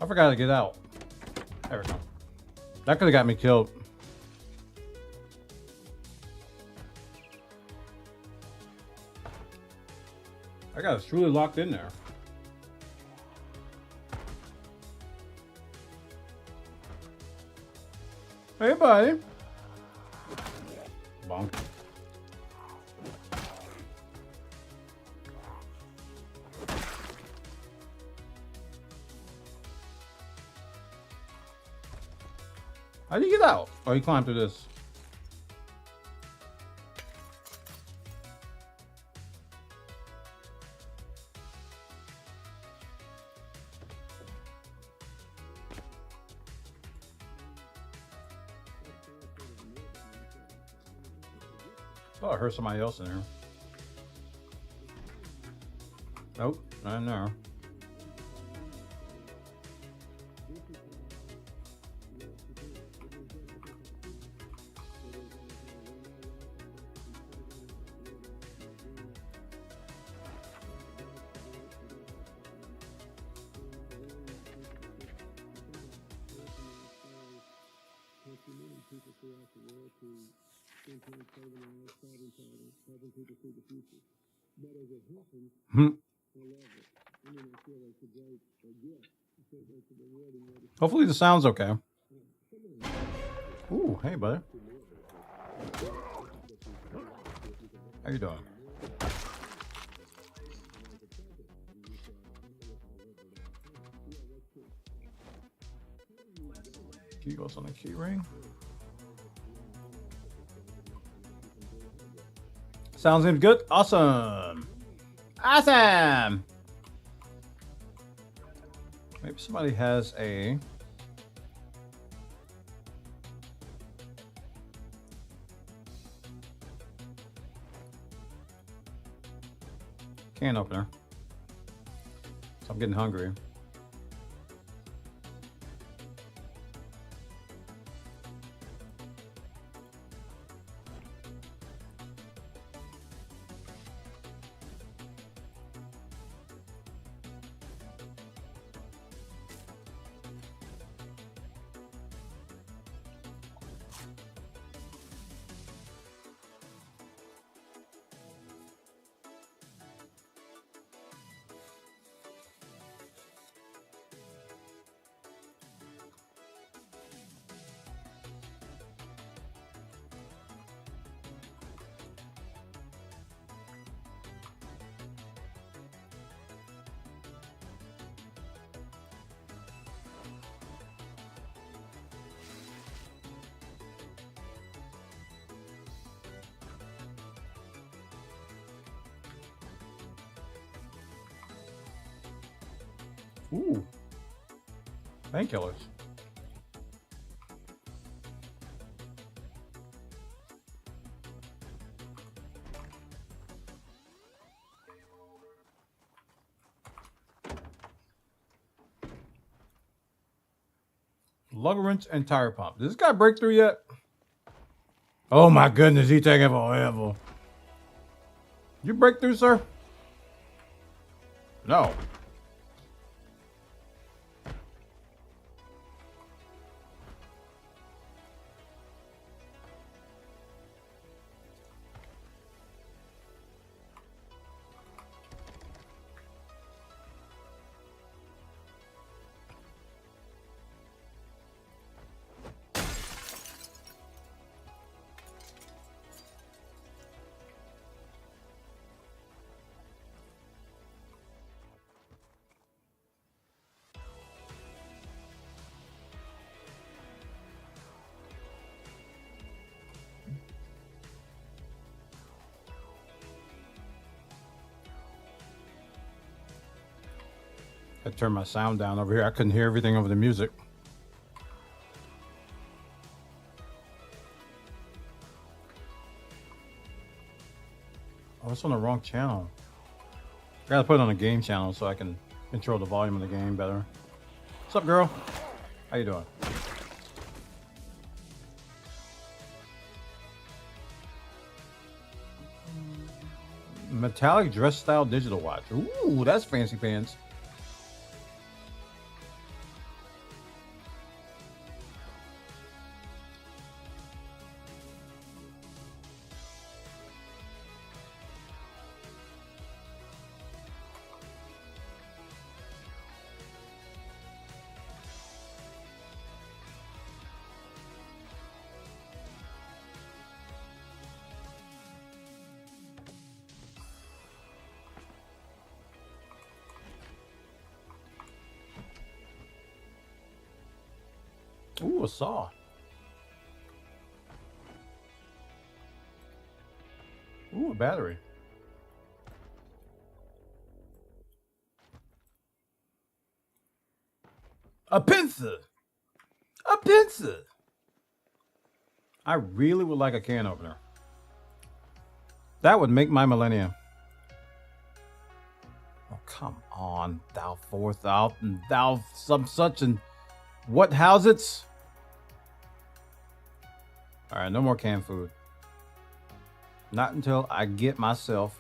I forgot to get out. There we go. That could have got me killed. I got us truly locked in there. Hey, buddy. Bonk. How do you get out? Oh, you climb through this. Oh, I heard somebody else in there. Nope, not in there. Hmm. Hopefully the sound's okay. Ooh, hey, buddy. How you doing? Key goes on the key ring. Sounds good. Awesome. Awesome. Maybe somebody has a can opener. So I'm getting hungry. Ooh. Painkillers. Lug wrench and tire pump. Did this guy break through yet? Oh my goodness, he taking forever. You break through, sir? No. I turned my sound down over here. I couldn't hear everything over the music. Oh, it's on the wrong channel. I gotta put it on a game channel so I can control the volume of the game better. What's up, girl? How you doing? Metallic dress style digital watch. Ooh, that's fancy pants. Ooh, a saw. Ooh, a battery. A pencil. A pencil. I really would like a can opener. That would make my millennium. Oh, come on, thou forth out and thou some such and what housets? All right, no more canned food. Not until I get myself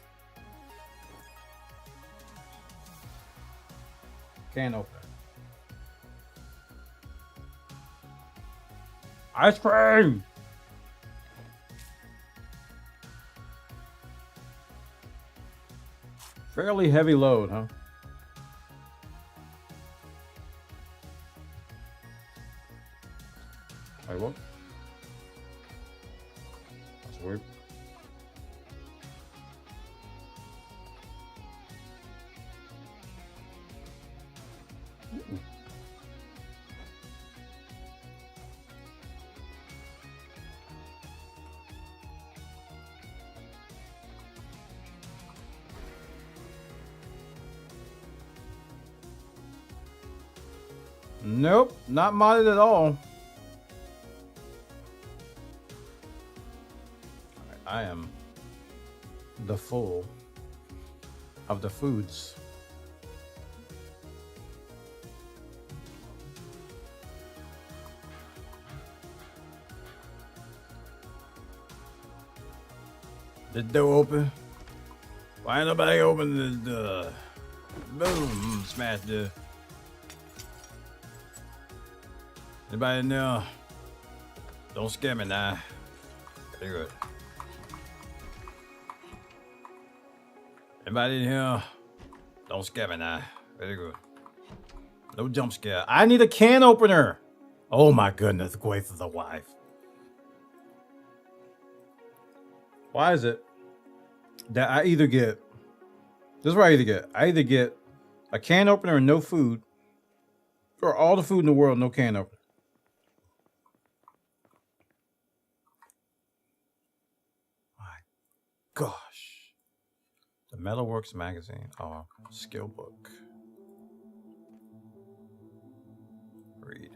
can opener. Ice cream! Fairly heavy load, huh? Wait, what? That's weird. Ooh. Nope, not modded at all. I am the full of the foods. The door open. Why ain't nobody open the door? Boom, smash the. Anybody in there? Don't scare me now. Very good. Anybody in here? Don't scare me now. Very good. No jump scare. I need a can opener. Oh my goodness, grace of the wife. Why is it that I either get, this is what I either get. I either get a can opener and no food, or all the food in the world, no can opener. Gosh. The Metalworks magazine. Oh, skill book. Read.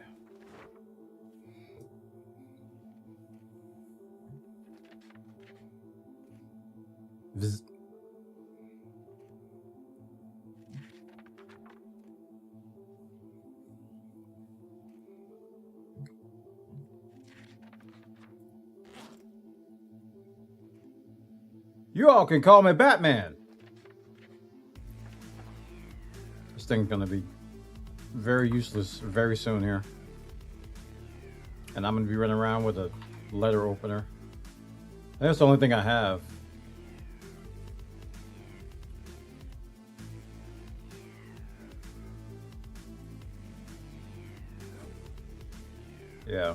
You all can call me Batman. This thing's gonna be very useless very soon here. And I'm gonna be running around with a letter opener. That's the only thing I have. Yeah.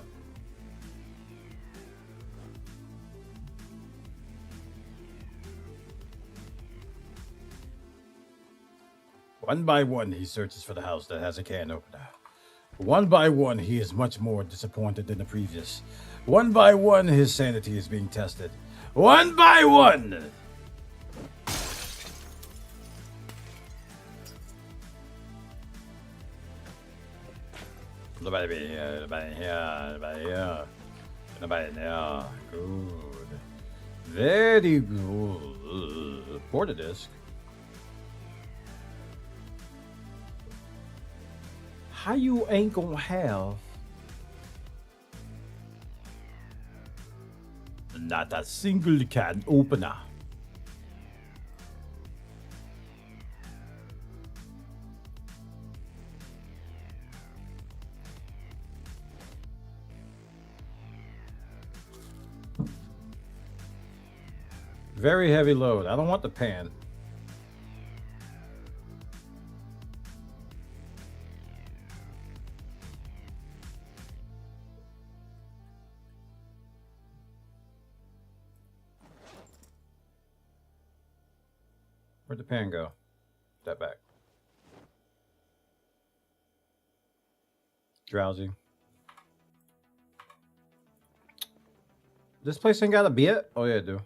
One by one, he searches for the house that has a can opener. One by one, he is much more disappointed than the previous. One by one, his sanity is being tested. One by one! Nobody here, nobody here, nobody here. Nobody there. Good. Very good. Porta disc. How you ain't gonna have not a single can opener? Very heavy load. I don't want the pan. Where'd the pan go? Step back. Drowsy. This place ain't got a bit? Oh yeah, I do.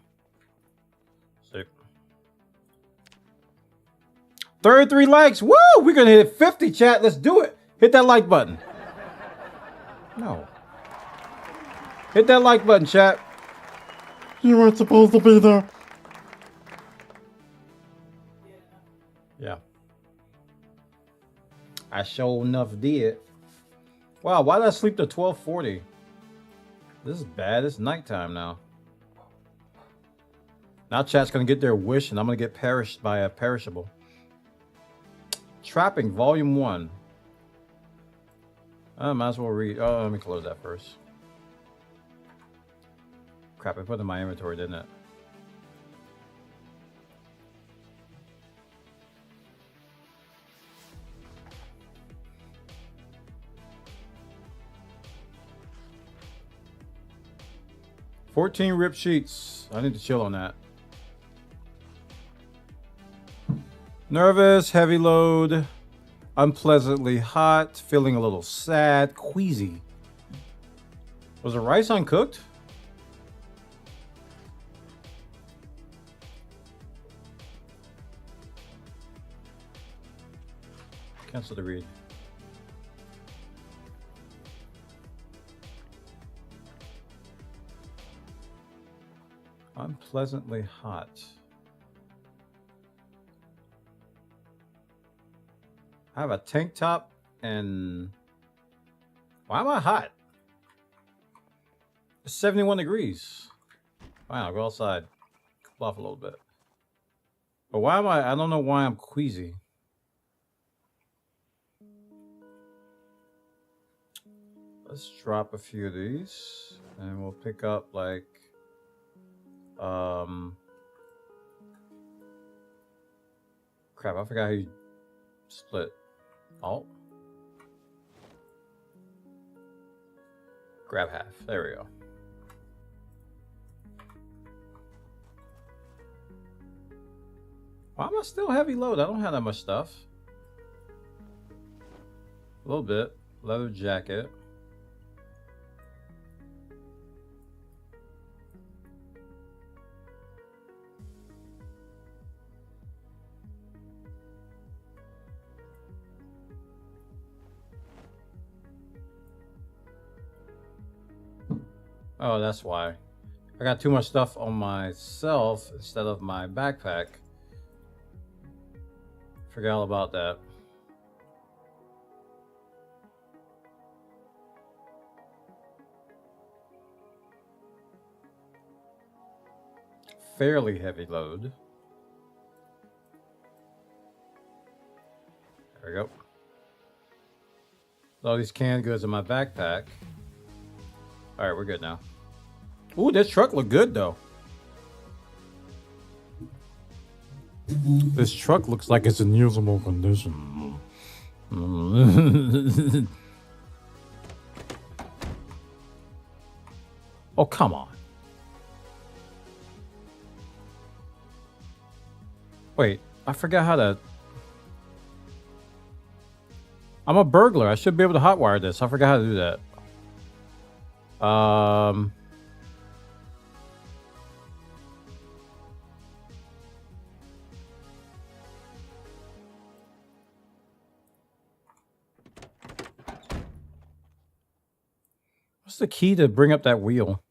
Sick. 33 likes. Woo! We're gonna hit 50, chat. Let's do it. Hit that like button. No. Hit that like button, chat. You weren't supposed to be there. Yeah. I sure enough did. Wow, why did I sleep to 12:40? This is bad. It's nighttime now. Now chat's gonna get their wish and I'm gonna get perished by a perishable. Trapping Volume 1. I might as well read. Oh, let me close that first. Crap, I put it in my inventory, didn't it? $14 ripped sheets. I need to chill on that. Nervous, heavy load, unpleasantly hot, feeling a little sad, queasy. Was the rice uncooked? Cancel the read. Unpleasantly hot. I have a tank top and why am I hot? It's 71 degrees. Fine, I'll go outside. Cool off a little bit. But why am I don't know why I'm queasy. Let's drop a few of these and we'll pick up like crap, I forgot how you split. Alt. Grab half. There we go. Why am I still heavy load? I don't have that much stuff. A little bit. Leather jacket. Oh, that's why. I got too much stuff on myself instead of my backpack. Forgot all about that. Fairly heavy load. There we go. All these canned goods in my backpack. All right, we're good now. Ooh, this truck looked good though. This truck looks like it's in usable condition. Oh, come on. Wait, I forgot how to... I'm a burglar. I should be able to hotwire this. I forgot how to do that. What's the key to bring up that wheel?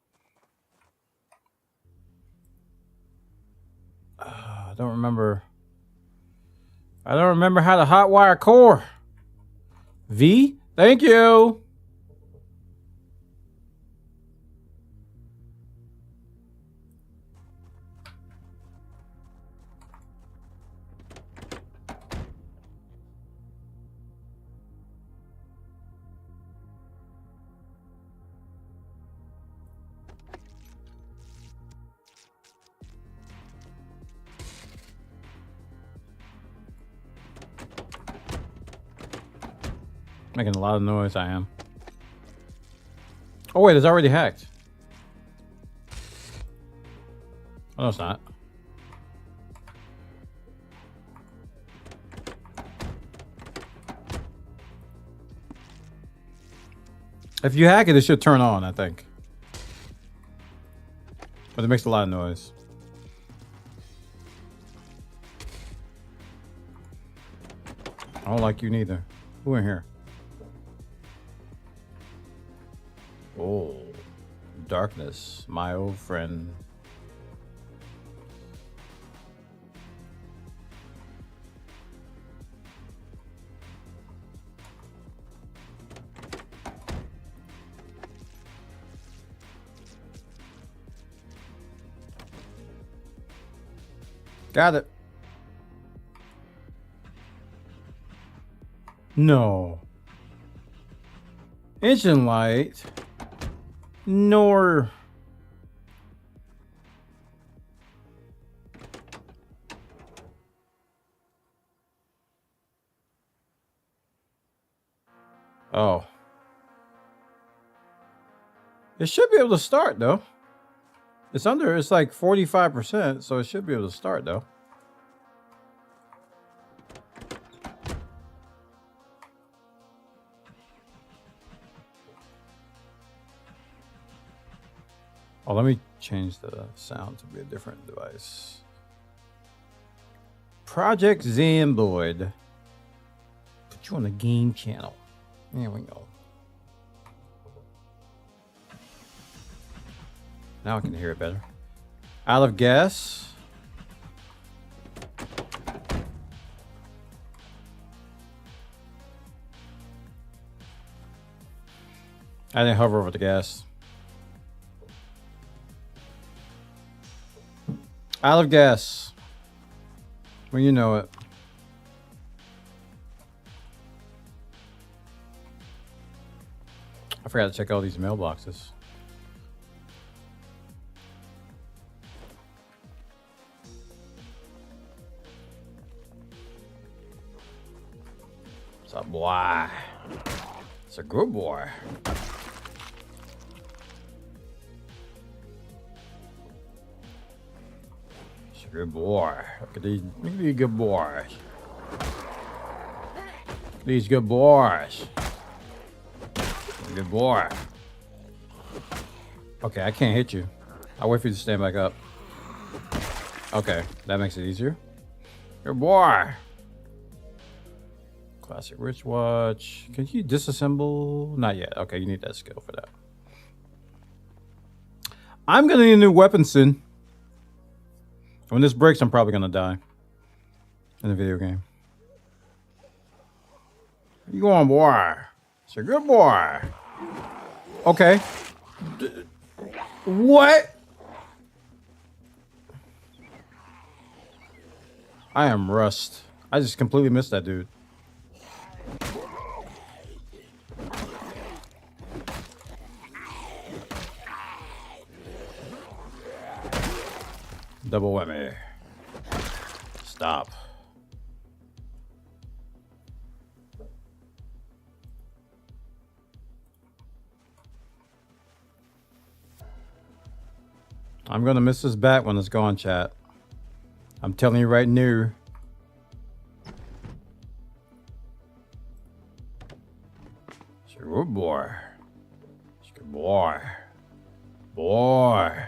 I don't remember. I don't remember how to hotwire core. V? Thank you. Making a lot of noise, I am. Oh wait, it's already hacked. Oh, no, it's not. If you hack it, it should turn on, I think. But it makes a lot of noise. I don't like you neither. Who in here? Oh, darkness, my old friend. Got it. No. Engine light. Nor. Oh. It should be able to start though. It's like 45%, so it should be able to start though. Oh, let me change the sound to be a different device. Project Zamboid. Put you on the game channel. There we go. Now I can hear it better. Out of gas. I didn't hover over the gas. Out of gas. Well, you know it. I forgot to check all these mailboxes. What's up, boy? It's a good boy. Good boy. Look at these. Look at these good boys. These good boys. Good boy. Okay, I can't hit you. I'll wait for you to stand back up. Okay, that makes it easier. Good boy. Classic wristwatch. Can you disassemble? Not yet. Okay, you need that skill for that. I'm gonna need a new weapon soon. When this breaks, I'm probably gonna die in a video game. You going, boy? It's a good boy. Okay. What? I am rust. I just completely missed that dude. Double whammy. Stop. I'm gonna miss this bat when it's gone, chat. I'm telling you right now. It's a good boy. It's a good boy. Boy.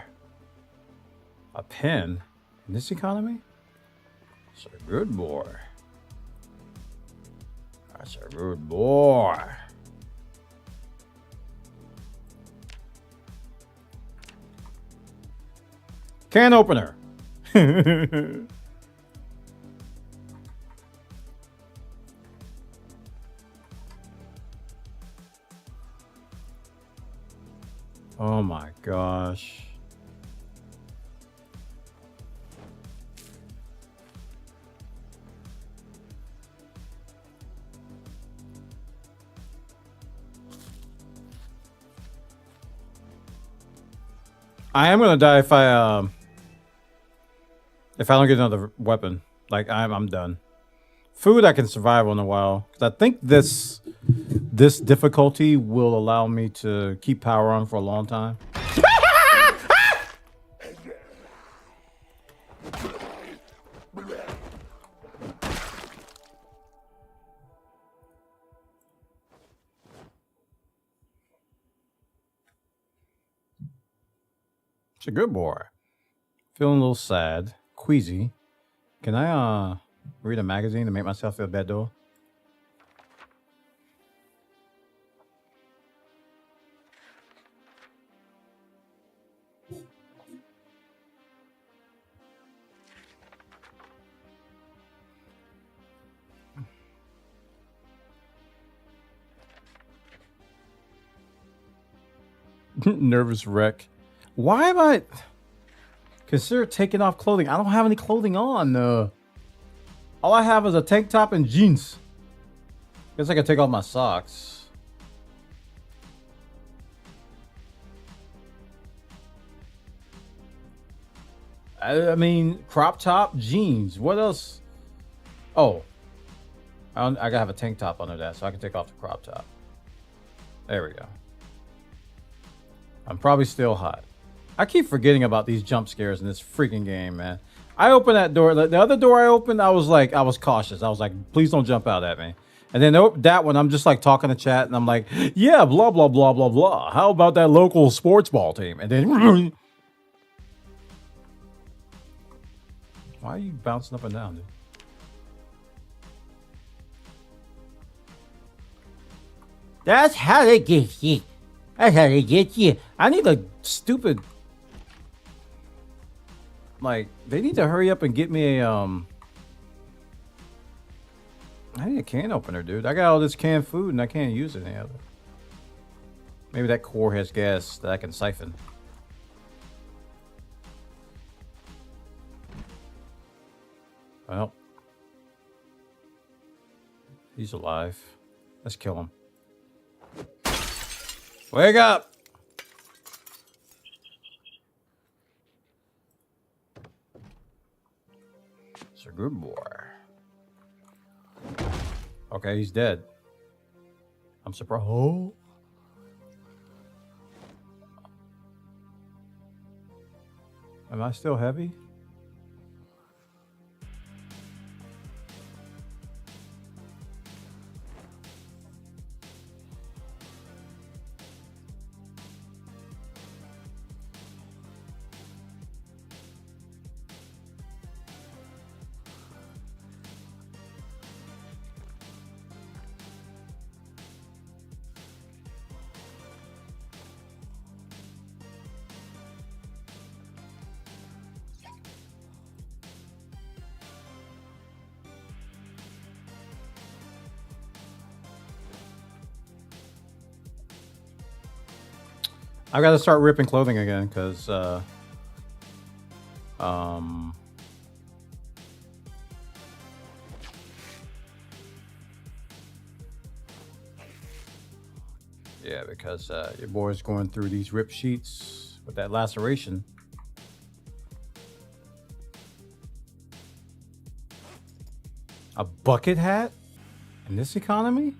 A pen in this economy? That's a good boy. That's a good boy. Can opener. Oh my gosh. I am gonna die if I don't get another weapon. Like I'm done. Food I can survive on a while because I think this difficulty will allow me to keep power on for a long time. It's a good boy. Feeling a little sad, queasy. Can I read a magazine to make myself feel better? Nervous wreck. Why am I... Consider taking off clothing. I don't have any clothing on. All I have is a tank top and jeans. Guess I can take off my socks. I mean, crop top, jeans. What else? Oh. I gotta have a tank top under that, so I can take off the crop top. There we go. I'm probably still hot. I keep forgetting about these jump scares in this freaking game, man. I opened that door. The other door I opened, I was cautious. I was like, please don't jump out at me. And then that one, I'm just like talking to chat, and I'm like, yeah, blah, blah, blah, blah, blah. How about that local sports ball team? And then, why are you bouncing up and down, dude? That's how they get you. That's how they get you. I need a stupid... Like, they need to hurry up and get me a, I need a can opener, dude. I got all this canned food and I can't use any of it. Maybe that core has gas that I can siphon. Well. He's alive. Let's kill him. Wake up! It's a good boy. Okay, he's dead. I'm surprised. Oh. Am I still heavy? I gotta start ripping clothing again, because yeah, because your boy's going through these rip sheets with that laceration. A bucket hat in this economy?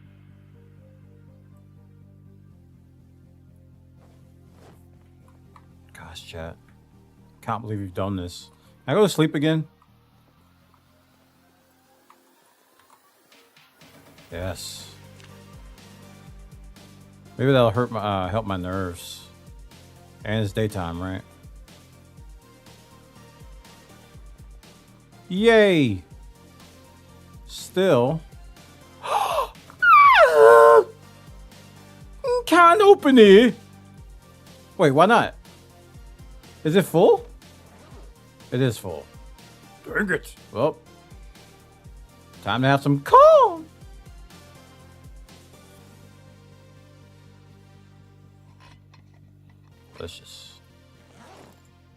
Gosh, chat. Can't believe you've done this. Can I go to sleep again? Yes. Maybe that'll hurt my help my nerves. And it's daytime, right? Yay! Still. Can't open it. Wait, why not? Is it full? It is full. Dang it. Well, time to have some corn. Delicious.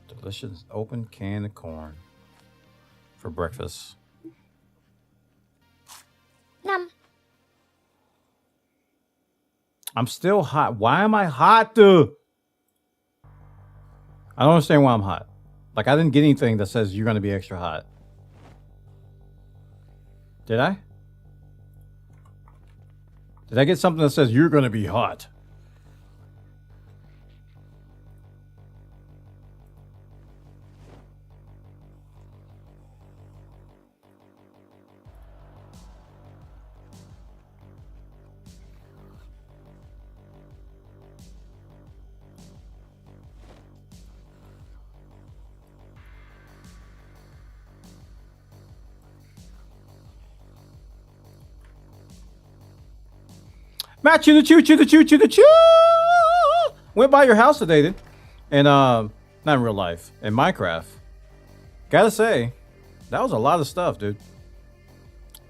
Delicious open can of corn for breakfast. Nom. I'm still hot. Why am I hot, dude? I don't understand why I'm hot. Like, I didn't get anything that says you're going to be extra hot. Did I? Did I get something that says you're going to be hot? Matt, chew the chew, chew the chew, chew the chew. Went by your house today, dude. And not in real life, in Minecraft. Gotta say, that was a lot of stuff, dude.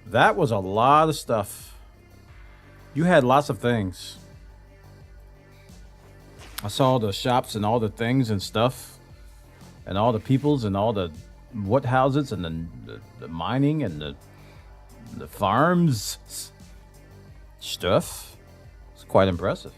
That was a lot of stuff. You had lots of things. I saw the shops and all the things and stuff, and all the peoples and all the wood houses and the mining and the farms stuff. It's quite impressive.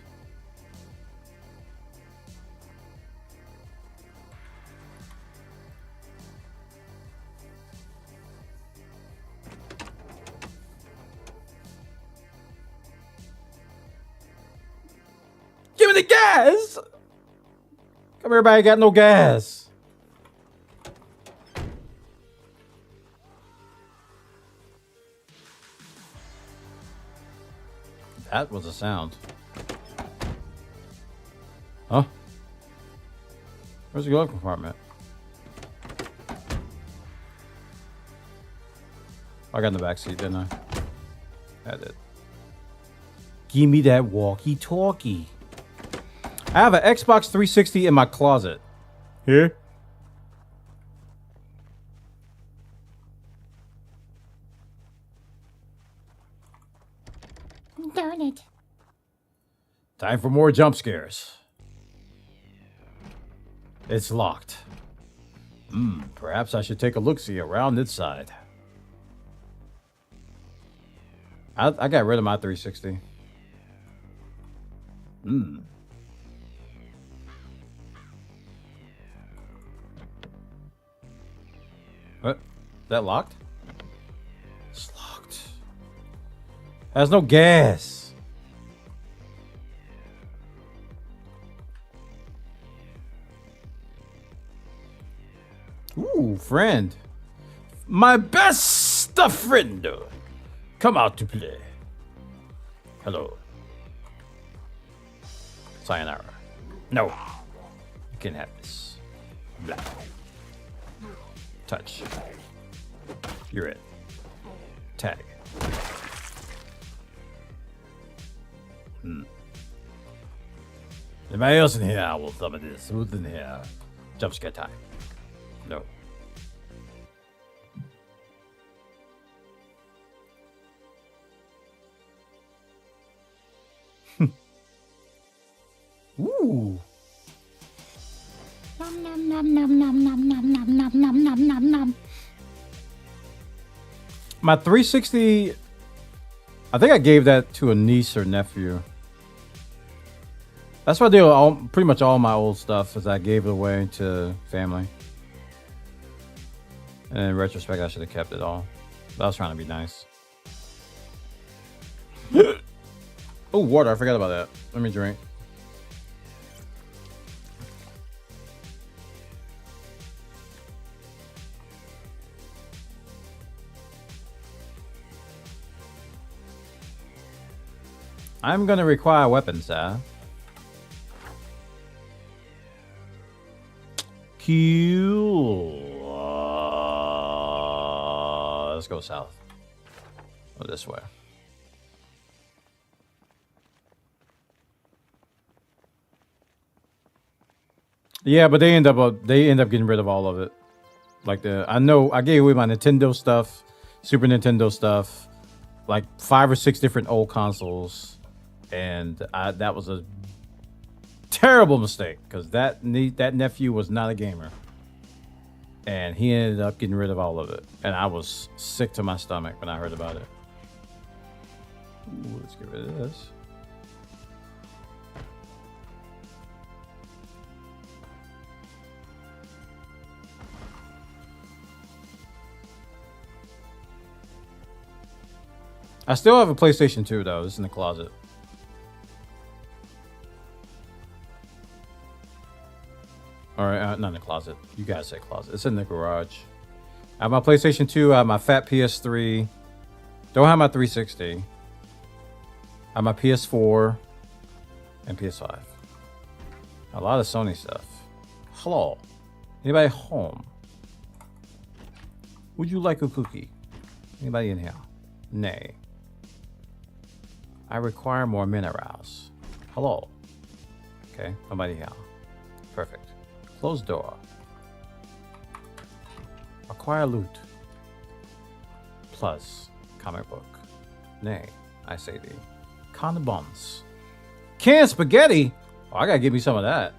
me the gas! Come here, everybody got no gas. That was a sound. Huh? Where's the glove compartment? I got in the back seat, didn't I? I did. Give me that walkie-talkie. I have an Xbox 360 in my closet. Here? Darn it. Time for more jump scares. It's locked. Perhaps I should take a look-see around inside. I got rid of my 360. What? Is that locked? It's locked. Has no gas. Ooh, friend. My best friend. Come out to play. Hello. Sayonara. No. You can't have this. Blah. Touch. You're it. Tag. Anybody else in here? I will summon this. Who's in here? Jump scare time. No. Ooh. Nom nom nom nom nom nom nom nom nom nom nom nom nom. My 360, I think I gave that to a niece or nephew. That's what I do. Pretty much all my old stuff is I gave it away to family. And in retrospect, I should have kept it all. But I was trying to be nice. Oh, water. I forgot about that. Let me drink. I'm gonna require weapons, sir. Cool. Let's go south. Or this way. Yeah, but they end up getting rid of all of it. Like I know I gave away my Nintendo stuff, Super Nintendo stuff, like 5 or 6 different old consoles. And that was a terrible mistake because that nephew was not a gamer, and he ended up getting rid of all of it. And I was sick to my stomach when I heard about it. Ooh, let's get rid of this. I still have a PlayStation 2 though. It's in the closet. All right, not in the closet. You guys say closet. It's in the garage. I have my PlayStation 2. I have my fat PS3. Don't have my 360. I have my PS4 and PS5. A lot of Sony stuff. Hello. Anybody home? Would you like a cookie? Anybody in here? Nay. I require more minerals. Hello. Okay, nobody here. Perfect. Closed door. Acquire loot. Plus comic book. Nay, I say thee. Condoms. Canned spaghetti? Oh, I gotta give me some of that.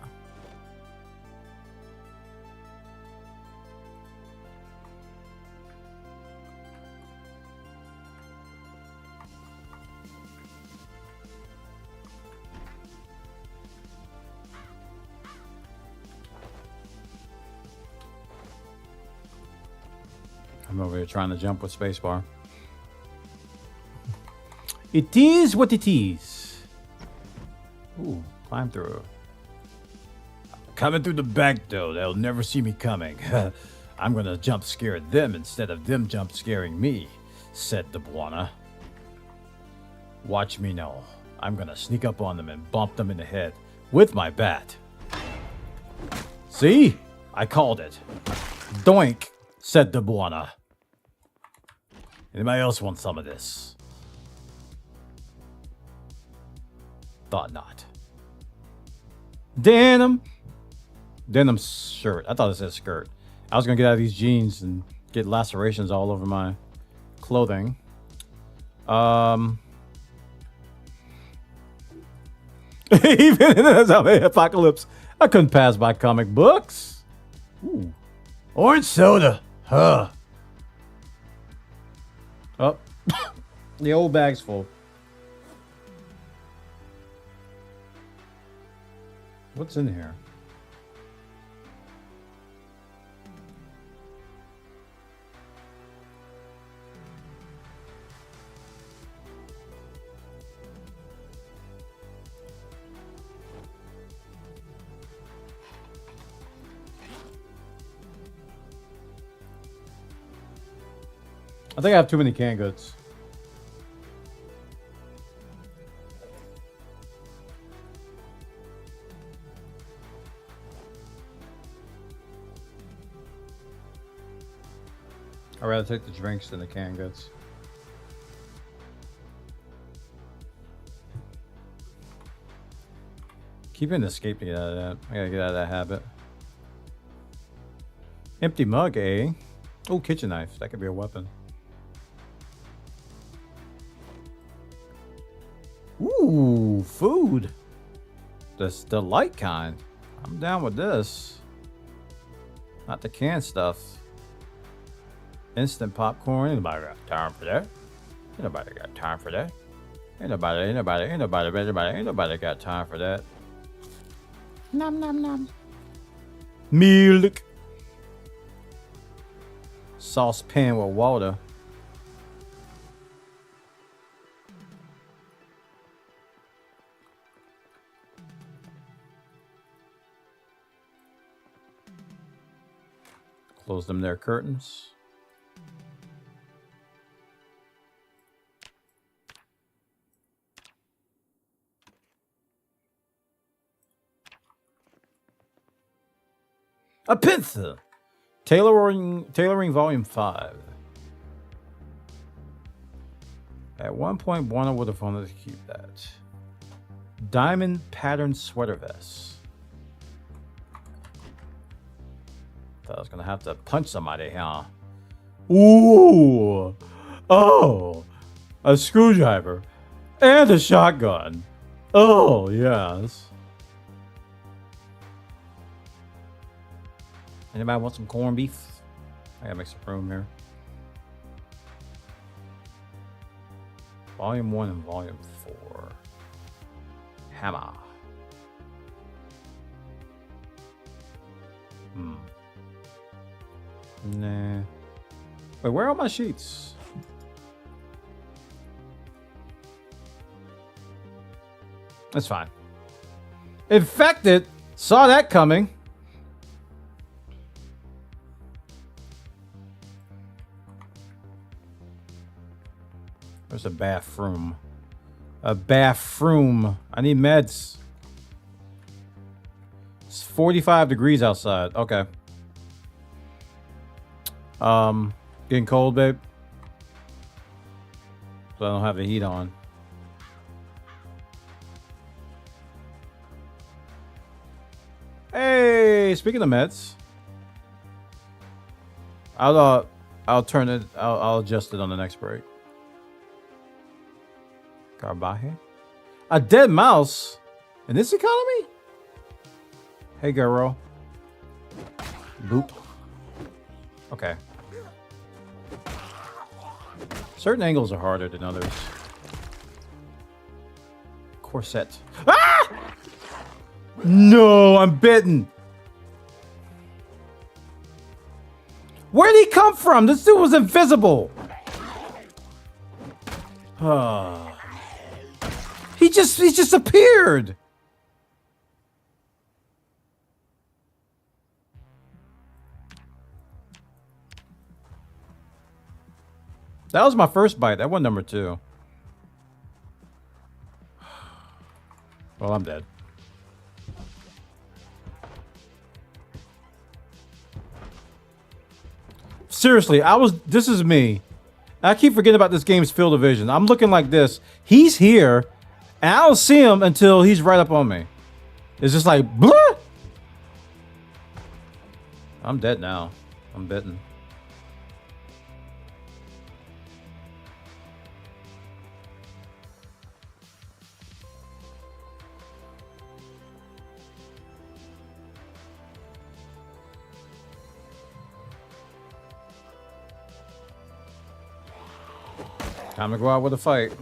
I'm over here trying to jump with spacebar. It is what it is. Ooh, climb through. Coming through the back door. They'll never see me coming. I'm gonna jump scare them instead of them jump scaring me, said the Bwana. Watch me now. I'm gonna sneak up on them and bump them in the head with my bat. See? I called it. Doink, said the Bwana. Anybody else want some of this? Thought not. Denim shirt. I thought it said skirt. I was gonna get out of these jeans and get lacerations all over my clothing. Even in the zombie apocalypse, I couldn't pass by comic books. Ooh. Orange soda. Huh. Oh. The old bag's full. What's in here? I think I have too many canned goods. I'd rather take the drinks than the canned goods. Keep an escape to get out of that. I gotta get out of that habit. Empty mug, eh? Oh, kitchen knife. That could be a weapon. Ooh, food. That's the light kind. I'm down with this. Not the canned stuff. Instant popcorn. Ain't nobody got time for that. Ain't nobody got time for that. Ain't nobody got time for that. Nom nom nom. Milk. Saucepan with water. Close them their curtains. A pencil. Tailoring Volume 5. At one point, Bwana would have wanted to keep that. Diamond patterned sweater vest. Thought I was gonna have to punch somebody, huh? Ooh! Oh! A screwdriver. And a shotgun. Oh, yes. Anybody want some corned beef? I gotta make some room here. Volume 1 and Volume 4. Hammer. Nah. Wait, where are my sheets? That's fine. Infected! Saw that coming. There's a bathroom. A bathroom. I need meds. It's 45 degrees outside. Okay. Getting cold, babe. So I don't have the heat on. Hey, speaking of meds, I'll turn it. I'll adjust it on the next break. Carbaje? A dead mouse in this economy? Hey, girl. Boop. Okay. Certain angles are harder than others. Corset. Ah! No, I'm bitten. Where'd he come from? This dude was invisible. He just appeared. That was my first bite. That wasn't number 2. Well, I'm dead. Seriously, this is me. I keep forgetting about this game's field of vision. I'm looking like this. He's here, and I don't see him until he's right up on me. It's just like, blah! I'm dead now. I'm bitten. Time to go out with a fight.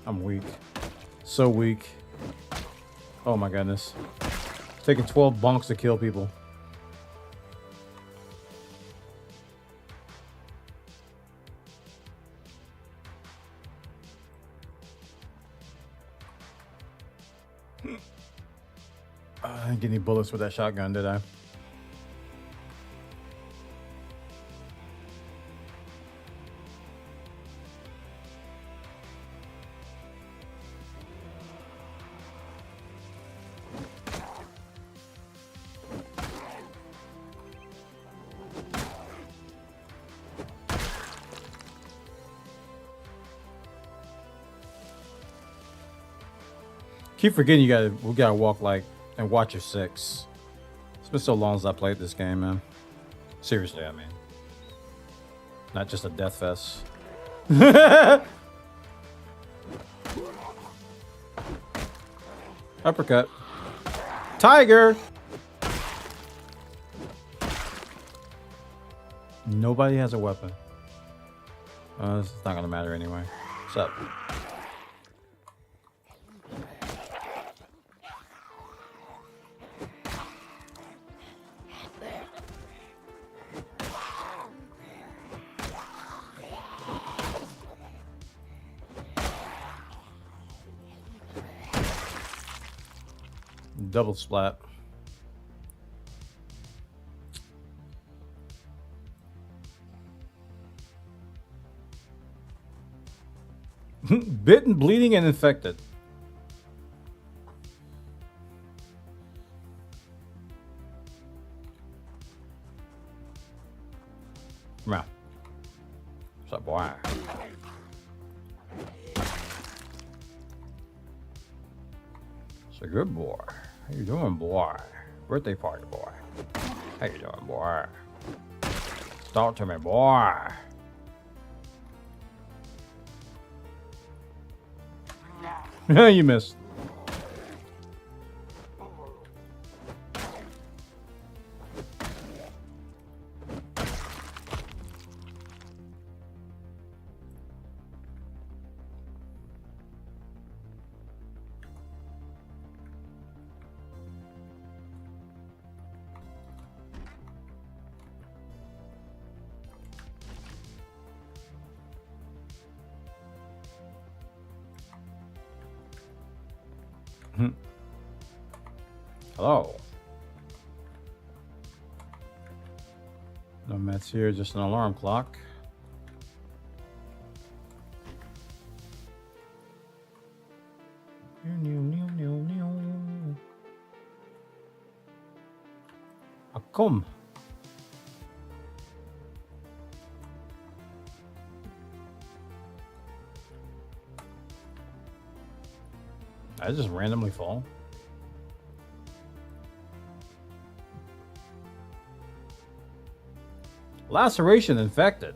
I'm weak. So weak. Oh my goodness. It's taking 12 bonks to kill people. I didn't get any bullets with that shotgun, did I? Keep forgetting we gotta walk like and watch your 6. It's been so long since I played this game, man. Seriously, I mean. Not just a death fest. Uppercut. Tiger! Nobody has a weapon. It's not gonna matter anyway. What's up? Double splat. Bitten, bleeding, and infected. Come on. What's up, boy? It's a good boy. How you doing, boy? Birthday party, boy. How you doing, boy? Talk to me, boy. You missed. Hello. No meds here, just an alarm clock. Come. I just randomly fall. Laceration infected.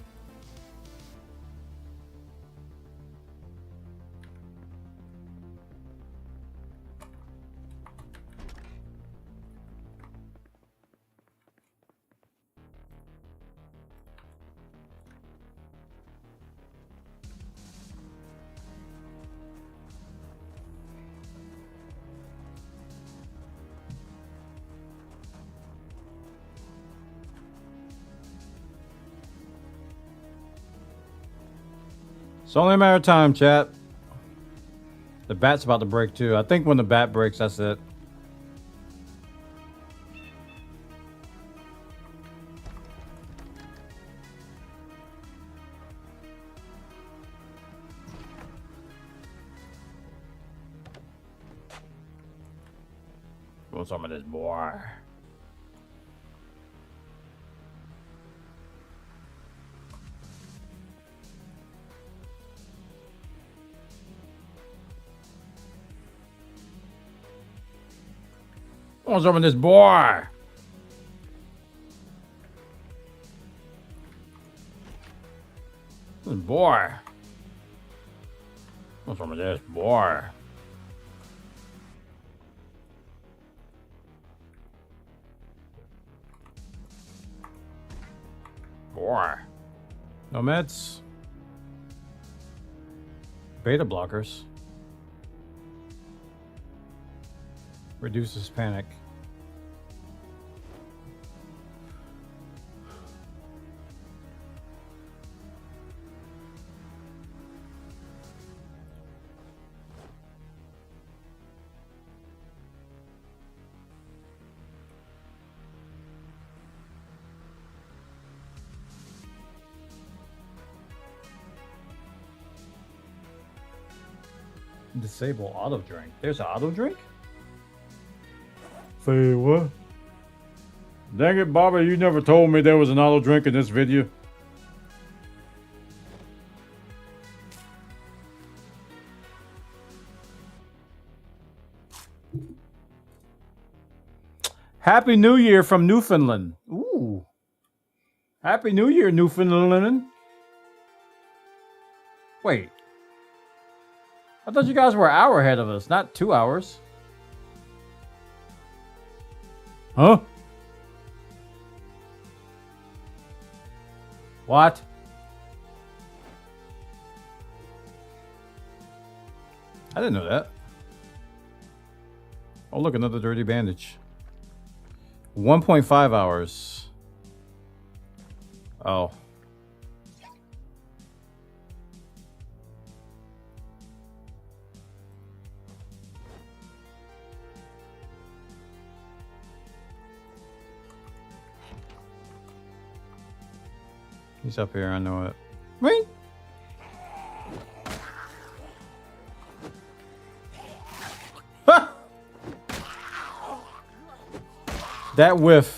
It's only a matter of time, chat. The bat's about to break too. I think when the bat breaks, that's it. Want some of this, boy? Want some of this, boy? Boy. Want some of this, boy? Boy. No meds. Beta blockers. Reduces panic. Disable auto drink. There's an auto drink? Say what? Dang it, Bobby, you never told me there was an auto drink in this video. Happy New Year from Newfoundland. Ooh. Happy New Year, Newfoundland. Wait. I thought you guys were an hour ahead of us, not 2 hours. Huh? What? I didn't know that. Oh, look, another dirty bandage. 1.5 hours. Oh. He's up here, I know it. Wait. Ha! That whiff.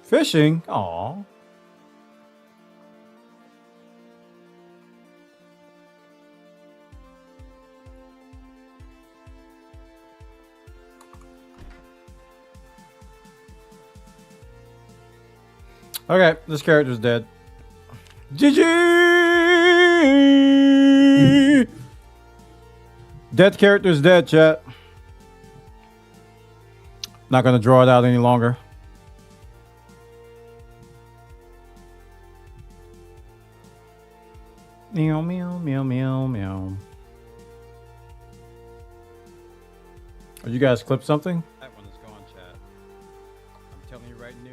Fishing? Aw. Okay, this character's dead. GG! Dead character's dead, chat. Not gonna draw it out any longer. Meow, meow, meow, meow, meow. Oh, you guys clip something? That one is gone, chat. I'm telling you right now.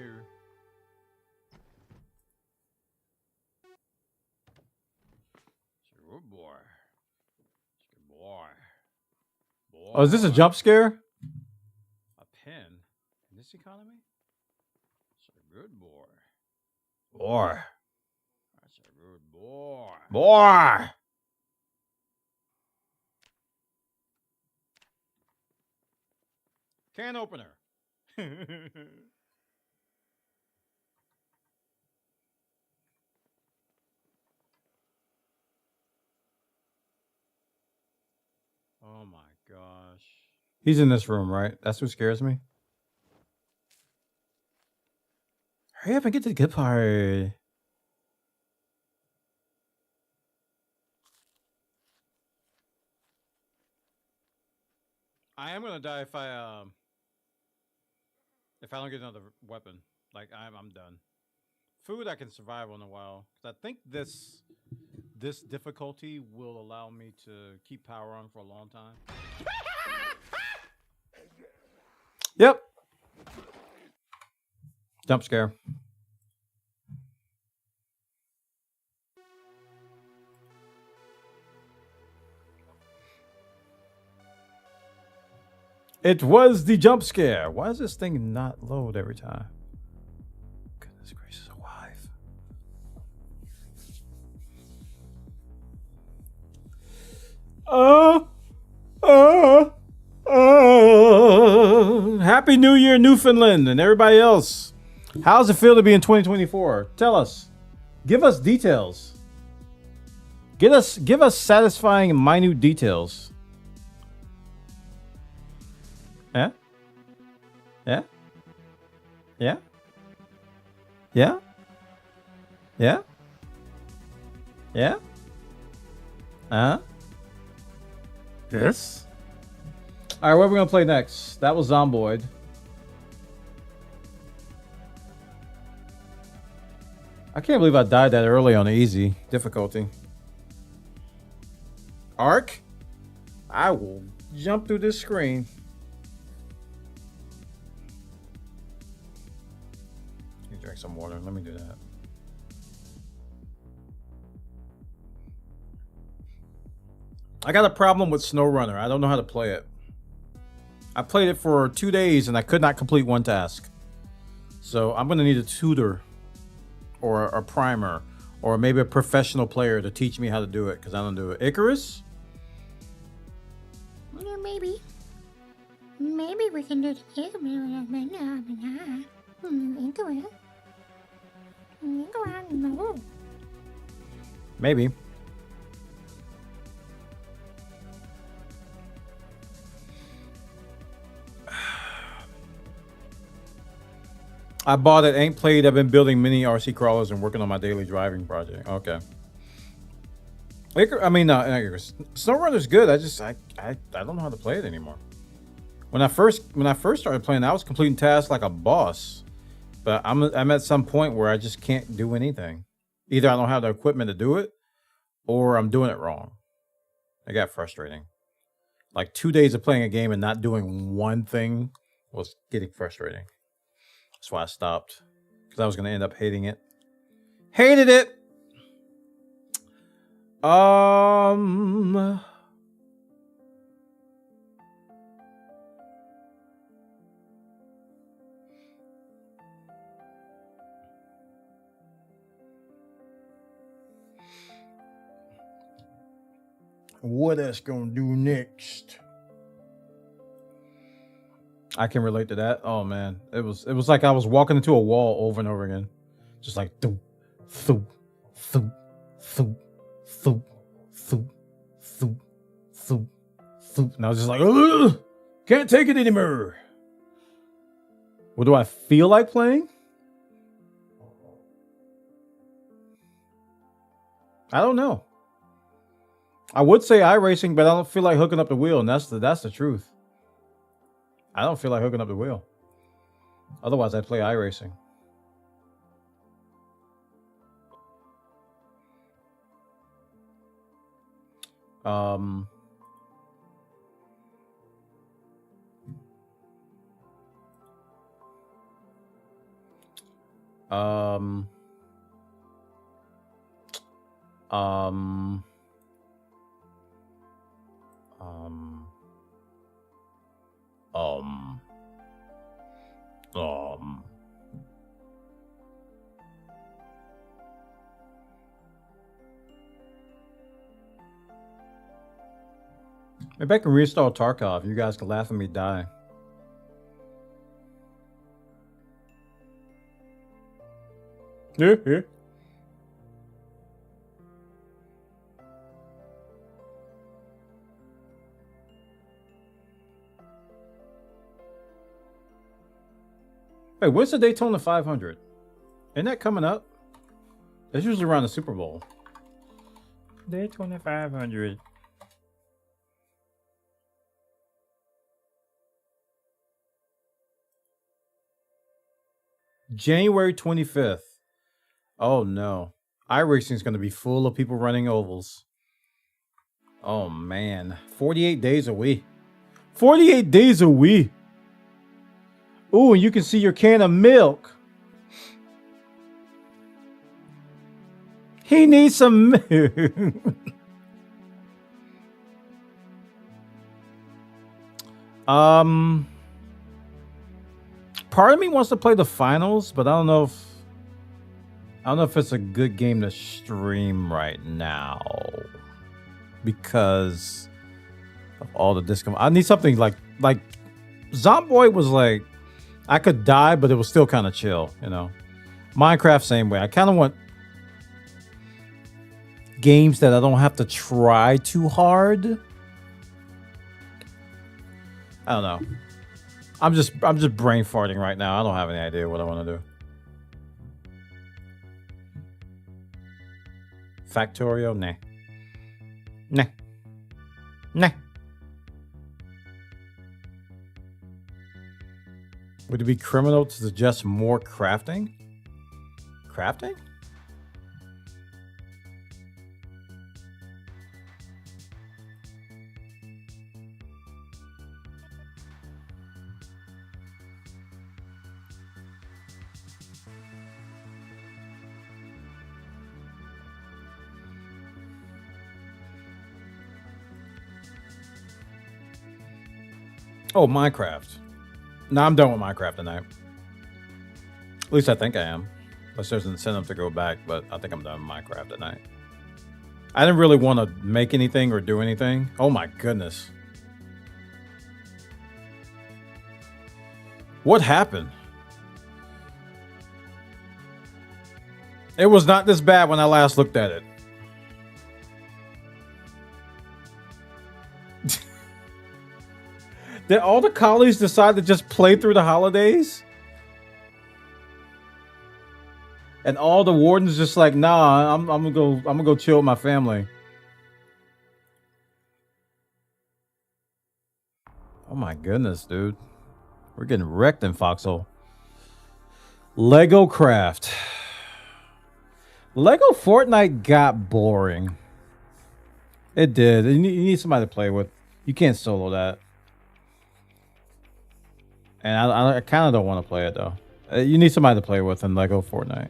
Good boy. Good boy. Boy. Oh, is this a jump scare? A pen? In this economy? It's a good boy. Boy. That's a good boy. Boy! Can opener. Oh my gosh. He's in this room, right? That's what scares me. Hurry up and get to the good part. I am gonna die if I don't get another weapon. Like I'm done. Food I can survive on a while. 'Cause I think this difficulty will allow me to keep power on for a long time. Yep. Jump scare. It was the jump scare. Why does this thing not load every time? Goodness gracious alive. Happy New Year, Newfoundland, and everybody else. How's it feel to be in 2024? Tell us. Give us details. Give us satisfying, minute details. Yeah? Yeah? Yeah? Yeah? Yeah? Yeah? Yes? Alright, what are we gonna play next? That was Zomboid. I can't believe I died that early on the easy difficulty. Arc? I will jump through this screen. You drink some water. Let me do that. I got a problem with SnowRunner. I don't know how to play it. I played it for 2 days and I could not complete one task. So I'm going to need a tutor or a primer or maybe a professional player to teach me how to do it because I don't do it. Icarus? Yeah, maybe. Maybe we can do it. Maybe. I bought it, ain't played. I've been building mini RC crawlers and working on my daily driving project. Okay. SnowRunner's good. I don't know how to play it anymore. When I first started playing, I was completing tasks like a boss. But I'm at some point where I just can't do anything. Either I don't have the equipment to do it, or I'm doing it wrong. It got frustrating. Like 2 days of playing a game and not doing one thing was getting frustrating. That's why I stopped. Because I was going to end up hating it. Hated it! What else gonna do next? I can relate to that. Oh man, it was like I was walking into a wall over and over again, just like thoop, thoop, thoop, thoop, thoop, thoop, thoop, thoop, thoop, and I was just like, ugh, can't take it anymore. What do I feel like playing? I don't know. I would say iRacing, but I don't feel like hooking up the wheel, and that's the truth. I don't feel like hooking up the wheel. Otherwise, I'd play iRacing. Maybe I can reinstall Tarkov. You guys can laugh at me die. Yeah. Wait, when's the Daytona 500? Isn't that coming up? That's usually around the Super Bowl. Daytona 500. January 25th. Oh no. iRacing is going to be full of people running ovals. Oh man. 48 days a week. 48 days a week. Ooh, and you can see your can of milk. He needs some milk. Part of me wants to play the finals, but I don't know if it's a good game to stream right now because of all the discount. I need something like Zomboid was like I could die, but it was still kind of chill, you know. Minecraft same way. I kind of want games that I don't have to try too hard. I don't know. I'm just brain farting right now. I don't have any idea what I want to do. Factorio? Nah. Nah. Nah. Would it be criminal to suggest more crafting? Crafting? Oh, Minecraft. No, I'm done with Minecraft tonight. At least I think I am. Unless there's an incentive to go back, but I think I'm done with Minecraft tonight. I didn't really want to make anything or do anything. Oh my goodness. What happened? It was not this bad when I last looked at it. Did all the colleagues decide to just play through the holidays? And all the wardens just like, nah, I'm gonna go chill with my family. Oh my goodness, dude. We're getting wrecked in Foxhole. Lego Craft. Lego Fortnite got boring. It did. You need somebody to play with. You can't solo that. And I kind of don't want to play it though. You need somebody to play with in Lego Fortnite.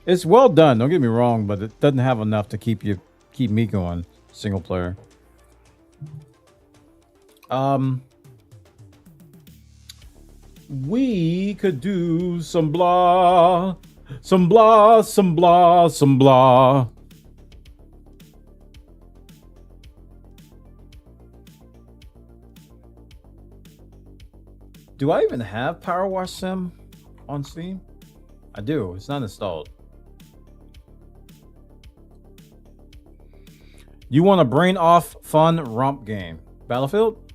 It's well done, don't get me wrong, but it doesn't have enough to keep me going single player. We could do some blah, some blah, some blah, some blah. Do I even have Power Wash Sim on Steam? I do. It's not installed. You want a brain off fun romp game? Battlefield?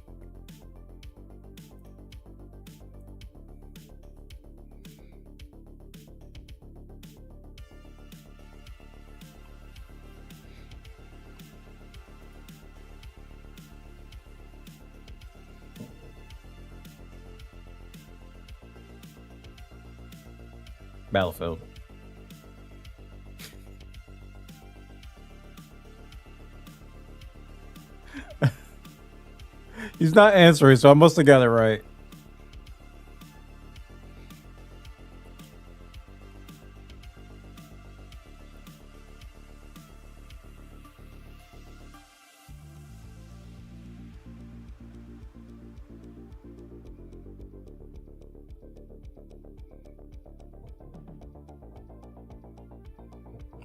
Battlefield. He's not answering, so I must have got it right.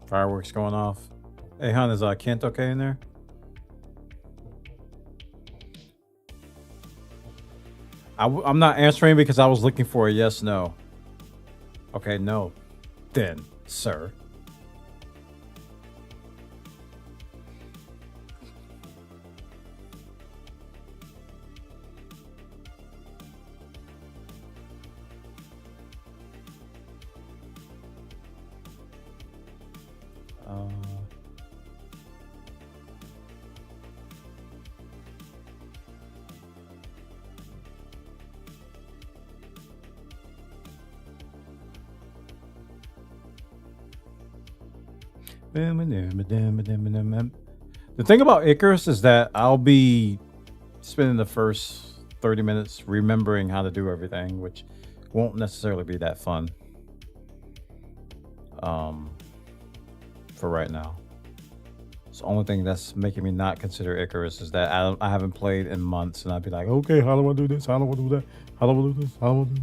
Fireworks going off. Hey, hon, is Kent okay in there? I'm not answering because I was looking for a yes, no. Okay, no. Then, sir. The thing about Icarus is that I'll be spending the first 30 minutes remembering how to do everything, which won't necessarily be that fun. For right now. It's the only thing that's making me not consider Icarus is that I haven't played in months, and I'd be like, okay, how do I do this? How do I do that? How do I do this? How do I do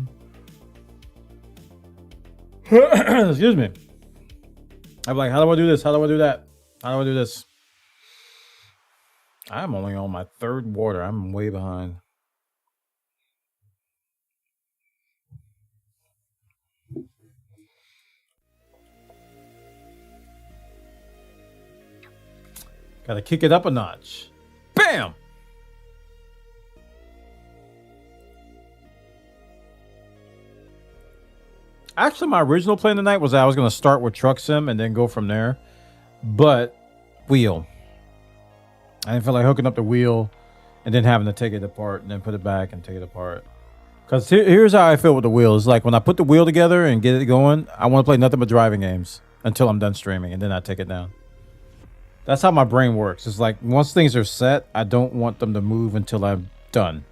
this? Excuse me. I'm like, how do I do this? How do I do that? How do I do this? I'm only on my 3rd water. I'm way behind. Gotta kick it up a notch. Bam! Actually, my original plan tonight was that I was going to start with Truck Sim and then go from there. But, wheel. I didn't feel like hooking up the wheel and then having to take it apart and then put it back and take it apart. Because here's how I feel with the wheel. It's like when I put the wheel together and get it going, I want to play nothing but driving games until I'm done streaming, and then I take it down. That's how my brain works. It's like once things are set, I don't want them to move until I'm done.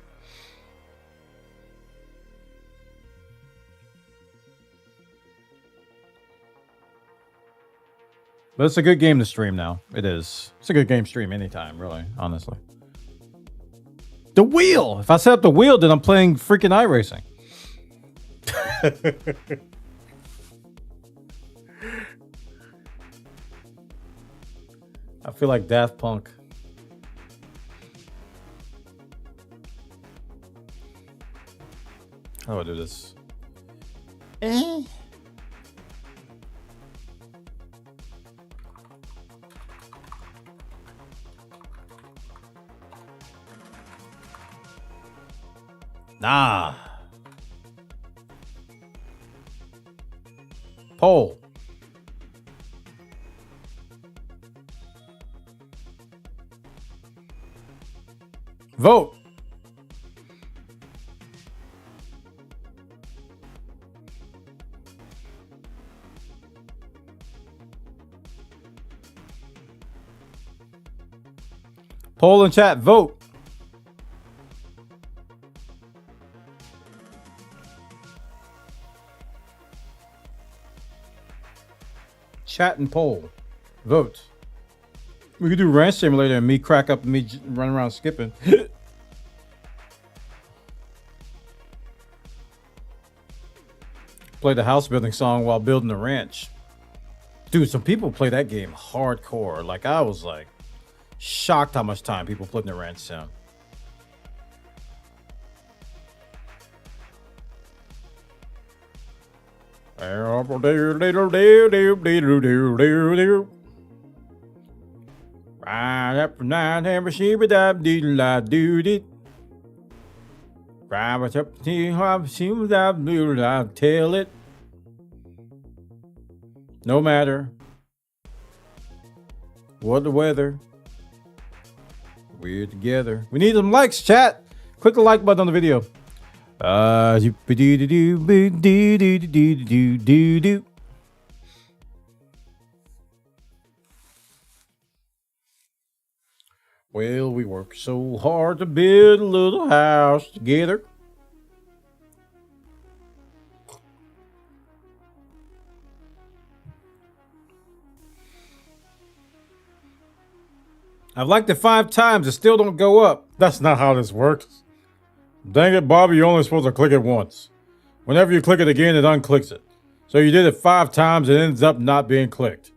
But it's a good game to stream now. It is. It's a good game to stream anytime, really, honestly. The wheel! If I set up the wheel, then I'm playing freaking iRacing. I feel like Daft Punk. How do I do this? Nah. Pole. Vote. Poll in chat. Vote. Chat and poll. Vote. We could do Ranch Simulator and me crack up and me run around skipping. Play the house building song while building the ranch. Dude, some people play that game hardcore. Like, I was like shocked how much time people put in the ranch sim. Right up for nine, hammer, sheep, dab, dee, la, dude, it. Right up, tea, hop, sheep, dab, doo, la, tail it. No matter what the weather, we're together. We need some likes, chat. Click the like button on the video. Well, we worked so hard to build a little house together. I've liked it 5 times, it still don't go up. That's not how this works. Dang it, Bobby, you're only supposed to click it once. Whenever you click it again, it unclicks it. So you did it 5 times, it ends up not being clicked.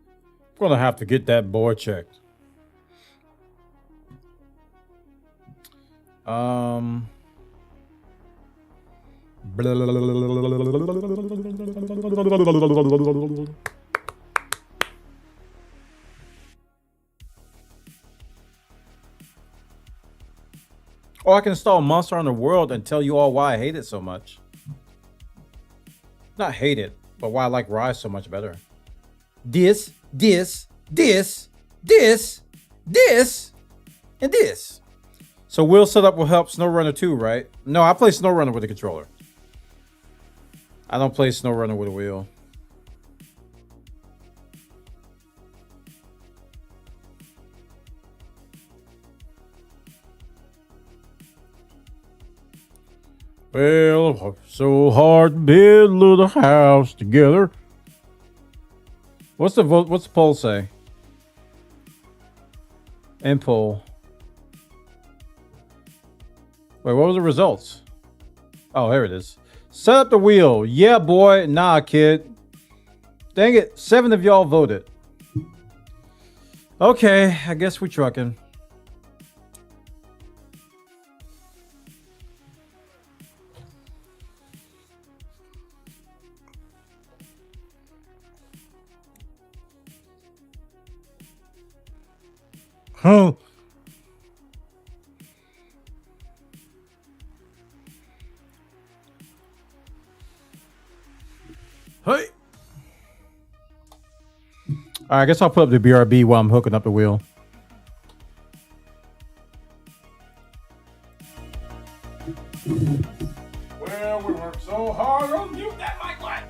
I'm gonna have to get that boy checked. Or I can install Monster Hunter World and tell you all why I hate it so much. Not hate it, but why I like Rise so much better. This, and this. So wheel setup will help SnowRunner 2, right? No, I play SnowRunner with a controller. I don't play SnowRunner with a wheel. Well, so hard to build a little house together. What's the vote? What's the poll say? End poll. Wait, what was the results? Oh, here it is. Set up the wheel. Yeah, boy. Nah, kid. Dang it. 7 of y'all voted. Okay, I guess we're trucking. Huh. Hey. All right, I guess I'll put up the BRB while I'm hooking up the wheel. Well, we worked so hard on mute that mic light.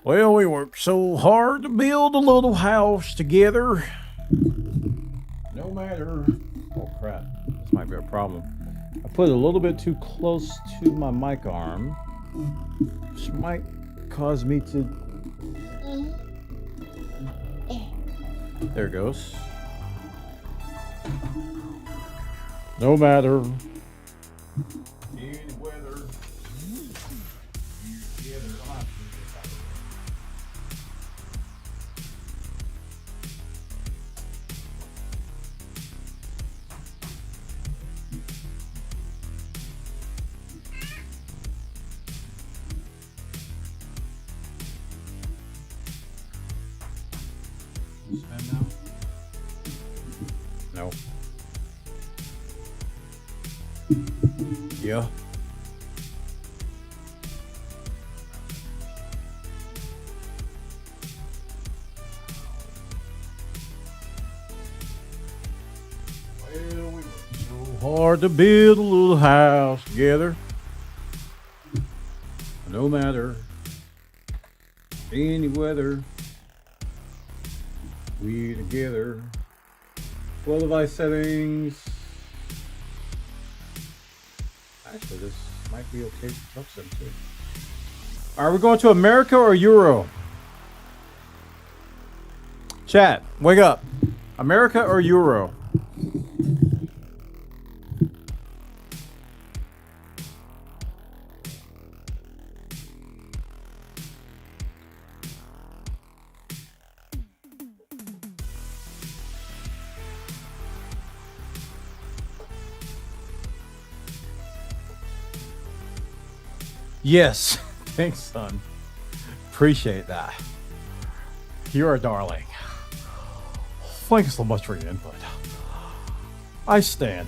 Well, we worked so hard to build a little house together. No matter. Oh, crap. This might be a problem. I put it a little bit too close to my mic arm, which might cause me to... There it goes. No matter. Any weather. No. Yeah. Well, we worked so hard to build a little house together. No matter any weather, we together. Flow device settings. Actually, this might be okay for truck sim too. Are we going to America or Euro? Chat, wake up. America or Euro? Yes. Thanks, son. Appreciate that. You're a darling. Thank you so much for your input. I stand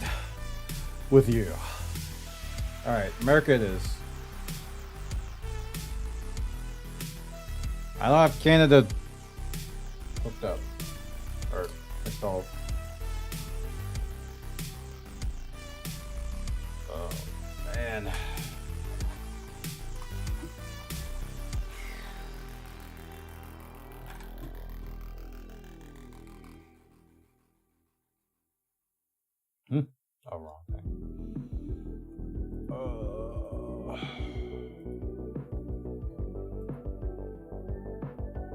with you. All right, America it is. I don't have Canada hooked up or installed. Oh, man. Oh, wrong thing.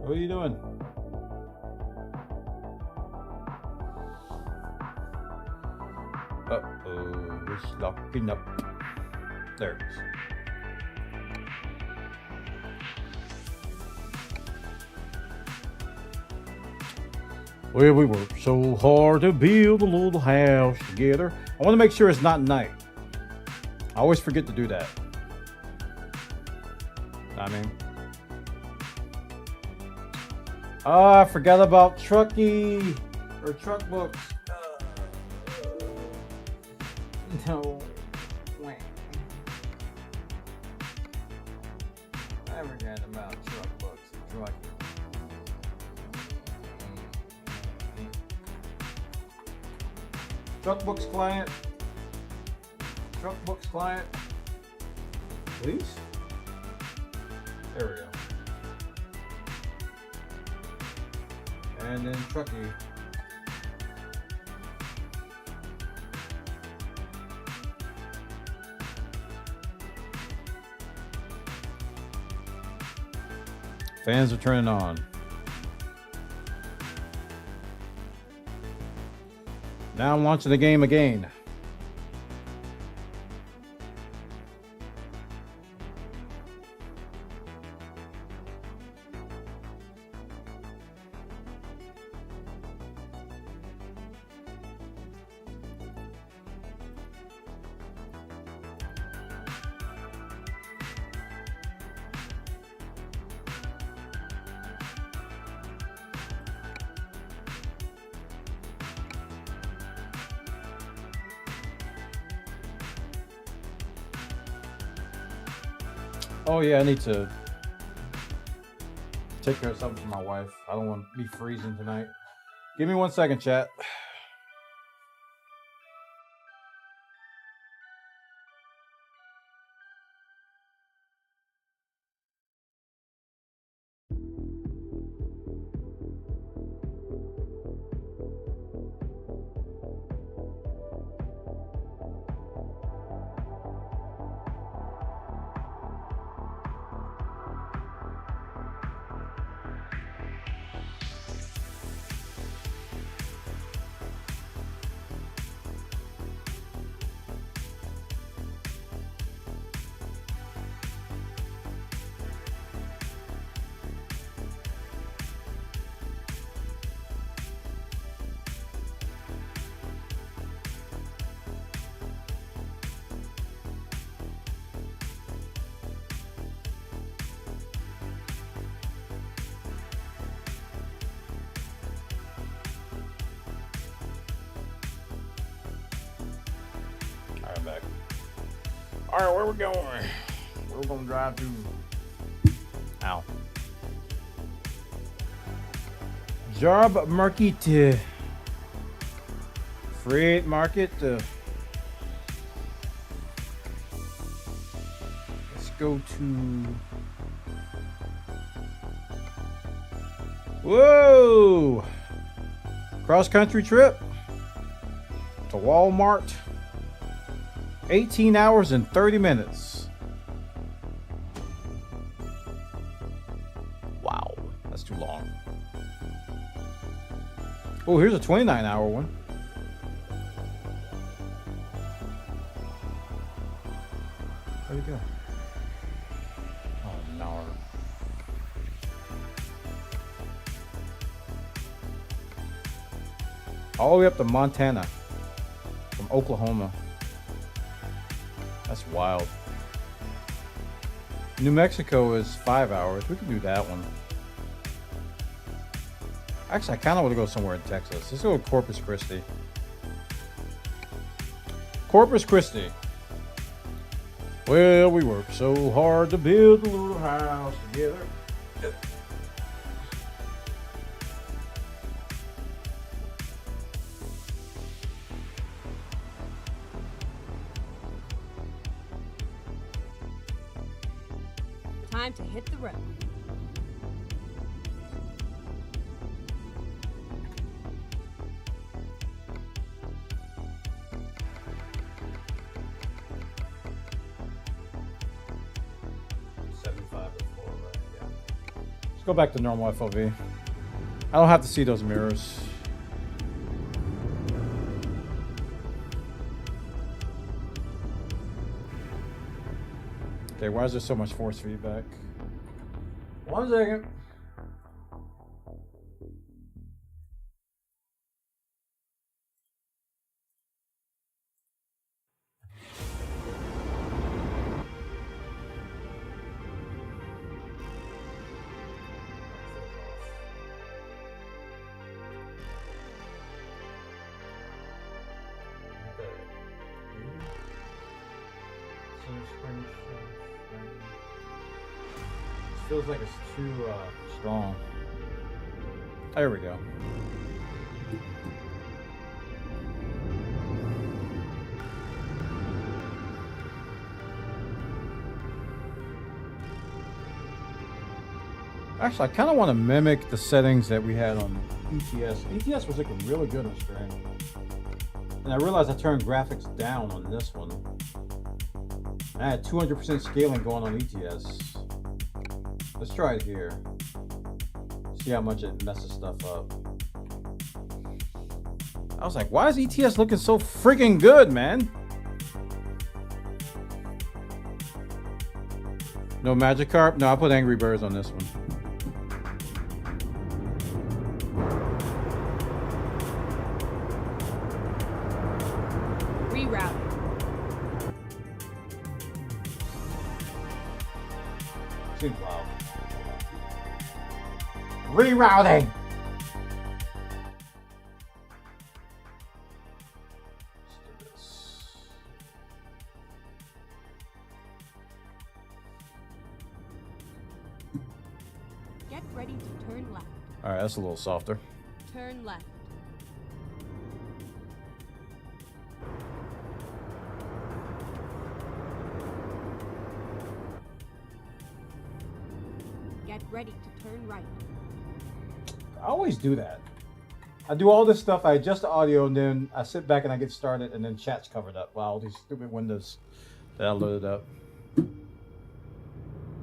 What are you doing? Uh-oh, it's locking up. There it is. Well, we worked so hard to build a little house together. I want to make sure it's not night. I always forget to do that. I mean, oh, I forgot about Trucky or Truck Books. No. I forgot about Truck Books and Trucky. Truck Books client. Truck Books client. Please? There we go. And then Trucky. Fans are turning on. Now I'm launching the game again. Oh yeah, I need to take care of something for my wife. I don't want to be freezing tonight. Give me 1 second, chat. Back. All right, where we going? We're gonna drive to. Ow. Job market. Freight market. Let's go to. Whoa! Cross country trip to Walmart. 18 hours and 30 minutes. Wow, that's too long. Oh, here's a 29-hour one. Where'd it go? Oh, no. All the way up to Montana from Oklahoma. That's wild. New Mexico is 5 hours. We can do that one. Actually, I kind of want to go somewhere in Texas. Let's go to Corpus Christi. Corpus Christi. Well, we worked so hard to build a little house together. Time to hit the road. go back to normal FOV. I don't have to see those mirrors. Okay, why is there so much force feedback? 1 second. Feels like it's too strong. There we go. Actually, I kind of want to mimic the settings that we had on ETS. ETS was looking really good on stream. And I realized I turned graphics down on this one. I had 200% scaling going on ETS. Let's try it here. See how much it messes stuff up. I was like, why is ETS looking so freaking good, man? No Magikarp? No, I put Angry Birds on this one. Reroute. Seems loud. Rerouting. Get ready to turn left. All right, that's a little softer. Turn left. Get ready to turn right. I always do that. I do all this stuff, I adjust the audio, and then I sit back and I get started, and then chat's covered up. Wow, all these stupid windows that I loaded up.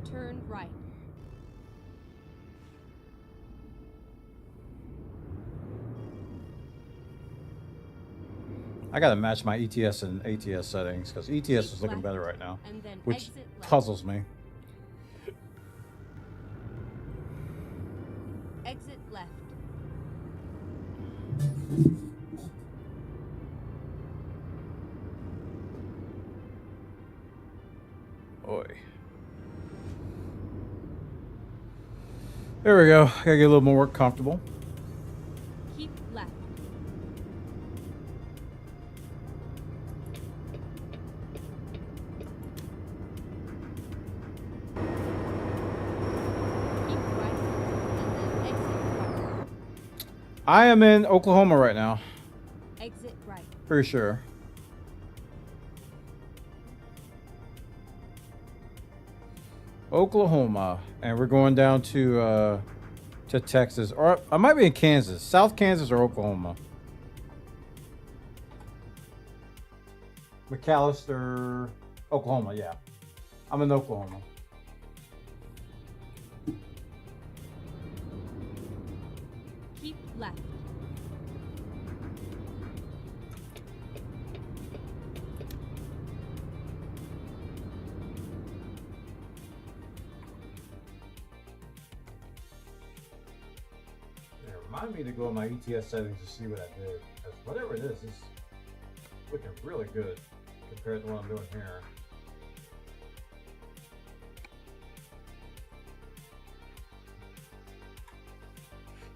Turn right. I gotta match my ETS and ATS settings, because ETS is looking better right now, And then which exit left. puzzles me. Exit left. Boy. There we go. Gotta get a little more comfortable. Keep left. Keep right. And then exit right. I am in Oklahoma right now. Exit right. Pretty sure. Oklahoma, and we're going down to Texas, or I might be in Kansas, South Kansas or Oklahoma. McAllister, Oklahoma. Yeah, I'm in Oklahoma. Keep left. Yeah, remind me to go in my ETS settings to see what I did, because whatever it is looking really good compared to what I'm doing here.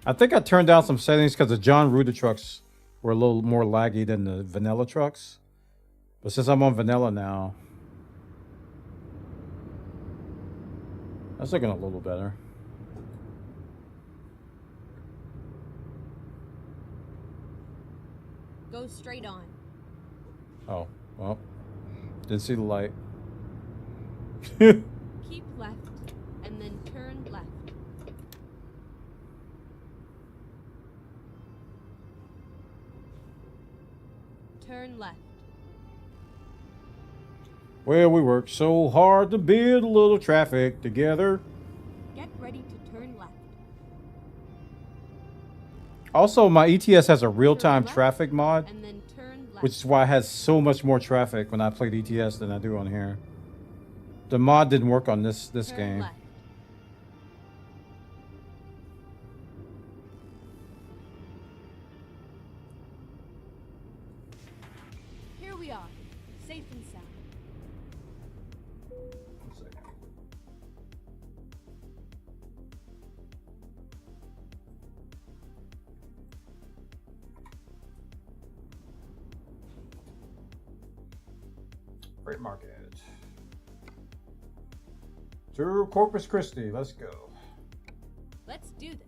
I think I turned down some settings because the John Ruder trucks were a little more laggy than the vanilla trucks. But since I'm on vanilla now, that's looking a little better. Go straight on. Oh, well, didn't see the light. Keep left. And then turn left. Turn left. Well, we worked so hard to build a little traffic together. Get ready to turn left. Also, my ETS has a real-time left, traffic mod, and then turn left. which is why it has so much more traffic when I played ETS than I do on here. The mod didn't work on this Turn game. left. Here we are, safe and sound. Freight market. To Corpus Christi. Let's go. Let's do this.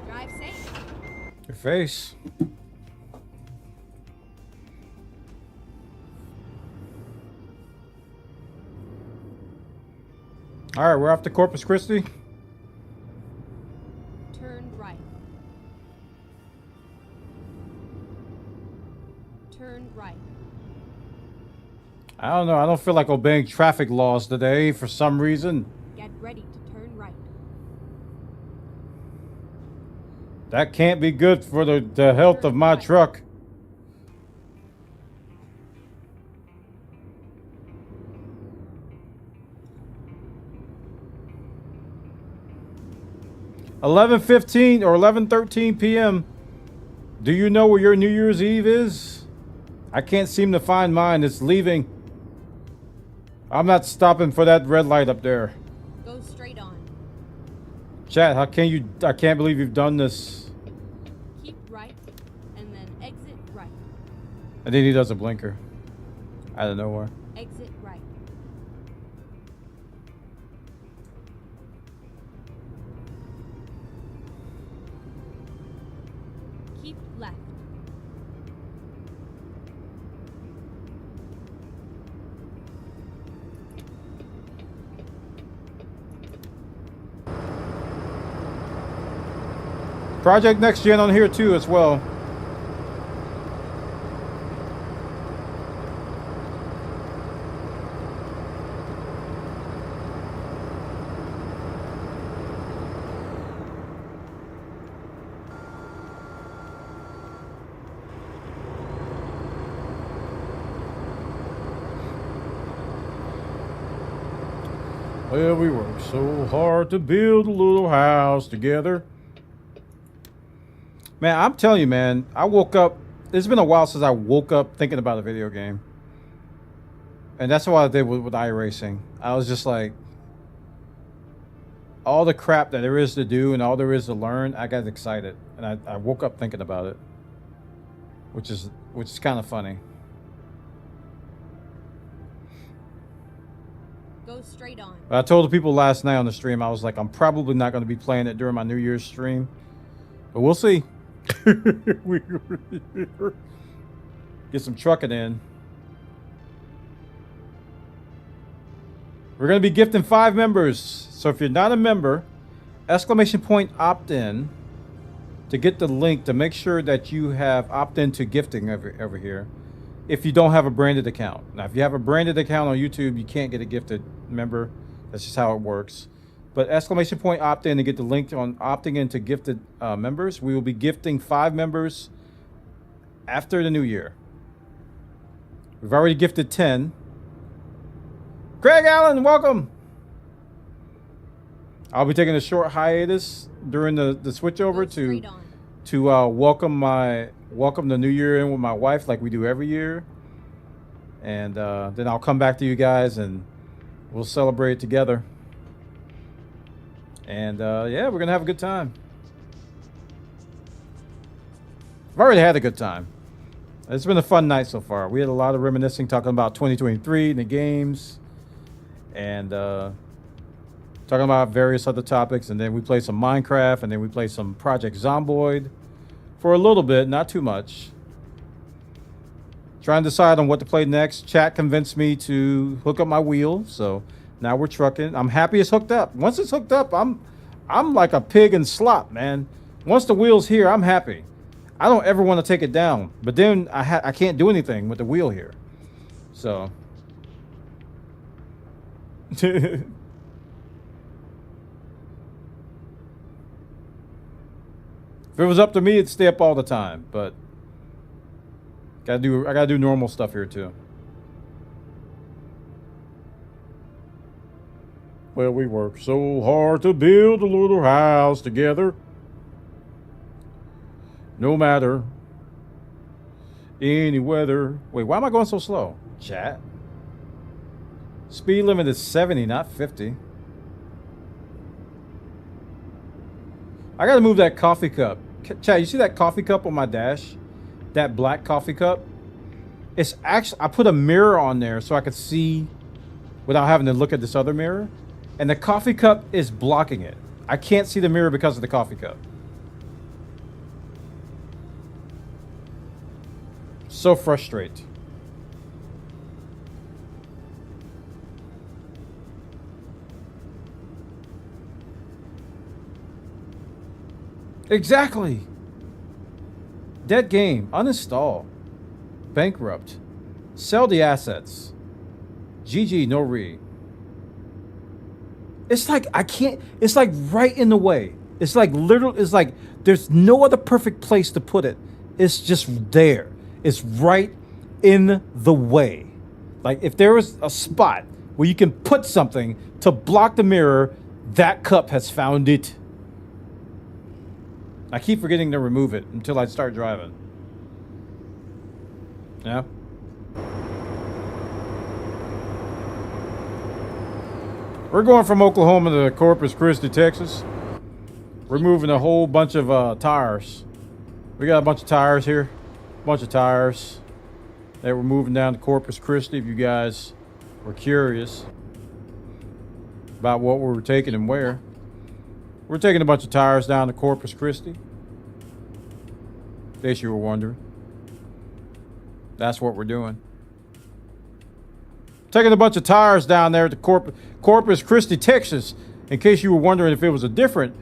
Drive safe. Your face. All right, we're off to Corpus Christi. Turn right. Turn right. I don't know. I don't feel like obeying traffic laws today for some reason. Get ready to turn right. That can't be good for the health of my truck. $11:15 or 11:13 p.m. Do you know where your New Year's Eve is? I can't seem to find mine. It's leaving. I'm not stopping for that red light up there. Go straight on. Chat, how can you? I can't believe you've done this. Keep right, and then exit right. And then he does a blinker out of nowhere. Exit right. Keep left. Project Next Gen on here too as well. Well, we worked so hard to build a little house together. Man, I'm telling you, man, I woke up. It's been a while since I woke up thinking about a video game. And that's what I did with iRacing. I was just like, all the crap that there is to do and all there is to learn, I got excited. And I woke up thinking about it. Which is kind of funny. Go straight on. I told the people last night on the stream, I was like, I'm probably not going to be playing it during my New Year's stream. But we'll see. Get some trucking in. We're going to be gifting 5 members. So if you're not a member, !opt-in to get the link to make sure that you have opt-in to gifting over here. If you don't have a branded account. Now, if you have a branded account on YouTube, you can't get a gifted member. That's just how it works. But !opt-in to get the link on opting in to gifted members. We will be gifting 5 members after the new year. We've already gifted 10. Craig Allen, welcome. I'll be taking a short hiatus during the switch over to welcome the new year in with my wife like we do every year. And then I'll come back to you guys and we'll celebrate together. And yeah, we're gonna have a good time. I've already had a good time. It's been a fun night so far. We had a lot of reminiscing, talking about 2023 and the games, and talking about various other topics. And then we played some Minecraft, and then we played some Project Zomboid for a little bit, not too much. Trying to decide on what to play next. Chat convinced me to hook up my wheel, so now we're trucking. I'm happy it's hooked up. Once it's hooked up, I'm like a pig in slop, man. Once the wheel's here, I'm happy. I don't ever want to take it down, but then I can't do anything with the wheel here. So if it was up to me, it'd stay up all the time, but I gotta do normal stuff here too. Well, we worked so hard to build a little house together. No matter any weather. Wait, why am I going so slow? Chat. Speed limit is 70, not 50. I gotta move that coffee cup. Chat, you see that coffee cup on my dash? That black coffee cup? It's actually, I put a mirror on there so I could see without having to look at this other mirror. And the coffee cup is blocking it. I can't see the mirror because of the coffee cup. So frustrating. Exactly. Dead game. Uninstall. Bankrupt. Sell the assets. GG, no re. It's like I can't. It's like right in the way. It's like literal. It's like there's no other perfect place to put it. It's just there. It's right in the way. Like if there was a spot where you can put something to block the mirror, that cup has found it. I keep forgetting to remove it until I start driving. Yeah. We're going from Oklahoma to Corpus Christi, Texas. We're moving a whole bunch of tires. We got a bunch of tires here. Bunch of tires that we're moving down to Corpus Christi. If you guys were curious about what we were taking and where, we're taking a bunch of tires down to Corpus Christi. In case you were wondering, that's what we're doing. Taking a bunch of tires down there to Corpus Christi, Texas. In case you were wondering if it was a different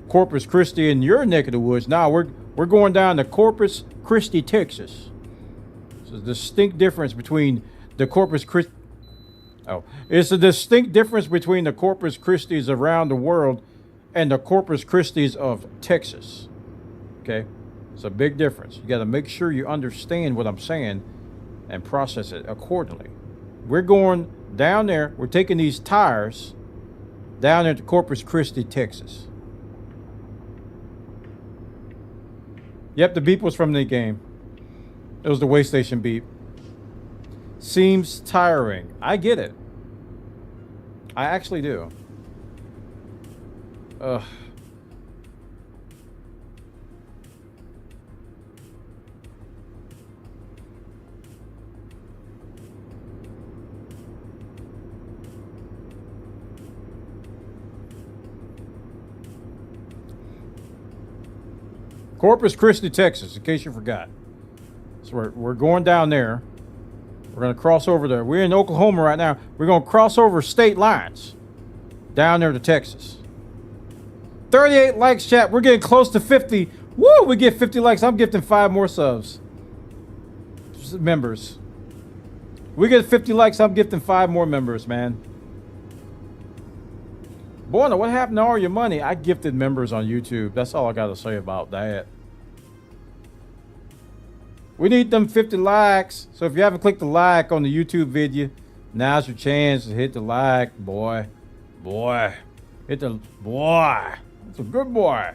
Corpus Christi in your neck of the woods. Now we're going down to Corpus Christi, Texas. So the distinct difference between the Corpus Christi. Oh, it's a distinct difference between the Corpus Christis around the world and the Corpus Christis of Texas. Okay, it's a big difference. You got to make sure you understand what I'm saying and process it accordingly. We're going down there. We're taking these tires down there to Corpus Christi, Texas. Yep, the beep was from the game. It was the way station beep. Seems tiring. I get it. I actually do. Ugh. Corpus Christi, Texas, in case you forgot. So we're going down there. We're going to cross over there. We're in Oklahoma right now. We're going to cross over state lines down there to Texas. 38 likes, chat. We're getting close to 50. Woo! We get 50 likes. I'm gifting 5 more subs. Members. We get 50 likes. I'm gifting 5 more members, man. Boy, what happened to all your money? I gifted members on YouTube. That's all I got to say about that. We need them 50 likes. So if you haven't clicked the like on the YouTube video, now's your chance to hit the like, boy. Boy. Hit the... Boy. That's a good boy.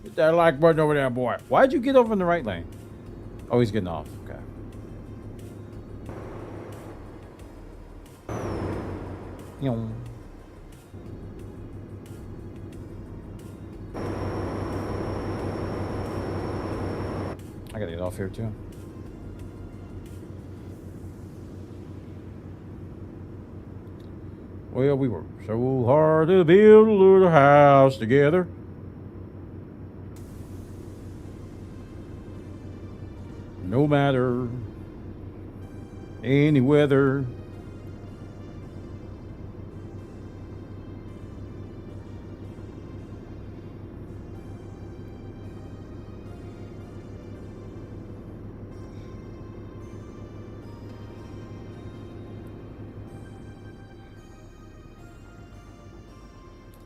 Hit that like button over there, boy. Why'd you get over in the right lane? Oh, he's getting off. Okay. Yum. I gotta get off here too. Well, we worked so hard to build a little house together. No matter any weather.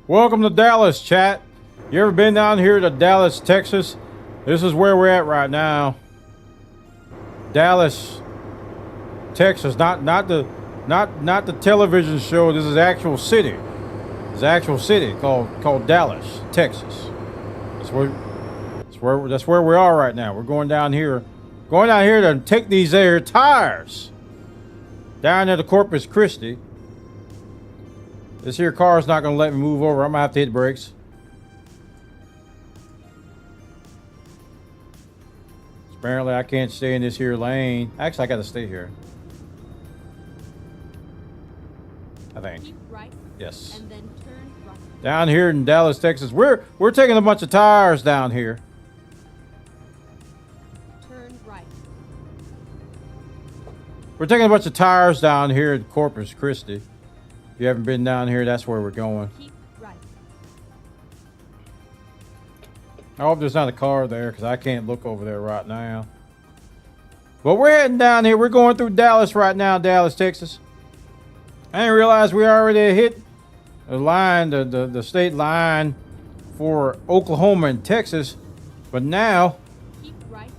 Welcome to Dallas, chat. You ever been down here to Dallas, Texas? This is where we're at right now. Dallas, Texas. Not the television show. This is actual city. It's an actual city called Dallas, Texas. That's where we are right now. We're going down here to take these there tires down there to Corpus Christi. This here car's not gonna let me move over. I'm gonna have to hit brakes. Apparently I can't stay in this here lane. Actually, I gotta stay here. I think. Keep right. Yes. And then turn right. Down here in Dallas, Texas. We're taking a bunch of tires down here. Turn right. We're taking a bunch of tires down here at Corpus Christi. If you haven't been down here, that's where we're going. Keep right. I hope there's not a car there because I can't look over there right now. But we're heading down here. We're going through Dallas right now, Dallas, Texas. I didn't realize we already hit the line, the state line for Oklahoma and Texas. But now, Keep right.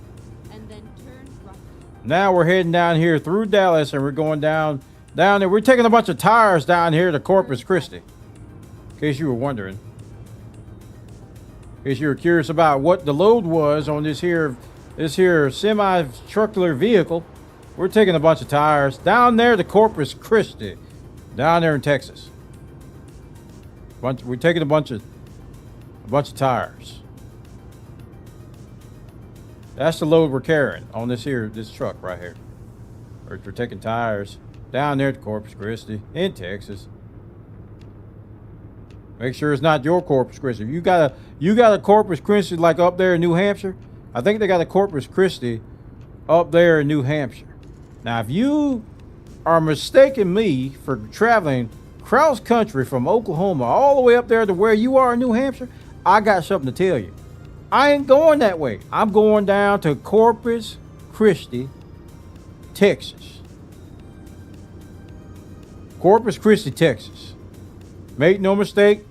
And then turn right. now we're heading down here through Dallas and we're going down there. We're taking a bunch of tires down here to Corpus Christi. In case you were wondering. In case you were curious about what the load was on this here semi-truckler vehicle. We're taking a bunch of tires down there to Corpus Christi. Down there in Texas. We're taking a bunch of tires. That's the load we're carrying on this truck right here. We're taking tires down there to Corpus Christi in Texas. Make sure it's not your Corpus Christi. You got a Corpus Christi like up there in New Hampshire. I think they got a Corpus Christi up there in New Hampshire. Now, if you are mistaking me for traveling cross country from Oklahoma all the way up there to where you are in New Hampshire, I got something to tell you. I ain't going that way. I'm going down to Corpus Christi, Texas. Corpus Christi, Texas. Make no mistake.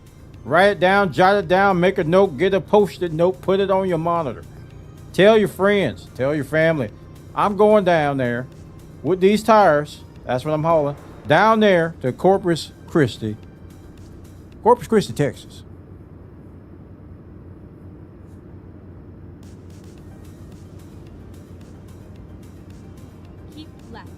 Write it down, jot it down, make a note, get a post-it note, put it on your monitor. Tell your friends, tell your family. I'm going down there with these tires. That's what I'm hauling. Down there to Corpus Christi, Texas. Keep left.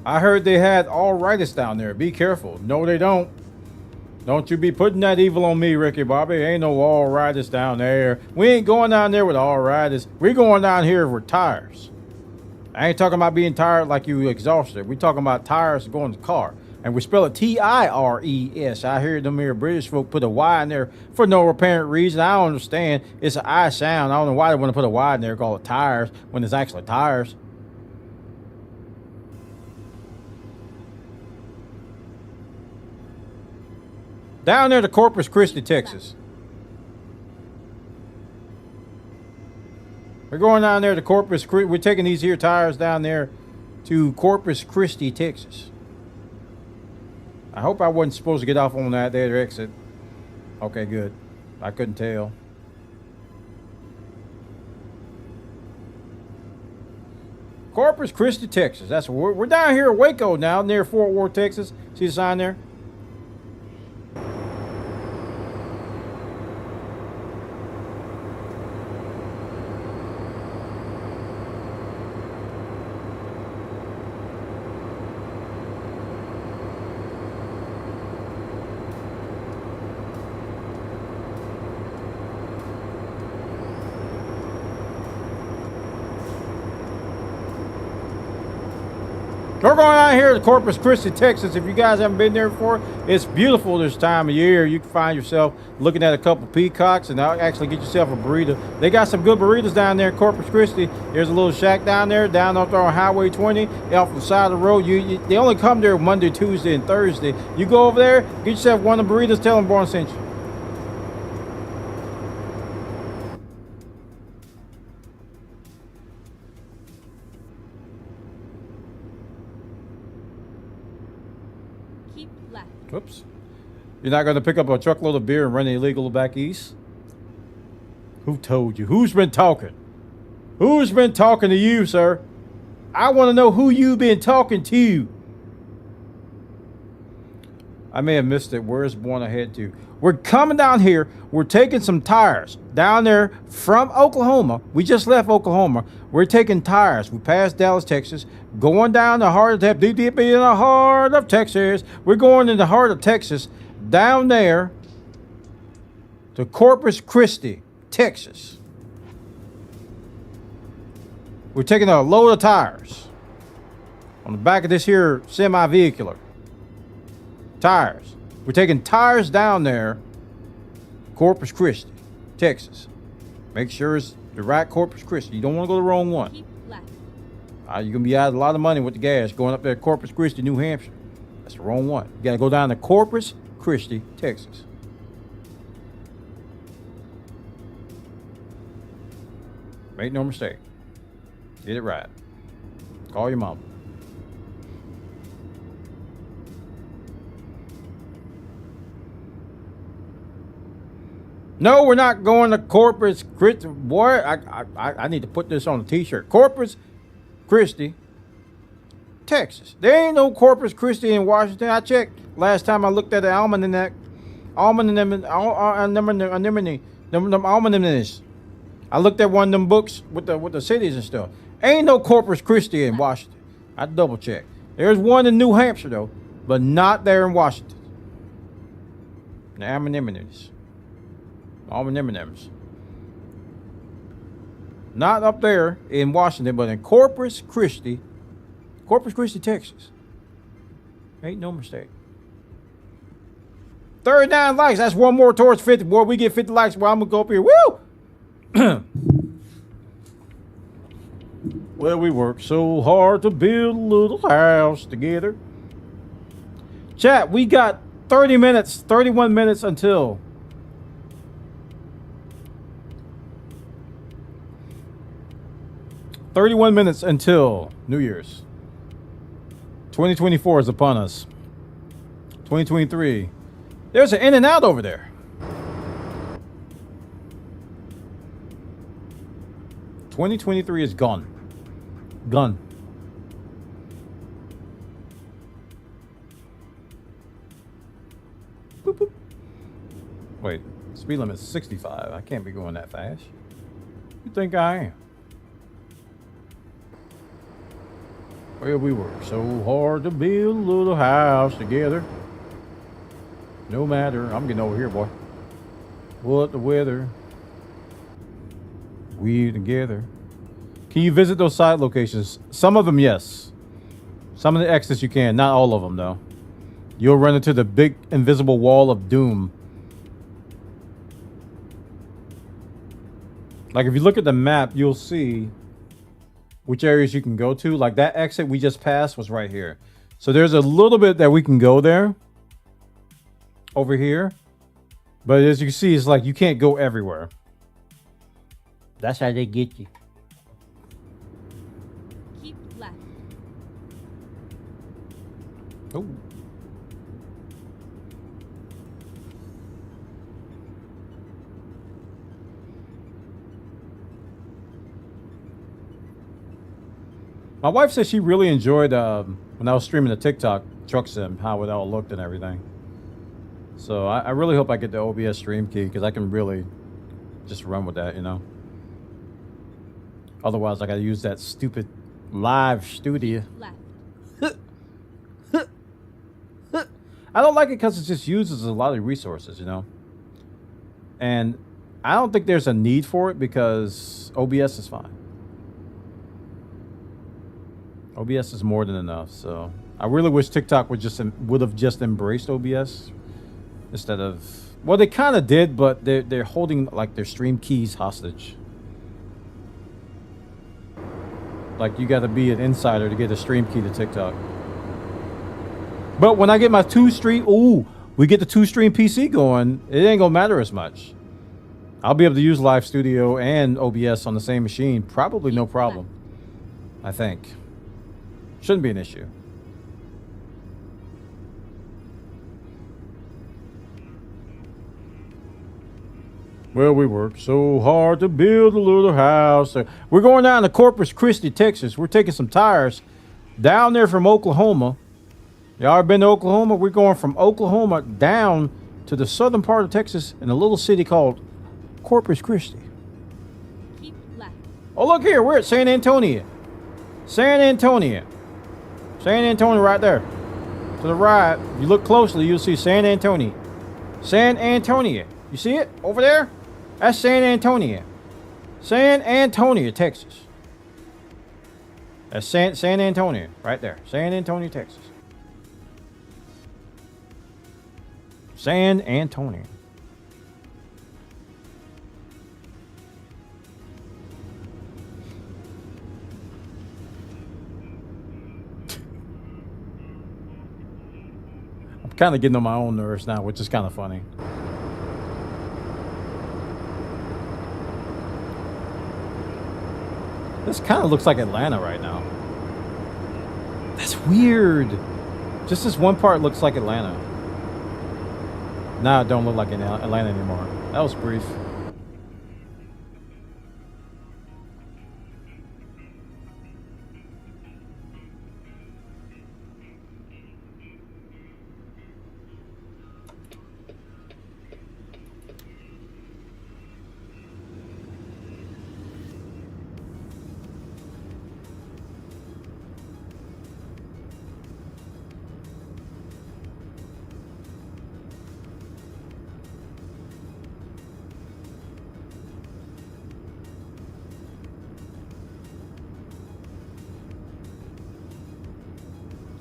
I heard they had all rightists down there. Be careful. No, they don't. Don't you be putting that evil on me, Ricky Bobby. Ain't no all rightists down there. We ain't going down there with all rightists. We're going down here with tires. I ain't talking about being tired like you exhausted. We're talking about tires going to the car. And we spell it T-I-R-E-S. I hear them here British folk put a Y in there for no apparent reason. I don't understand. It's an I sound. I don't know why they want to put a Y in there, call it tires, when it's actually tires. Down there to Corpus Christi, Texas. We're going down there to Corpus Christi. We're taking these here tires down there to Corpus Christi, Texas. I hope I wasn't supposed to get off on that there exit. Okay, good. I couldn't tell. Corpus Christi, Texas. That's where we're down here at Waco now, near Fort Worth, Texas. See the sign there? We're going out here to Corpus Christi, Texas. If you guys haven't been there before, it's beautiful this time of year. You can find yourself looking at a couple peacocks and actually get yourself a burrito. They got some good burritos down there in Corpus Christi. There's a little shack down there, down up there on Highway 20, off the side of the road. They only come there Monday, Tuesday, and Thursday. You go over there, get yourself one of the burritos, tell them Born sent you. Keep left. Whoops. You're not going to pick up a truckload of beer and run illegal back east? Who told you? Who's been talking? Who's been talking to you, sir? I want to know who you've been talking to. I may have missed it. Where's one ahead to? We're coming down here. We're taking some tires down there from Oklahoma. We just left Oklahoma. We're taking tires. We passed Dallas, Texas. Going down the heart of deep in the heart of Texas. We're going in the heart of Texas, down there to Corpus Christi, Texas. We're taking a load of tires on the back of this here semi-vehicular. Tires. We're taking tires down there, Corpus Christi, Texas. Make sure it's the right Corpus Christi. You don't want to go the wrong one. Keep left. You're going to be out a lot of money with the gas going up there to Corpus Christi, New Hampshire. That's the wrong one. You got to go down to Corpus Christi, Texas. Make no mistake. Get it right. Call your mom. No, we're not going to Corpus Christi. Boy, I need to put this on a t-shirt. Corpus Christi, Texas. There ain't no Corpus Christi in Washington. I checked last time I looked at the almanac. Almanac. I looked at one of them books with the cities and stuff. Ain't no Corpus Christi in Washington. I double checked. There's one in New Hampshire though, but not there in Washington. The Almanacs. Not up there in Washington, but in Corpus Christi, Texas. Ain't no mistake. 39 likes. That's one more towards 50. Boy, we get 50 likes. Well, I'm gonna go up here. Woo! Well, we work so hard to build a little house together. Chat, we got 30 minutes, 31 minutes until 31 minutes until New Year's. 2024 is upon us. 2023. There's an In and Out over there. '23 is gone. Gone. Boop, boop. Wait, speed limit is 65. I can't be going that fast. You think I am? Well, we work so hard to build a little house together. No matter, I'm getting over here, boy. What the weather. We together. Can you visit those side locations? Some of them, yes. Some of the exits you can. Not all of them, though. You'll run into the big invisible wall of doom. Like, if you look at the map, you'll see which areas you can go to. Like, that exit we just passed was right here. So there's a little bit that we can go there. Over here. But as you can see, it's like you can't go everywhere. That's how they get you. Keep left. Oh. My wife said she really enjoyed when I was streaming the TikTok truck sim, how it all looked and everything. So I really hope I get the OBS stream key because I can really just run with that, you know. Otherwise, I got to use that stupid live studio. Left. I don't like it because it just uses a lot of resources, you know. And I don't think there's a need for it because OBS is fine. OBS is more than enough. So I really wish TikTok would have just embraced OBS instead of, well, they kind of did, but they're holding like their stream keys hostage. Like you got to be an insider to get a stream key to TikTok. But when I get my we get the 2-stream PC going, it ain't gonna matter as much. I'll be able to use Live Studio and OBS on the same machine, probably no problem. I think. Shouldn't be an issue. Well, we worked so hard to build a little house. We're going down to Corpus Christi, Texas. We're taking some tires down there from Oklahoma. Y'all ever been to Oklahoma? We're going from Oklahoma down to the southern part of Texas in a little city called Corpus Christi. Keep left. Oh, look here. We're at San Antonio. San Antonio. San Antonio right there. To the right. If you look closely, you'll see San Antonio. San Antonio. You see it over there? That's San Antonio. San Antonio, Texas. That's San Antonio right there. San Antonio, Texas. San Antonio. I'm kind of getting on my own nerves now, which is kind of funny. This kind of looks like Atlanta right now. That's weird. Just this one part looks like Atlanta. Now it don't look like Atlanta anymore. That was brief.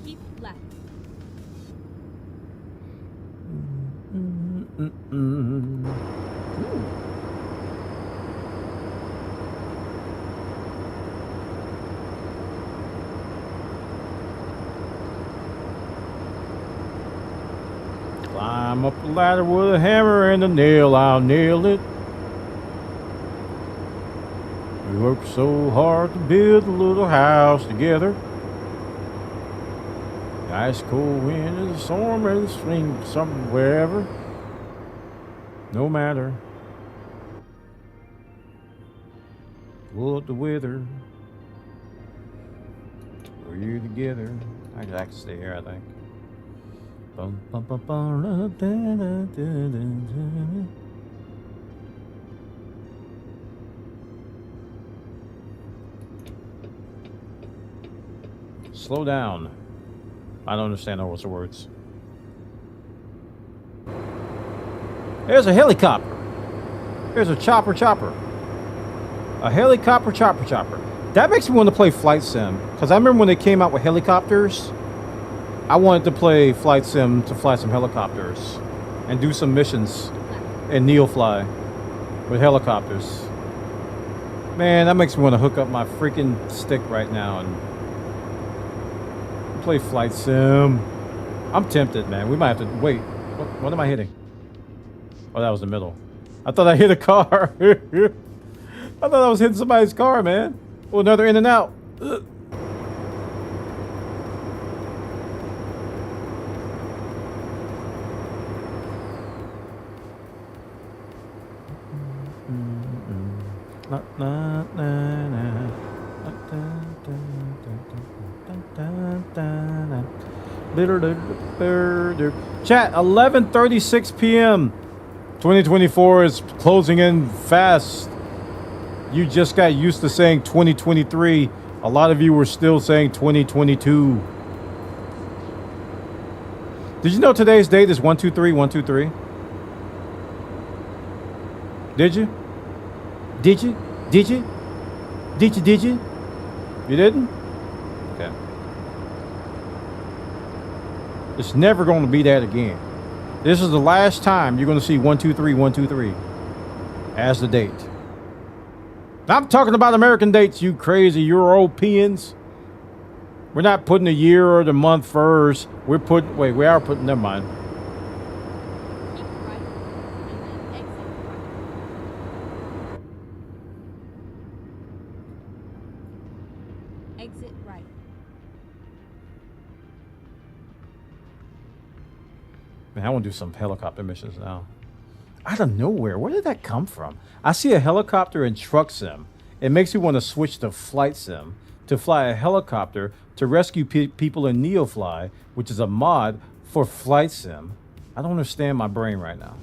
Keep left. Climb up the ladder with a hammer and a nail, I'll nail it. We worked so hard to build a little house together. The ice cold wind and the storm and the swing, something wherever. No matter what the weather, we're together. I can stay here, I think. Bum, bum, bum, bum, da, da, da, da, da. Slow down. I don't understand all those words. There's a helicopter. There's a chopper. A helicopter chopper. That makes me want to play Flight Sim. Because I remember when they came out with helicopters, I wanted to play Flight Sim to fly some helicopters and do some missions in Neofly with helicopters. Man, that makes me want to hook up my freaking stick right now and play Flight Sim. I'm tempted, man. We might have to wait. What am I hitting? Oh, that was the middle. I thought I hit a car. I thought I was hitting somebody's car, man. Oh, another in and out. Ugh. Chat, 11:36 p.m. 2024 is closing in fast. You just got used to saying 2023. A lot of you were still saying 2022. Did you know today's date is 123? Did you? Did you? You didn't? Okay. It's never going to be that again. This is the last time you're going to see 123, 123 as the date. I'm talking about American dates, you crazy Europeans. We're not putting the year or the month first. We're putting, wait, we are putting, never mind. Keep right and then exit right. Exit right. Man, I want to do some helicopter missions now. Out of nowhere, where did that come from? I see a helicopter in Truck Sim. It makes me want to switch to Flight Sim to fly a helicopter to rescue people in Neofly, which is a mod for Flight Sim. I don't understand my brain right now.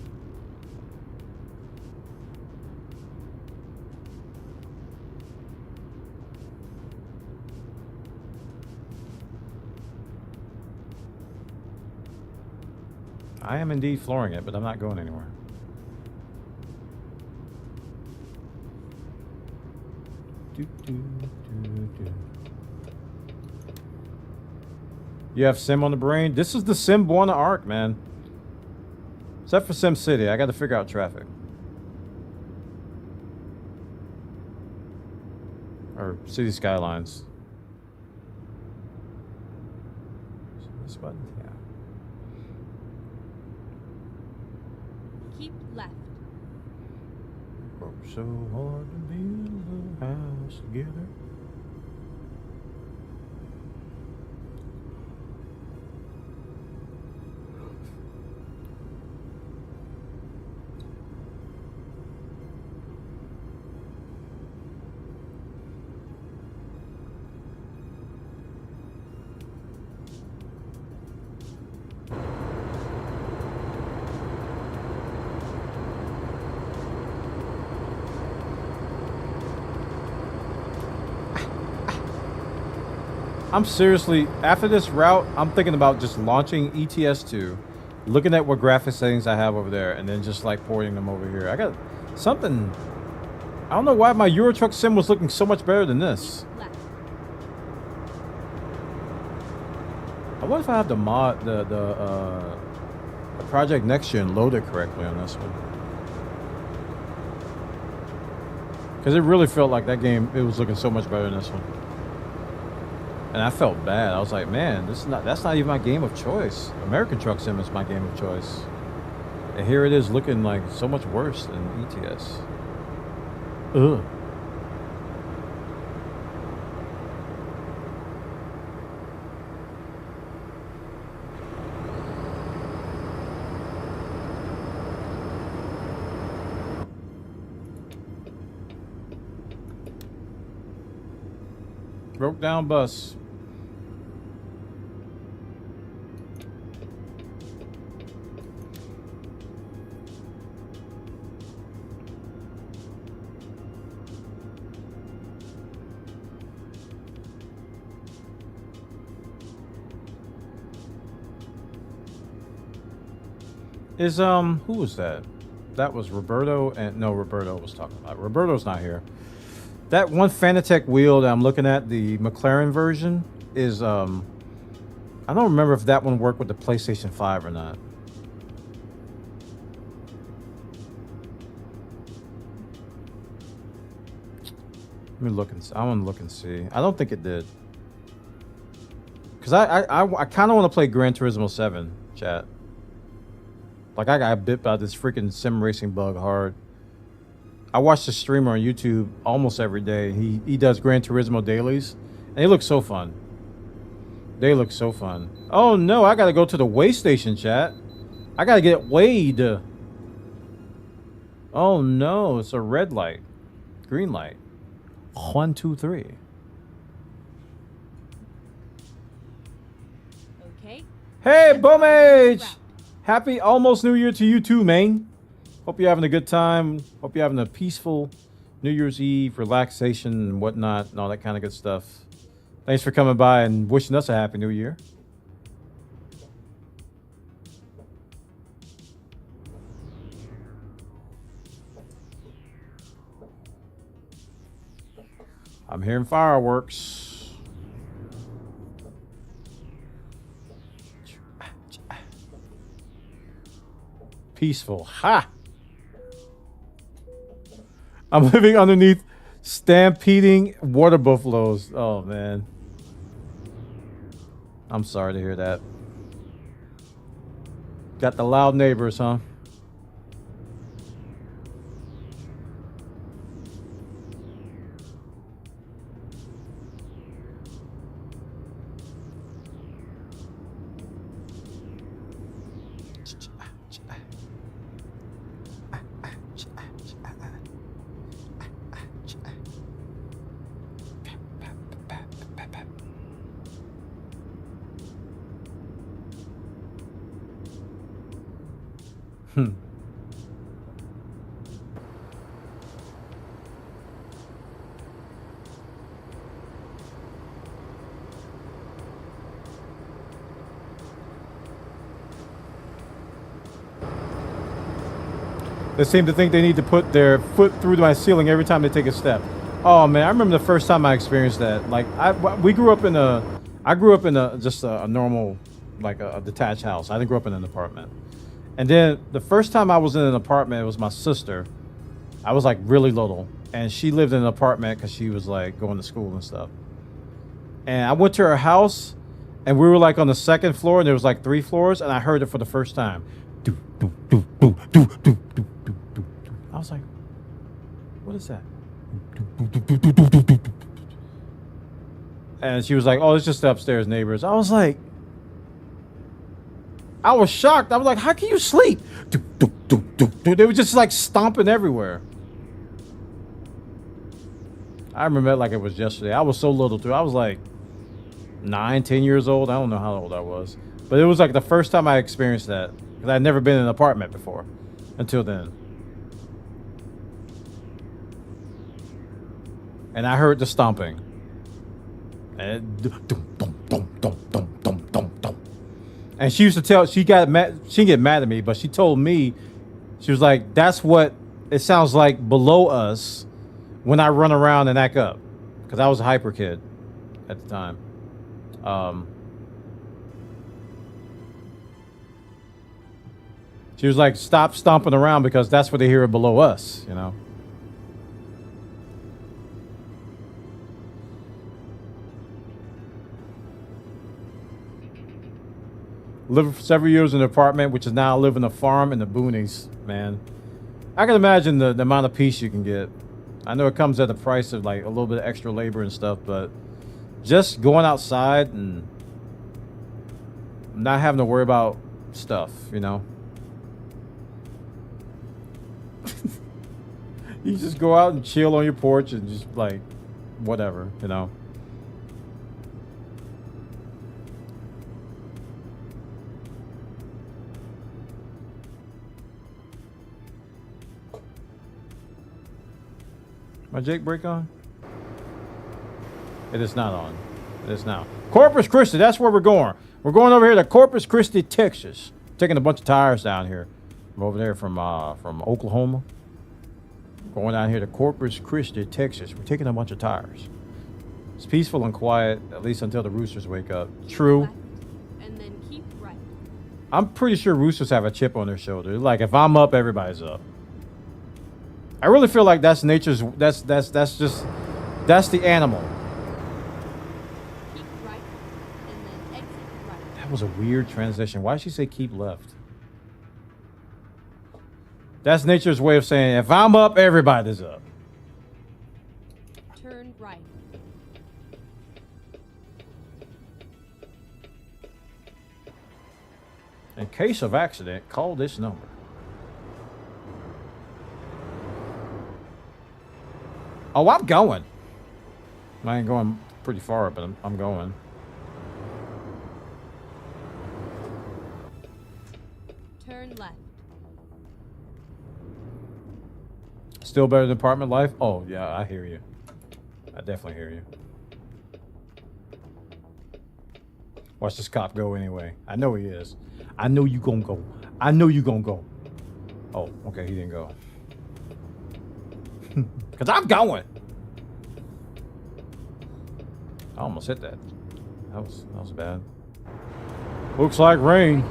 I am indeed flooring it, but I'm not going anywhere. You have Sim on the brain? This is the Sim Buona arc, man. Except for Sim City. I got to figure out traffic. Or City Skylines. This button? Yeah. Keep left. Worked so hard to build a house together. I'm seriously, after this route, I'm thinking about just launching ETS2, looking at what graphic settings I have over there, and then just like porting them over here. I got something. I don't know why my Euro Truck Sim was looking so much better than this. Left. I wonder if I have the mod, the Project Next Gen loaded correctly on this one. Because it really felt like that game, it was looking so much better than this one. And I felt bad. I was like, man, that's not even my game of choice. American Truck Sim is my game of choice. And here it is looking like so much worse than ETS. Ugh. Broke down bus. Is who was that? That was Roberto, and no, Roberto was talking about. Roberto's not here. That one Fanatec wheel that I'm looking at, the McLaren version, is I don't remember if that one worked with the PlayStation 5 or not. Let me look and I want to look and see. I don't think it did. Cause I kind of want to play Gran Turismo 7, chat. Like I got bit by this freaking sim racing bug hard. I watch the streamer on YouTube almost every day. He does Gran Turismo dailies, and they look so fun. They look so fun. Oh no, I gotta go to the weigh station, chat. I gotta get weighed. Oh no, it's a red light, green light. 1, 2, 3. Okay. Hey, Let's Bum try this Age! route. Happy almost New Year to you too, man. Hope you're having a good time. Hope you're having a peaceful New Year's Eve, relaxation and whatnot, and all that kind of good stuff. Thanks for coming by and wishing us a Happy New Year. I'm hearing fireworks. peaceful. Ha! I'm living underneath stampeding water buffaloes. Oh, man. I'm sorry to hear that. Got the loud neighbors, huh? They seem to think they need to put their foot through my ceiling every time they take a step. Oh man, I remember the first time I experienced that. Like I grew up in just a normal, like a detached house. I didn't grow up in an apartment. And then the first time I was in an apartment, it was my sister. I was like really little, and she lived in an apartment because she was like going to school and stuff. And I went to her house, and we were like on the second floor, and there was like 3 floors, and I heard it for the first time. Do, do, do, do, do, do, do, do, do, do. I was like, what is that? And she was like, oh, it's just the upstairs neighbors. I was like, I was shocked. I was like, how can you sleep? They were just like stomping everywhere. I remember it like it was yesterday. I was so little too. I was like 9, 10 years old. I don't know how old I was. But it was like the first time I experienced that. Because I'd never been in an apartment before until then. And I heard the stomping. And and she used to tell, she got mad, she didn't get mad at me, but she told me, she was like, that's what it sounds like below us when I run around and act up. Because I was a hyper kid at the time. She was like, stop stomping around because that's what they hear below us, you know? Lived for several years in an apartment, which is now living a farm in the boonies, man. I can imagine the amount of peace you can get. I know it comes at the price of like a little bit of extra labor and stuff, but just going outside and not having to worry about stuff, you know? You just go out and chill on your porch and just like whatever, you know? My Jake break on? It is not on. It is now. Corpus Christi, that's where we're going. We're going over here to Corpus Christi, Texas. Taking a bunch of tires down here. I'm over there from Oklahoma. Going down here to Corpus Christi, Texas. We're taking a bunch of tires. It's peaceful and quiet, at least until the roosters wake up. True. Left, and then keep right. I'm pretty sure roosters have a chip on their shoulder. Like if I'm up, everybody's up. I really feel like that's nature's. That's the animal. Keep right, and then exit right. That was a weird transition. Why did she say keep left? That's nature's way of saying if I'm up, everybody's up. Turn right. In case of accident, call this number. Oh, I'm going. I ain't going pretty far, but I'm going. Turn left. Still better than apartment life? Oh, yeah, I hear you. I definitely hear you. Watch this cop go anyway. I know he is. I know you gonna go. I know you gonna go. Oh, okay, he didn't go. Because I'm going. I almost hit that. That was bad. Looks like rain.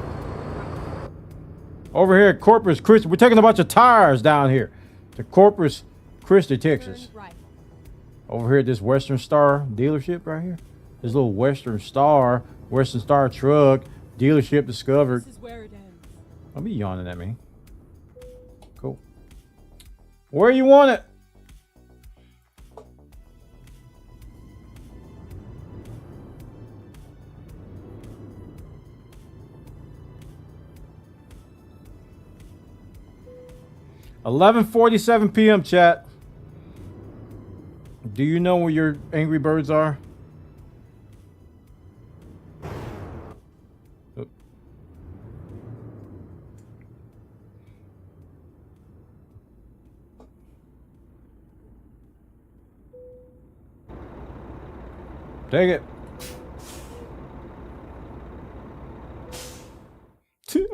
Over here at Corpus Christi. We're taking a bunch of tires down here to Corpus Christi, Texas. Turn right. Over here at this Western Star dealership right here. This little Western Star truck dealership discovered. This is where it ends. Don't be yawning at me. Cool. Where you want it? $11:47 p.m. chat. Do you know where your Angry Birds are? Oop. Take it.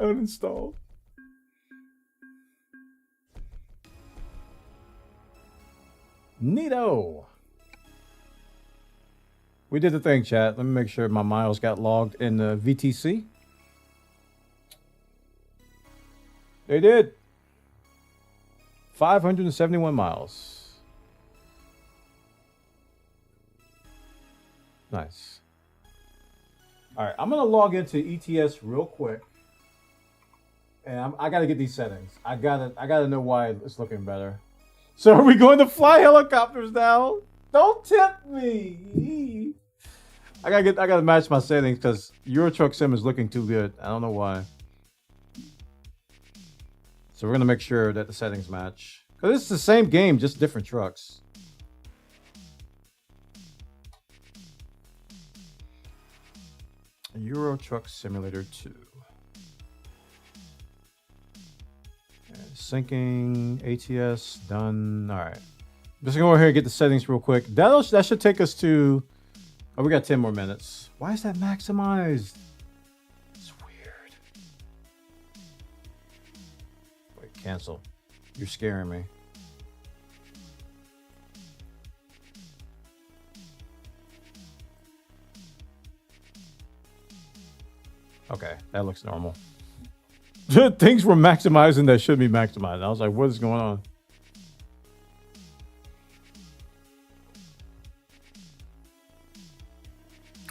Uninstall. Neato. We did the thing, chat. Let me make sure my miles got logged in the VTC. They did. 571 miles. Nice. All right, I'm gonna log into ETS real quick, and I gotta get these settings. I gotta know why it's looking better. So are we going to fly helicopters now? Don't tempt me. I gotta match my settings because Euro Truck Sim is looking too good. I don't know why. So we're gonna make sure that the settings match. Because it's the same game, just different trucks. Euro Truck Simulator 2. Syncing, ATS, done. All right. Just gonna go ahead and get the settings real quick. That should take us to... Oh, we got 10 more minutes. Why is that maximized? It's weird. Wait, cancel. You're scaring me. Okay, that looks normal. Things were maximizing that should be maximized. I was like, what is going on?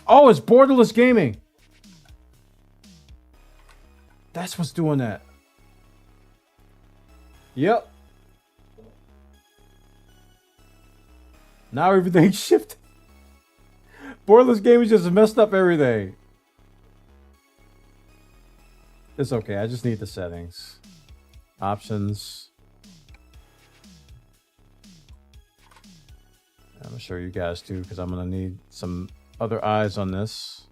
Oh, it's borderless gaming. That's what's doing that. Yep. Now everything's shifted. Borderless gaming just messed up everything. It's okay. I just need the settings. Options. I'm going to show you guys too because I'm going to need some other eyes on this.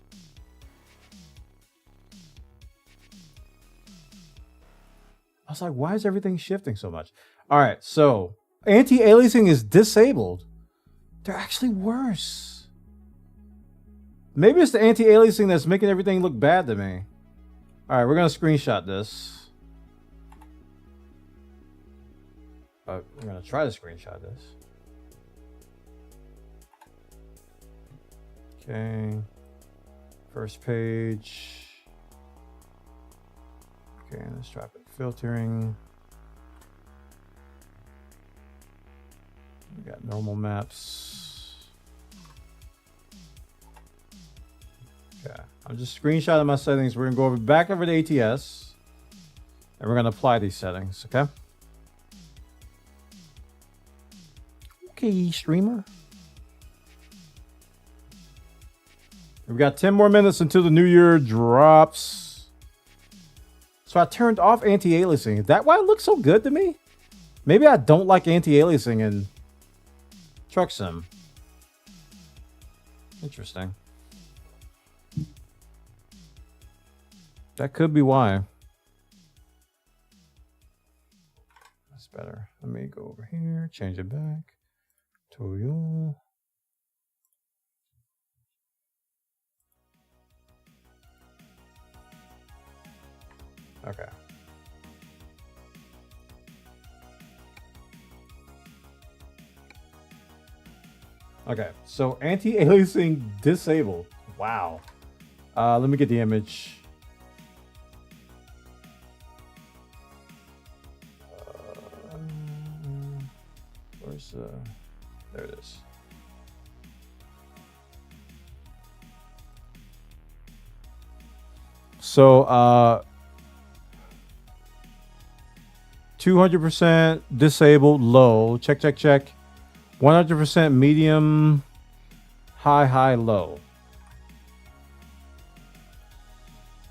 I was like, why is everything shifting so much? All right. So anti-aliasing is disabled. They're actually worse. Maybe it's the anti-aliasing that's making everything look bad to me. All right, we're going to screenshot this. We're going to try to screenshot this. Okay. First page. Okay, let's drop it. Filtering. We got normal maps. Okay, I'm just screenshotting my settings. We're gonna go back over to ATS, and we're gonna apply these settings. Okay. Okay, streamer. We've got 10 more minutes until the new year drops. So I turned off anti-aliasing. Is that why it looks so good to me? Maybe I don't like anti-aliasing in Truck Sim. Interesting. That could be why. That's better. Let me go over here, change it back. Toyo. Okay. Okay, so anti-aliasing disabled. Wow. Let me get the image. is there it is. So 200% disabled low. Check, check, check. 100% medium, high, high, low.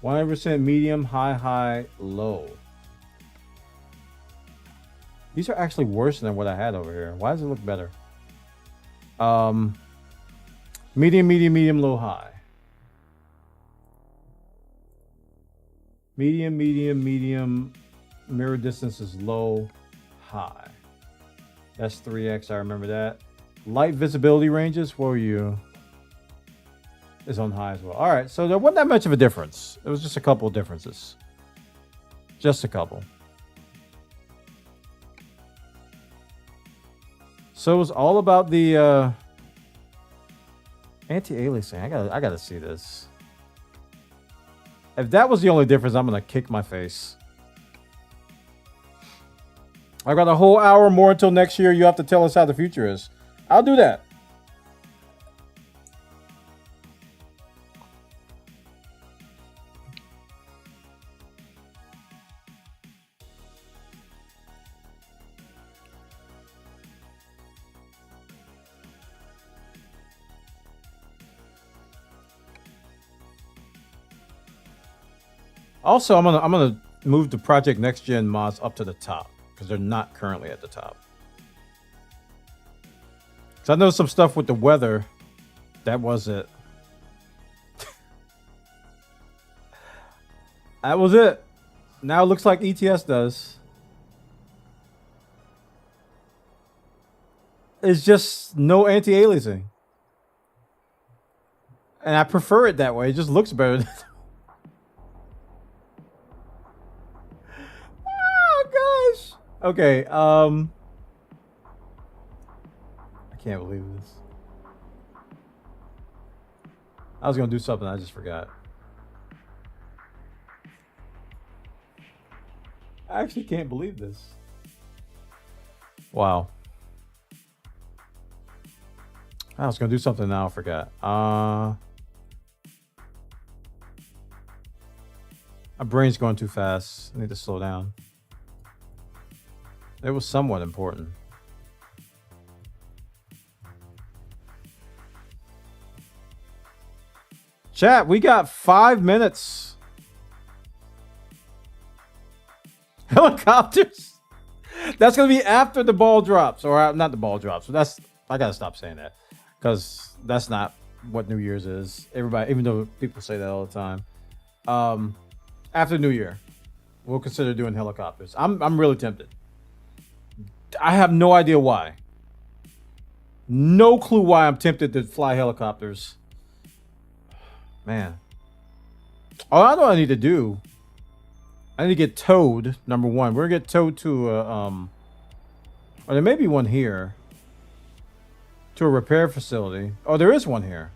100% medium, high, high, low. These are actually worse than what I had over here. Why does it look better? Medium, medium, medium, low, high. Medium, medium, medium. Mirror distance is low, high. That's 3x, I remember that. Light visibility ranges, what were you? Is on high as well. All right, so there wasn't that much of a difference. It was just a couple of differences. Just a couple. So it was all about the anti-aliasing. I gotta see this. If that was the only difference, I'm gonna kick my face. I got a whole hour more until next year. You have to tell us how the future is. I'll do that. Also, I'm gonna move the Project Next Gen mods up to the top because they're not currently at the top. So I know some stuff with the weather. That was it. That was it. Now it looks like ETS does. It's just no anti-aliasing. And I prefer it that way. It just looks better. Oh gosh. Okay, I can't believe this. I was gonna do something, I just forgot. I actually can't believe this. Wow. I was gonna do something now, I forgot. My brain's going too fast. I need to slow down. It was somewhat important. Chat, we got 5 minutes. Helicopters. That's gonna be after the ball drops, or not the ball drops. So that's, I gotta stop saying that because that's not what New Year's is. Everybody, even though people say that all the time. After New Year, we'll consider doing helicopters. I'm really tempted. I have no idea why. No clue why I'm tempted to fly helicopters. Man. All I know I need to do, I need to get towed, number one. We're gonna get towed to or there may be one here. To a repair facility. Oh, there is one here.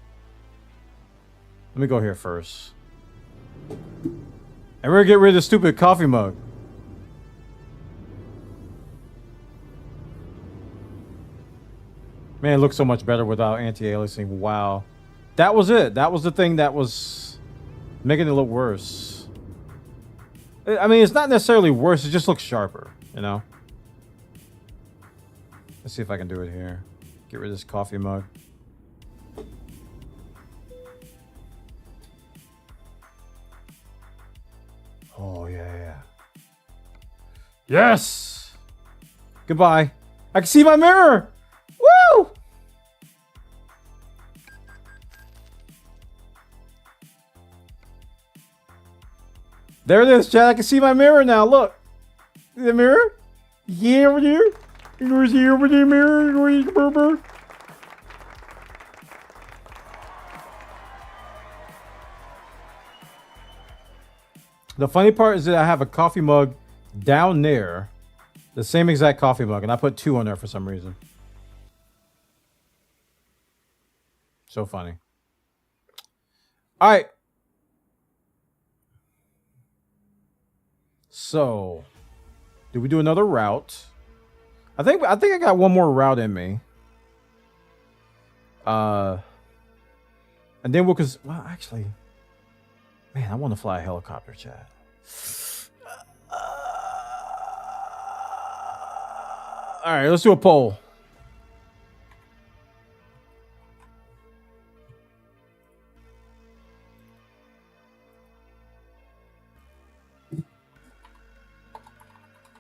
Let me go here first. And we're gonna get rid of the stupid coffee mug. Man, it looks so much better without anti-aliasing. Wow. That was it. That was the thing that was making it look worse. I mean, it's not necessarily worse. It just looks sharper, you know? Let's see if I can do it here. Get rid of this coffee mug. Oh, yeah. Yes! Goodbye. I can see my mirror! Woo! There it is, Chad. I can see my mirror now. Look. See the mirror? Yeah, over there. You can see over the mirror. The funny part is that I have a coffee mug down there. The same exact coffee mug. And I put 2 on there for some reason. So funny. All right. So, did we do another route? I think I got one more route in me. And then we'll well, actually, man, I want to fly a helicopter, Chad. All right, let's do a poll.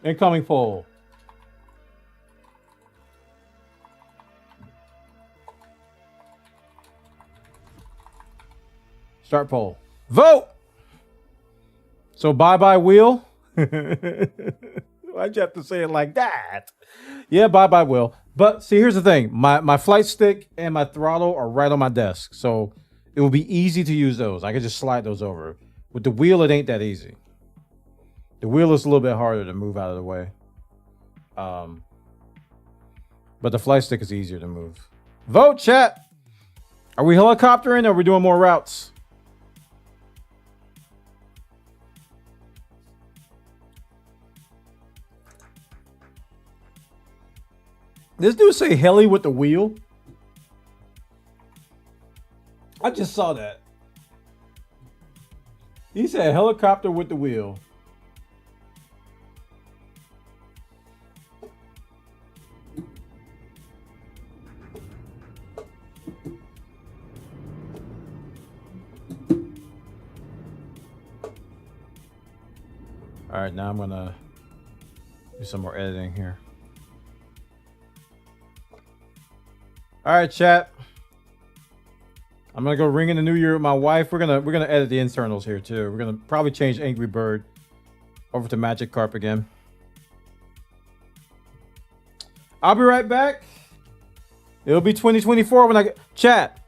Incoming poll. Start poll. Vote! So bye-bye wheel? Why'd you have to say it like that? Yeah, bye-bye wheel. But see, here's the thing. My flight stick and my throttle are right on my desk. So it will be easy to use those. I can just slide those over. With the wheel, it ain't that easy. The wheel is a little bit harder to move out of the way. But the flight stick is easier to move. Vote, chat! Are we helicoptering or are we doing more routes? This dude say heli with the wheel? I just saw that. He said helicopter with the wheel. All right, now I'm gonna do some more editing here. All right, chat. I'm gonna go ring in the new year with my wife. We're gonna edit the internals here too. We're gonna probably change Angry Bird over to Magic Carp again. I'll be right back. It'll be 2024 when I get chat.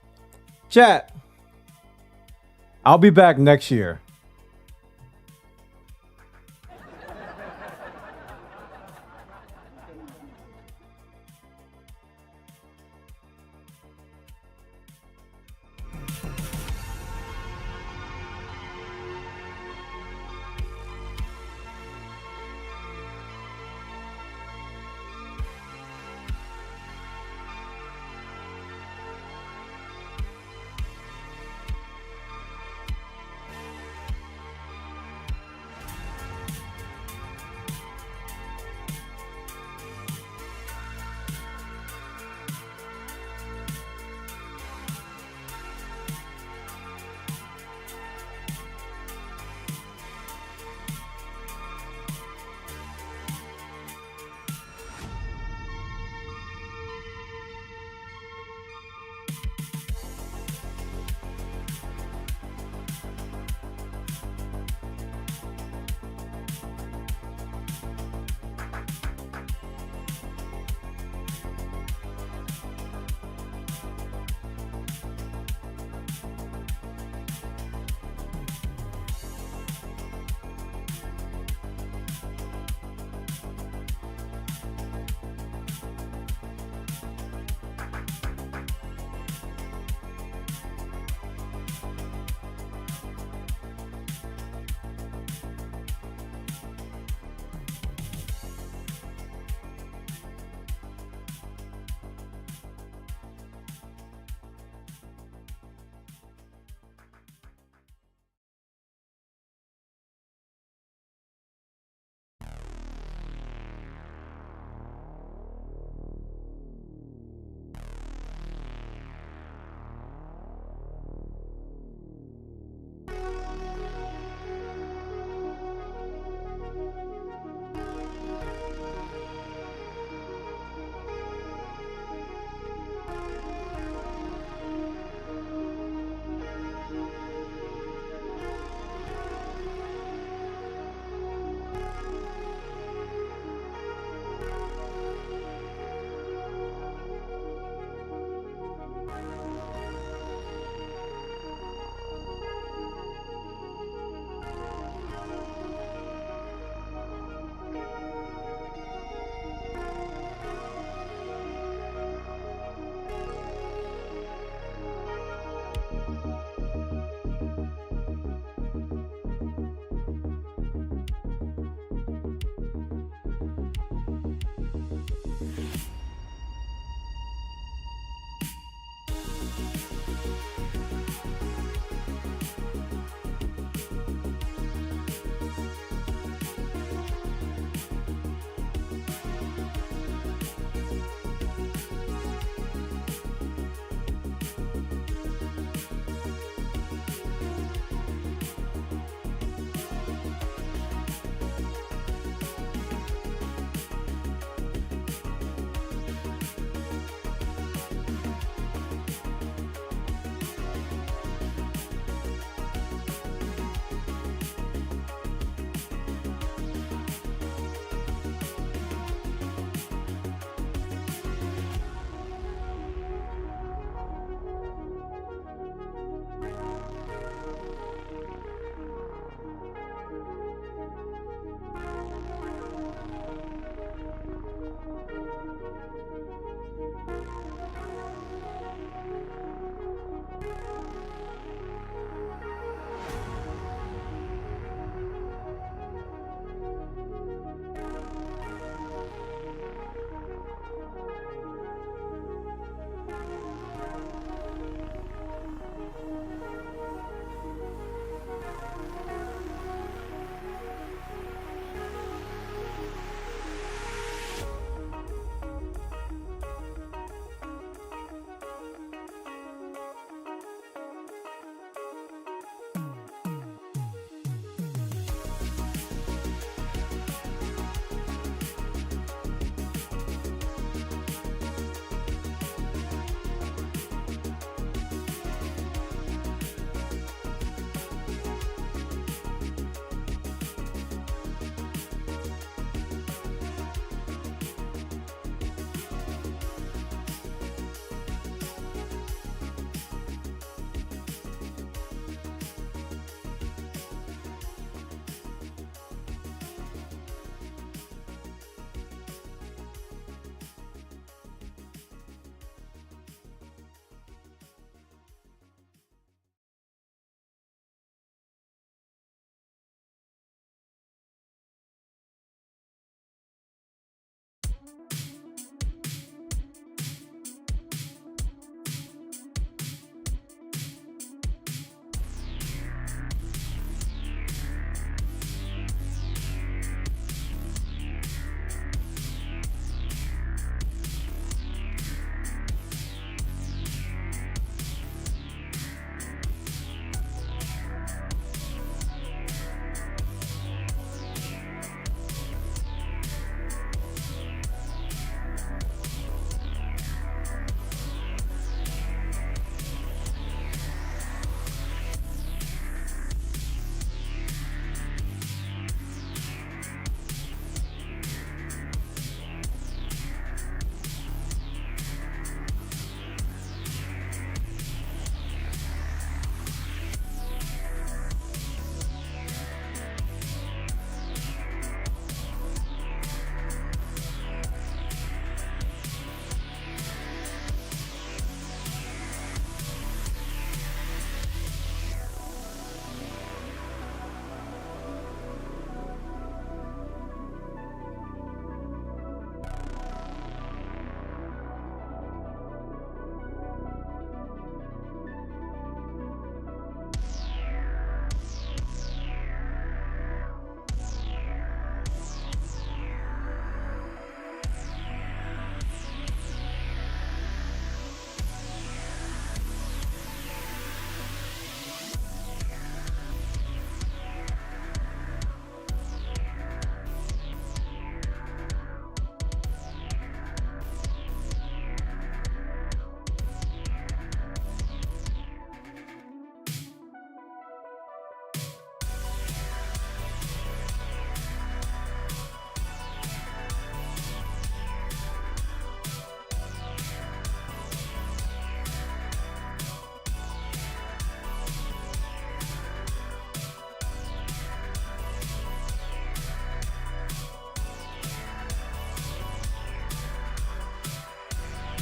I'll be back next year.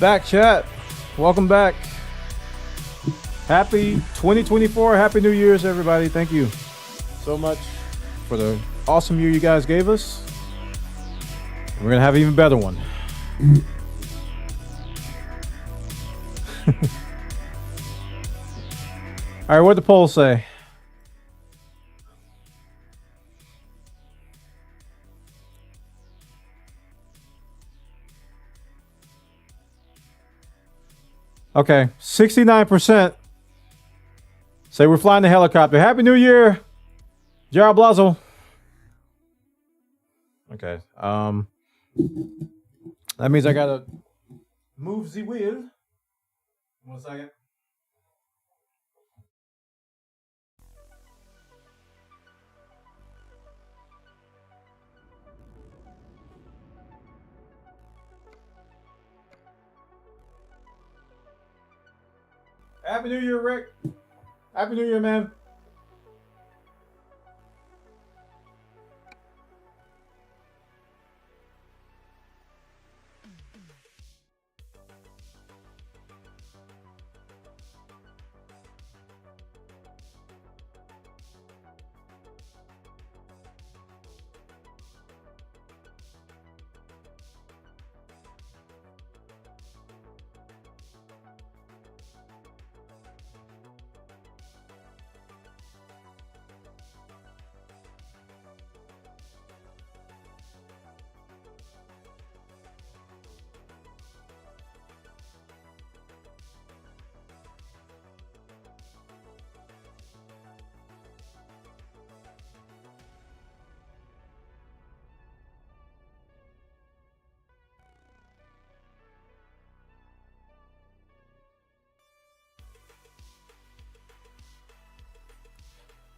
Back, chat. Welcome back. Happy 2024. Happy New Year's, everybody. Thank you so much for the awesome year you guys gave us. We're going to have an even better one. All right, what'd the poll say? Okay, 69% say we're flying the helicopter. Happy New Year, Gerald Blazo. Okay, that means I gotta move the wheel. 1 second. Happy New Year, Rick. Happy New Year, man.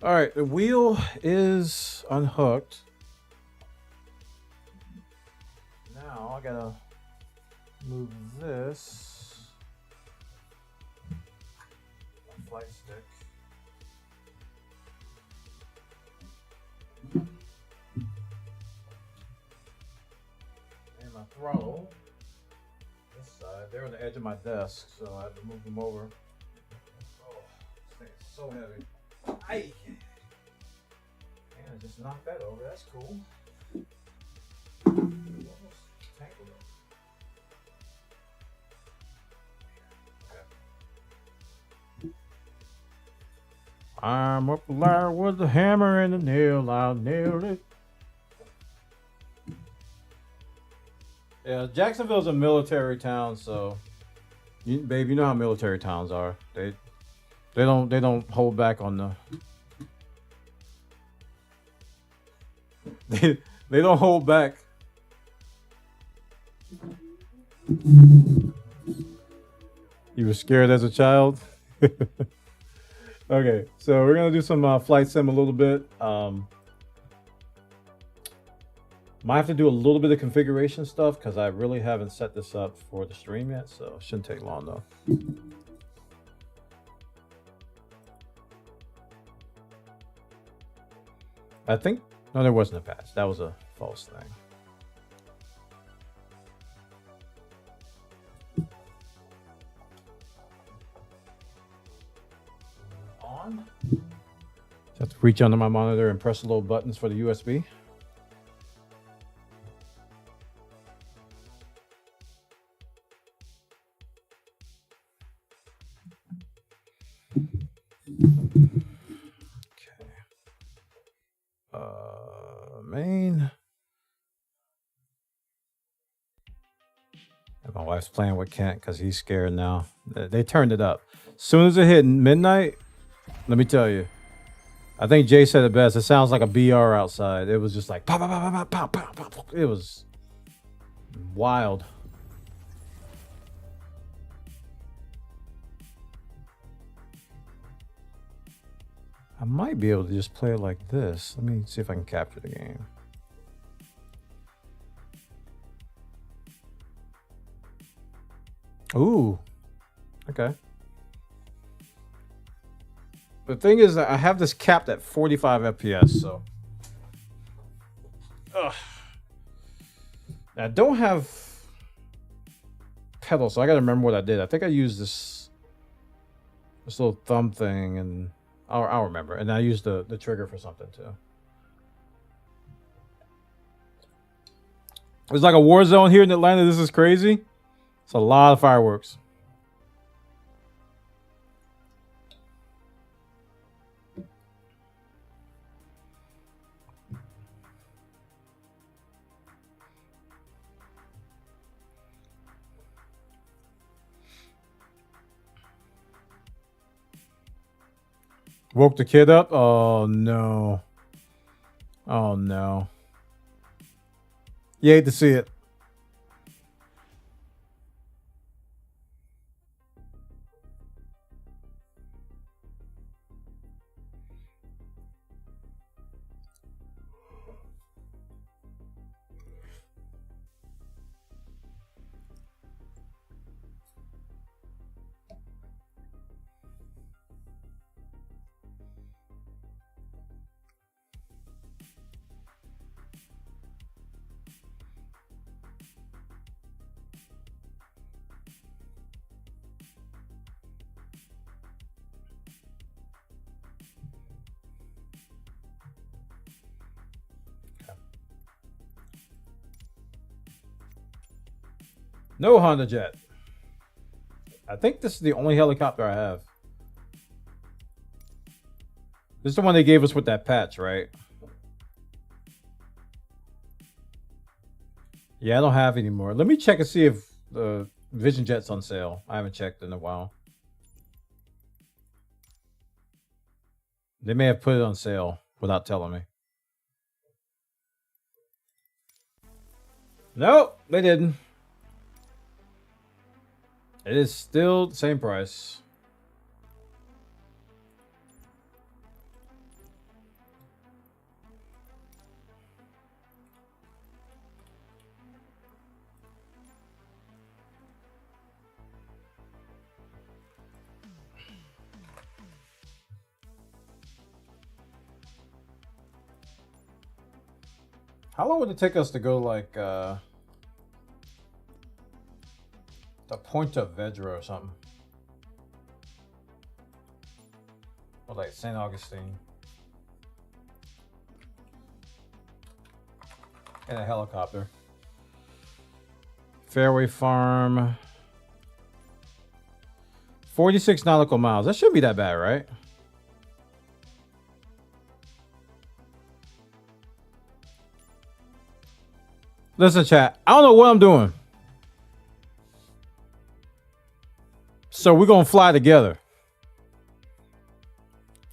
All right, the wheel is unhooked. Now I gotta move this flight stick. And my throttle. This side, they're on the edge of my desk, so I have to move them over. Oh, this thing is so heavy. Aye. Man, I just knocked that over. That's cool. Almost tangled up. Okay. I'm up there with the hammer and the nail. I nailed it. Yeah, Jacksonville's a military town, so babe, you know how military towns are. They don't hold back on the they don't hold back. You were scared as a child? Okay, so we're gonna do some flight sim a little bit. Might have to do a little bit of configuration stuff because I really haven't set this up for the stream yet, so it shouldn't take long though. I think, no, there wasn't a patch. That was a false thing. On. Just have to reach under my monitor and press the little buttons for the USB. Main. And my wife's playing with Kent because he's scared now. They turned it up. As soon as it hit midnight, let me tell you, I think Jay said it best. It sounds like a BR outside. It was just like pop, pop, pop, pop, pop, pop, pop. It was wild. I might be able to just play it like this. Let me see if I can capture the game. Ooh, okay. The thing is, I have this capped at 45 FPS, so. Ugh. Now, I don't have pedals, so I gotta remember what I did. I think I used this little thumb thing, and I'll remember. And I used the trigger for something too. It's like a war zone here in Atlanta. This is crazy. It's a lot of fireworks. Woke the kid up? Oh no. Oh no. You hate to see it. No Honda Jet. I think this is the only helicopter I have. This is the one they gave us with that patch, right? Yeah, I don't have any more. Let me check and see if the Vision Jet's on sale. I haven't checked in a while. They may have put it on sale without telling me. Nope, they didn't. It is still the same price. How long would it take us to go like the Point of Vedra or something? Or like St. Augustine. And a helicopter. Fairway Farm. 46 nautical miles. That shouldn't be that bad, right? Listen, chat. I don't know what I'm doing. So we're going to fly together.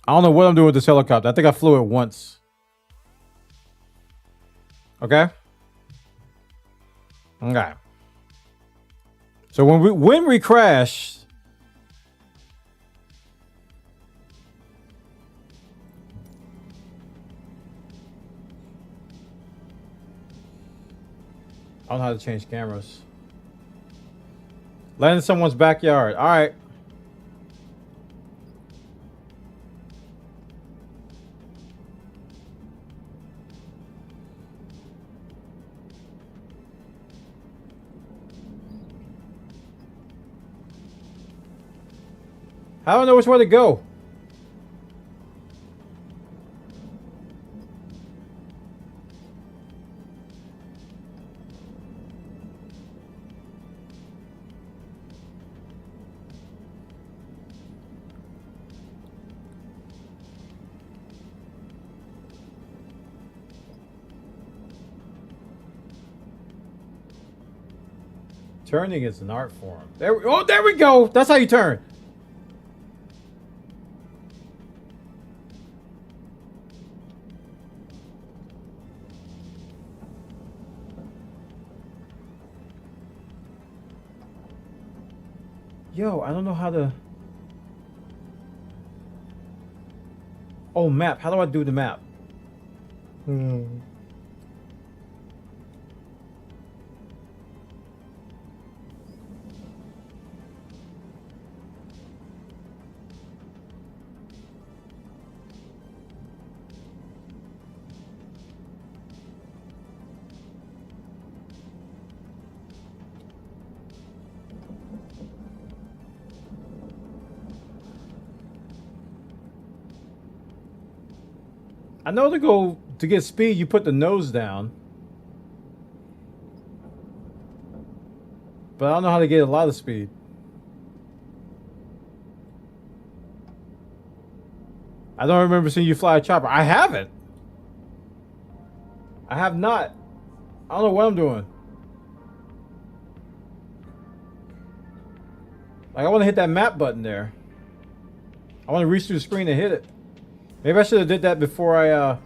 I don't know what I'm doing with this helicopter. I think I flew it once. Okay? Okay. So when we crash, I don't know how to change cameras. Land in someone's backyard. All right. I don't know which way to go. Turning is an art form. There we go. That's how you turn. Yo, I don't know how to... Oh, map. How do I do the map? I know to get speed, you put the nose down. But I don't know how to get a lot of speed. I don't remember seeing you fly a chopper. I haven't. I have not. I don't know what I'm doing. Like, I want to hit that map button there. I want to reach through the screen and hit it. Maybe I should have did that before I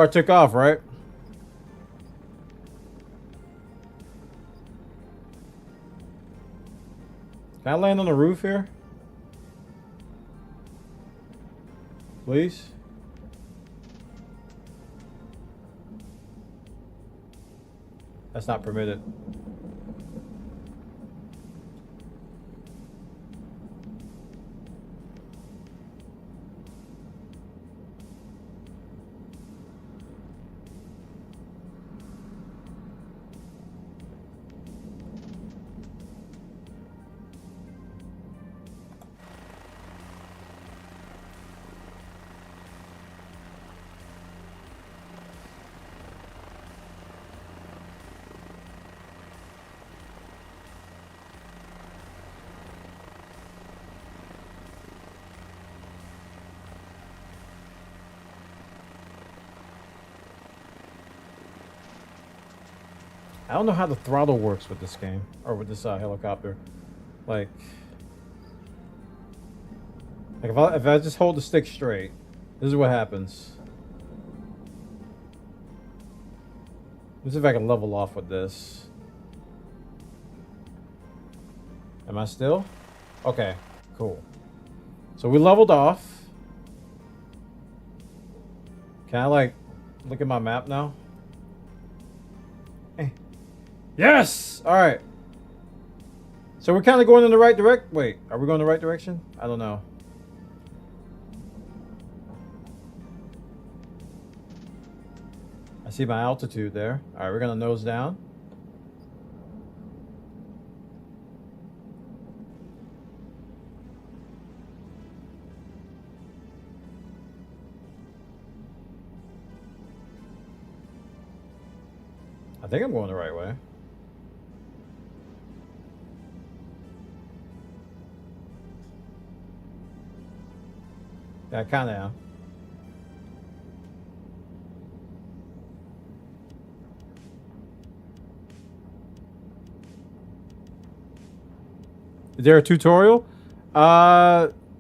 took off, right? Can I land on the roof here? Please? That's not permitted. I don't know how the throttle works with this game, or with this helicopter. Like if I just hold the stick straight, this is what happens. Let's see if I can level off with this. Am I still? Okay, cool. So we leveled off. Can I like look at my map now? Yes! Alright. So we're kind of going in the right direction. Wait, are we going in the right direction? I don't know. I see my altitude there. Alright, we're going to nose down. I think I'm going the right way. Yeah, I kind of am. Is there a tutorial?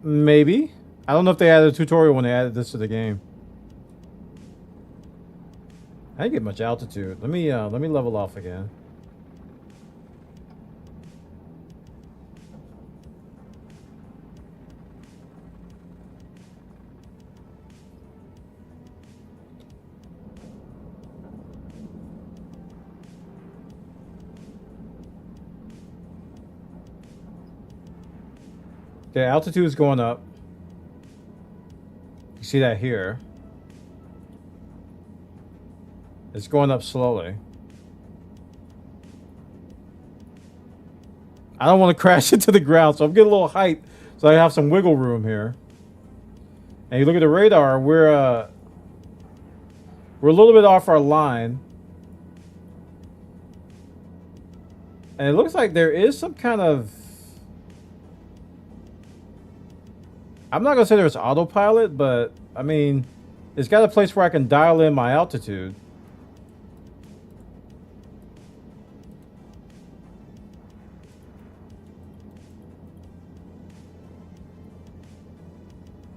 Maybe. I don't know if they added a tutorial when they added this to the game. I didn't get much altitude. Let me level off again. Okay, altitude is going up. You see that here. It's going up slowly. I don't want to crash into the ground, so I'm getting a little height so I have some wiggle room here. And you look at the radar, we're a little bit off our line. And it looks like there is some kind of... I'm not going to say there's autopilot, but I mean, it's got a place where I can dial in my altitude.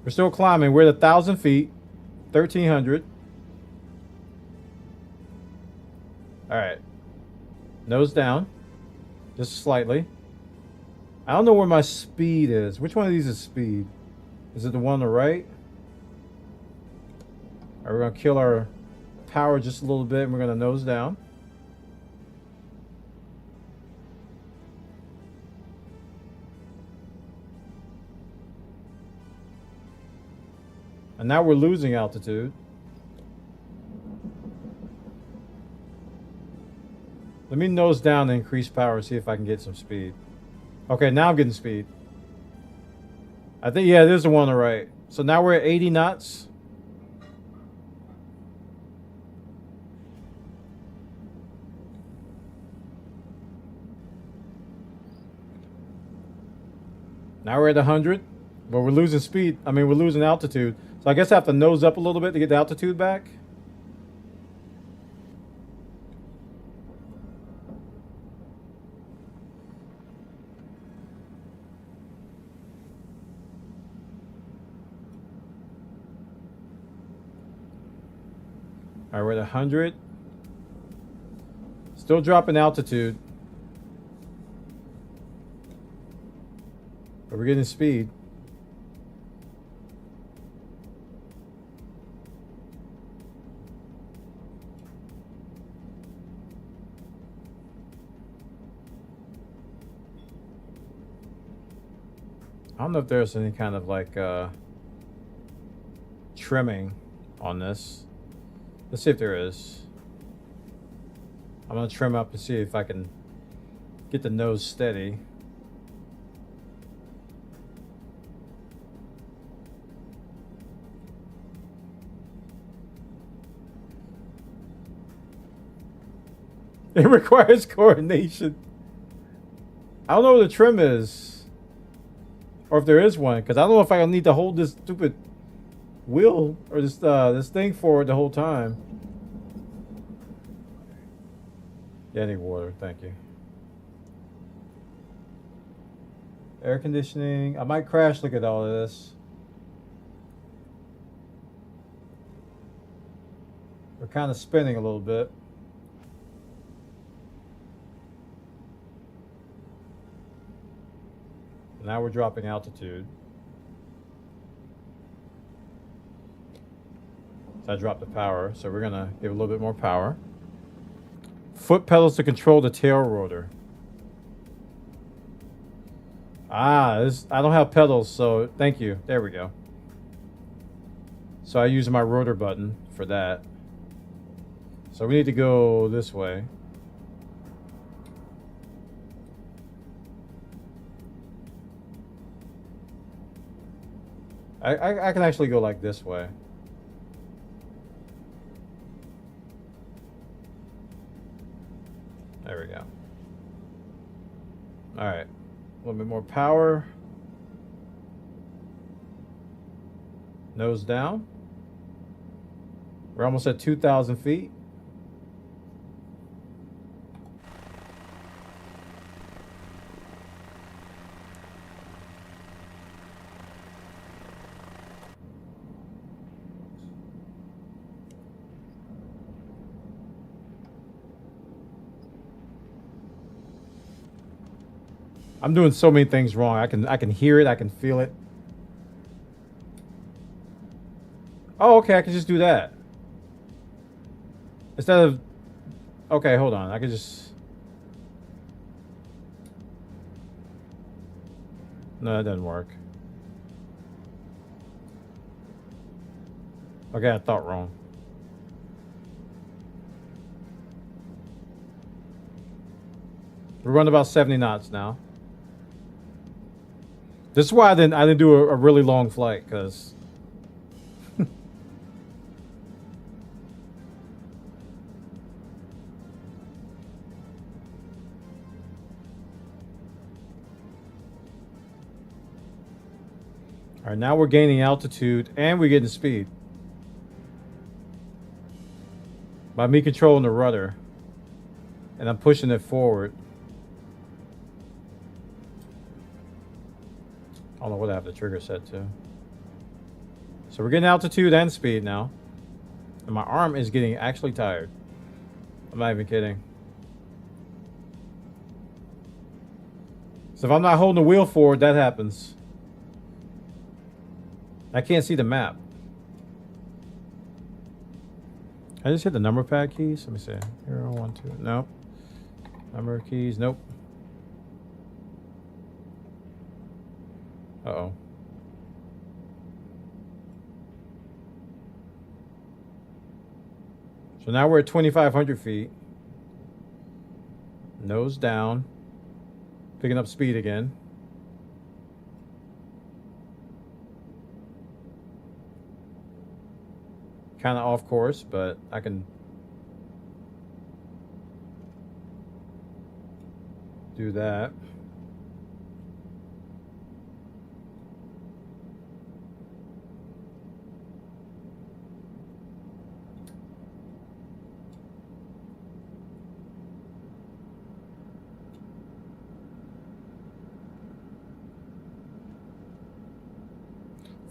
We're still climbing. We're at 1,000 feet, 1,300. All right. Nose down, just slightly. I don't know where my speed is. Which one of these is speed? Is it the one on the right? All right, we're going to kill our power just a little bit, and we're going to nose down. And now we're losing altitude. Let me nose down and increase power, see if I can get some speed. Okay, now I'm getting speed. I think, yeah, this is the one on the right. So now we're at 80 knots. Now we're at 100, but we're losing speed. I mean, we're losing altitude. So I guess I have to nose up a little bit to get the altitude back. All right, we're at 100. Still dropping altitude. But we're getting speed. I don't know if there's any kind of like trimming on this. Let's see if there is. I'm gonna trim up and see if I can get the nose steady. It requires coordination. I don't know what the trim is. Or if there is one, because I don't know if I need to hold this stupid wheel or this thing forward the whole time. Yeah, I need water, thank you. Air conditioning. I might crash look at all of this. We're kind of spinning a little bit. Now we're dropping altitude. So I dropped the power, so we're gonna give a little bit more power. Foot pedals to control the tail rotor. I don't have pedals, so thank you. There we go. So I use my rotor button for that. So we need to go this way. I can actually go like this way. There we go. All right, a little bit more power. Nose down. We're almost at 2,000 feet. I'm doing so many things wrong. I can hear it. I can feel it. Oh, okay. I can just do that. Instead of... Okay, hold on. I can just... No, that doesn't work. Okay, I thought wrong. We're running about 70 knots now. This is why I didn't do a really long flight, because all right, now we're gaining altitude and we're getting speed by me controlling the rudder, and I'm pushing it forward. I don't know what I have the trigger set to. So we're getting altitude and speed now. And my arm is getting actually tired. I'm not even kidding. So if I'm not holding the wheel forward, that happens. I can't see the map. I just hit the number pad keys. Let me see. 0, 1, 2. Nope. Number keys. Nope. Uh-oh. So now we're at 2,500 feet. Nose down. Picking up speed again. Kind of off course, but I can do that.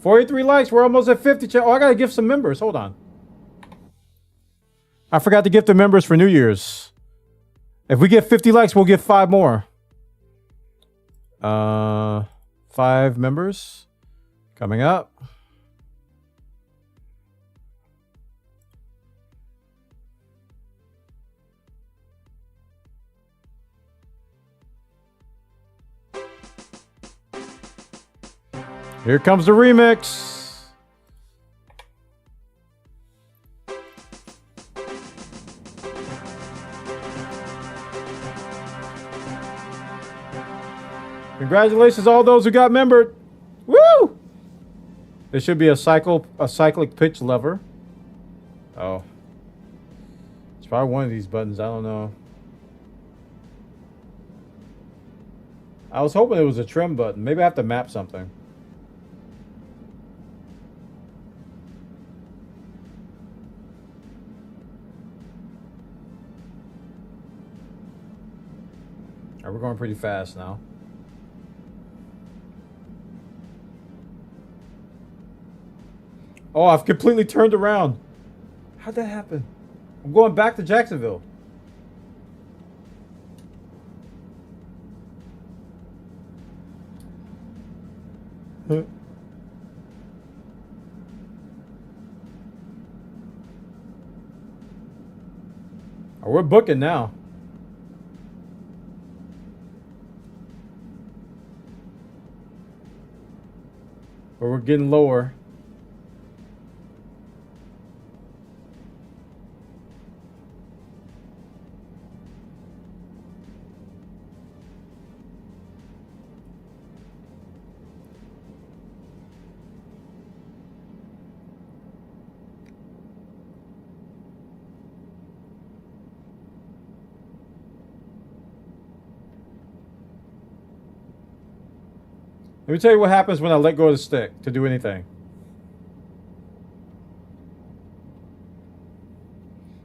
$43 likes. We're almost at 50. Oh, I gotta give some members. Hold on. I forgot to gift the members for New Year's. If we get 50 likes, we'll get 5 more. 5 members coming up. Here comes the remix. Congratulations, all those who got membered. Woo! There should be a cyclic pitch lever. Oh. It's probably one of these buttons. I don't know. I was hoping it was a trim button. Maybe I have to map something. Alright, we're going pretty fast now. Oh, I've completely turned around. How'd that happen? I'm going back to Jacksonville. Oh, we're booking now. But we're getting lower. Let me tell you what happens when I let go of the stick to do anything.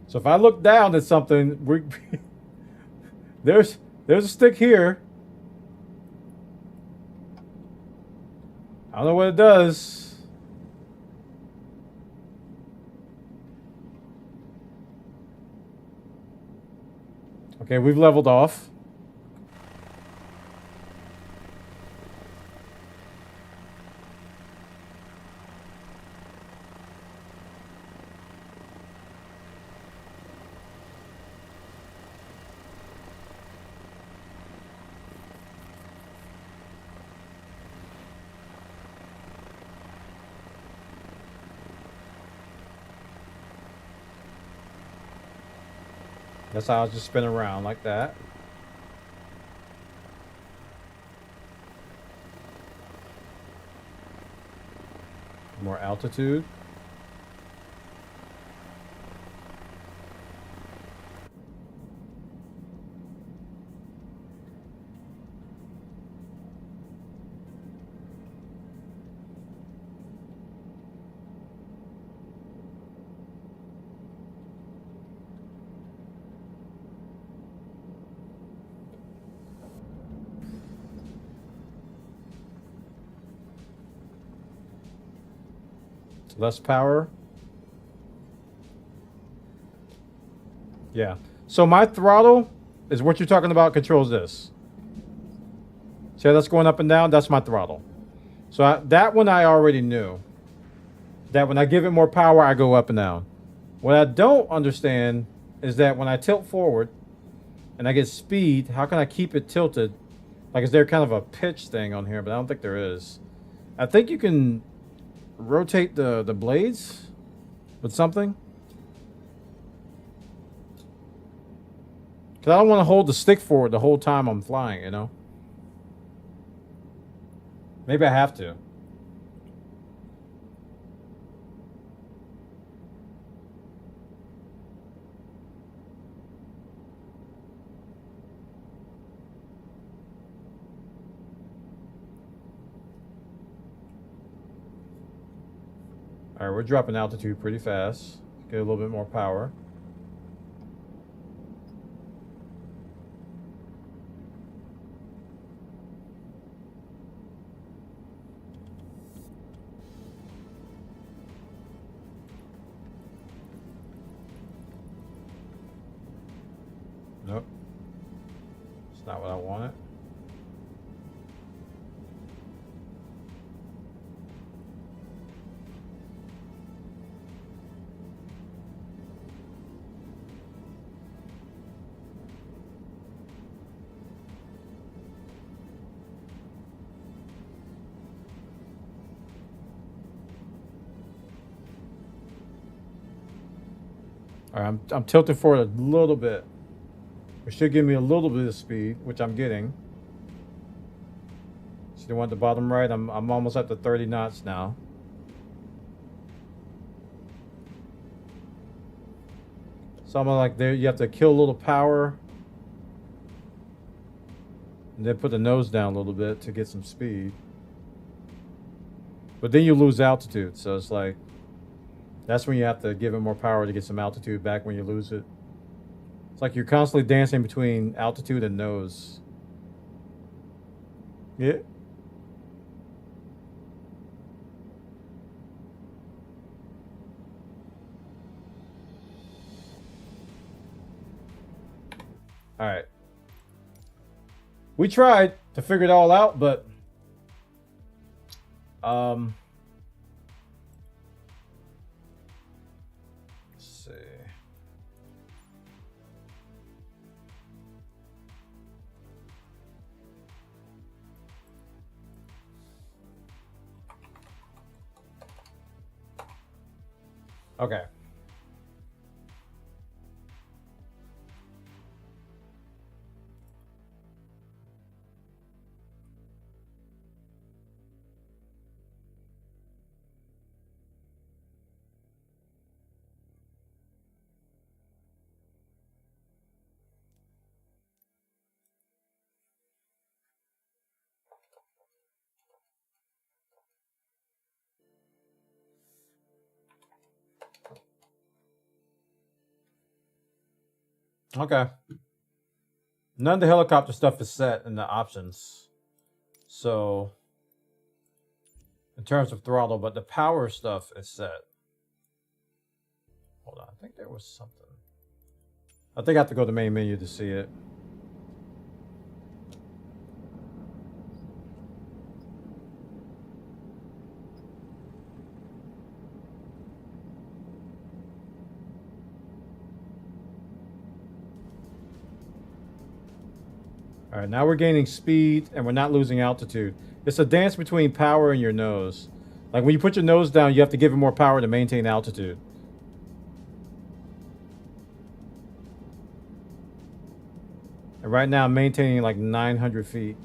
So if I look down at something, there's a stick here. I don't know what it does. Okay, we've leveled off. That's how I'll just spin around like that. More altitude. Less power. Yeah. So my throttle is what you're talking about, controls this. See how that's going up and down? That's my throttle. So that one I already knew. That when I give it more power, I go up and down. What I don't understand is that when I tilt forward and I get speed, how can I keep it tilted? Like, is there kind of a pitch thing on here? But I don't think there is. I think you can rotate the blades with something. Because I don't want to hold the stick forward the whole time I'm flying, you know? Maybe I have to. Alright, we're dropping altitude pretty fast. Get a little bit more power. not what I wanted. All right, I'm tilting forward a little bit. It should give me a little bit of speed, which I'm getting. See the one at the bottom right? I'm almost at the 30 knots now. Something like there, you have to kill a little power. And then put the nose down a little bit to get some speed. But then you lose altitude, so it's like... That's when you have to give it more power to get some altitude back when you lose it. It's like you're constantly dancing between altitude and nose. Yeah. All right. We tried to figure it all out, but okay. Okay. None of the helicopter stuff is set in the options. So, in terms of throttle, but the power stuff is set. Hold on, I think there was something. I think I have to go to the main menu to see it. All right, now we're gaining speed and we're not losing altitude. It's a dance between power and your nose. Like when you put your nose down, you have to give it more power to maintain altitude. And right now I'm maintaining like 900 feet.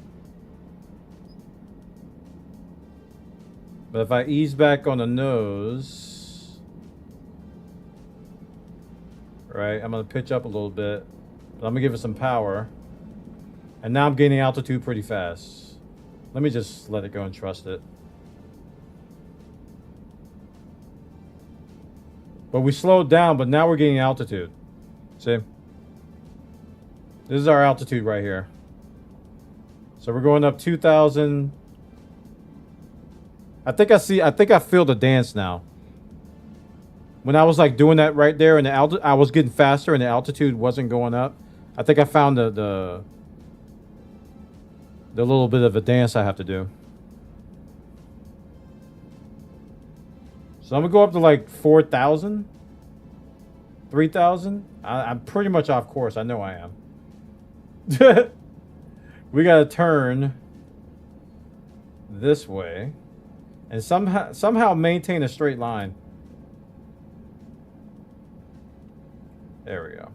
But if I ease back on the nose, right, I'm gonna pitch up a little bit. But I'm gonna give it some power. And now I'm gaining altitude pretty fast. Let me just let it go and trust it. But we slowed down, but now we're gaining altitude. See? This is our altitude right here. So we're going up 2,000. I think I feel the dance now. When I was like doing that right there and I was getting faster and the altitude wasn't going up. I think I found the little bit of a dance I have to do. So I'm gonna go up to like 4,000, 3,000. I'm pretty much off course. I know I am. We gotta turn this way and somehow maintain a straight line. There we go.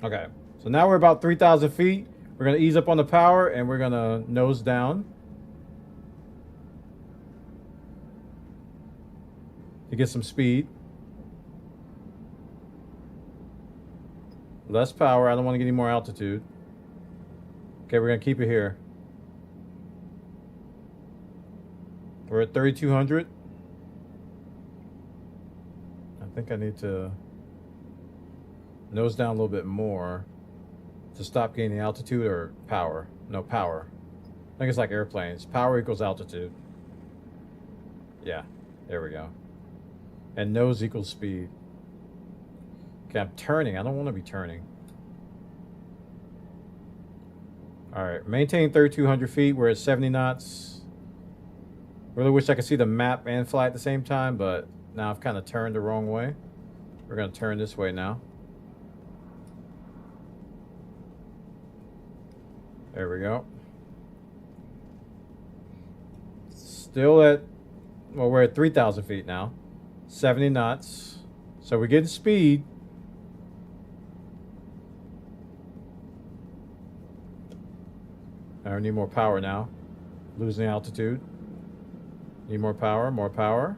Okay, so now we're about 3,000 feet. We're gonna ease up on the power and we're gonna nose down to get some speed. Less power. I don't want to get any more altitude. Okay, we're gonna keep it here. We're at 3,200. I think I need to nose down a little bit more to stop gaining altitude or power. No, power. I think it's like airplanes. Power equals altitude. Yeah, there we go. And nose equals speed. Okay, I'm turning. I don't want to be turning. All right, maintain 3,200 feet. We're at 70 knots. Really wish I could see the map and fly at the same time, but now I've kind of turned the wrong way. We're going to turn this way now. There we go. Still at, well, we're at 3,000 feet now. 70 knots. So we're getting speed. I need more power now. Losing altitude. Need more power, more power.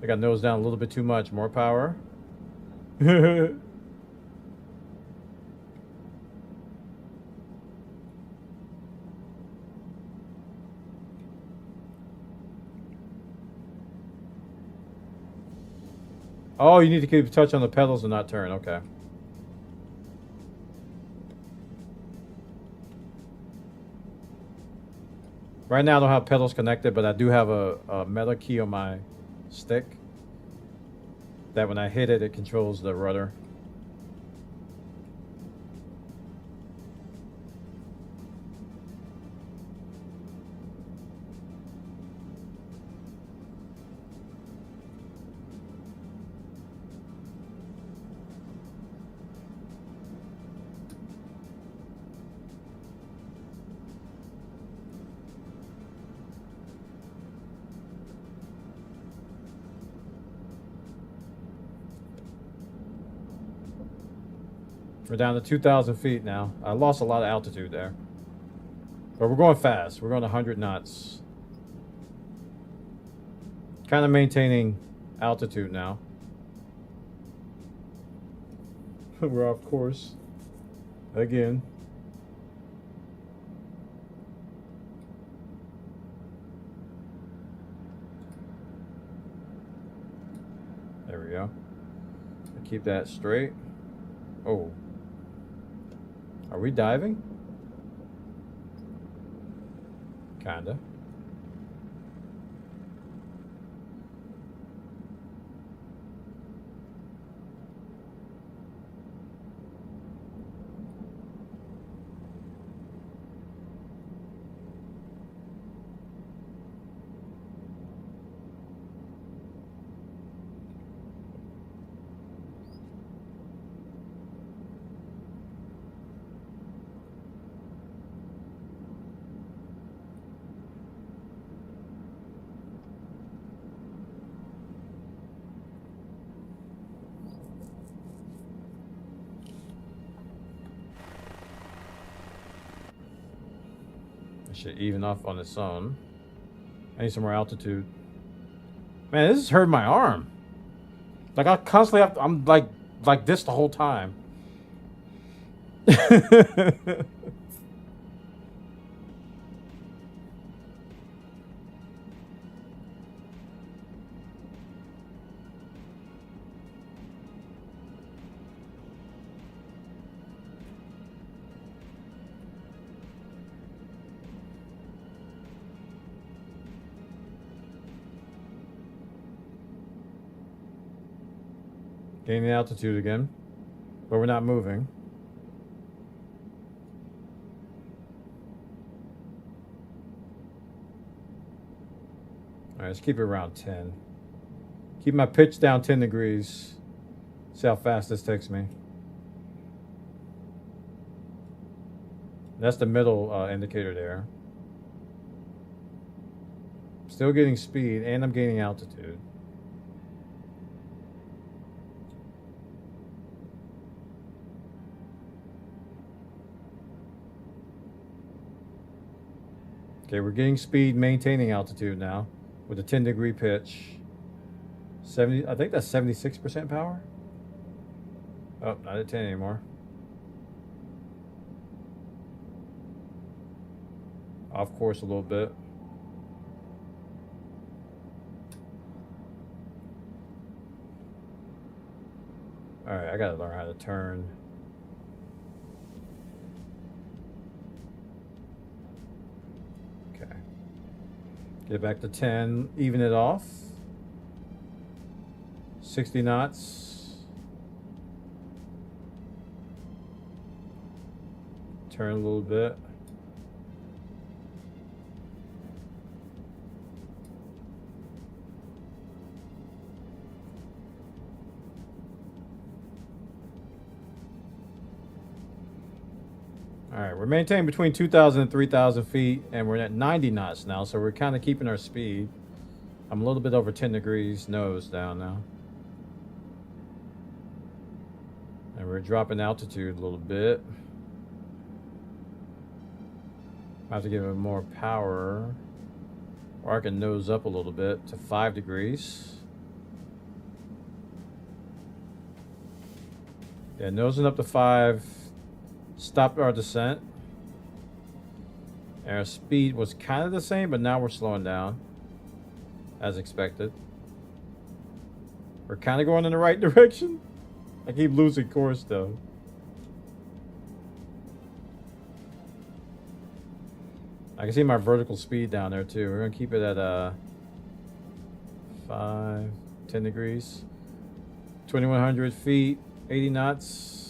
I got nose down a little bit too much. More power. Oh, you need to keep a touch on the pedals and not turn. Okay. Right now I don't have pedals connected, but I do have a metal key on my stick that when I hit it, it controls the rudder. We're down to 2,000 feet now. I lost a lot of altitude there. But we're going fast. We're going 100 knots. Kind of maintaining altitude now. We're off course. Again. There we go. Keep that straight. Oh. Are we diving? Kinda. Should even off on its own. I need some more altitude. Man, this has hurt my arm. Like I constantly have to, I'm like this the whole time. Gaining altitude again, but we're not moving. All right, let's keep it around 10. Keep my pitch down 10 degrees. See how fast this takes me. That's the middle indicator there. Still getting speed, and I'm gaining altitude. Okay, we're getting speed, maintaining altitude now with a 10-degree pitch. 70, I think that's 76% power. Oh, not at 10 anymore. Off course a little bit. All right, I gotta learn how to turn. Get back to 10, even it off. 60 knots. Turn a little bit. All right, we're maintaining between 2,000 and 3,000 feet, and we're at 90 knots now, so we're kind of keeping our speed. I'm a little bit over 10 degrees nose down now. And we're dropping altitude a little bit. I have to give it more power. Or I can nose up a little bit to 5 degrees. Yeah, nosing up to 5. Stopped our descent. And our speed was kind of the same, but now we're slowing down. As expected. We're kind of going in the right direction. I keep losing course though. I can see my vertical speed down there too. We're gonna keep it at 10 degrees. 2,100 feet, 80 knots.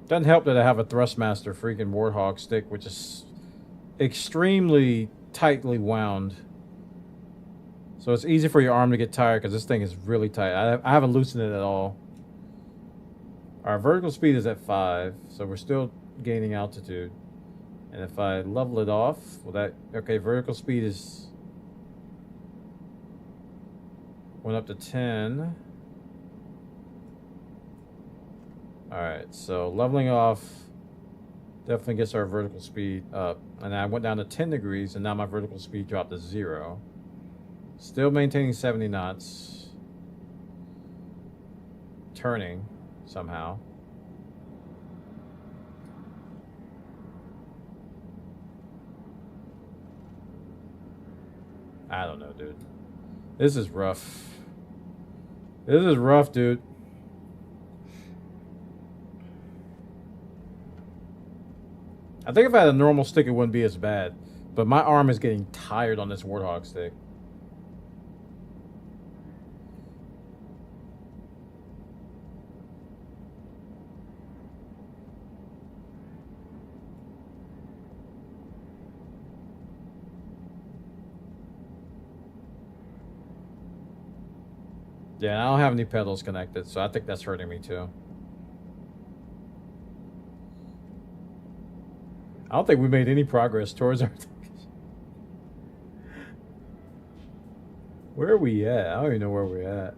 Doesn't help that I have a Thrustmaster freaking Warthog stick, which is extremely tightly wound. So it's easy for your arm to get tired because this thing is really tight. I haven't loosened it at all. Our vertical speed is at 5, so we're still gaining altitude. And if I level it off, will that... Okay, vertical speed is... went up to 10. Alright, so leveling off definitely gets our vertical speed up. And I went down to 10 degrees, and now my vertical speed dropped to 0. Still maintaining 70 knots. Turning, somehow. I don't know, dude. This is rough. This is rough, dude. I think if I had a normal stick, it wouldn't be as bad. But my arm is getting tired on this Warthog stick. Yeah, I don't have any pedals connected, so I think that's hurting me too. I don't think we made any progress towards our... Where are we at? I don't even know where we're at.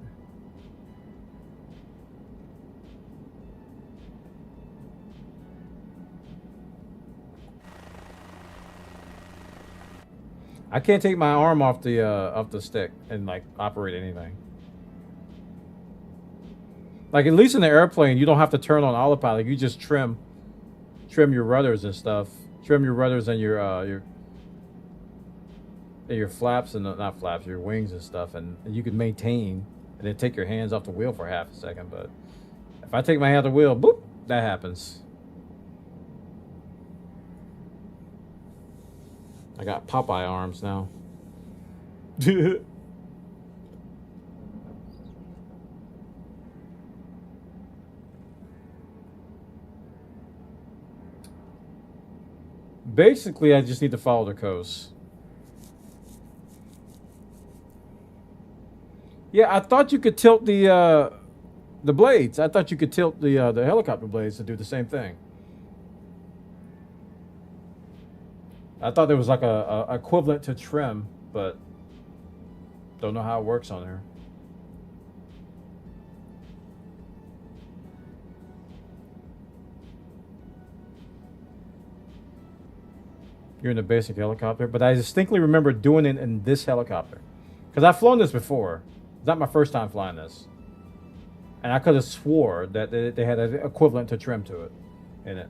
I can't take my arm off the stick and like operate anything. Like at least in the airplane, you don't have to turn on autopilot. You just trim your rudders and stuff. Trim your rudders and your flaps and not flaps, your wings and stuff, and you can maintain and then take your hands off the wheel for half a second. But if I take my hand off the wheel, boop, that happens. I got Popeye arms now. Basically, I just need to follow the coast. Yeah, I thought you could tilt the blades. I thought you could tilt the helicopter blades to do the same thing. I thought there was like a equivalent to trim, but don't know how it works on there. You're in a basic helicopter, but I distinctly remember doing it in this helicopter. Because I've flown this before. It's not my first time flying this. And I could have swore that they had an equivalent to trim to it in it.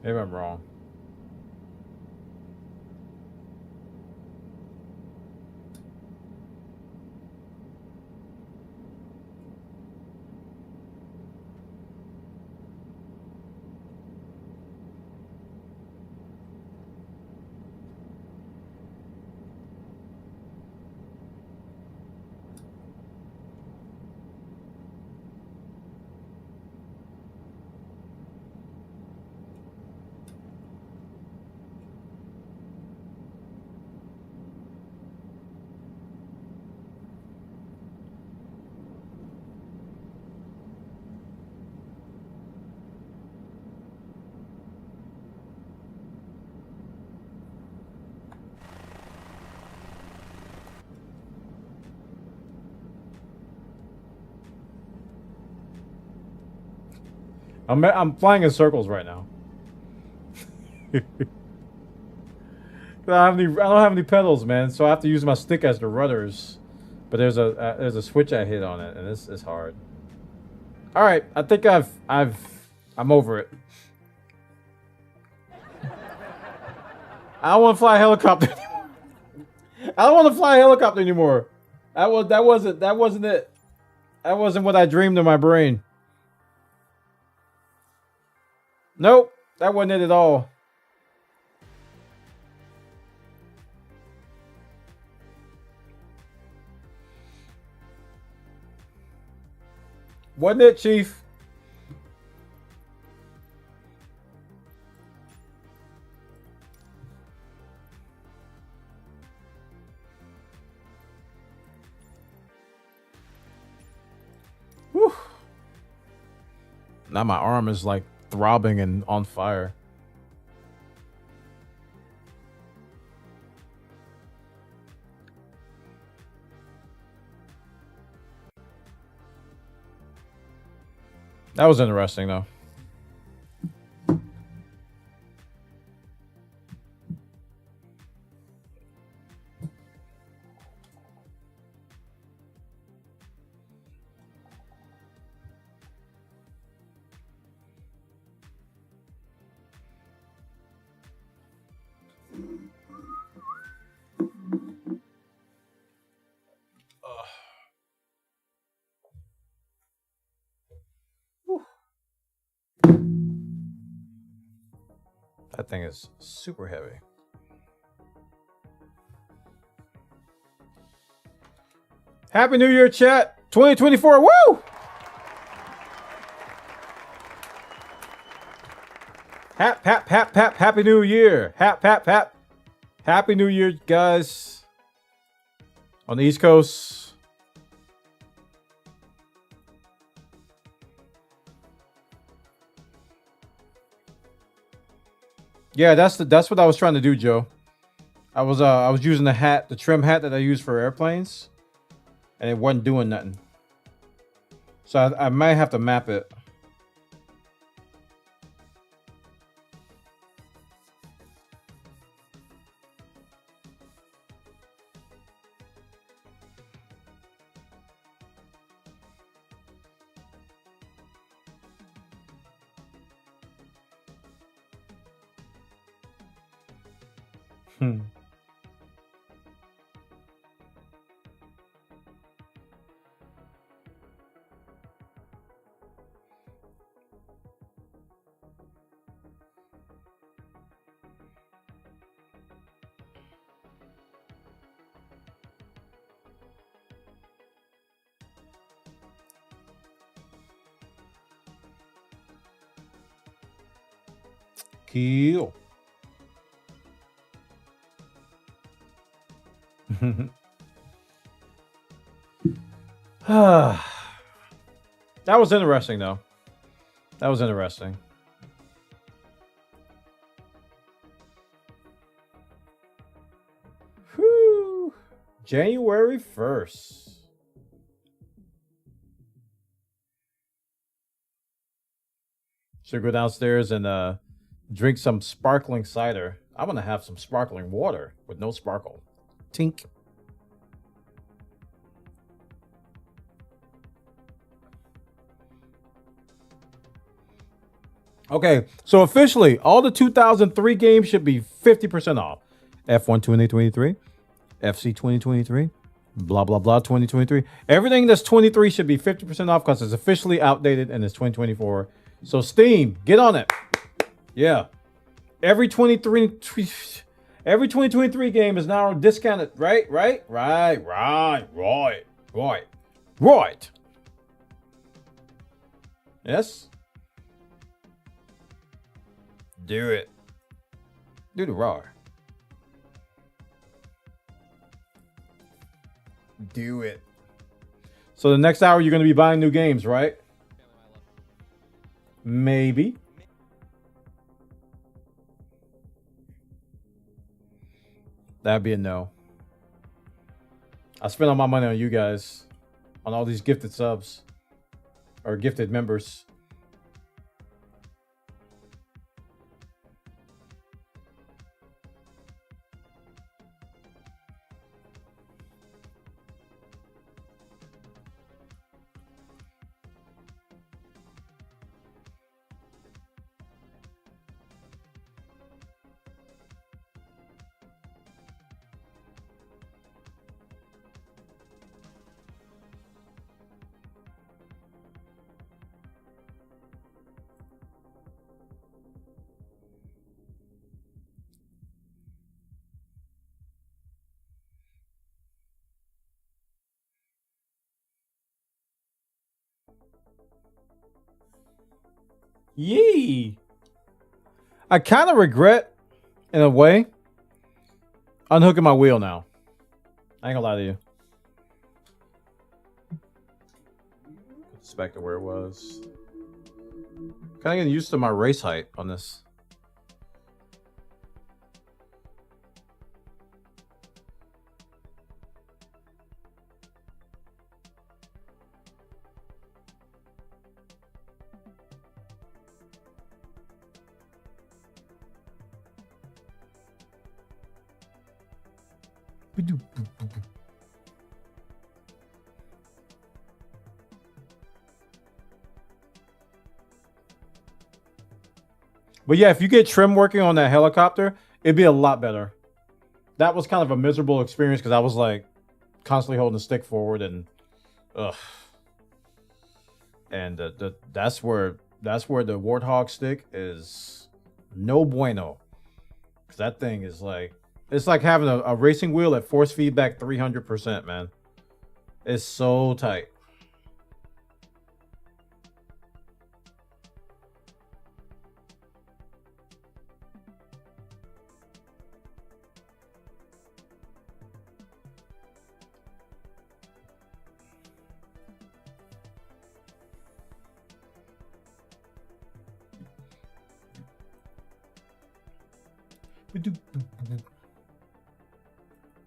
Maybe I'm wrong. I'm flying in circles right now. I don't have any pedals, man. So I have to use my stick as the rudders. But there's a switch I hit on it, and it's hard. All right, I think I'm over it. I don't want to fly a helicopter anymore. I don't want to fly a helicopter anymore. That wasn't it. That wasn't what I dreamed in my brain. Nope, that wasn't it at all. Wasn't it, Chief? Whew. Now my arm is like throbbing and on fire. That was interesting, though. That thing is super heavy. Happy New Year, chat. 2024. Woo! Happy New Year. Happy New Year, guys. On the East Coast. Yeah, that's what I was trying to do, Joe. I was using the trim hat that I use for airplanes, and it wasn't doing nothing. So I might have to map it. Kill. That was interesting, though. That was interesting. Whew. January 1st. Should go downstairs and drink some sparkling cider. I'm gonna have some sparkling water with no sparkle. Tink. Okay, so officially, all the 2003 games should be 50% off. F1 2023, FC 2023, blah, blah, blah 2023. Everything that's 23 should be 50% off because it's officially outdated and it's 2024. So Steam, get on it. Yeah. Every 2023 game is now discounted, right? Right. Yes? Do it. Do the raw. Do it. So the next hour you're going to be buying new games, right? Maybe. That'd be a no. I spent all my money on you guys. On all these gifted subs. Or gifted members. Yee. I kind of regret, in a way, unhooking my wheel now. I ain't gonna lie to you. Put this back to where it was. Kind of getting used to my race height on this. But yeah, if you get trim working on that helicopter, it'd be a lot better. That was kind of a miserable experience because I was like constantly holding the stick forward and ugh. And that's where the Warthog stick is no bueno. Cause that thing is like, it's like having a racing wheel at force feedback 300%, man. It's so tight.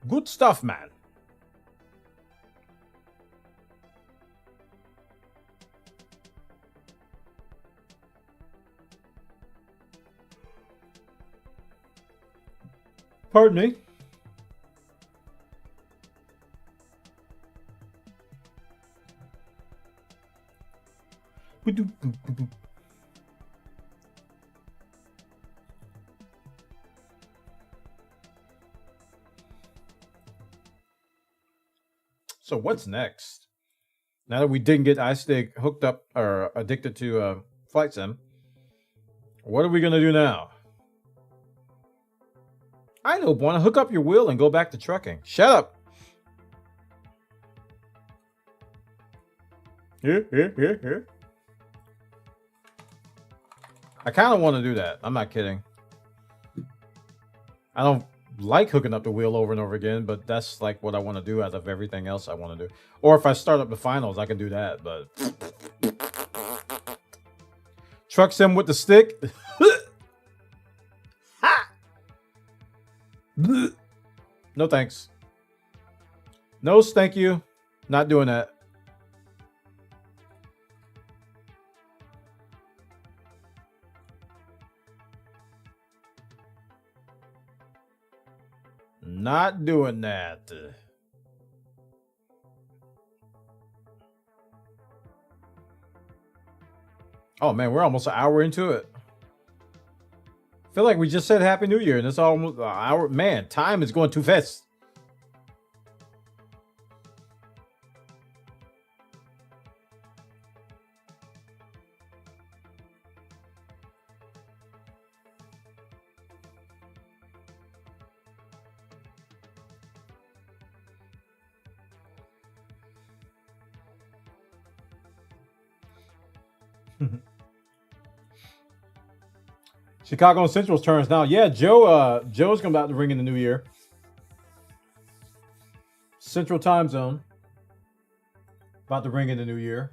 Good stuff, man. Pardon me. So what's next? Now that we didn't get iStick hooked up or addicted to Flight Sim, what are we gonna do now? I know, Buona. Hook up your wheel and go back to trucking. Shut up. Here. I kind of want to do that. I'm not kidding. I don't like hooking up the wheel over and over again, but that's like what I want to do out of everything else I want to do. Or if I start up the finals, I can do that, but truck sim with the stick. Ha! No thanks. No thank you. Not doing that. Not doing that. Oh man, we're almost an hour into it. I feel like we just said Happy New Year and it's almost an hour. Man, time is going too fast. Chicago and Central's turns now. Yeah, Joe's coming out to ring in the new year. Central time zone. About to ring in the new year.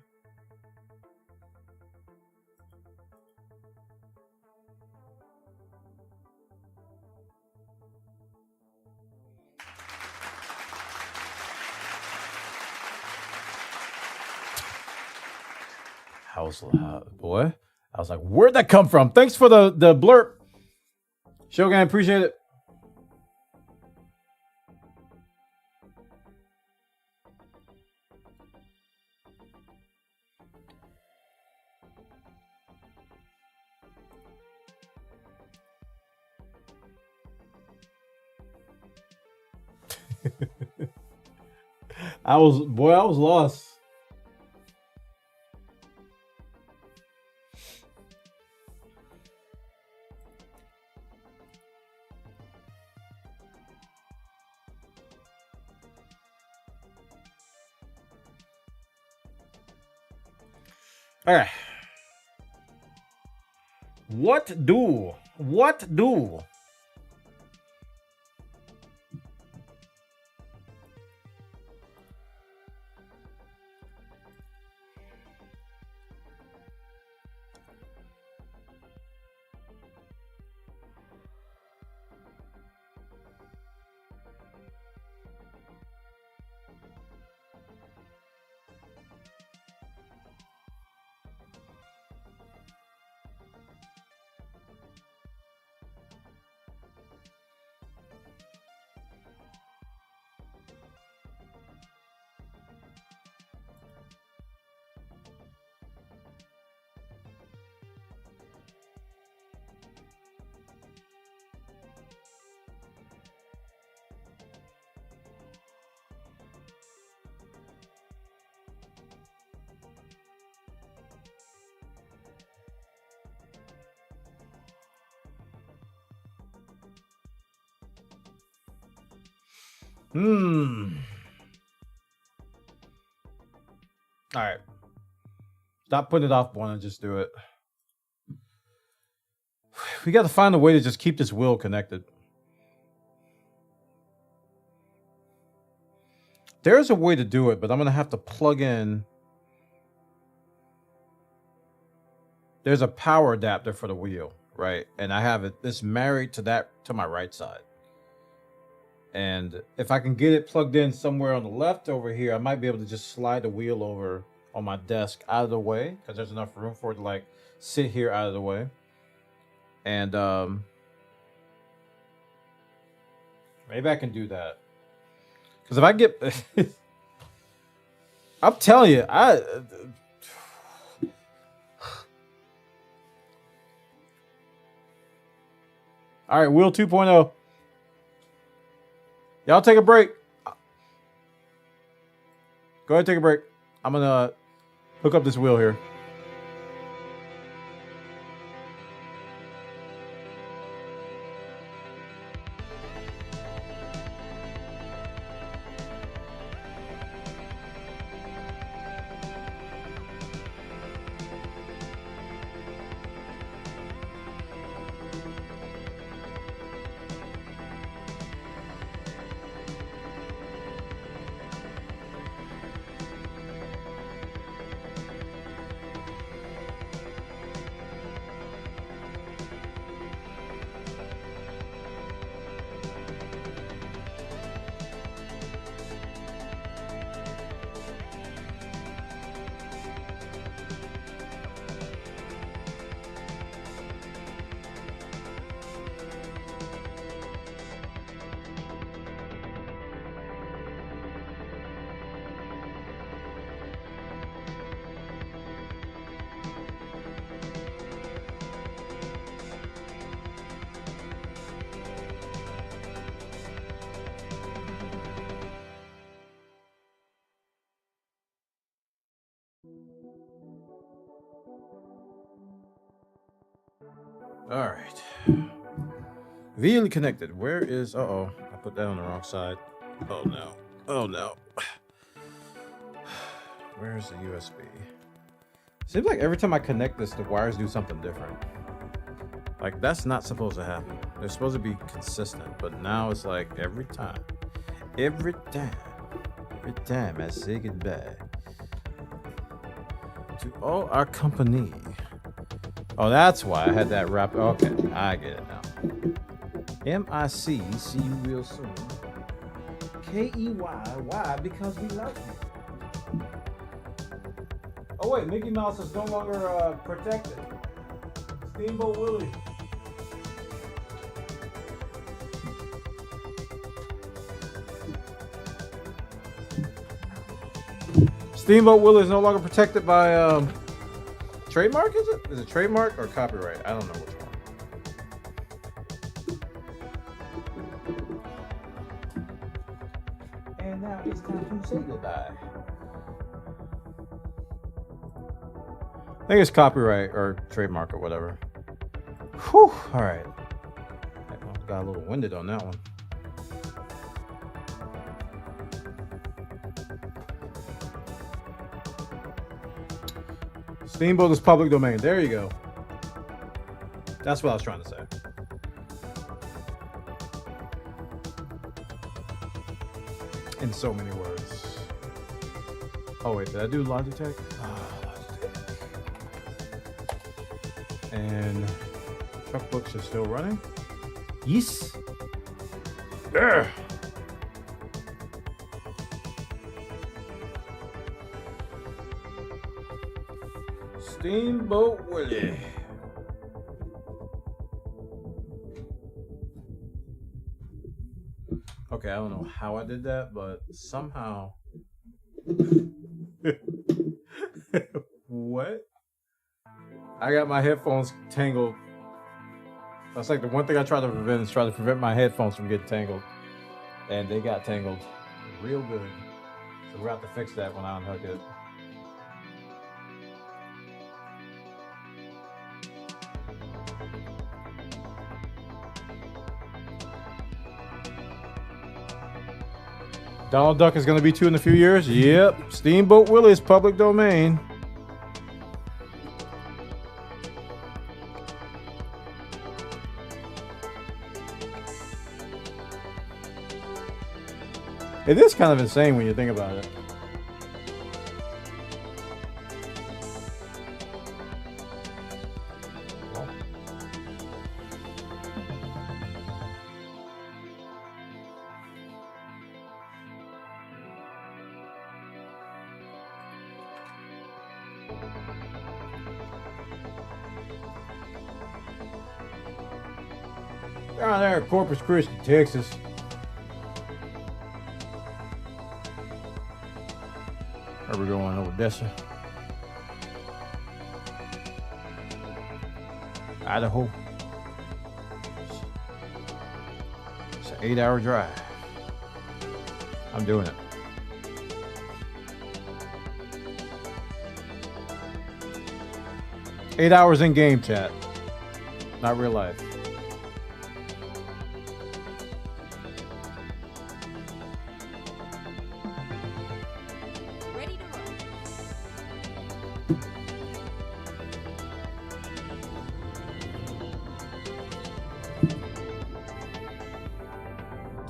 Boy. I was like, where'd that come from? Thanks for the blurb. Shogun, appreciate it. I was lost. All right. What do? What do? All right. Stop putting it off one and just do it. We got to find a way to just keep this wheel connected. There's a way to do it, but I'm going to have to plug in. There's a power adapter for the wheel, right? And I have it, it's married to that, to my right side. And if I can get it plugged in somewhere on the left over here, I might be able to just slide the wheel over on my desk out of the way, because there's enough room for it to like sit here out of the way. And maybe I can do that. Because if I get, I'm telling you, all right, wheel 2.0. Y'all take a break. Go ahead, take a break. I'm gonna hook up this wheel here. All right. Vehicle connected. Where is... Uh-oh. I put that on the wrong side. Oh, no. Oh, no. Where's the USB? Seems like every time I connect this, the wires do something different. Like, that's not supposed to happen. They're supposed to be consistent. But now it's like every time. Every time I say goodbye to all our company. Oh, that's why I had that wrap. Okay, I get it now. M-I-C, see you real soon. K-E-Y, why? Because we love you. Oh wait, Mickey Mouse is no longer protected. Steamboat Willie. Steamboat Willie is no longer protected by trademark, is it? Is it trademark or copyright? I don't know which one. And now it's time to say goodbye. I think it's copyright or trademark or whatever. Whew, all right. I got a little winded on that one. Steamboat is public domain. There you go. That's what I was trying to say. In so many words. Oh wait, did I do Logitech? Logitech. And truck books are still running. Yes. Yeah. Steamboat Willie. Okay, I don't know how I did that, but somehow. What? I got my headphones tangled. That's like the one thing I try to prevent is try to prevent my headphones from getting tangled. And they got tangled real good. So we're going to have to fix that when I unhook it. Donald Duck is going to be 2 in a few years? Yep. Steamboat Willie is public domain. It is kind of insane when you think about it. Down there in Corpus Christi, Texas. Where we going? Odessa. Idaho. It's an 8-hour drive. I'm doing it. Eight hours in game chat. Not real life. Ready to roll.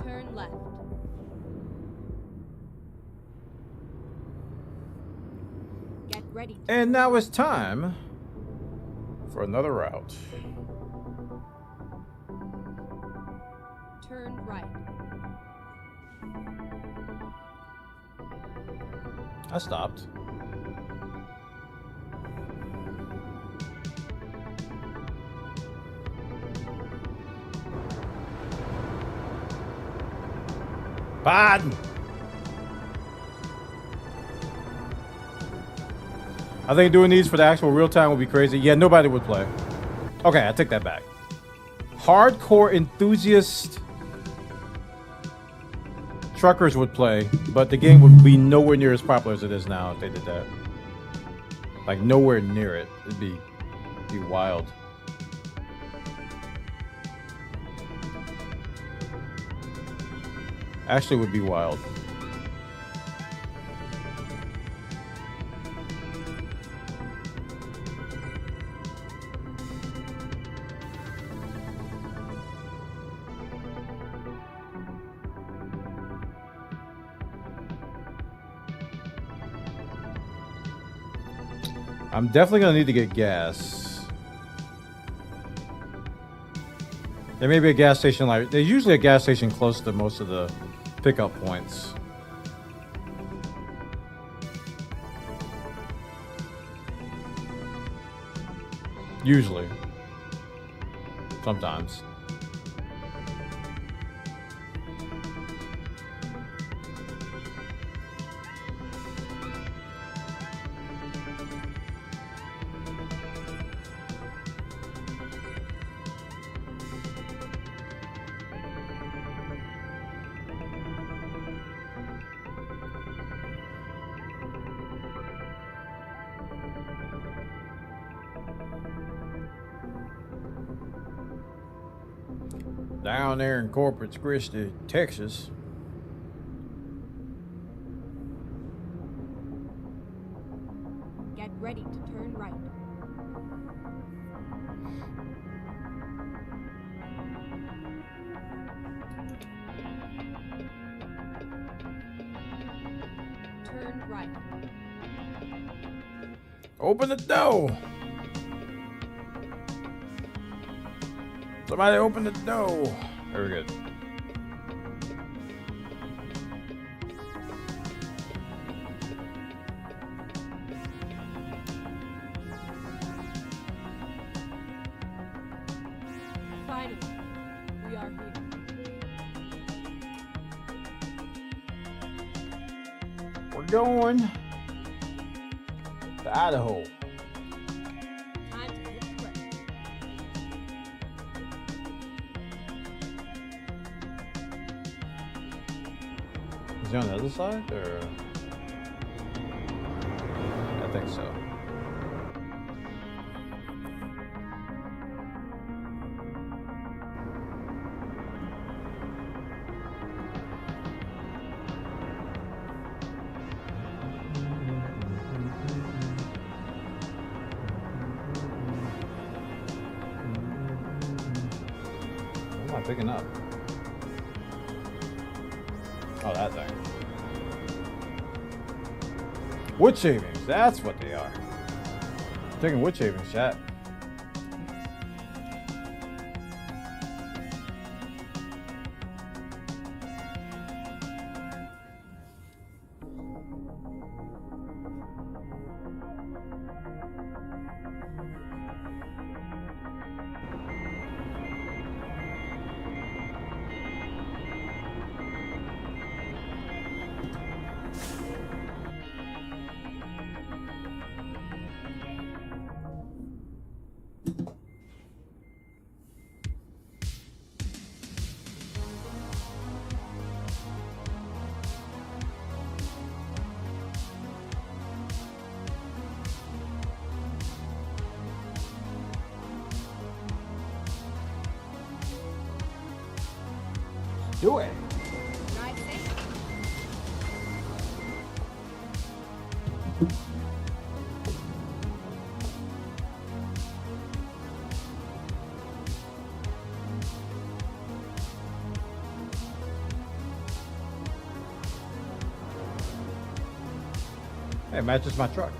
Turn left. Get ready. And now it's time for another route. Turn right. I stopped. Pardon. I think doing these for the actual real time would be crazy. Yeah, nobody would play. Okay, I take that back. Hardcore enthusiast truckers would play, but the game would be nowhere near as popular as it is now if they did that. Like nowhere near it. It'd be wild. Actually, would be wild. I'm definitely gonna need to get gas. There may be a gas station like there's usually a gas station close to most of the pickup points. Usually. Sometimes. Down there in Corpus Christi, Texas. Get ready to turn right. Turn right. Open the door. Somebody open the door. Very good. Finally, we are here. We're going to Idaho. Time to hit the brake. Is he on the other side, or? I think so. What am I picking up? Oh, that thing. Wood shavings, that's what they are. Taking wood shavings, chat. Do it. Drive safe. Hey, it matches my truck.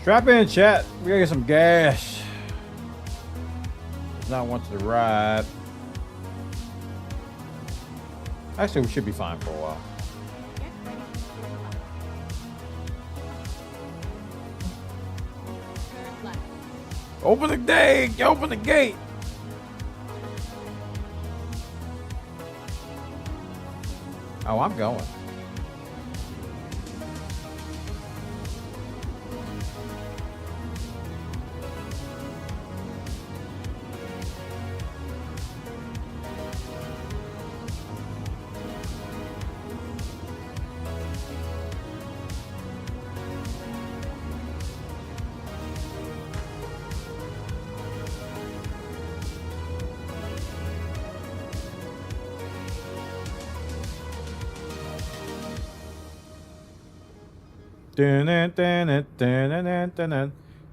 Strap in, chat. We gotta get some gas. Not want to ride. Actually, we should be fine for a while. Get ready to turn up. Turn left. Open the gate! Open the gate! Oh, I'm going.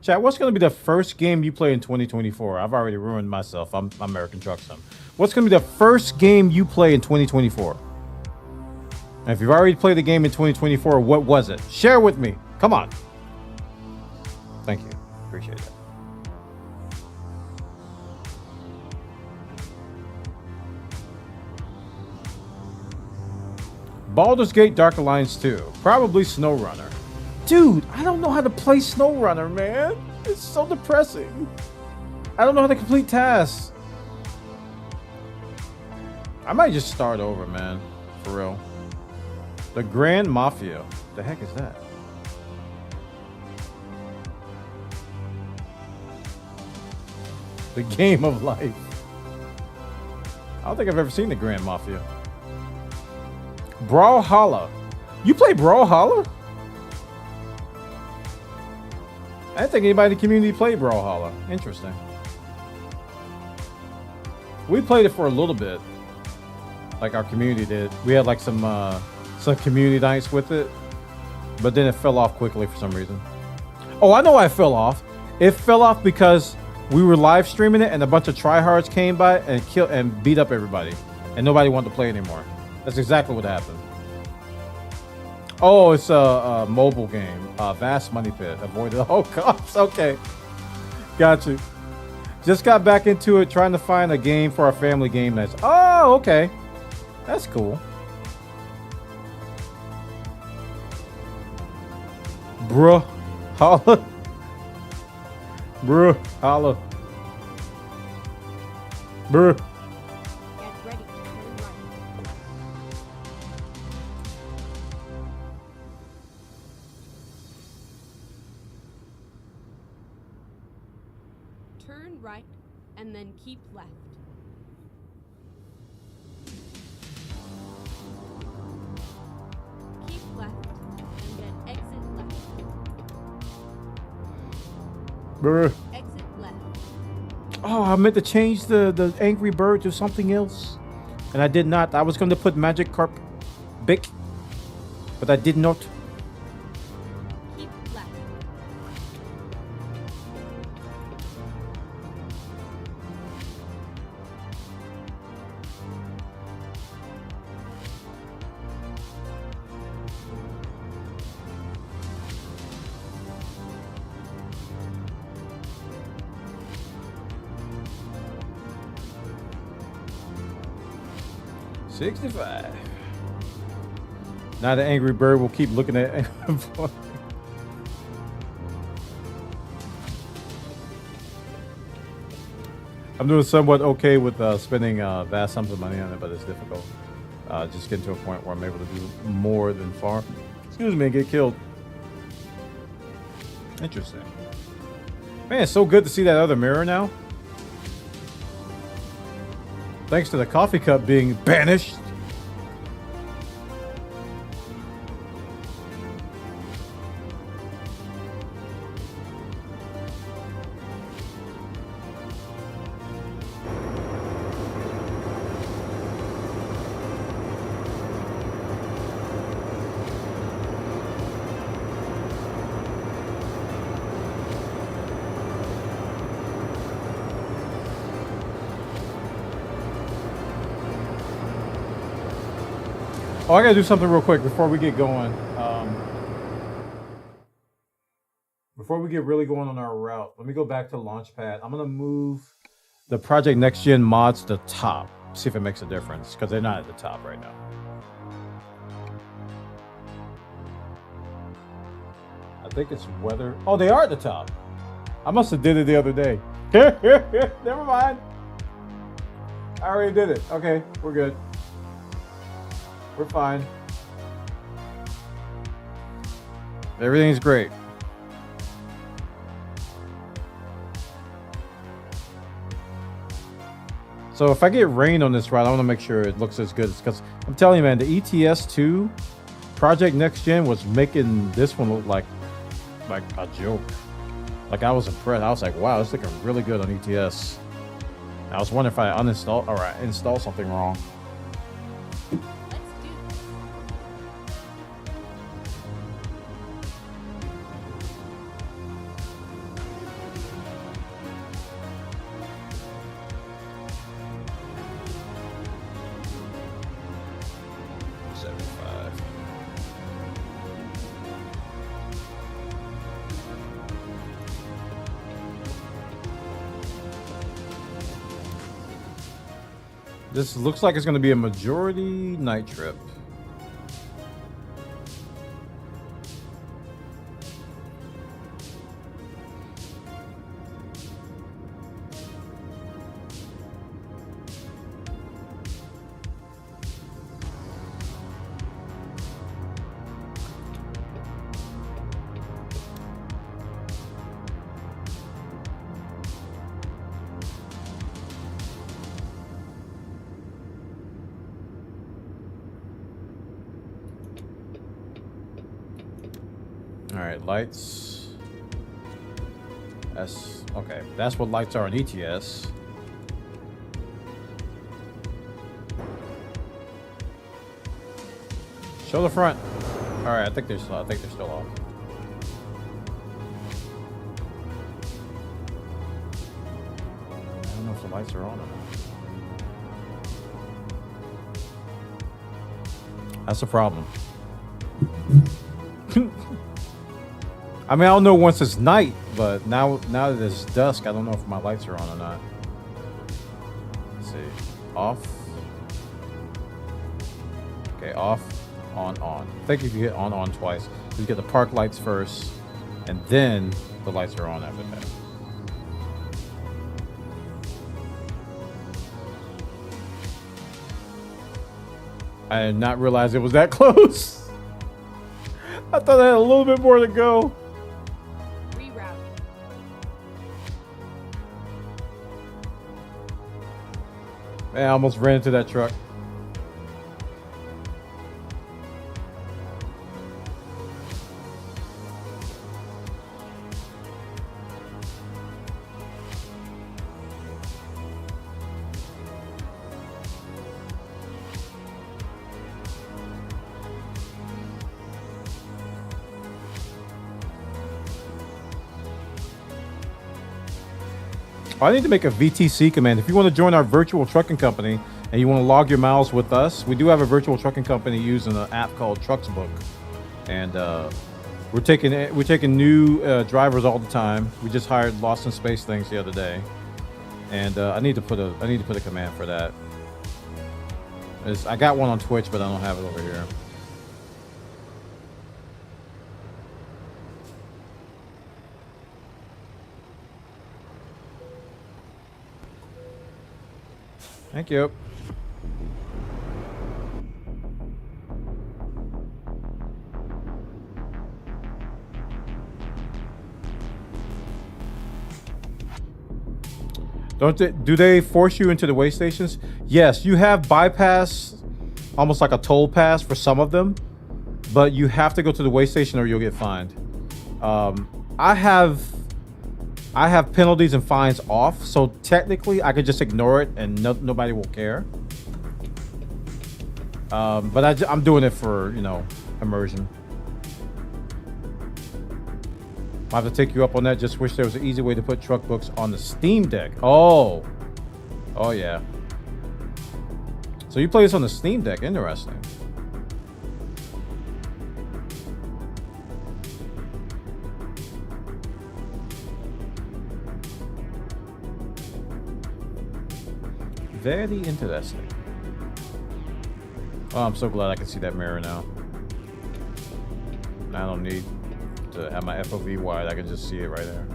Chat, what's going to be the first game you play in 2024? I've already ruined myself. I'm American Truck Sim. What's going to be the first game you play in 2024? And if you've already played the game in 2024, what was it? Share with me. Come on. Thank you. Appreciate that. Baldur's Gate Dark Alliance 2. Probably SnowRunner. Dude, I don't know how to play SnowRunner, man. It's so depressing. I don't know how to complete tasks. I might just start over, man. For real. The Grand Mafia. The heck is that? The Game of Life. I don't think I've ever seen the Grand Mafia. Brawlhalla. You play Brawlhalla? I didn't think anybody in the community played Brawlhalla. Interesting. We played it for a little bit. Like our community did. We had like some community nights with it. But then it fell off quickly for some reason. Oh, I know why it fell off. It fell off because we were live streaming it and a bunch of tryhards came by and beat up everybody, and nobody wanted to play anymore. That's exactly what happened. Oh, it's a mobile game. Vast Money Pit. Avoid it. Oh, gosh. Okay. Got you. Just got back into it, trying to find a game for our family game nights. Oh, okay. That's cool. Bruh. Holla. Bruh. Holla. Bruh. Get ready to turn right. Turn right and then keep left. Keep left and then exit left. Bruh. Exit left. Oh, I meant to change the Angry Bird to something else. And I did not. I was going to put Magic Carp Bic, but I did not. Keep left. $65. Now the Angry Bird will keep looking at. I'm doing somewhat okay with spending vast sums of money on it, but it's difficult. Just getting to a point where I'm able to do more than farm. Excuse me, and get killed. Interesting. Man, it's so good to see that other mirror now. Thanks to the coffee cup being banished. Oh, I gotta do something real quick before we get going. Before we get really going on our route, let me go back to Launchpad. I'm gonna move the Project Next Gen mods to the top. See if it makes a difference, because they're not at the top right now. I think it's weather. Oh, they are at the top. I must have did it the other day. Never mind. I already did it. Okay, we're good. We're fine. Everything's great. So if I get rain on this route, I want to make sure it looks as good. Because I'm telling you, man, the ETS2 Project Next Gen was making this one look like a joke. Like, I was impressed. I was like, wow, it's looking really good on ETS. I was wondering if I uninstall or I install something wrong. This looks like it's going to be a majority night trip. Alright, lights. That's okay. That's what lights are in ETS. Show the front. Alright, I think they're still off. know if the lights are on or not. That's the problem. I mean, I don't know once it's night, but now that it's dusk, I don't know if my lights are on or not. Let's see. Off. Okay, off, on. I think if you hit on twice, you get the park lights first, and then the lights are on after that. I did not realize it was that close. I thought I had a little bit more to go. Reroute. Man, I almost ran into that truck. I need to make a VTC command. If you want to join our virtual trucking company and you want to log your miles with us, we do have a virtual trucking company using an app called Trucksbook, and we're taking new drivers all the time. We just hired Lost in Space things the other day, and I need to put a command for that. I got one on Twitch, but I don't have it over here. Thank you. Do they force you into the way stations? Yes, you have bypass, almost like a toll pass for some of them, but you have to go to the way station or you'll get fined. I have penalties and fines off, so technically I could just ignore it and nobody will care. But I'm doing it for, immersion. I have to take you up on that. Just wish there was an easy way to put truck books on the Steam Deck. Oh yeah. So you play this on the Steam Deck? Interesting. Very interesting. Oh, I'm so glad I can see that mirror now. I don't need to have my FOV wide. I can just see it right there.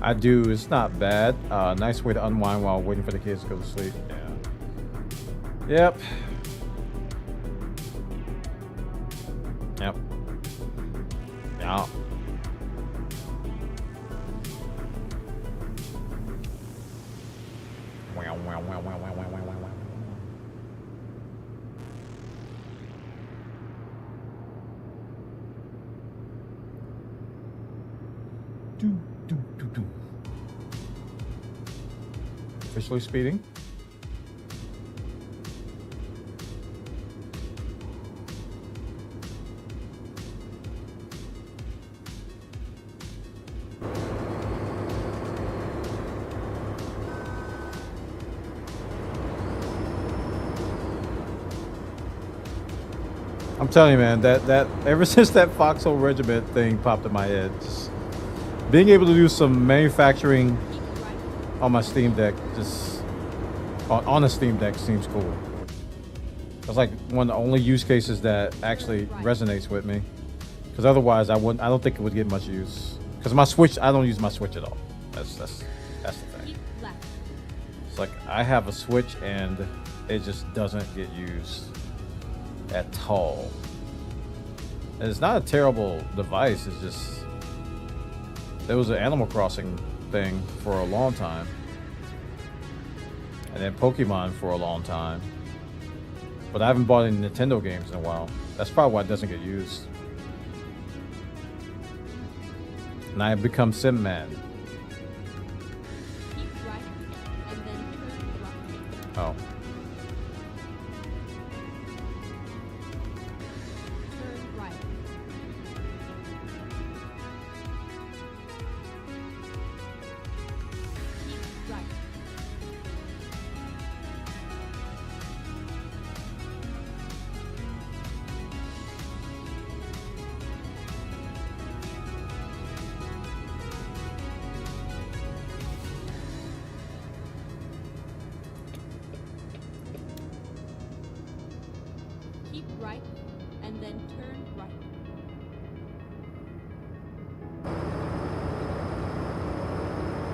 I do. It's not bad. Nice way to unwind while waiting for the kids to go to sleep. Yeah. Yep. Yep. Yeah. Officially speeding. I'm telling you, man, that ever since that Foxhole Regiment thing popped in my head, just being able to do some manufacturing on my Steam Deck, just on a Steam Deck, seems cool. That's like one of the only use cases that actually resonates with me, because otherwise I don't think it would get much use. Because my Switch, I don't use my Switch at all. That's the thing. It's like I have a Switch and it just doesn't get used at all. And it's not a terrible device. It's just there was an Animal Crossing thing for a long time, and then Pokemon for a long time, but I haven't bought any Nintendo games in a while. That's probably why it doesn't get used. And I have become Sim Man. Keep right, and then turn left. Oh. then turn right.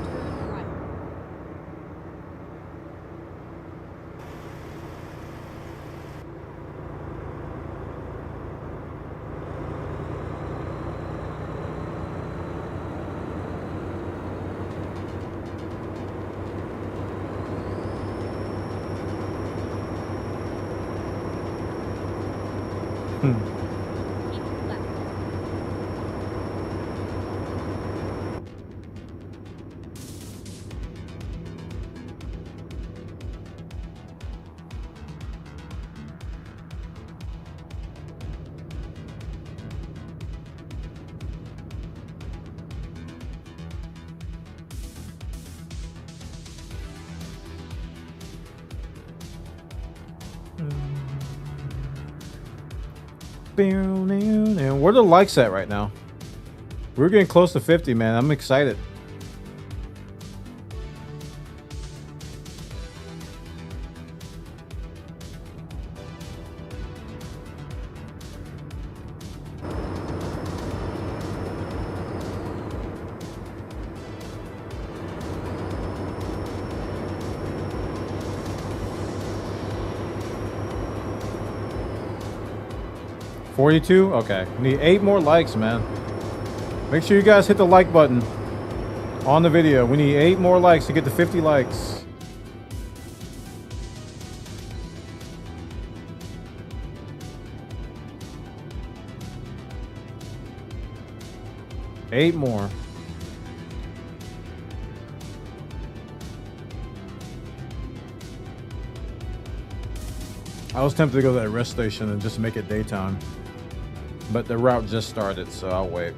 Turn right. Keep left. And where are the likes at right now? We're getting close to 50, man. I'm excited. $42? Okay. Need 8 more likes, man. Make sure you guys hit the like button on the video. We need 8 more likes to get to 50 likes. Eight more. I was tempted to go to that rest station and just make it daytime. But the route just started, so I'll wait.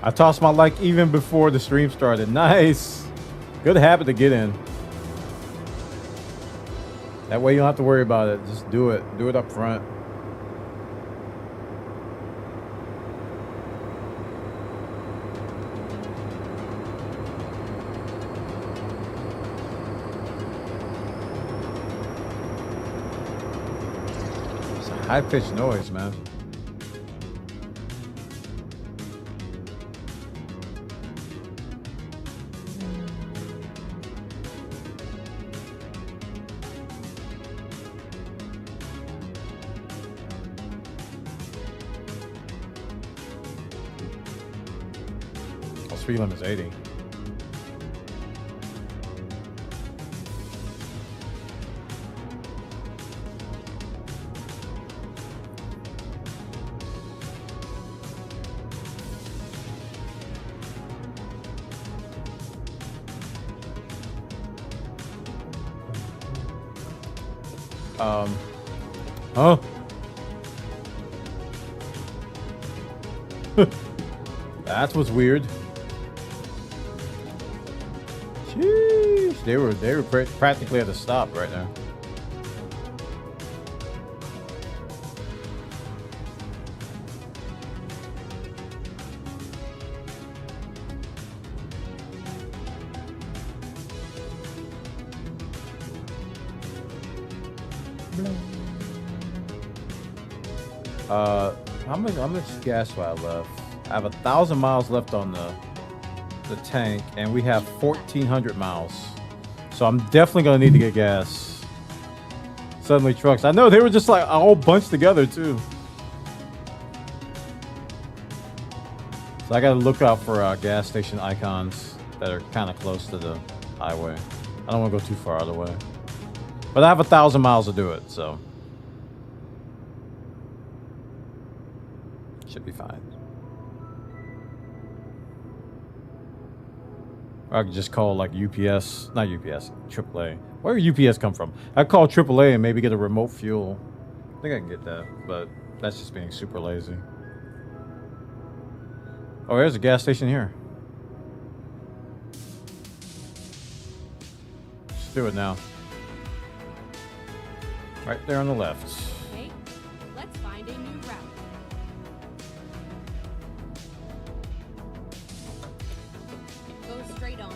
I tossed my like even before the stream started. Nice. Good habit to get in. That way you don't have to worry about it. Just do it. Do it up front. It's a high-pitched noise, man. Speed limit is 80. Huh? That was weird. Sheesh. They were practically at a stop right now. How much gas do I have left? I have 1,000 miles left on the tank, and we have 1,400 miles. So I'm definitely gonna need to get gas. Suddenly trucks. I know they were just like all bunched together too. So I gotta look out for gas station icons that are kind of close to the highway. I don't want to go too far out of the way. But I have 1,000 miles to do it, so should be fine. Or I could just call like UPS, not UPS, AAA. Where did UPS come from? I'd call AAA and maybe get a remote fuel. I think I can get that, but that's just being super lazy. Oh, there's a gas station here. Let's do it now. Right there on the left. Okay, Let's find a new route. Go straight on.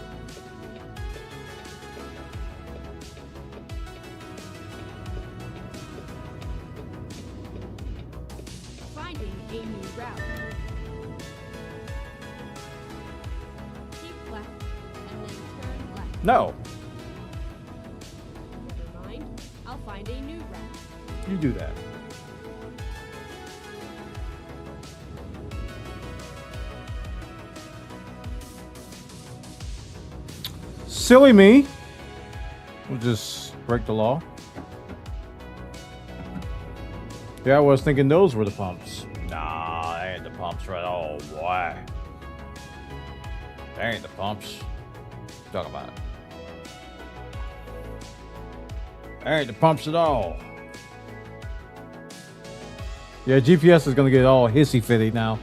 Finding a new route. Keep left and then turn left. No, Never mind. I'll find a new route. you do that. Silly me. We'll just break the law. Yeah, I was thinking those were the pumps. Nah, they ain't the pumps right. Oh, boy. They ain't the pumps. Talk about it. They ain't the pumps at all. Yeah, GPS is gonna get all hissy fitty now.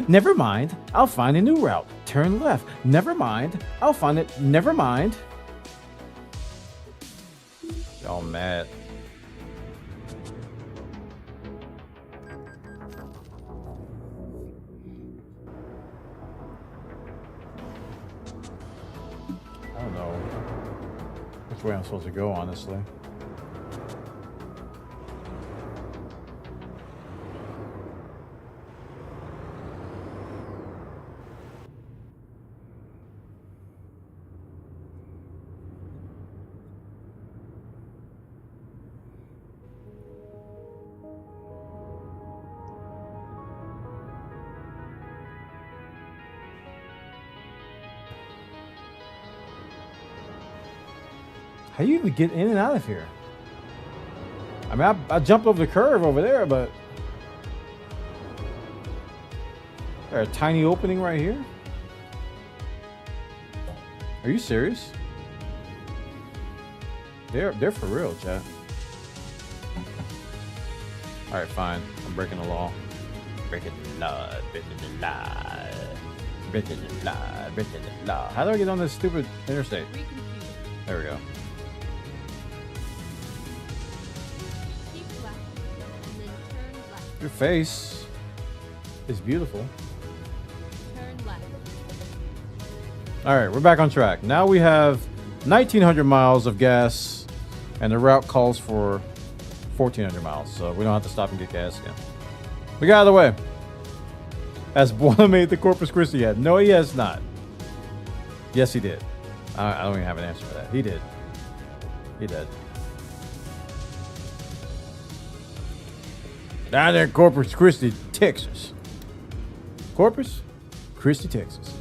Never mind, I'll find a new route. Turn left. Never mind, I'll find it. Never mind. Y'all mad. I don't know which way I'm supposed to go, honestly. How do you even get in and out of here? I mean, I jumped over the curve over there, but there's a tiny opening right here. Are you serious? They're for real, chat. All right, fine. I'm breaking the law. Breaking the law. Breaking the law. Breaking the law. Breaking the law. How do I get on this stupid interstate? There we go. Keep left and then turn left. Your face is beautiful. Turn left. All right, we're back on track. Now we have 1,900 miles of gas, and the route calls for 1,400 miles, so we don't have to stop and get gas again. We got out of the way. Has Buona made the Corpus Christi yet? No, he has not. Yes, he did. I don't even have an answer for that. He did. He did. Down there in Corpus Christi, Texas. Corpus Christi, Texas.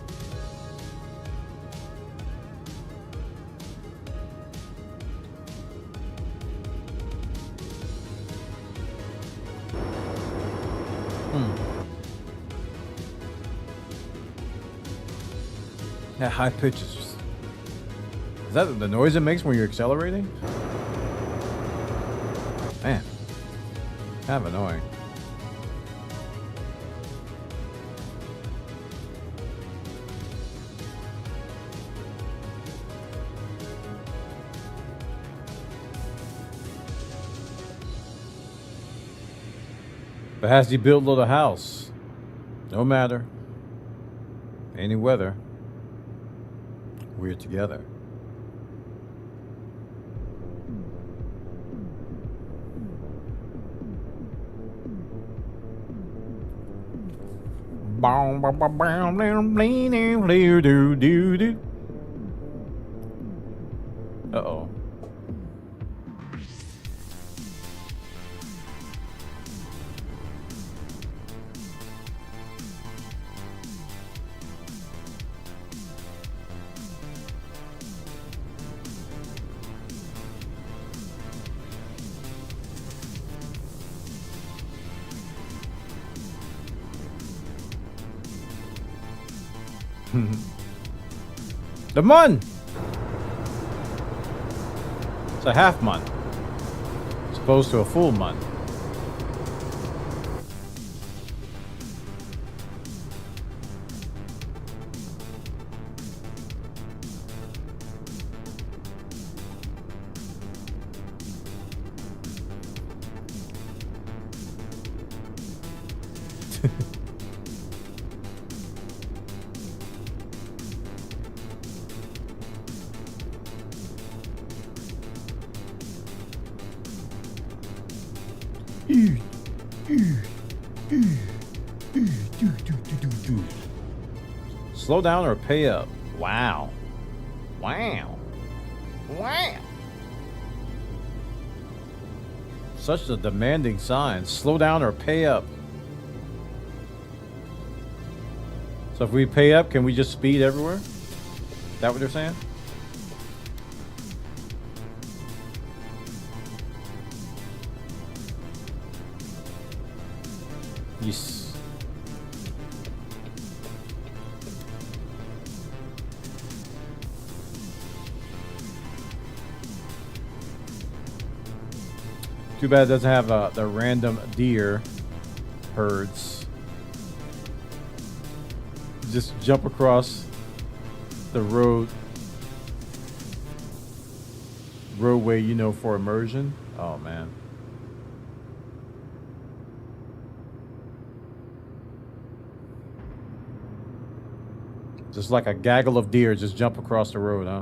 That high pitch is just... Is that the noise it makes when you're accelerating? Man. Kind of annoying. But has he built a little house? No matter. Any weather. We're together. Uh-oh. The month. It's a half month, as opposed to a full month. Slow down or pay up. Wow. Wow. Wow. Such a demanding sign. Slow down or pay up. So if we pay up, can we just speed everywhere? Is that what they're saying? Yes. Too bad it doesn't have the random deer herds. Just jump across the roadway, you know, for immersion. Oh man. Just like a gaggle of deer just jump across the road, huh?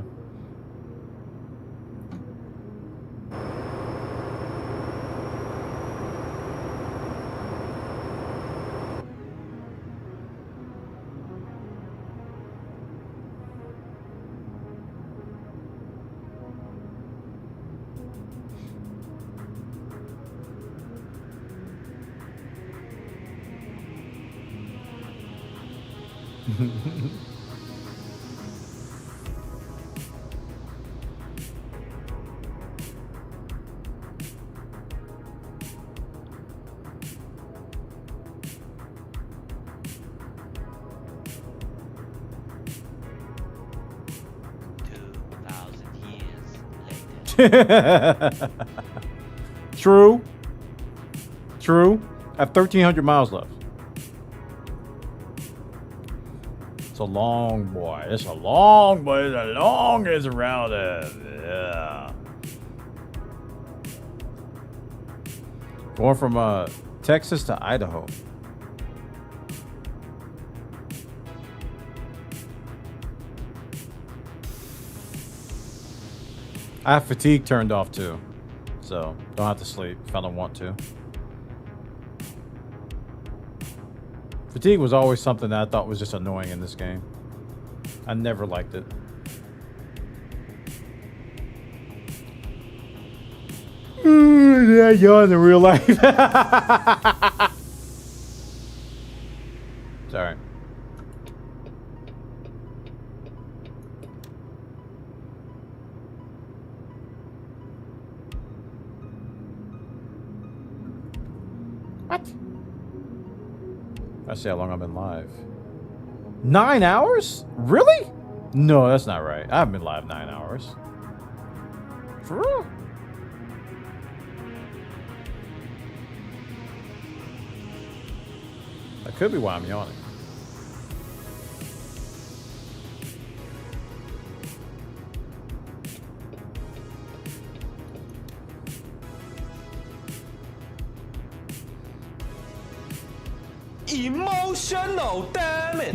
True. True. I have 1,300 miles left. It's a long boy. It's a long boy. The longest around it. Yeah. Going from Texas to Idaho. I have fatigue turned off too, so don't have to sleep if I don't want to. Fatigue was always something that I thought was just annoying in this game. I never liked it. Yeah, yawn in real life. Sorry. What? Let's see how long I've been live. 9 hours? Really? No, that's not right. I haven't been live 9 hours. For real? That could be why I'm yawning. Emotional, damn it!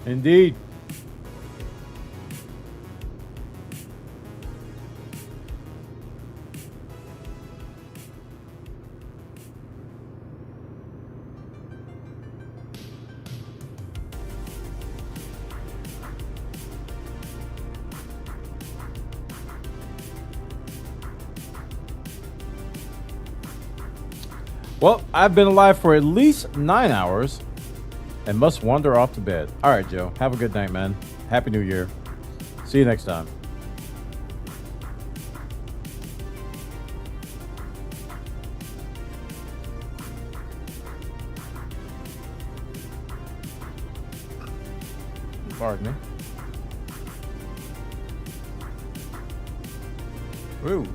Indeed. Well, I've been alive for at least 9 hours and must wander off to bed. All right, Joe. Have a good night, man. Happy New Year. See you next time. Pardon me. Ooh.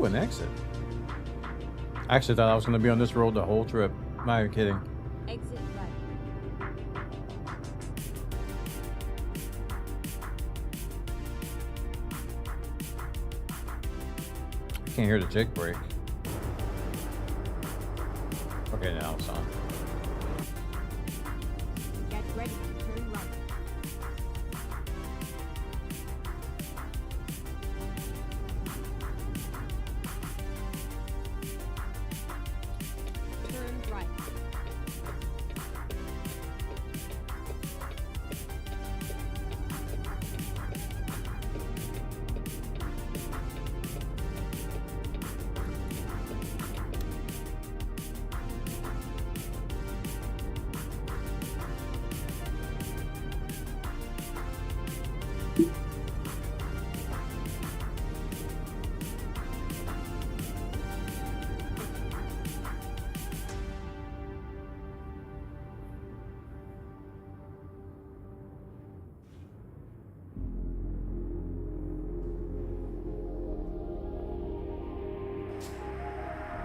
Ooh, an exit. I actually thought I was going to be on this road the whole trip. Am I kidding? Exit right. I can't hear the jig brake. Okay, now it's on. Get ready to turn right. Turn right.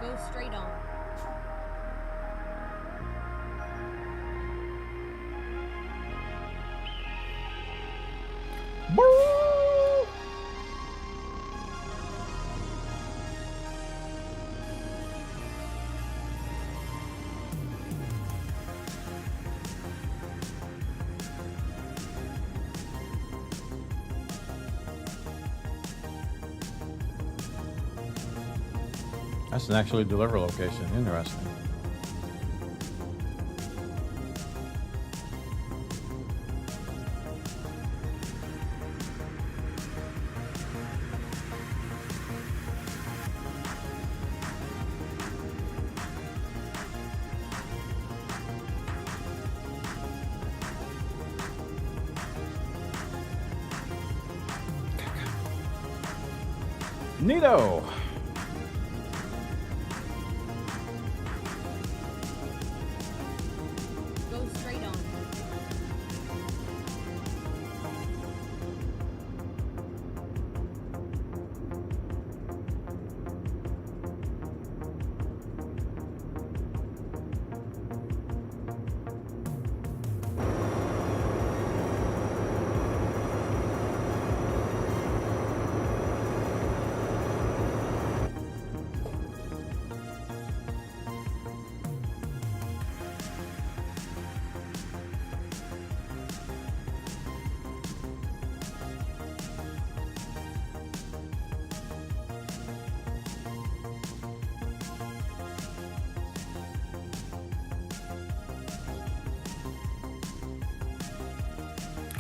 Go straight on. That's an actually deliver location. Interesting. Neato. Go straight on.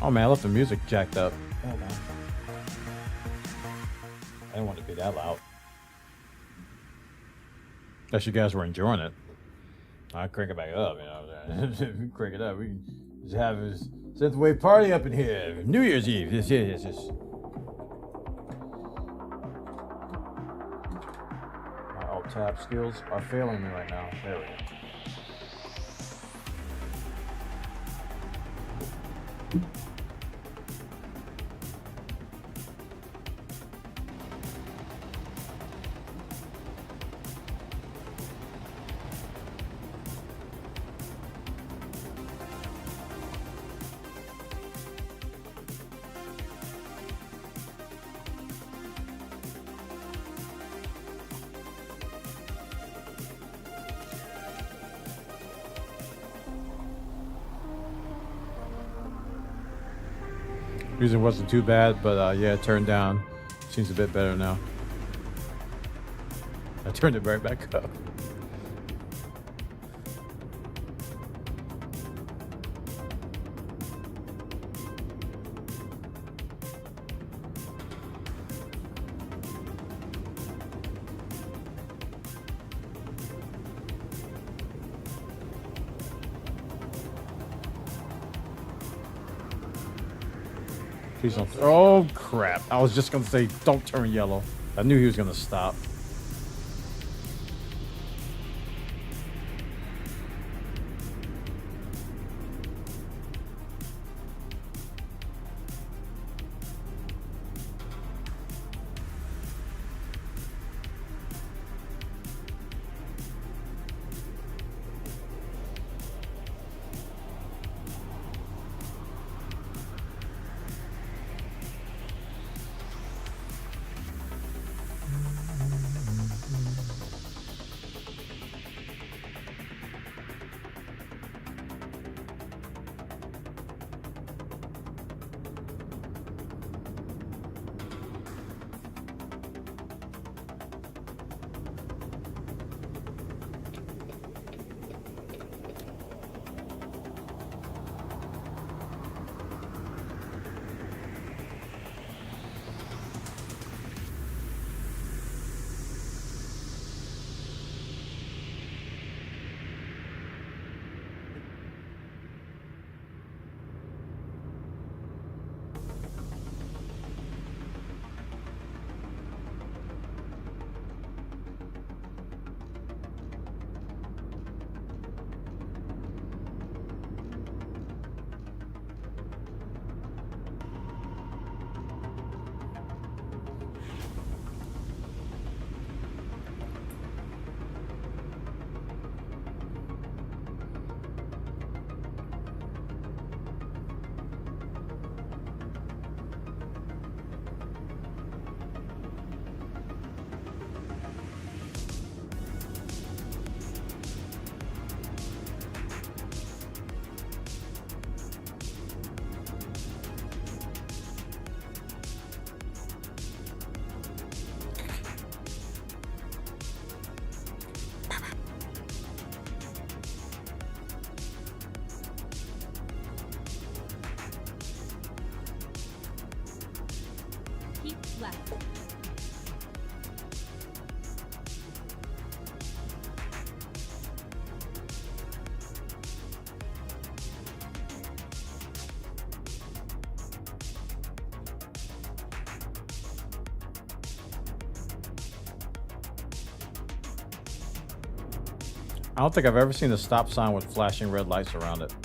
Oh man, I left the music jacked up. Hold on. I didn't want it to be that loud. Unless you guys were enjoying it. I crank it back up, you know. Crank it up. We can just have a synthwave party up in here. New Year's Eve. Yes. My alt tab skills are failing me right now. There we go. Music wasn't too bad, but yeah, it turned down. Seems a bit better now. I turned it right back up. Please don't. Oh crap! I was just gonna say, don't turn yellow. I knew he was gonna stop. left. I don't think I've ever seen a stop sign with flashing red lights around it.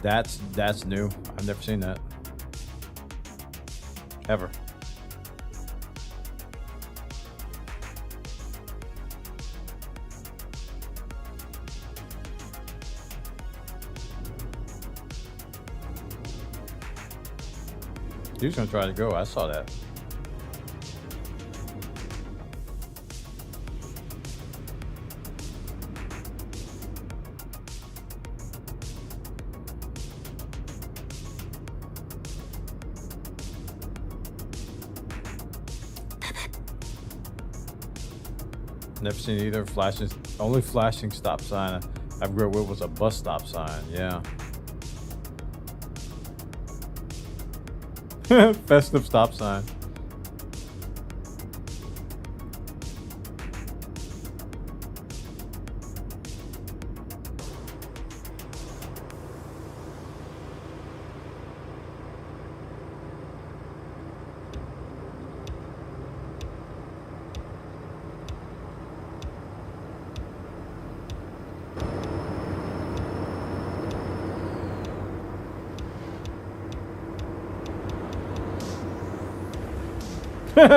That's new. I've never seen that. Ever. Dude's gonna try to go. I saw that. Never seen either. Flashing, only flashing stop sign I've grew up with was a bus stop sign. Yeah. Festive stop sign.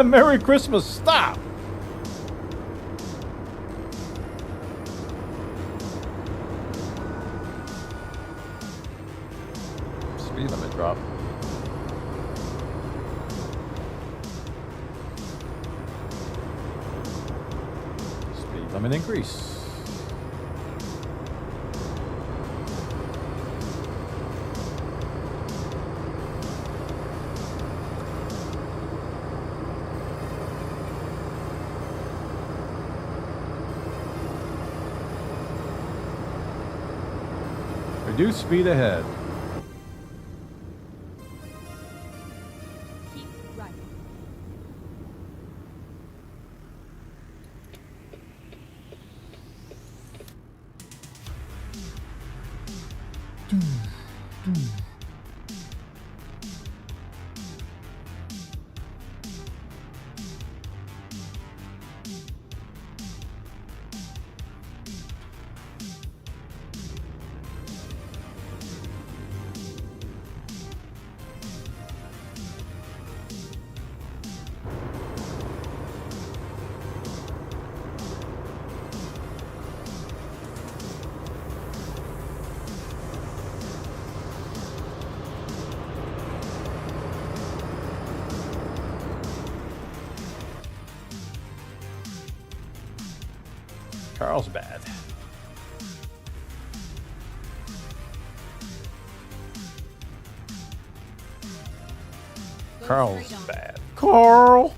Merry Christmas, stop! Speed limit drop. Speed limit increase. Reduce speed ahead. Keep right. Carl's bad. Go Carl's straight on. bad. Carl!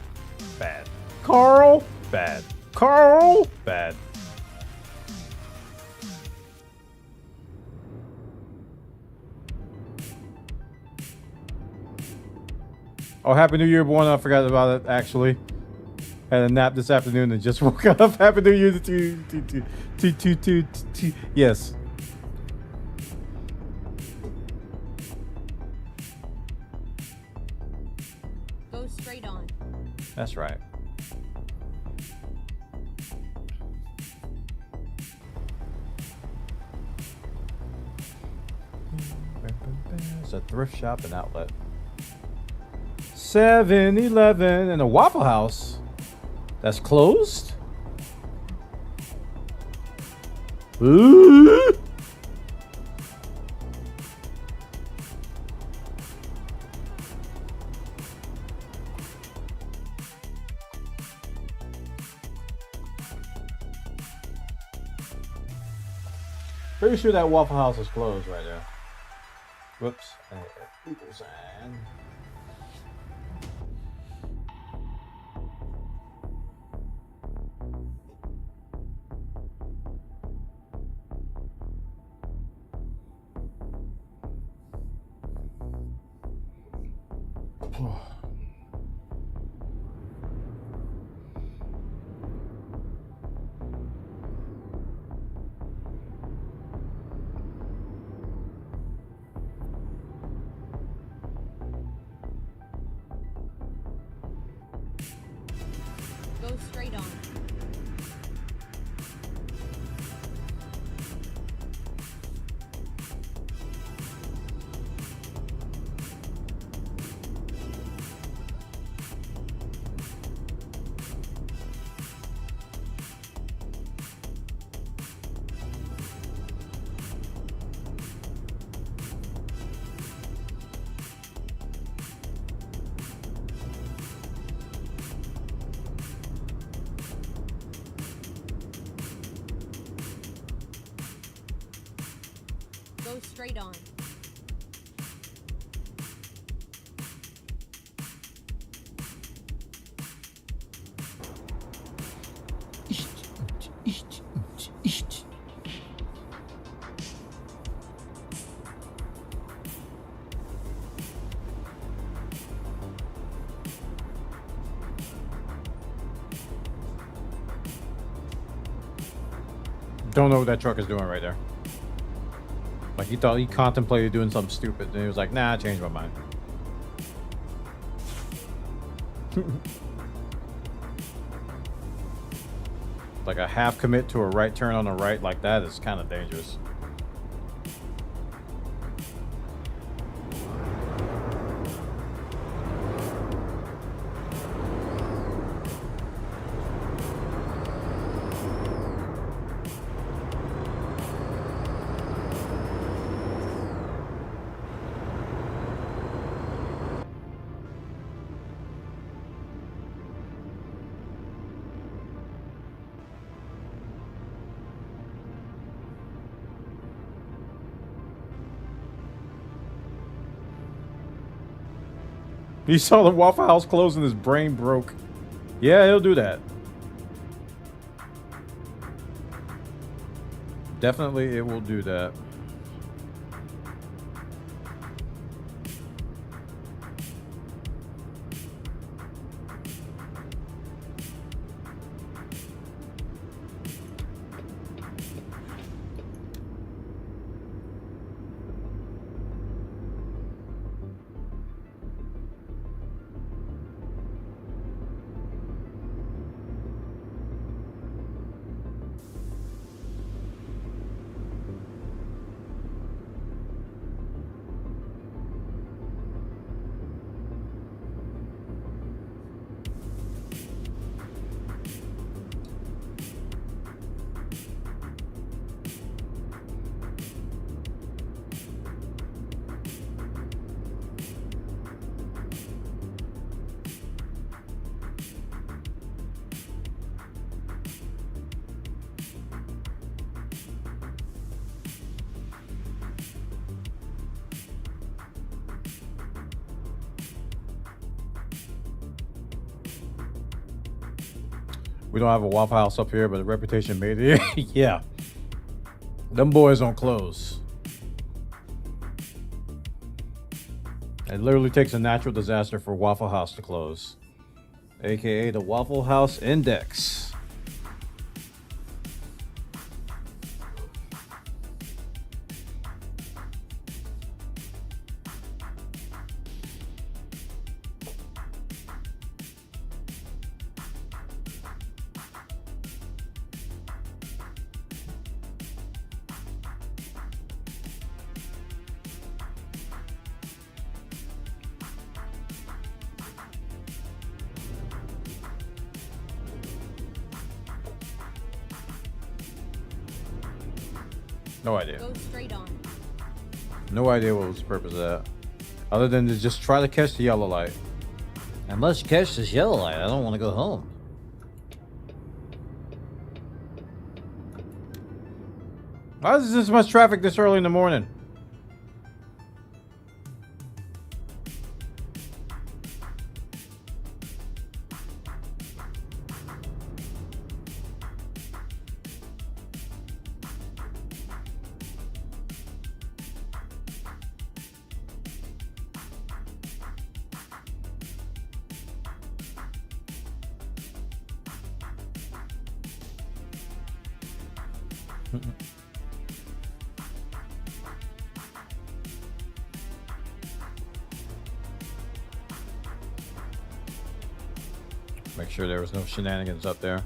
Bad. Carl! Bad. Carl! Bad. Oh, Happy New Year, everyone. I forgot about it, actually. Had a nap this afternoon and just woke up. Happy New Year to yes. Go straight on. That's right. It's a thrift shop and outlet. 7-Eleven and a Waffle House that's closed. Ooh. Pretty sure that Waffle House is closed right now. Whoops. Equal sign. Go straight on. Don't know what that truck is doing right there. Like he contemplated doing something stupid, and he was like, "Nah, I changed my mind." Like a half commit to a right turn on the right like that is kind of dangerous. He saw the Waffle House close and his brain broke. Yeah, he'll do that. Definitely, it will do that. We don't have a Waffle House up here, but the Reputation made it. Yeah. Them boys don't close. It literally takes a natural disaster for Waffle House to close. AKA the Waffle House Index. No idea. Go straight on. No idea what was the purpose of that. Other than to just try to catch the yellow light. I must catch this yellow light. I don't want to go home. Why is this much traffic this early in the morning? Make sure there was no shenanigans up there.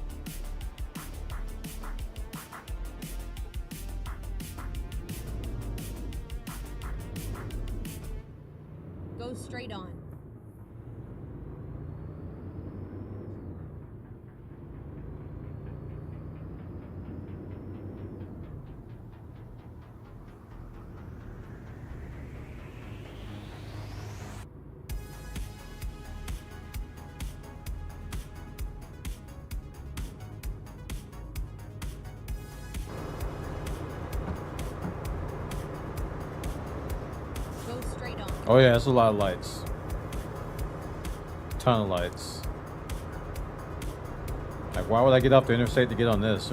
Go straight on. Oh yeah, that's a lot of lights. Ton of lights. Like, why would I get off the interstate to get on this?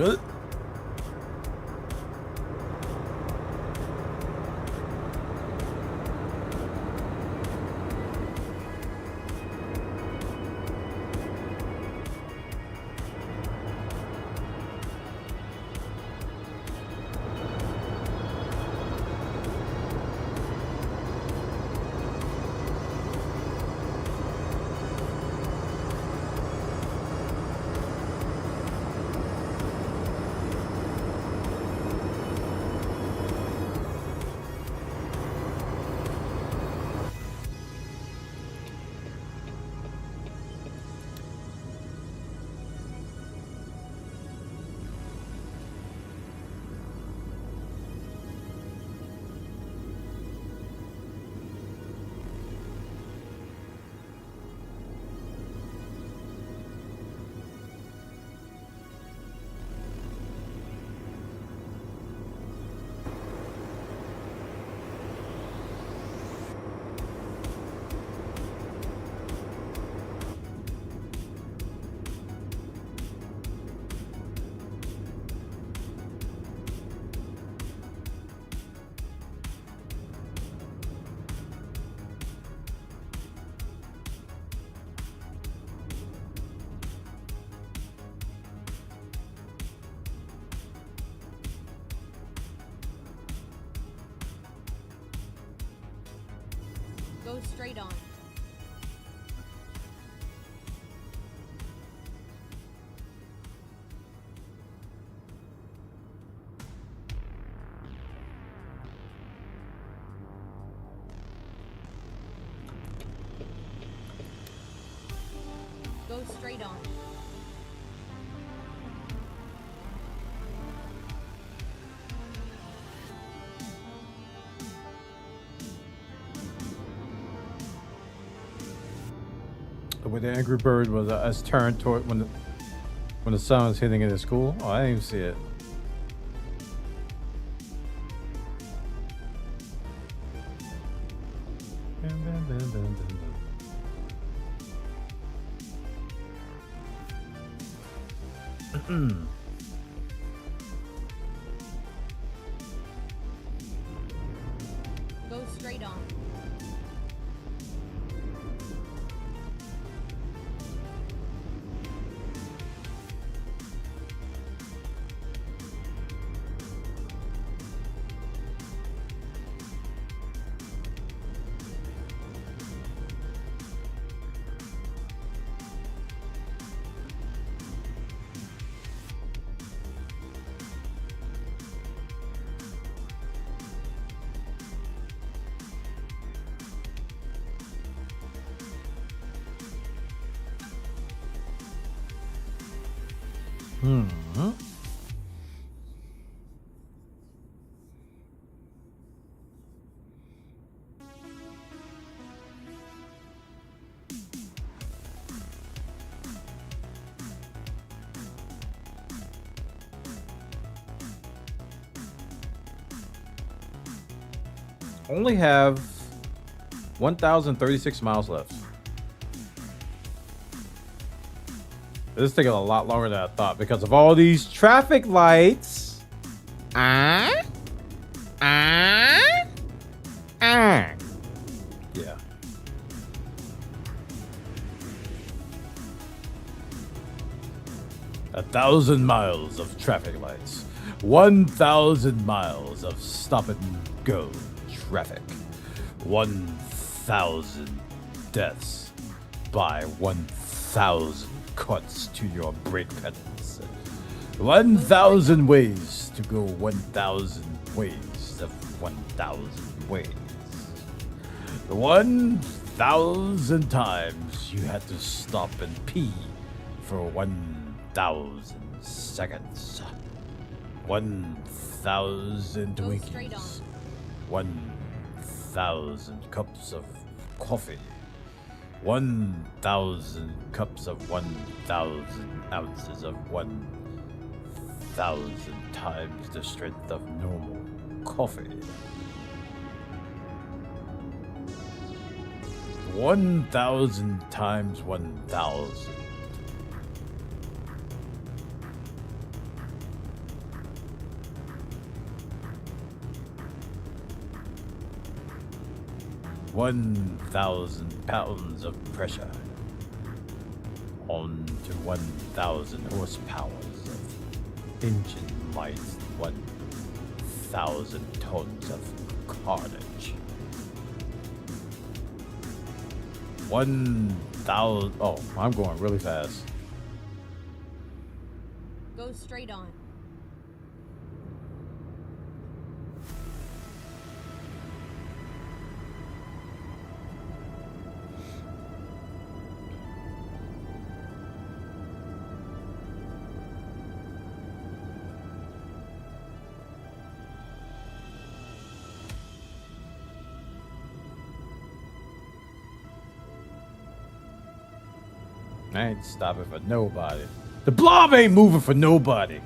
Go straight on. Go straight on. With the angry bird was us turned toward when the sun was hitting it at school. Oh, I didn't even see it. Go straight on. Only have 1,036 miles left. This is taking a lot longer than I thought because of all these traffic lights. Yeah. 1,000 miles of traffic lights. 1,000 miles of stop and go traffic. 1,000 deaths by 1,000 cuts to your brake pedals. 1,000 ways to go 1,000 ways of 1,000 ways. 1,000 times you had to stop and pee for 1,000 seconds. 1,000 Twinkies. 1,000 cups of coffee. 1,000 cups of 1,000 ounces of 1,000 times the strength of normal coffee. 1,000 times 1,000. £1,000 of pressure onto 1,000 horsepower of engine light, 1,000 tons of carnage. 1,000. Oh, I'm going really fast. Go straight on. I ain't stopping for nobody. The blob ain't moving for nobody.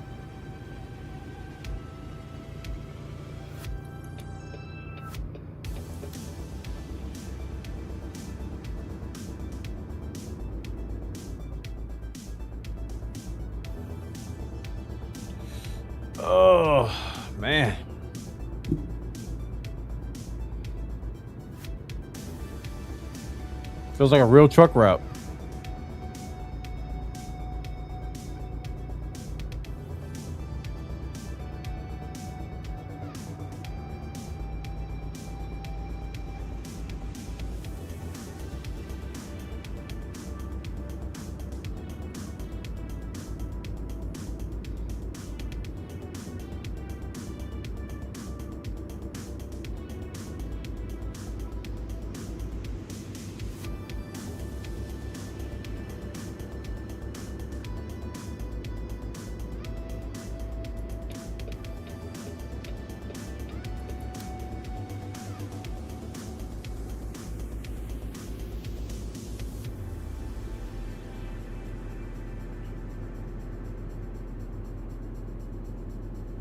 Oh, man. Feels like a real truck route.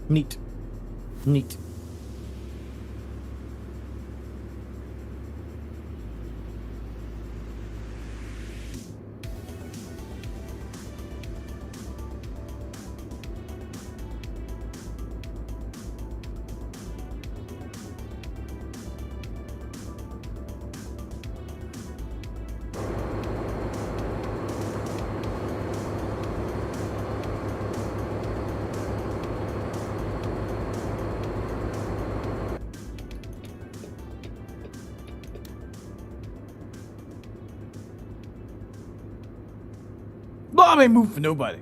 Neat. Neat. Bob ain't moving for nobody.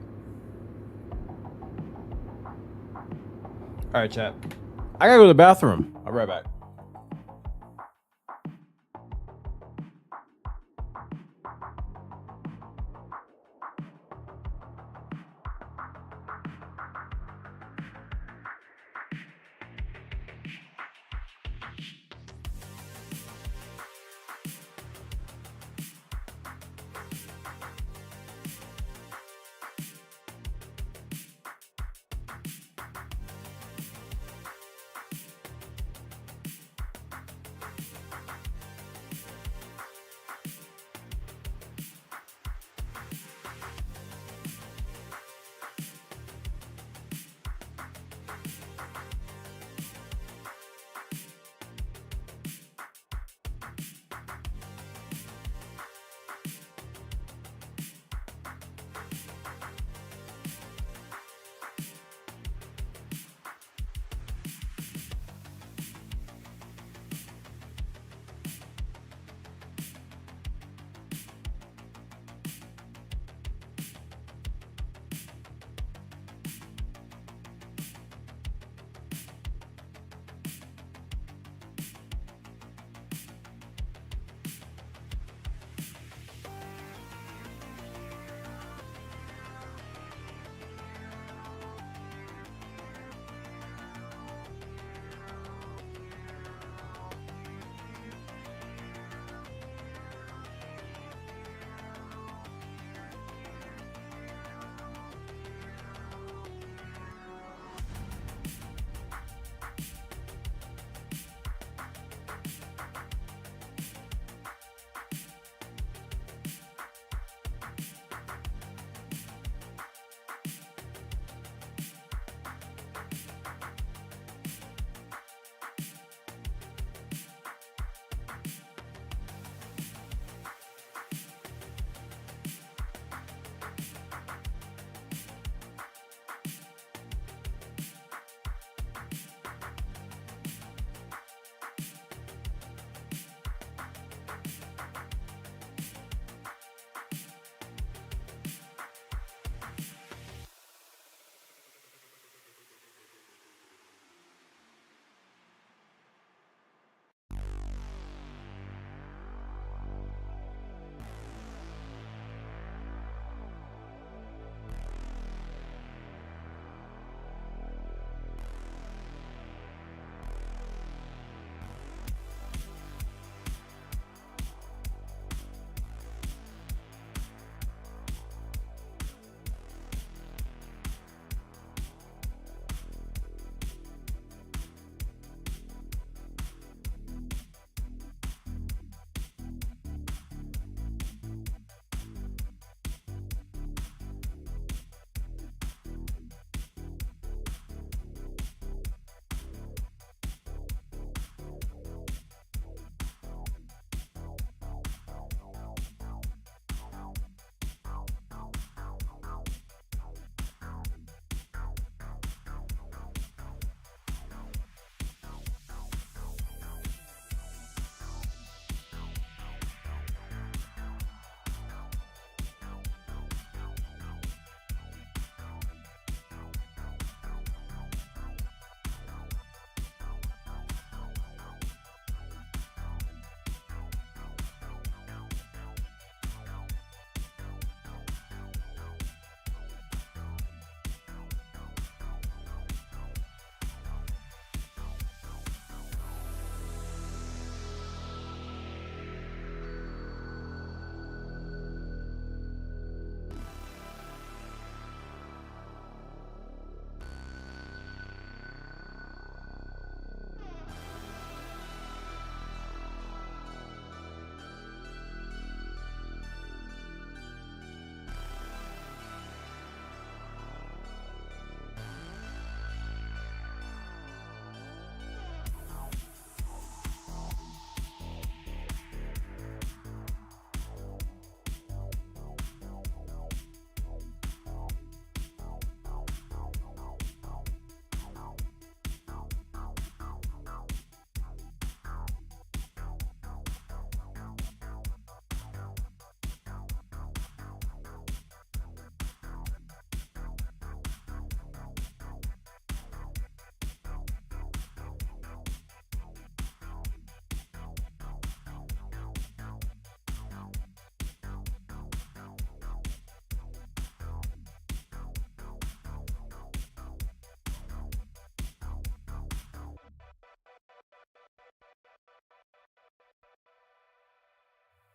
All right, chat. I gotta go to the bathroom. I'll be right back.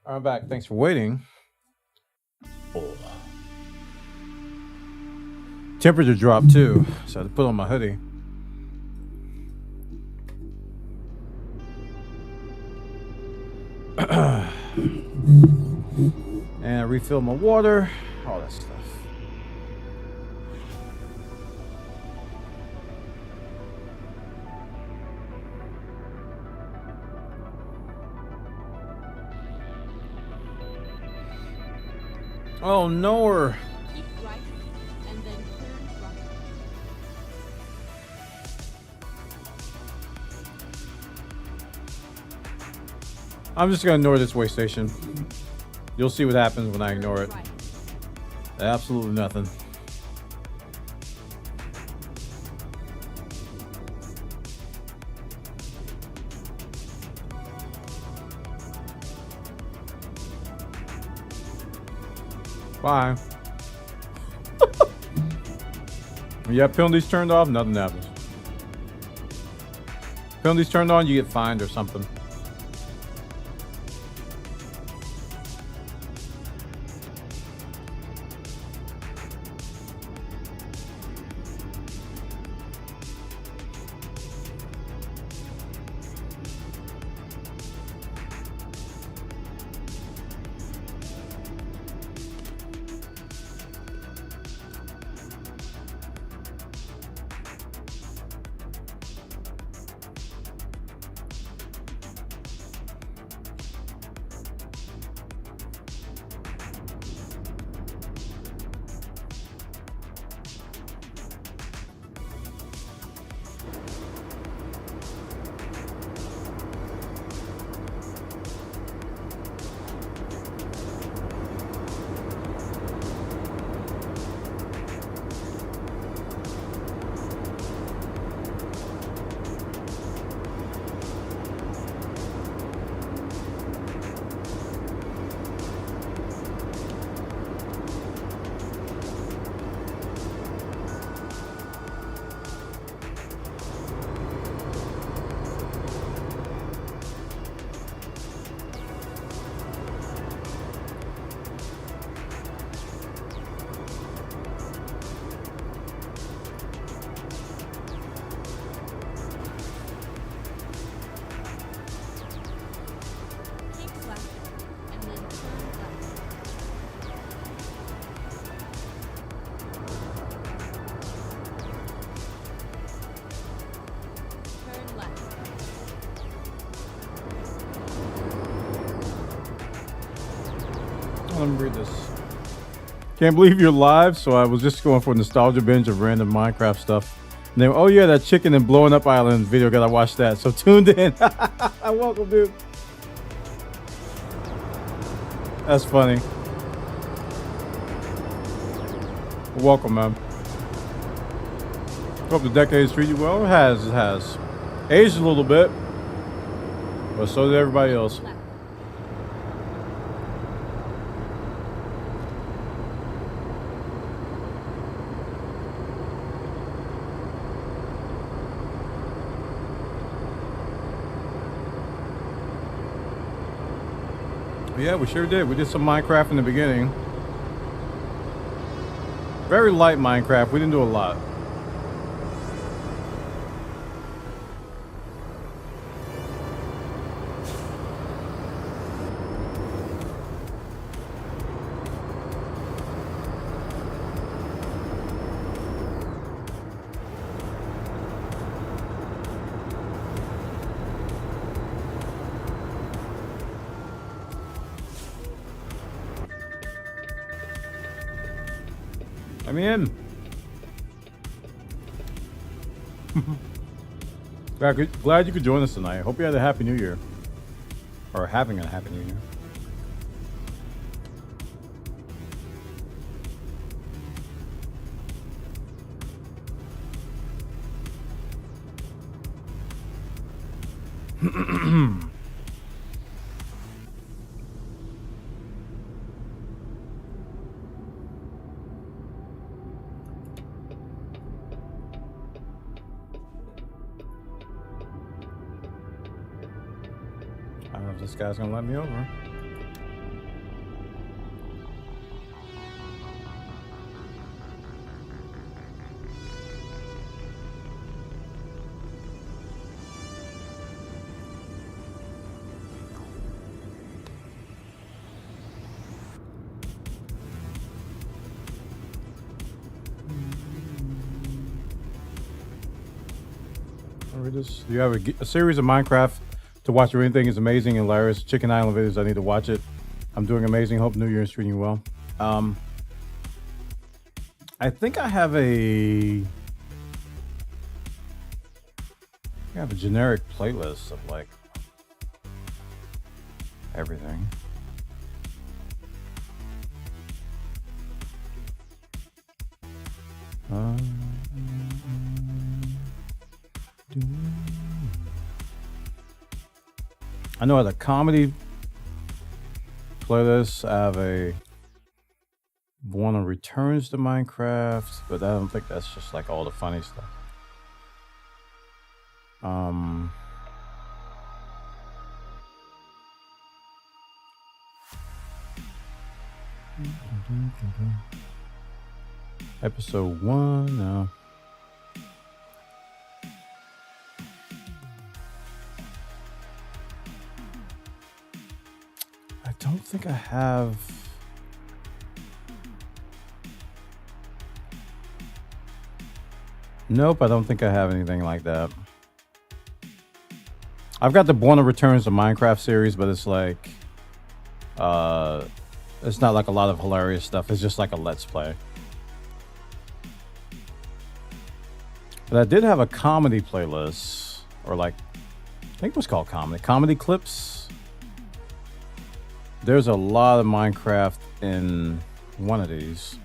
I'm back. Thanks for waiting. Oh. Temperature dropped too, so I had to put on my hoodie. And I refill my water, all that stuff. Oh no! Keep right and then turn right. I'm just gonna ignore this way station. You'll see what happens when I ignore it. Right. Absolutely nothing. Bye. When you have penalties turned off, nothing happens. Penalties turned on, you get fined or something. Keep left and then turn left. Turn left. Let me read this. Can't believe you're live, so I was just going for a nostalgia binge of random Minecraft stuff. And then, oh yeah, that chicken and blowing up island video, gotta watch that. So tuned in. Welcome, dude. That's funny. Welcome, man. Hope the decades treat you well. It has. It has. Aged a little bit, but so did everybody else. Left. Yeah, we sure did. We did some Minecraft in the beginning. Very light Minecraft. We didn't do a lot. I'm in. Glad you could join us tonight. Hope you had a happy new year. Or having a happy new year. I don't know if this guy's gonna let me over. read this. Do you have a series of Minecraft to watch where anything is amazing and hilarious? Chicken Island videos. I need to watch it. I'm doing amazing. Hope New Year is treating you well. I think I have a generic playlist of like everything. I know I have a comedy playlist. I have a one on returns to Minecraft, but I don't think that's just like all the funny stuff. Episode 1, no. I don't think I have. Nope, I don't think I have anything like that. I've got the Born of Returns to Minecraft series, but it's like, it's not like a lot of hilarious stuff. It's just like a Let's Play. But I did have a comedy playlist, or like, I think it was called comedy clips. There's a lot of Minecraft in one of these.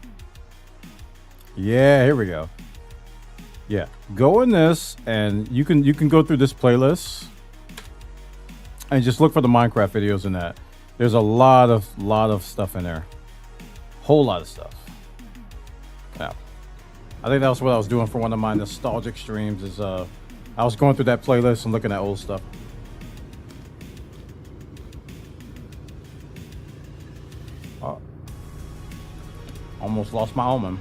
Yeah, here we go. Yeah, go in this, and you can go through this playlist, and just look for the Minecraft videos in that. There's a lot of stuff in there, whole lot of stuff. Yeah, I think that was what I was doing for one of my nostalgic streams. Is I was going through that playlist and looking at old stuff. Oh, almost lost my almond.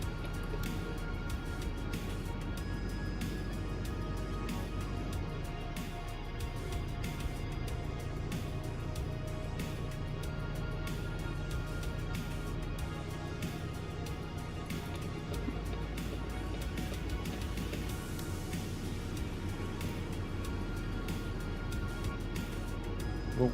Whoa.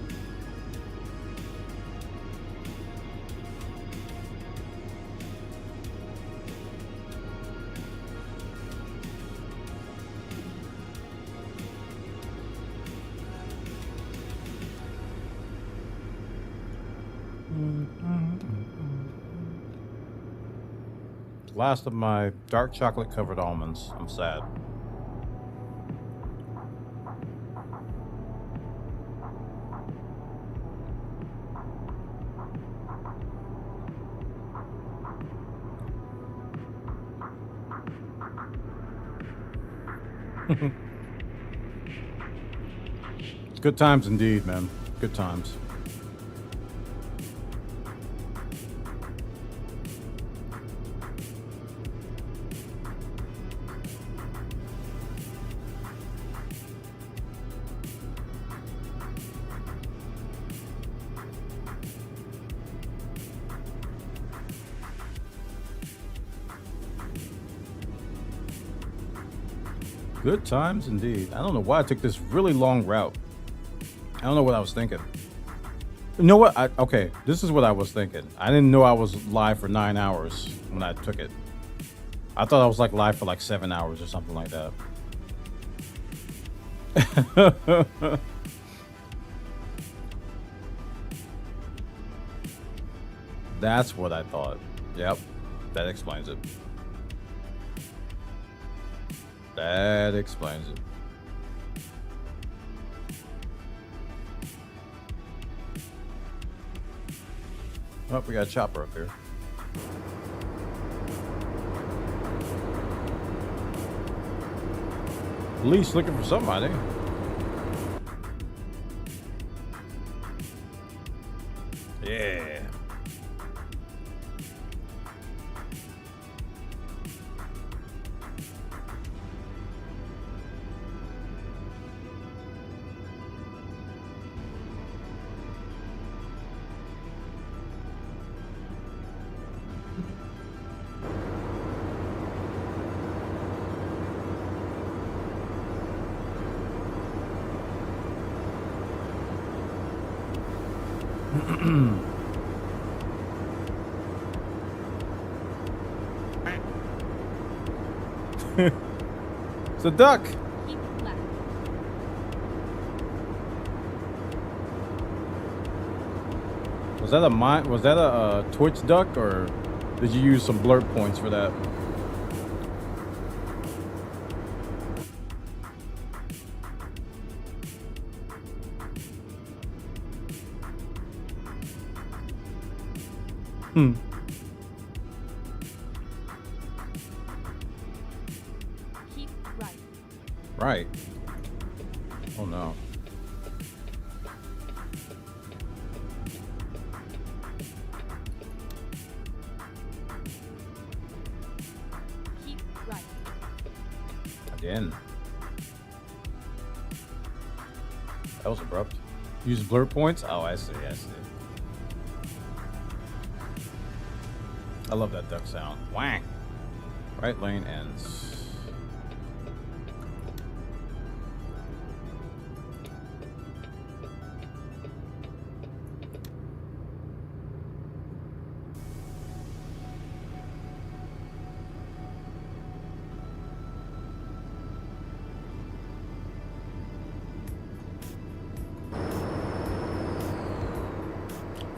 Last of my dark chocolate covered almonds. I'm sad. Good times indeed, man. Good times. Good times indeed. I don't know why I took this really long route. I don't know what I was thinking. You know what? Okay, this is what I was thinking. I didn't know I was live for 9 hours when I took it. I thought I was like live for like 7 hours or something like that. That's what I thought. Yep, that explains it. That explains it. Oh, we got a chopper up here. Police looking for somebody. Yeah. It's a duck. Keep left. Was that a Twitch duck, or did you use some blurb points for that? Keep right. Right. Oh no. Keep right. Again. That was abrupt. Use blur points? Oh, I see, I see. I love that duck sound. Whang! Right lane ends.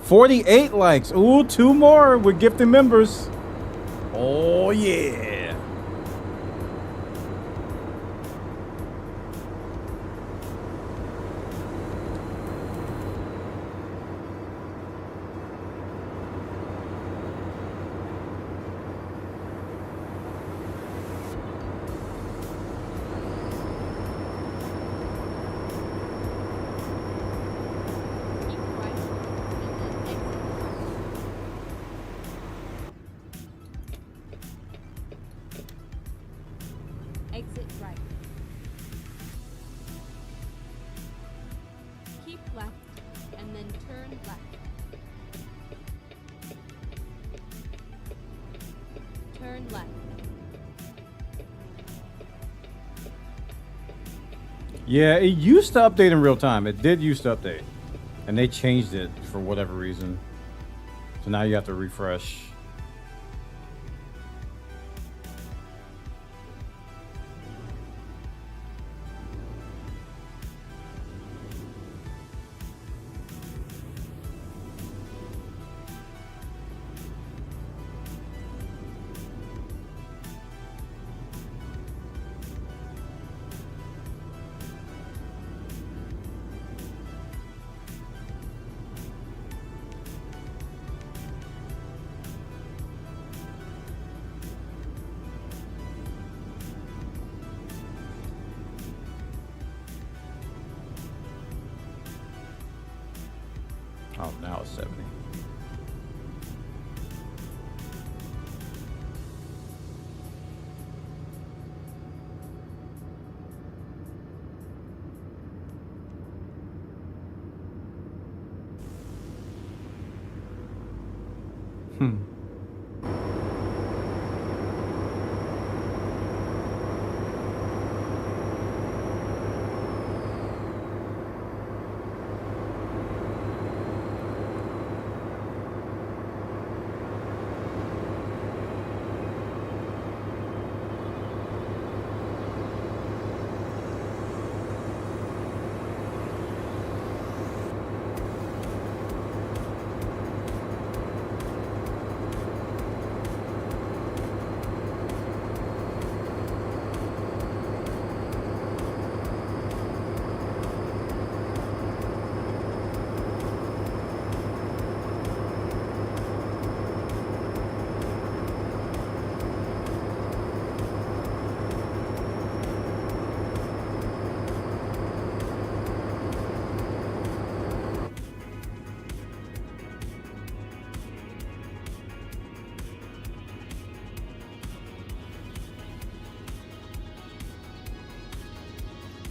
$48 likes. Ooh, 2 more with gifted members. Oh yeah. Keep right. And then exit right. Keep left and then turn left. Turn left. Yeah, it used to update in real time. It did used to update. And they changed it for whatever reason. So now you have to refresh. Oh, now it's 70.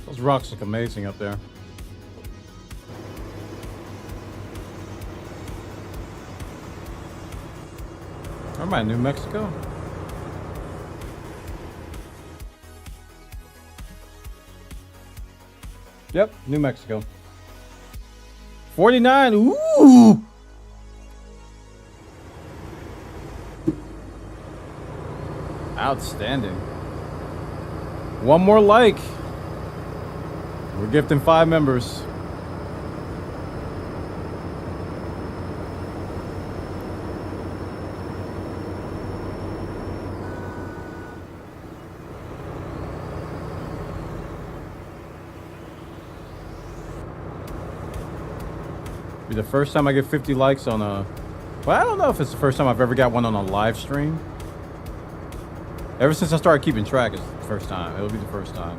Those rocks look amazing up there. Am I in New Mexico? Yep, New Mexico. 49. Ooh. Outstanding. One more like. We're gifting 5 members. Be the first time I get 50 likes on a... Well, I don't know if it's the first time I've ever got one on a live stream. Ever since I started keeping track, it's the first time. It'll be the first time.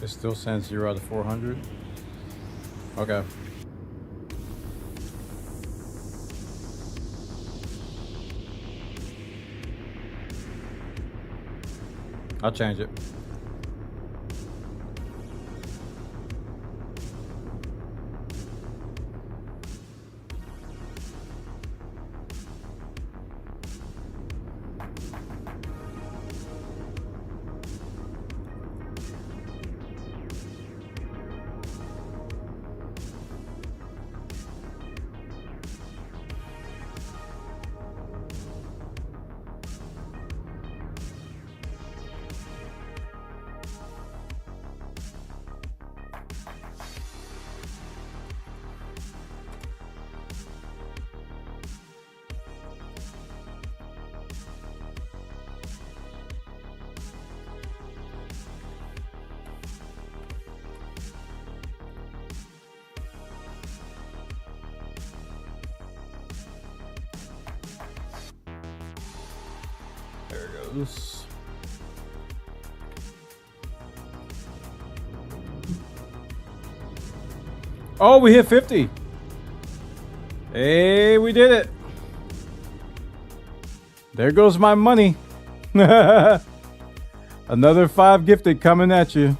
It still sends 0 out of 400. Okay. I'll change it. There it goes. Oh, we hit 50. Hey, we did it. There goes my money. Another 5 gifted coming at you.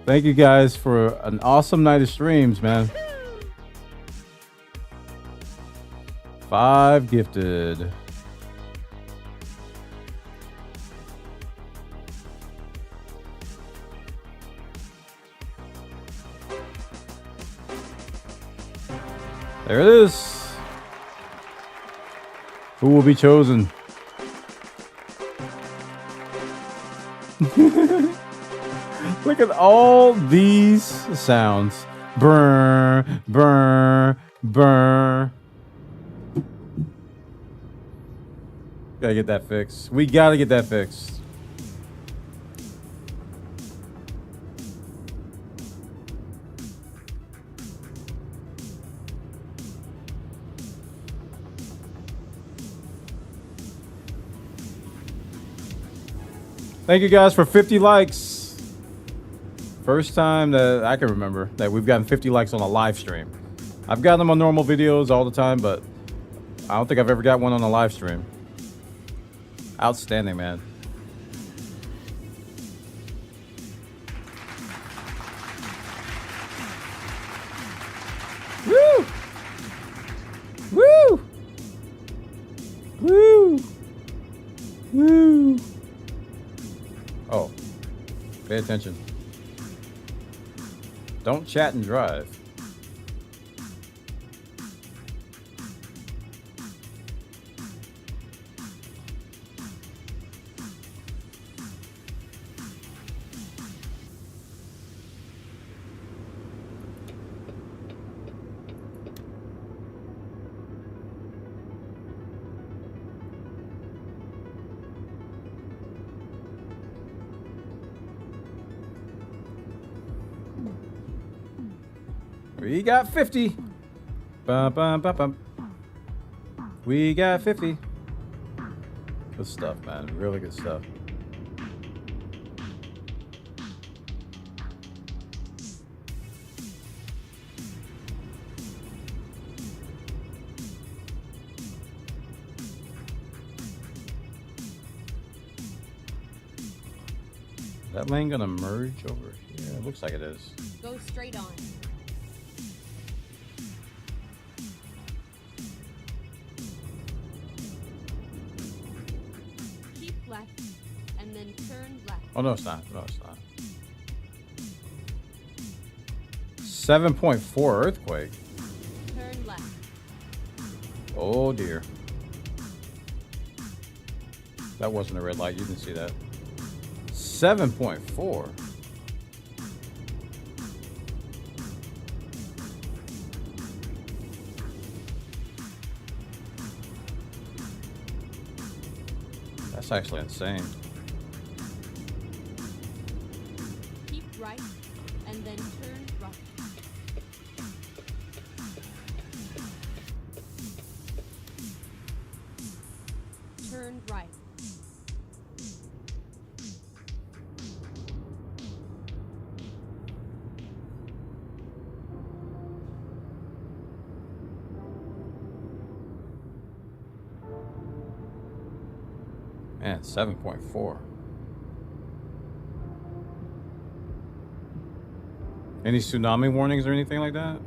Thank you guys for an awesome night of streams, man. 5 gifted. There it is. Who will be chosen? Look at all these sounds. Brr, brr, brr. Gotta get that fixed. We gotta get that fixed. Thank you guys for 50 likes. First time that I can remember that we've gotten 50 likes on a live stream. I've gotten them on normal videos all the time, but I don't think I've ever got one on a live stream. Outstanding, man. Woo! Woo! Woo! Woo! Oh, pay attention. Don't chat and drive. We got 50. Bum, bum, bum, bum. We got 50. Good stuff, man. Really good stuff. Is that lane gonna merge over here? It looks like it is. Go straight on. Keep left and then turn left. Oh, no, it's not. No, it's not. 7.4 earthquake. Turn left. Oh, dear. That wasn't a red light. You didn't see that. 7.4. That's actually insane. Keep right and then turn right. Turn right. Man, 7.4. Any tsunami warnings or anything like that?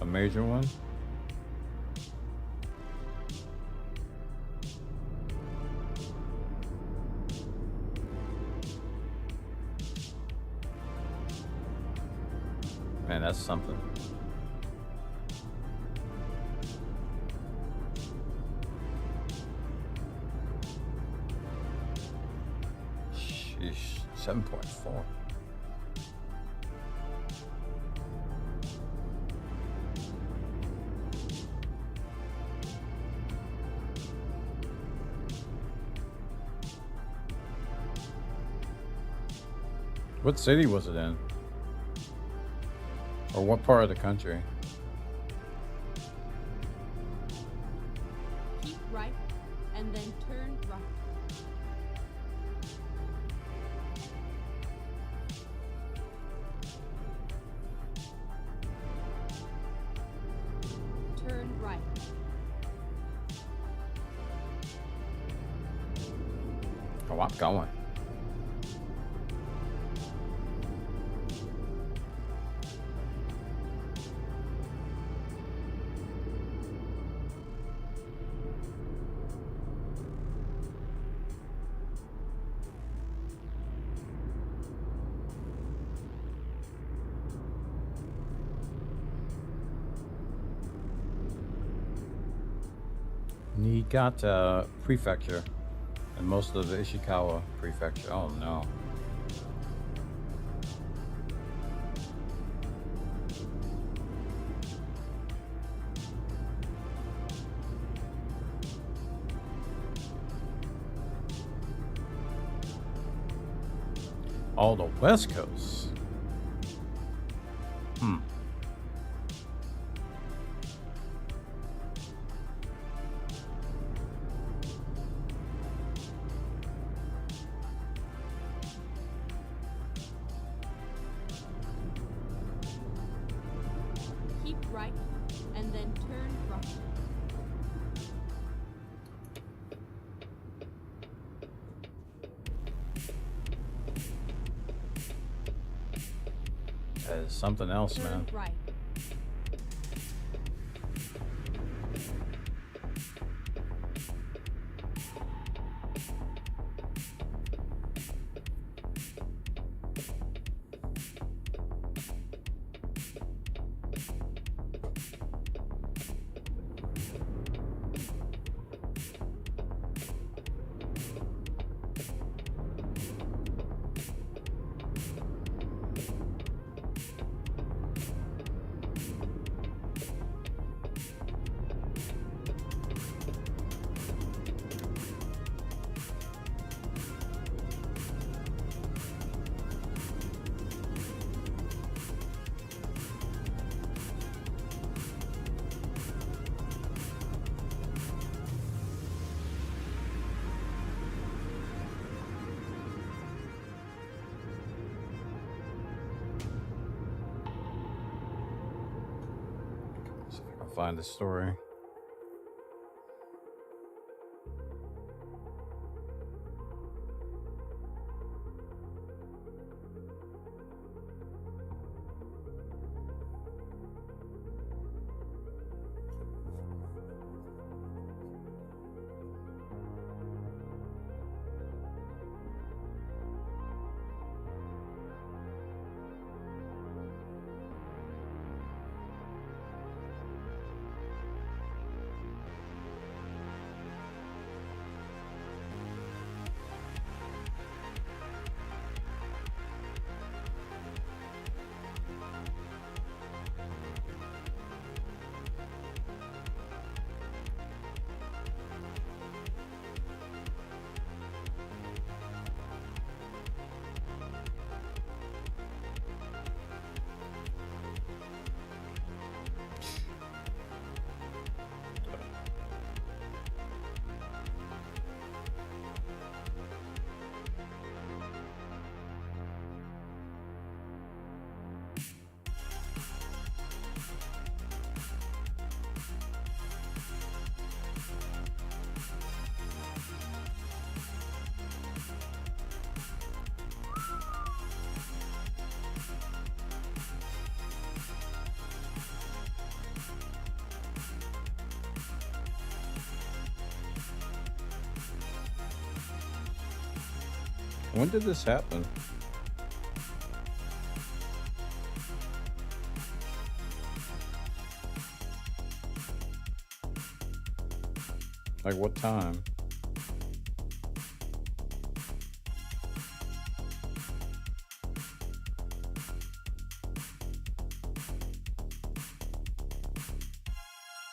A major one? Man, that's something. Sheesh, 7.4. What city was it in? Or what part of the country? Keep right and then turn right. Turn right. Oh, I'm going. Niigata Prefecture and most of the Ishikawa Prefecture. Oh no. All the West Coast. Keep right and then turn right. That is something else, Turn man. right. find the story. When did this happen? Like what time?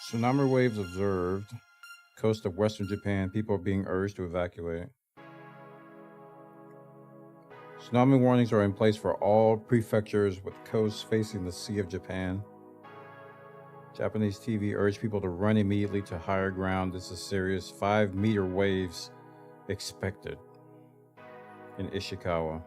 Tsunami waves observed. Coast of Western Japan. People are being urged to evacuate. Tsunami warnings are in place for all prefectures with coasts facing the Sea of Japan. Japanese TV urged people to run immediately to higher ground. This is serious. 5-meter waves expected in Ishikawa.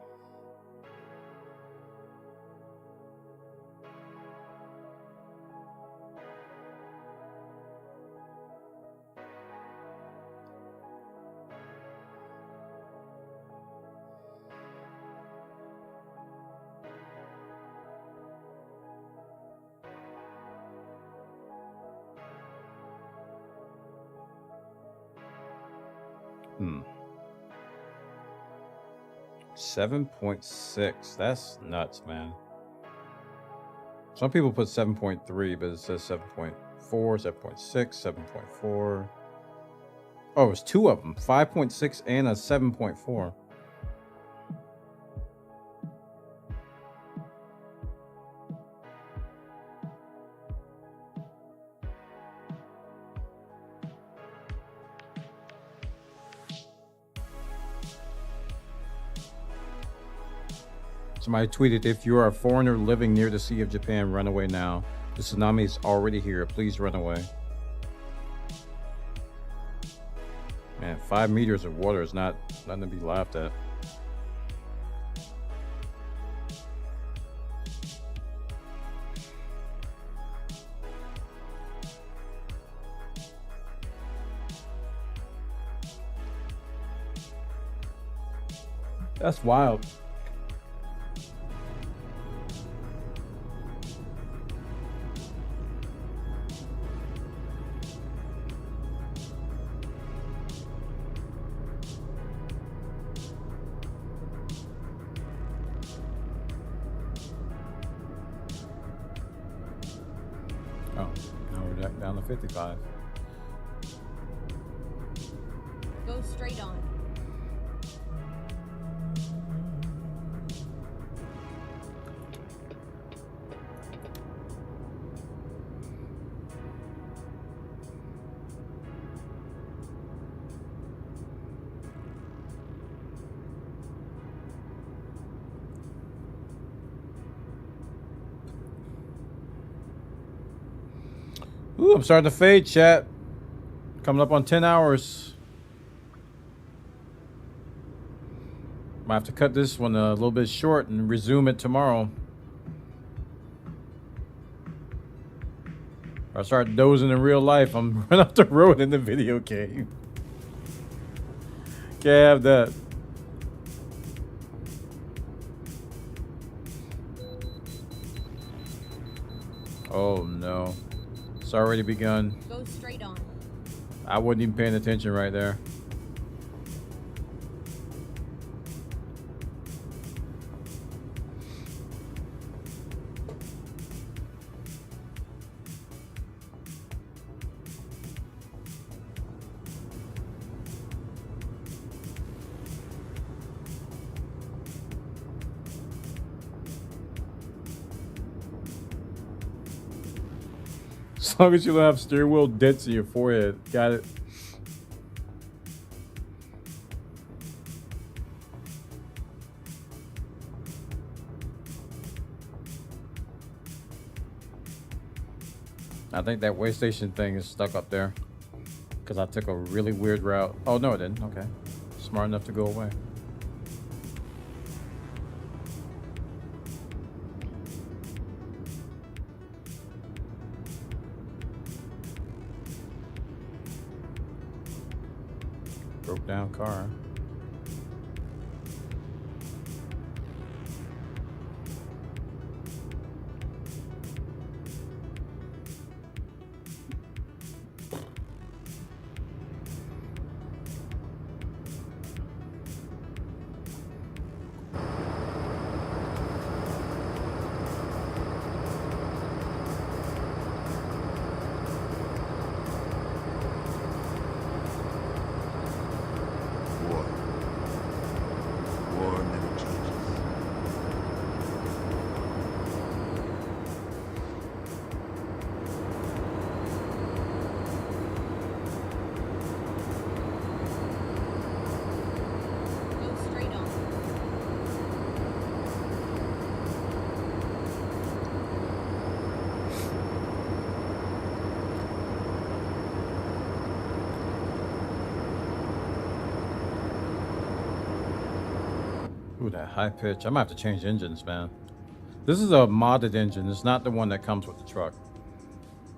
Hmm. 7.6. That's nuts, man. Some people put 7.3, but it says 7.4, 7.6, 7.4. Oh, it was two of them. 5.6 and a 7.4. Somebody tweeted, if you are a foreigner living near the Sea of Japan, run away now. The tsunami is already here. Please run away. Man, 5 meters of water is nothing to be laughed at. That's wild. Oh, now we're down to 55. Go straight on. Ooh, I'm starting to fade, chat. Coming up on 10 hours. Might have to cut this one a little bit short and resume it tomorrow. Or I start dozing in real life, I'm running off the road in the video game. Can't have that. Oh no. It's already begun. Go straight on. I wasn't even paying attention right there. As long as you don't have steering wheel dents in your forehead. Got it. I think that way station thing is stuck up there. Because I took a really weird route. Oh, no, it didn't. Okay. Smart enough to go away. Broke down car. War never changes. Go straight on. Ooh, that high pitch. I might have to change engines, man. This is a modded engine. It's not the one that comes with the truck.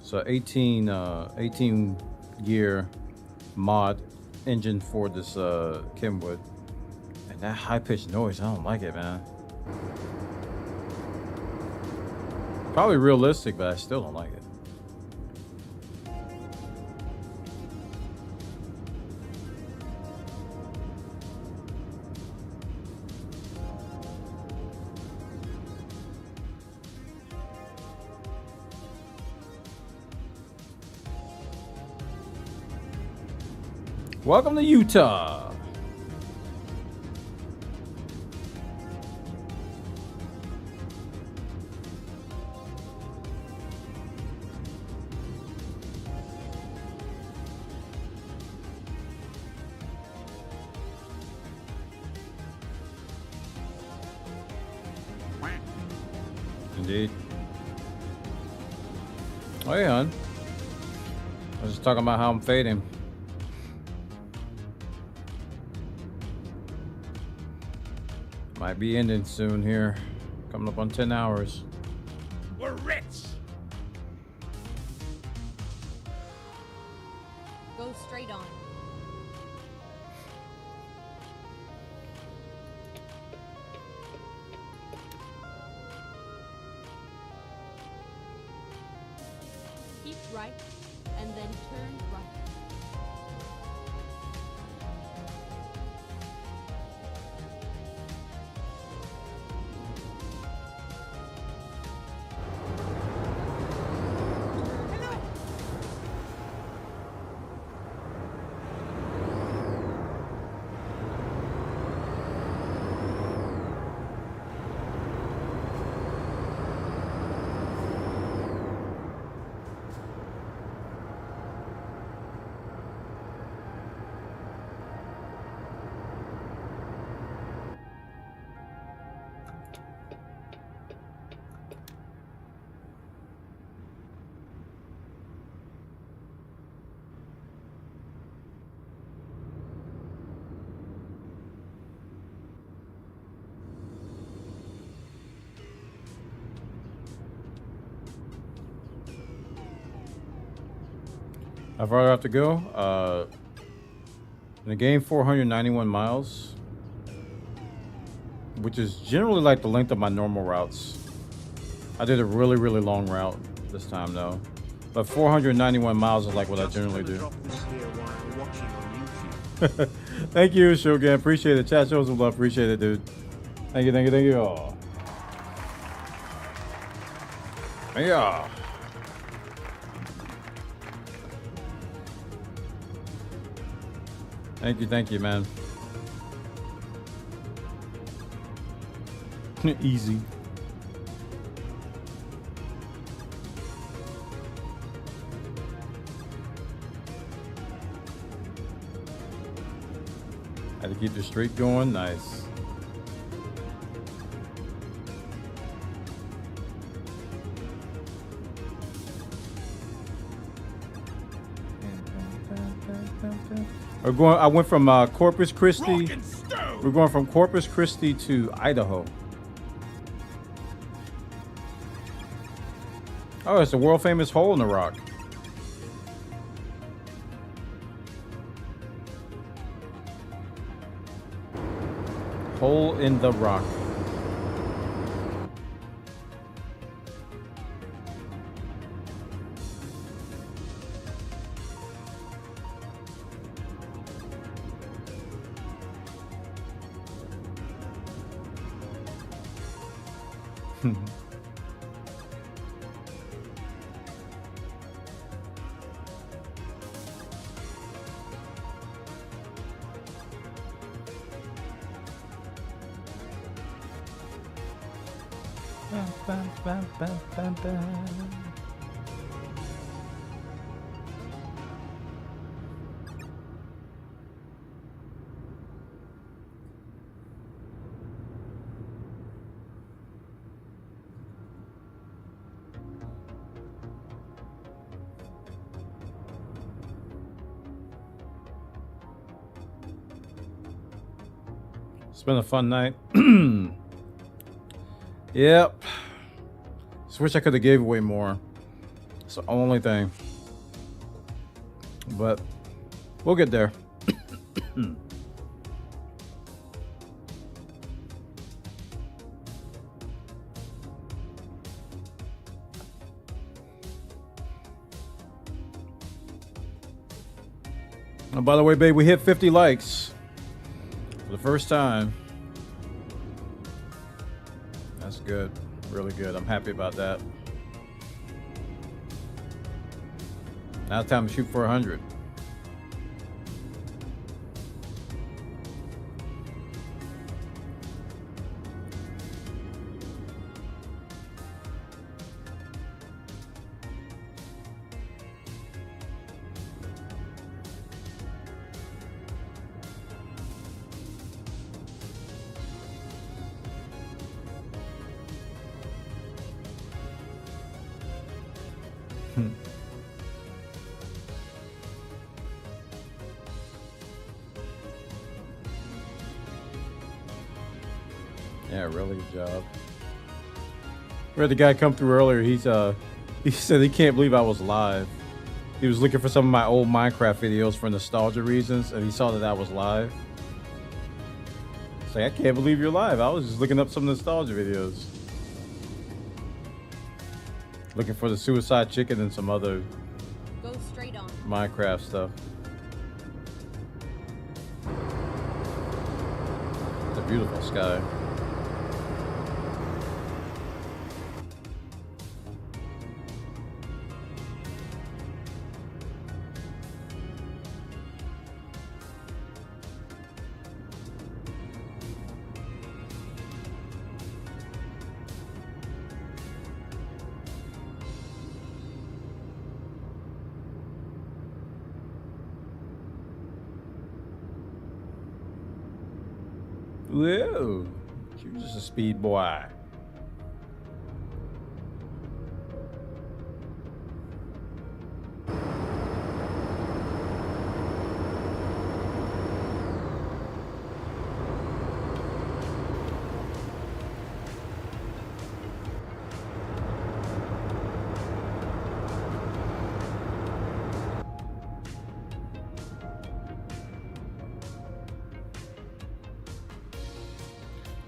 So 18 year mod engine for this Kenwood. And that high pitched noise, I don't like it, man. Probably realistic, but I still don't like it. Welcome to Utah. Indeed. Oh, yeah, hon. I was just talking about how I'm fading. Might be ending soon here. Coming up on 10 hours. We're rich. Go straight on. Keep right and then turn right. How far do I have to go? In the game, 491 miles. Which is generally like the length of my normal routes. I did a really, really long route this time though. But 491 miles is like what I generally do. Drop this here while watching on YouTube. Thank you, Shogun. Appreciate it. Chat shows some love. Appreciate it, dude. Thank you, thank you, thank you. Oh. Yeah. Thank you, man. Easy. Had to keep the streak going. Nice. We're going. I went from Corpus Christi. We're going from Corpus Christi to Idaho. Oh, it's a world famous hole in the rock. Hole in the rock. It's been a fun night. Yep. Just wish I could have gave away more. It's the only thing. But we'll get there. Oh, by the way, babe, we hit 50 likes for the first time. That's good. Really good. I'm happy about that. Now it's time to shoot for 100. Yeah, really good job. We had the guy come through earlier. He said he can't believe I was live. He was looking for some of my old Minecraft videos for nostalgia reasons, and he saw that I was live. It's like, I can't believe you're live. I was just looking up some nostalgia videos. Looking for the Suicide Chicken and some other Go straight on. Minecraft stuff. It's a beautiful sky. Whoa, you're just a speed boy.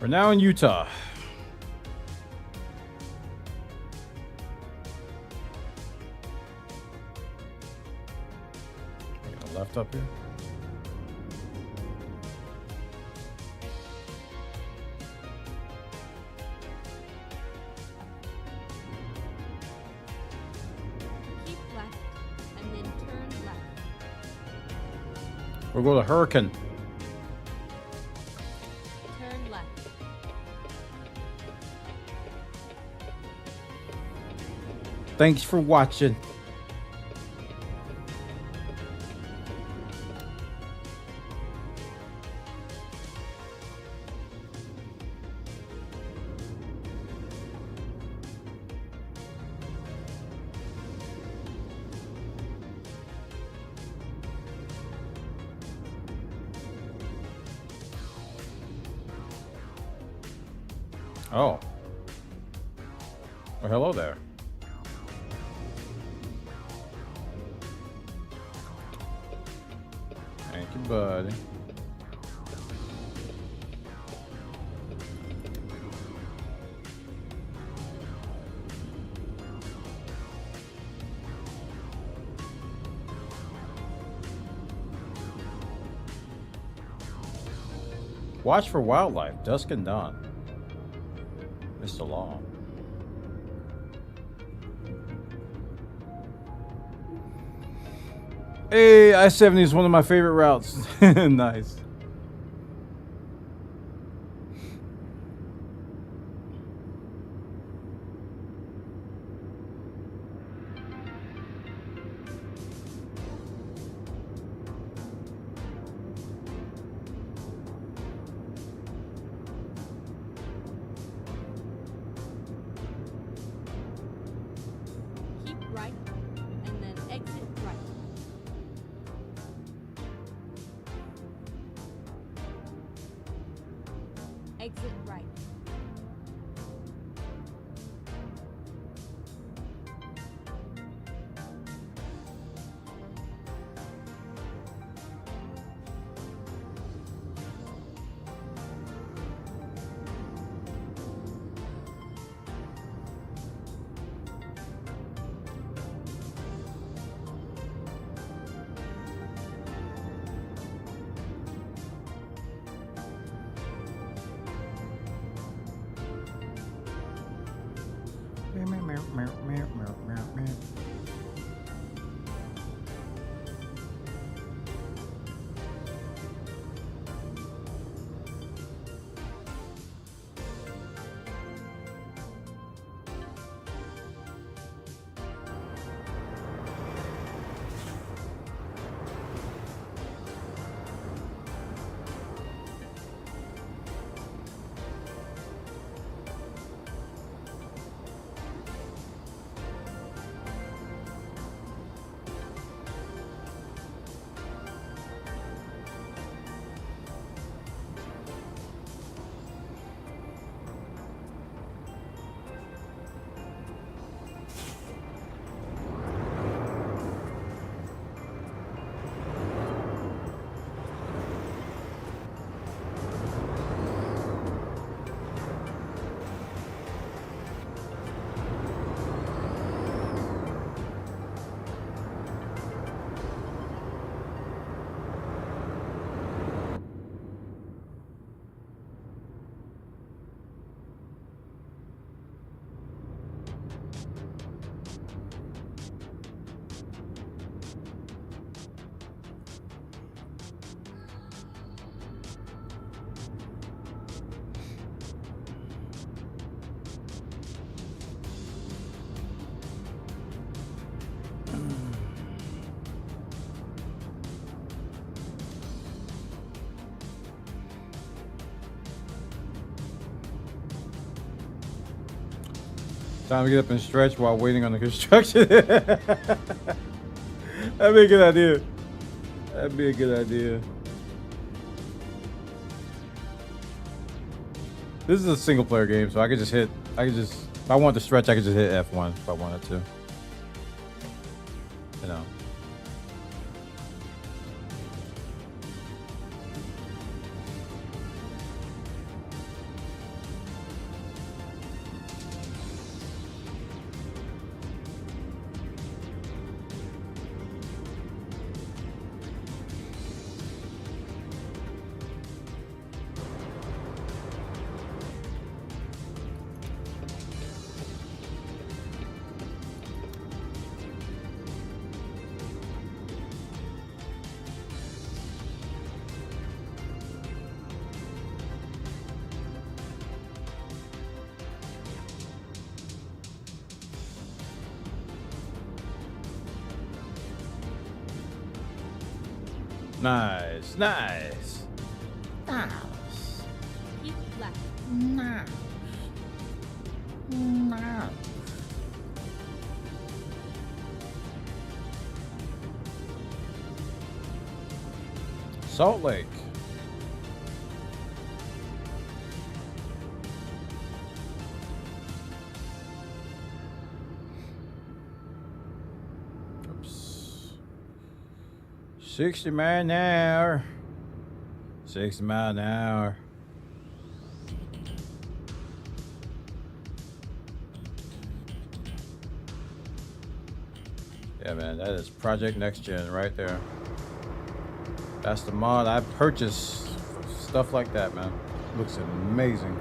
We're now in Utah. Left up here. Keep left and then turn left. We'll go to Hurricane. Turn left. Thanks for watching. Oh. Well, hello there. Thank you, buddy. Watch for wildlife, dusk and dawn. Mr. Long. Hey, I-70 is one of my favorite routes. Nice. Keep right and then exit right. Exit right. Time to get up and stretch while waiting on the construction. That'd be a good idea. That'd be a good idea. This is a single player game, so I could just hit, if I want to stretch, I could just hit F1 if I wanted to. You know. Nice. Nice. Keep left. Nice. Nice. Salt Lake. Oops. 60 miles an hour. 60 miles an hour. Yeah, man, that is Project Next Gen right there. That's the mod I purchased. Stuff like that, man. Looks amazing.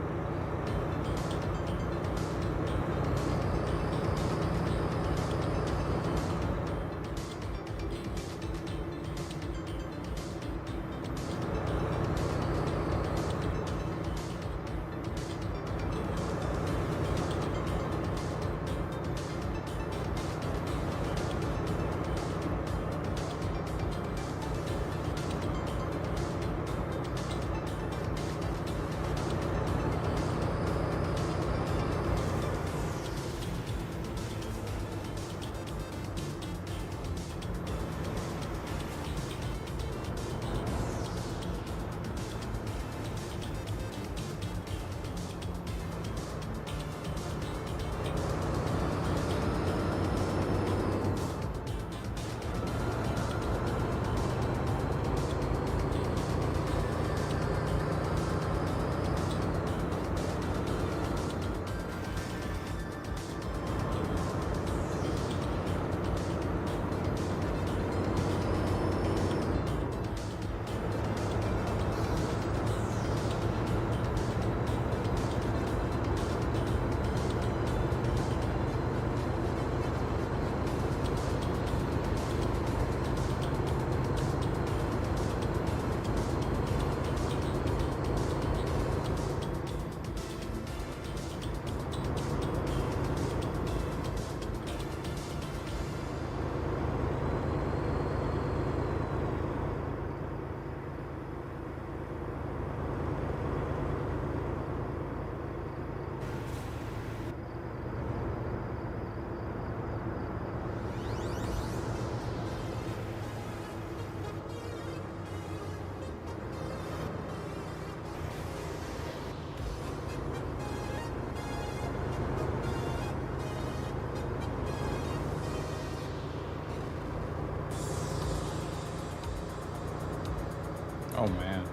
Oh man.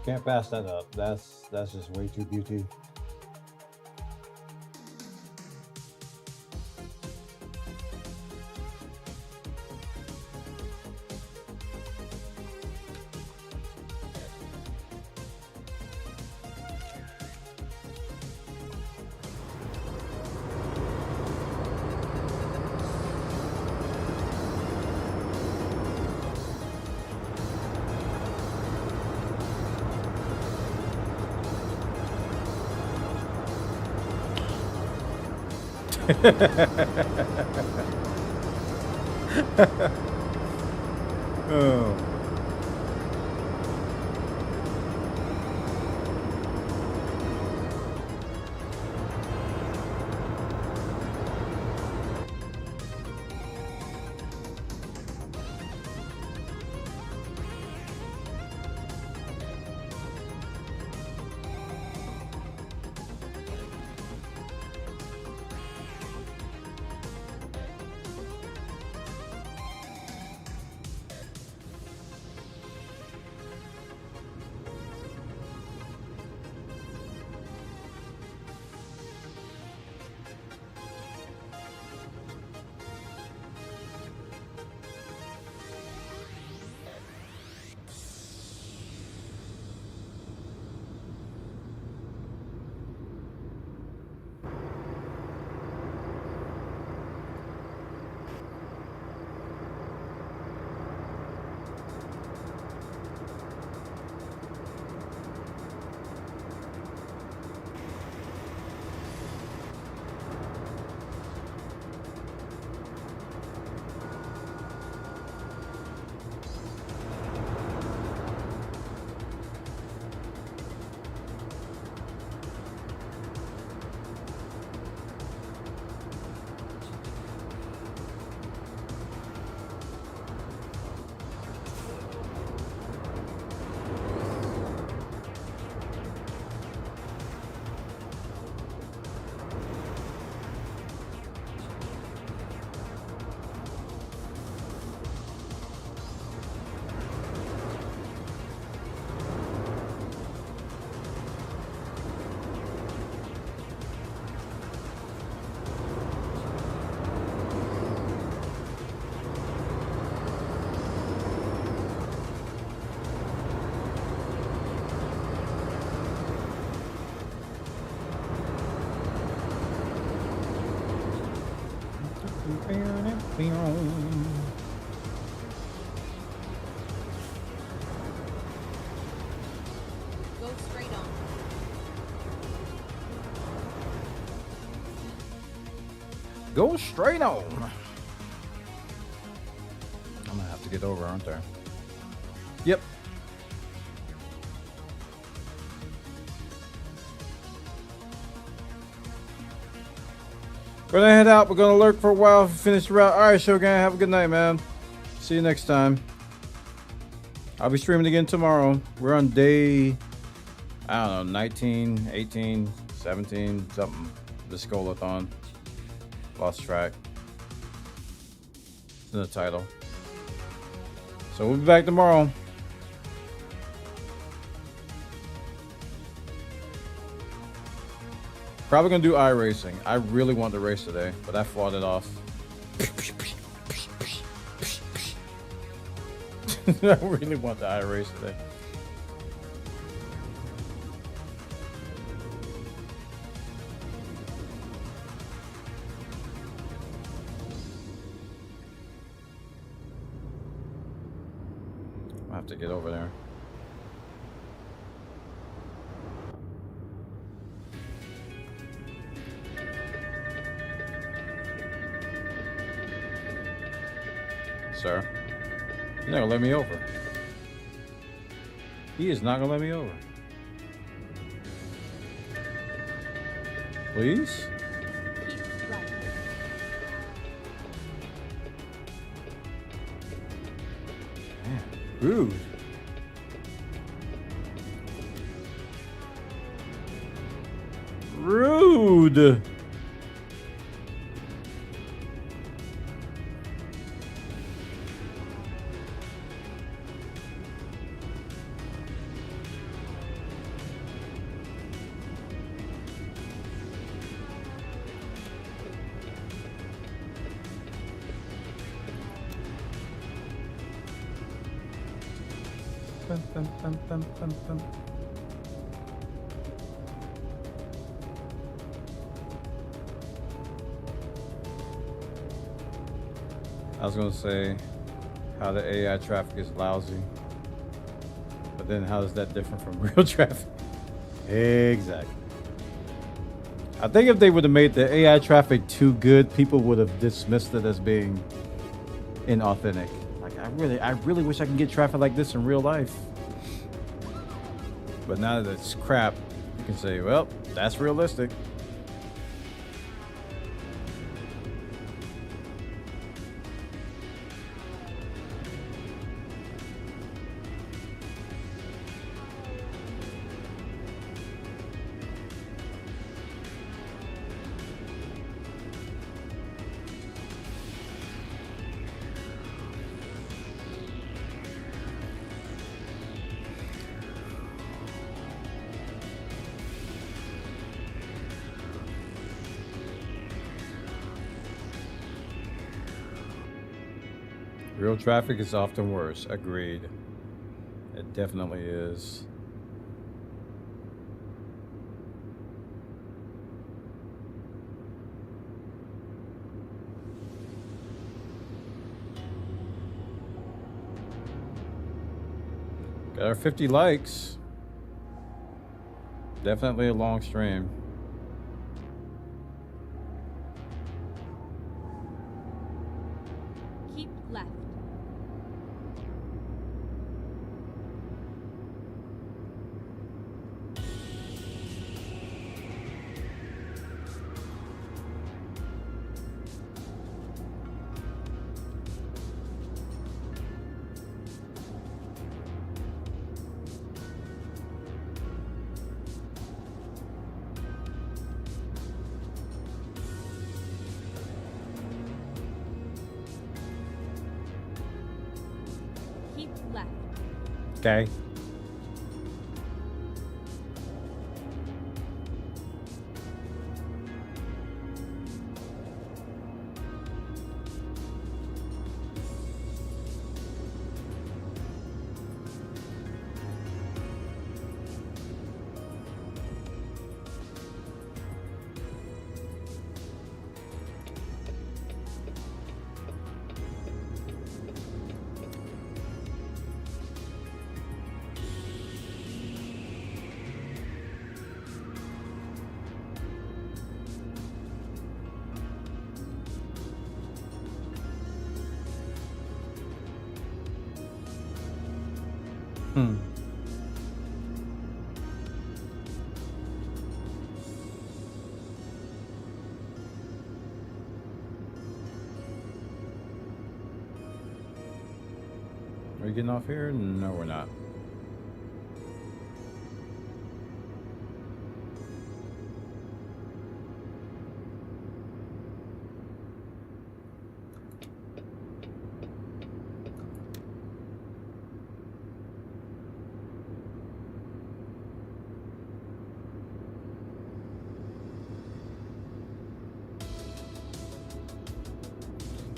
Can't pass that up. That's just way too beauty. Oh. Go straight on. Go straight on. I'm gonna have to get over, aren't I? Yep. We're gonna head out. We're gonna lurk for a while. Finish the route. All right, Shogun. Have a good night, man. See you next time. I'll be streaming again tomorrow. We're on day, I don't know, 19, 18, 17, something. This GOALATHON. Lost track. It's in the title. So we'll be back tomorrow. Probably gonna do iRacing. I really want to race today, but I fought it off. I really want the iRace today. I'll have to get over there. Sir, you're not gonna let me over. He is not gonna let me over. Please? Keep right. Man, rude. Rude. I was gonna say how the AI traffic is lousy, but then how is that different from real traffic? Exactly. I think if they would have made the AI traffic too good, people would have dismissed it as being inauthentic. Like I really wish I can get traffic like this in real life. But now that it's crap, you can say, well, that's realistic. Real traffic is often worse. Agreed. It definitely is. Got our 50 likes. Definitely a long stream. Keep left. Keep left. Okay. Hmm. Are we getting off here? No, we're not.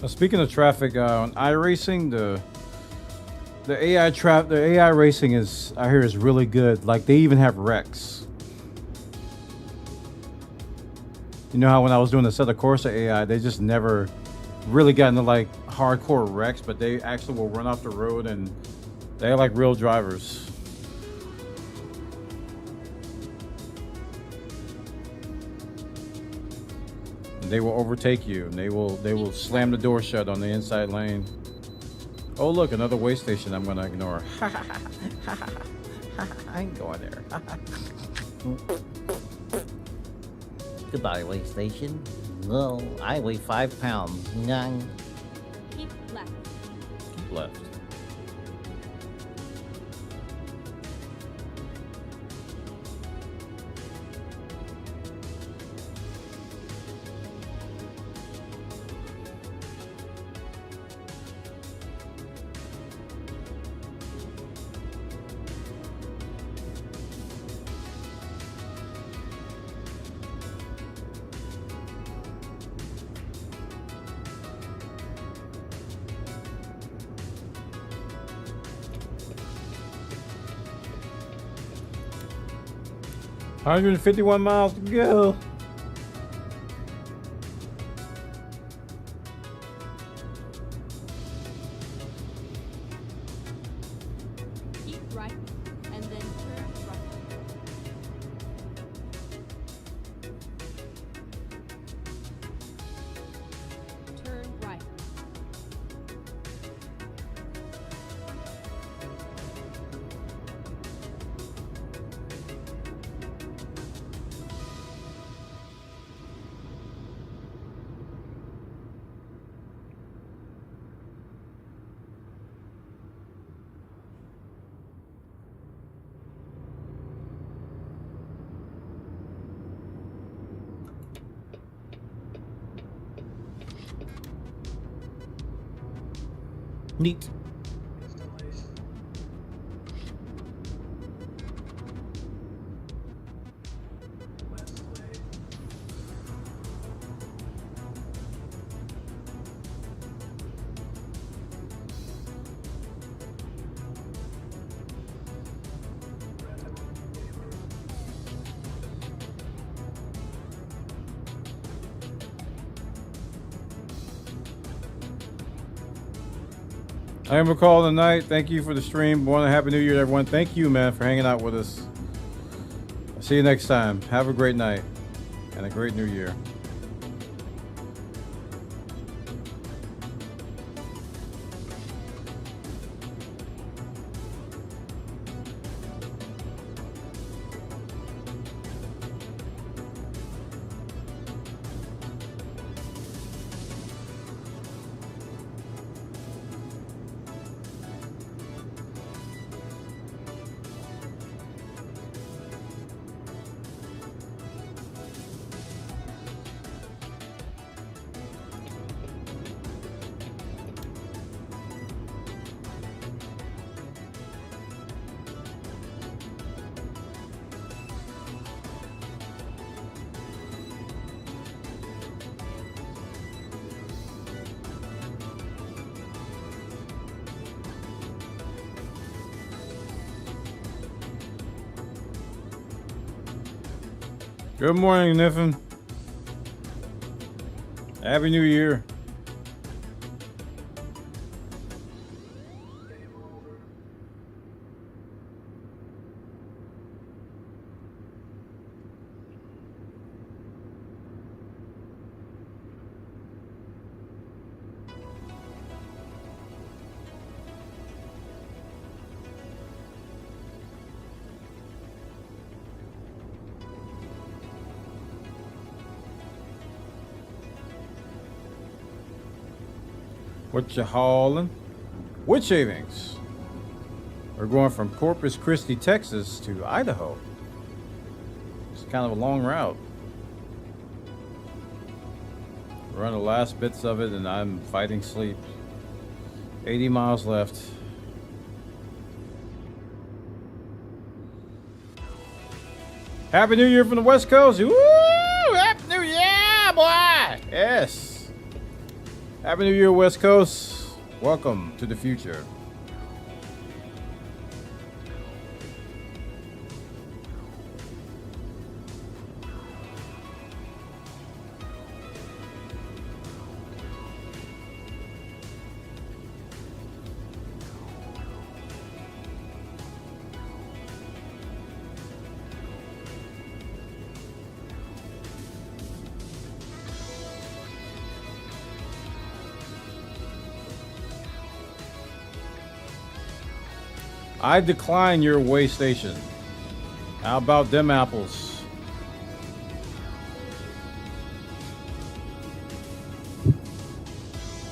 Speaking of traffic, on iRacing, the AI racing is, I hear, is really good. Like, they even have wrecks. You know how when I was doing the Set of Corsa AI, they just never really got into like hardcore wrecks, but they actually will run off the road and they're like real drivers. They will overtake you, and they will slam the door shut on the inside lane. Oh look, another way station I'm gonna ignore. I ain't going there. Goodbye, way station. No, I weigh 5 pounds. Nyang. Keep left. Keep left. $151 miles to go. Keep right, and then turn right. Turn right. Neat. I am a call tonight. Thank you for the stream. Born a happy new year, everyone. Thank you, man, for hanging out with us. See you next time. Have a great night and a great new year. Good morning, Niffin. Happy New Year. What you hauling? Wood shavings. We're going from Corpus Christi, Texas to Idaho. It's kind of a long route. We're on the last bits of it and I'm fighting sleep. 80 miles left. Happy New Year from the West Coast. Woo! Happy New Year, boy! Yes. Happy New Year, West Coast. Welcome to the future. I decline your way station. How about them apples?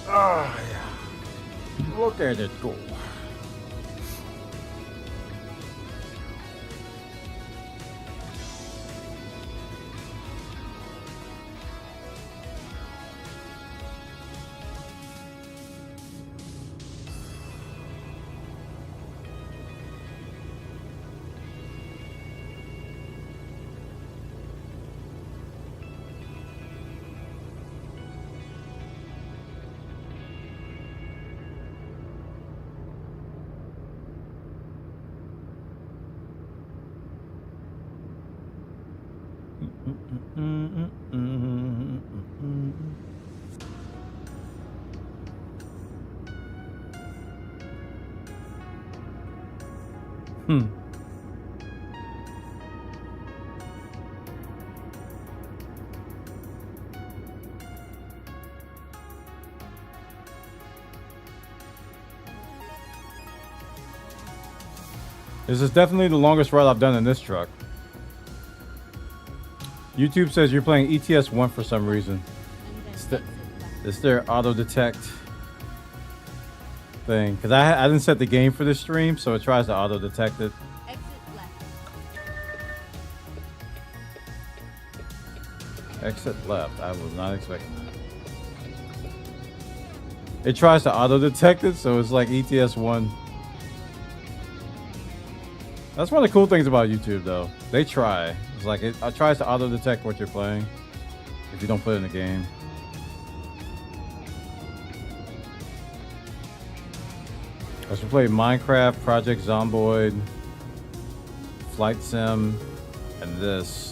Ah, yeah. Look at it go. This is definitely the longest ride I've done in this truck. YouTube says you're playing ETS 1 for some reason. It's their auto detect thing. Because I didn't set the game for this stream, so it tries to auto detect it. Exit left. I was not expecting that. It tries to auto detect it, so it's like ETS 1. That's one of the cool things about YouTube, though. They try. It's like it tries to auto detect what you're playing if you don't put it in the game. I should play Minecraft, Project Zomboid, Flight Sim, and this.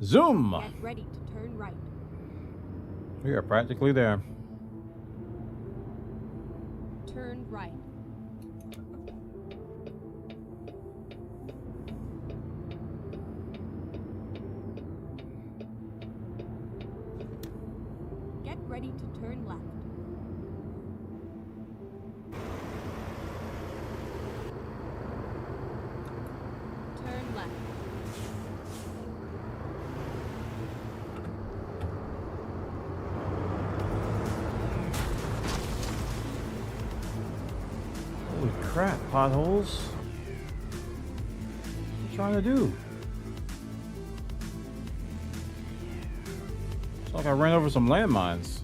Zoom! Get ready to turn right. We are practically there. Turn right. Get ready to turn left. Turn left. Holy crap, potholes. What are you trying to do? Like I ran over some landmines.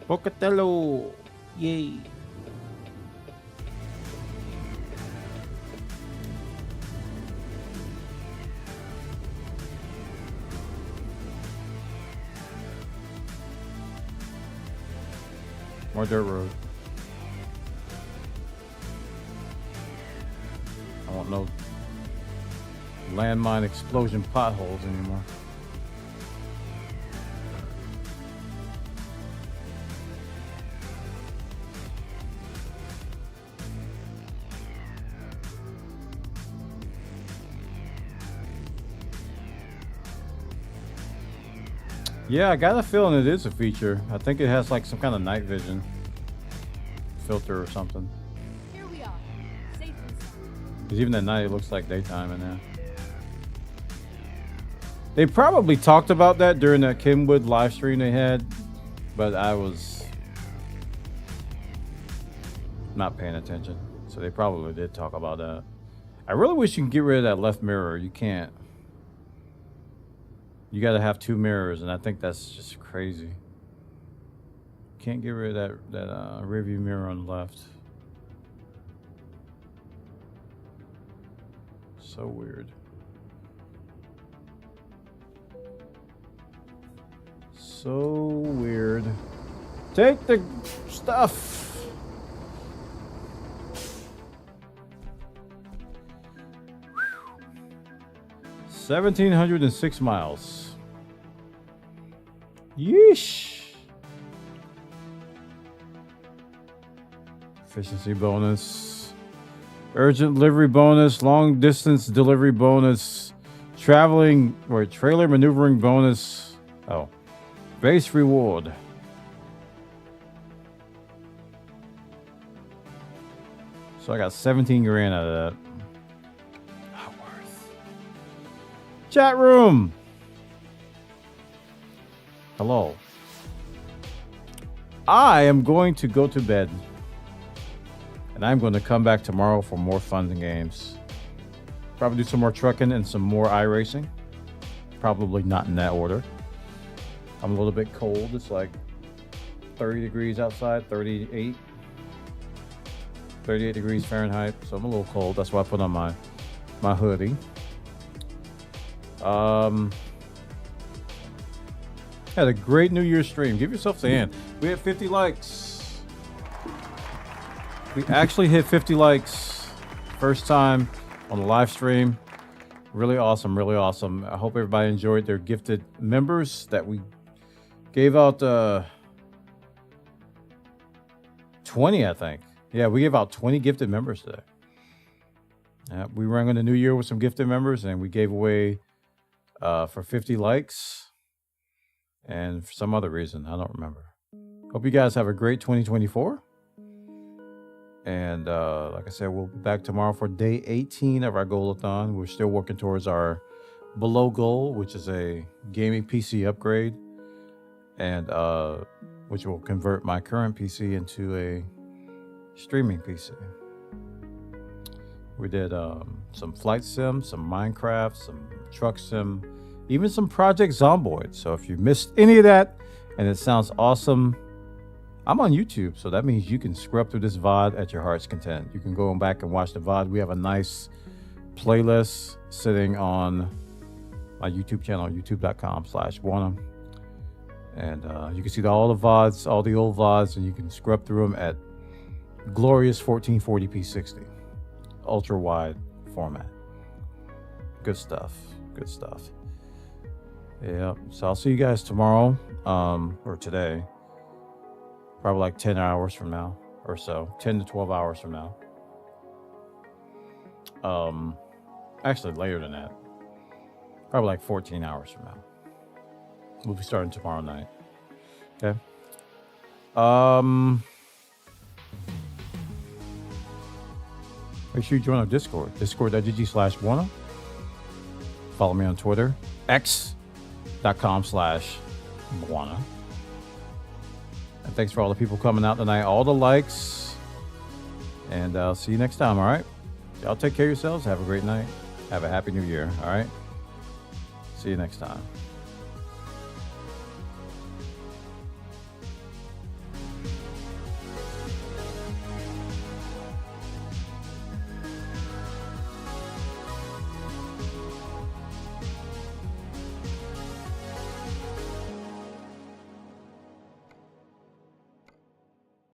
Pocatello! Yay! More dirt road. I want no landmine explosion potholes anymore. Yeah, I got a feeling it is a feature. I think it has like some kind of night vision filter or something. Here we are. Safe and sound. Because even at night, it looks like daytime in there. They probably talked about that during that Kenwood live stream they had, but I was not paying attention. So they probably did talk about that. I really wish you could get rid of that left mirror. You can't. You got to have two mirrors, and I think that's just crazy. Can't get rid of that rear view mirror on the left. So weird. So weird. Take the stuff. Whew. 1,706 miles. Yeesh. Efficiency bonus. Urgent delivery bonus. Long distance delivery bonus. Traveling or trailer maneuvering bonus. Oh. Base reward. So I got 17 grand out of that. Not worth. Chat room. Hello. I am going to go to bed. And I'm going to come back tomorrow for more fun and games. Probably do some more trucking and some more iRacing. Probably not in that order. I'm a little bit cold. It's like 30 degrees outside, 38 degrees Fahrenheit. So I'm a little cold. That's why I put on my hoodie. Had a great New Year's stream. Give yourself a hand. We had 50 likes. We actually hit 50 likes. First time on the live stream. Really awesome, really awesome. I hope everybody enjoyed their gifted members that we gave out 20, I think. Yeah, we gave out 20 gifted members today. We rang on the new year with some gifted members, and we gave away for 50 likes. And for some other reason, I don't remember. Hope you guys have a great 2024. And like I said, we'll be back tomorrow for day 18 of our goal-a-thon. We're still working towards our below goal, which is a gaming PC upgrade. And which will convert my current PC into a streaming PC. We did some flight sim, some Minecraft, some truck sim, even some Project Zomboid. So if you missed any of that and it sounds awesome, I'm on YouTube, so that means you can scrub through this VOD at your heart's content. You can go back and watch the VOD. We have a nice playlist sitting on my YouTube channel, youtube.com/Warnham. And you can see all the VODs, all the old VODs, and you can scrub through them at glorious 1440p 60. Ultra wide format. Good stuff. Good stuff. Yeah. So I'll see you guys tomorrow, or today. Probably like 10 hours from now or so. 10 to 12 hours from now. Actually later than that. Probably like 14 hours from now. We'll be starting tomorrow night. Okay. Make sure you join our Discord. Discord.gg/Warner. Follow me on Twitter x.com/Moana. And thanks for all the people coming out tonight, all the likes. And I'll see you next time, all right? Y'all take care of yourselves. Have a great night. Have a happy new year, all right? See you next time.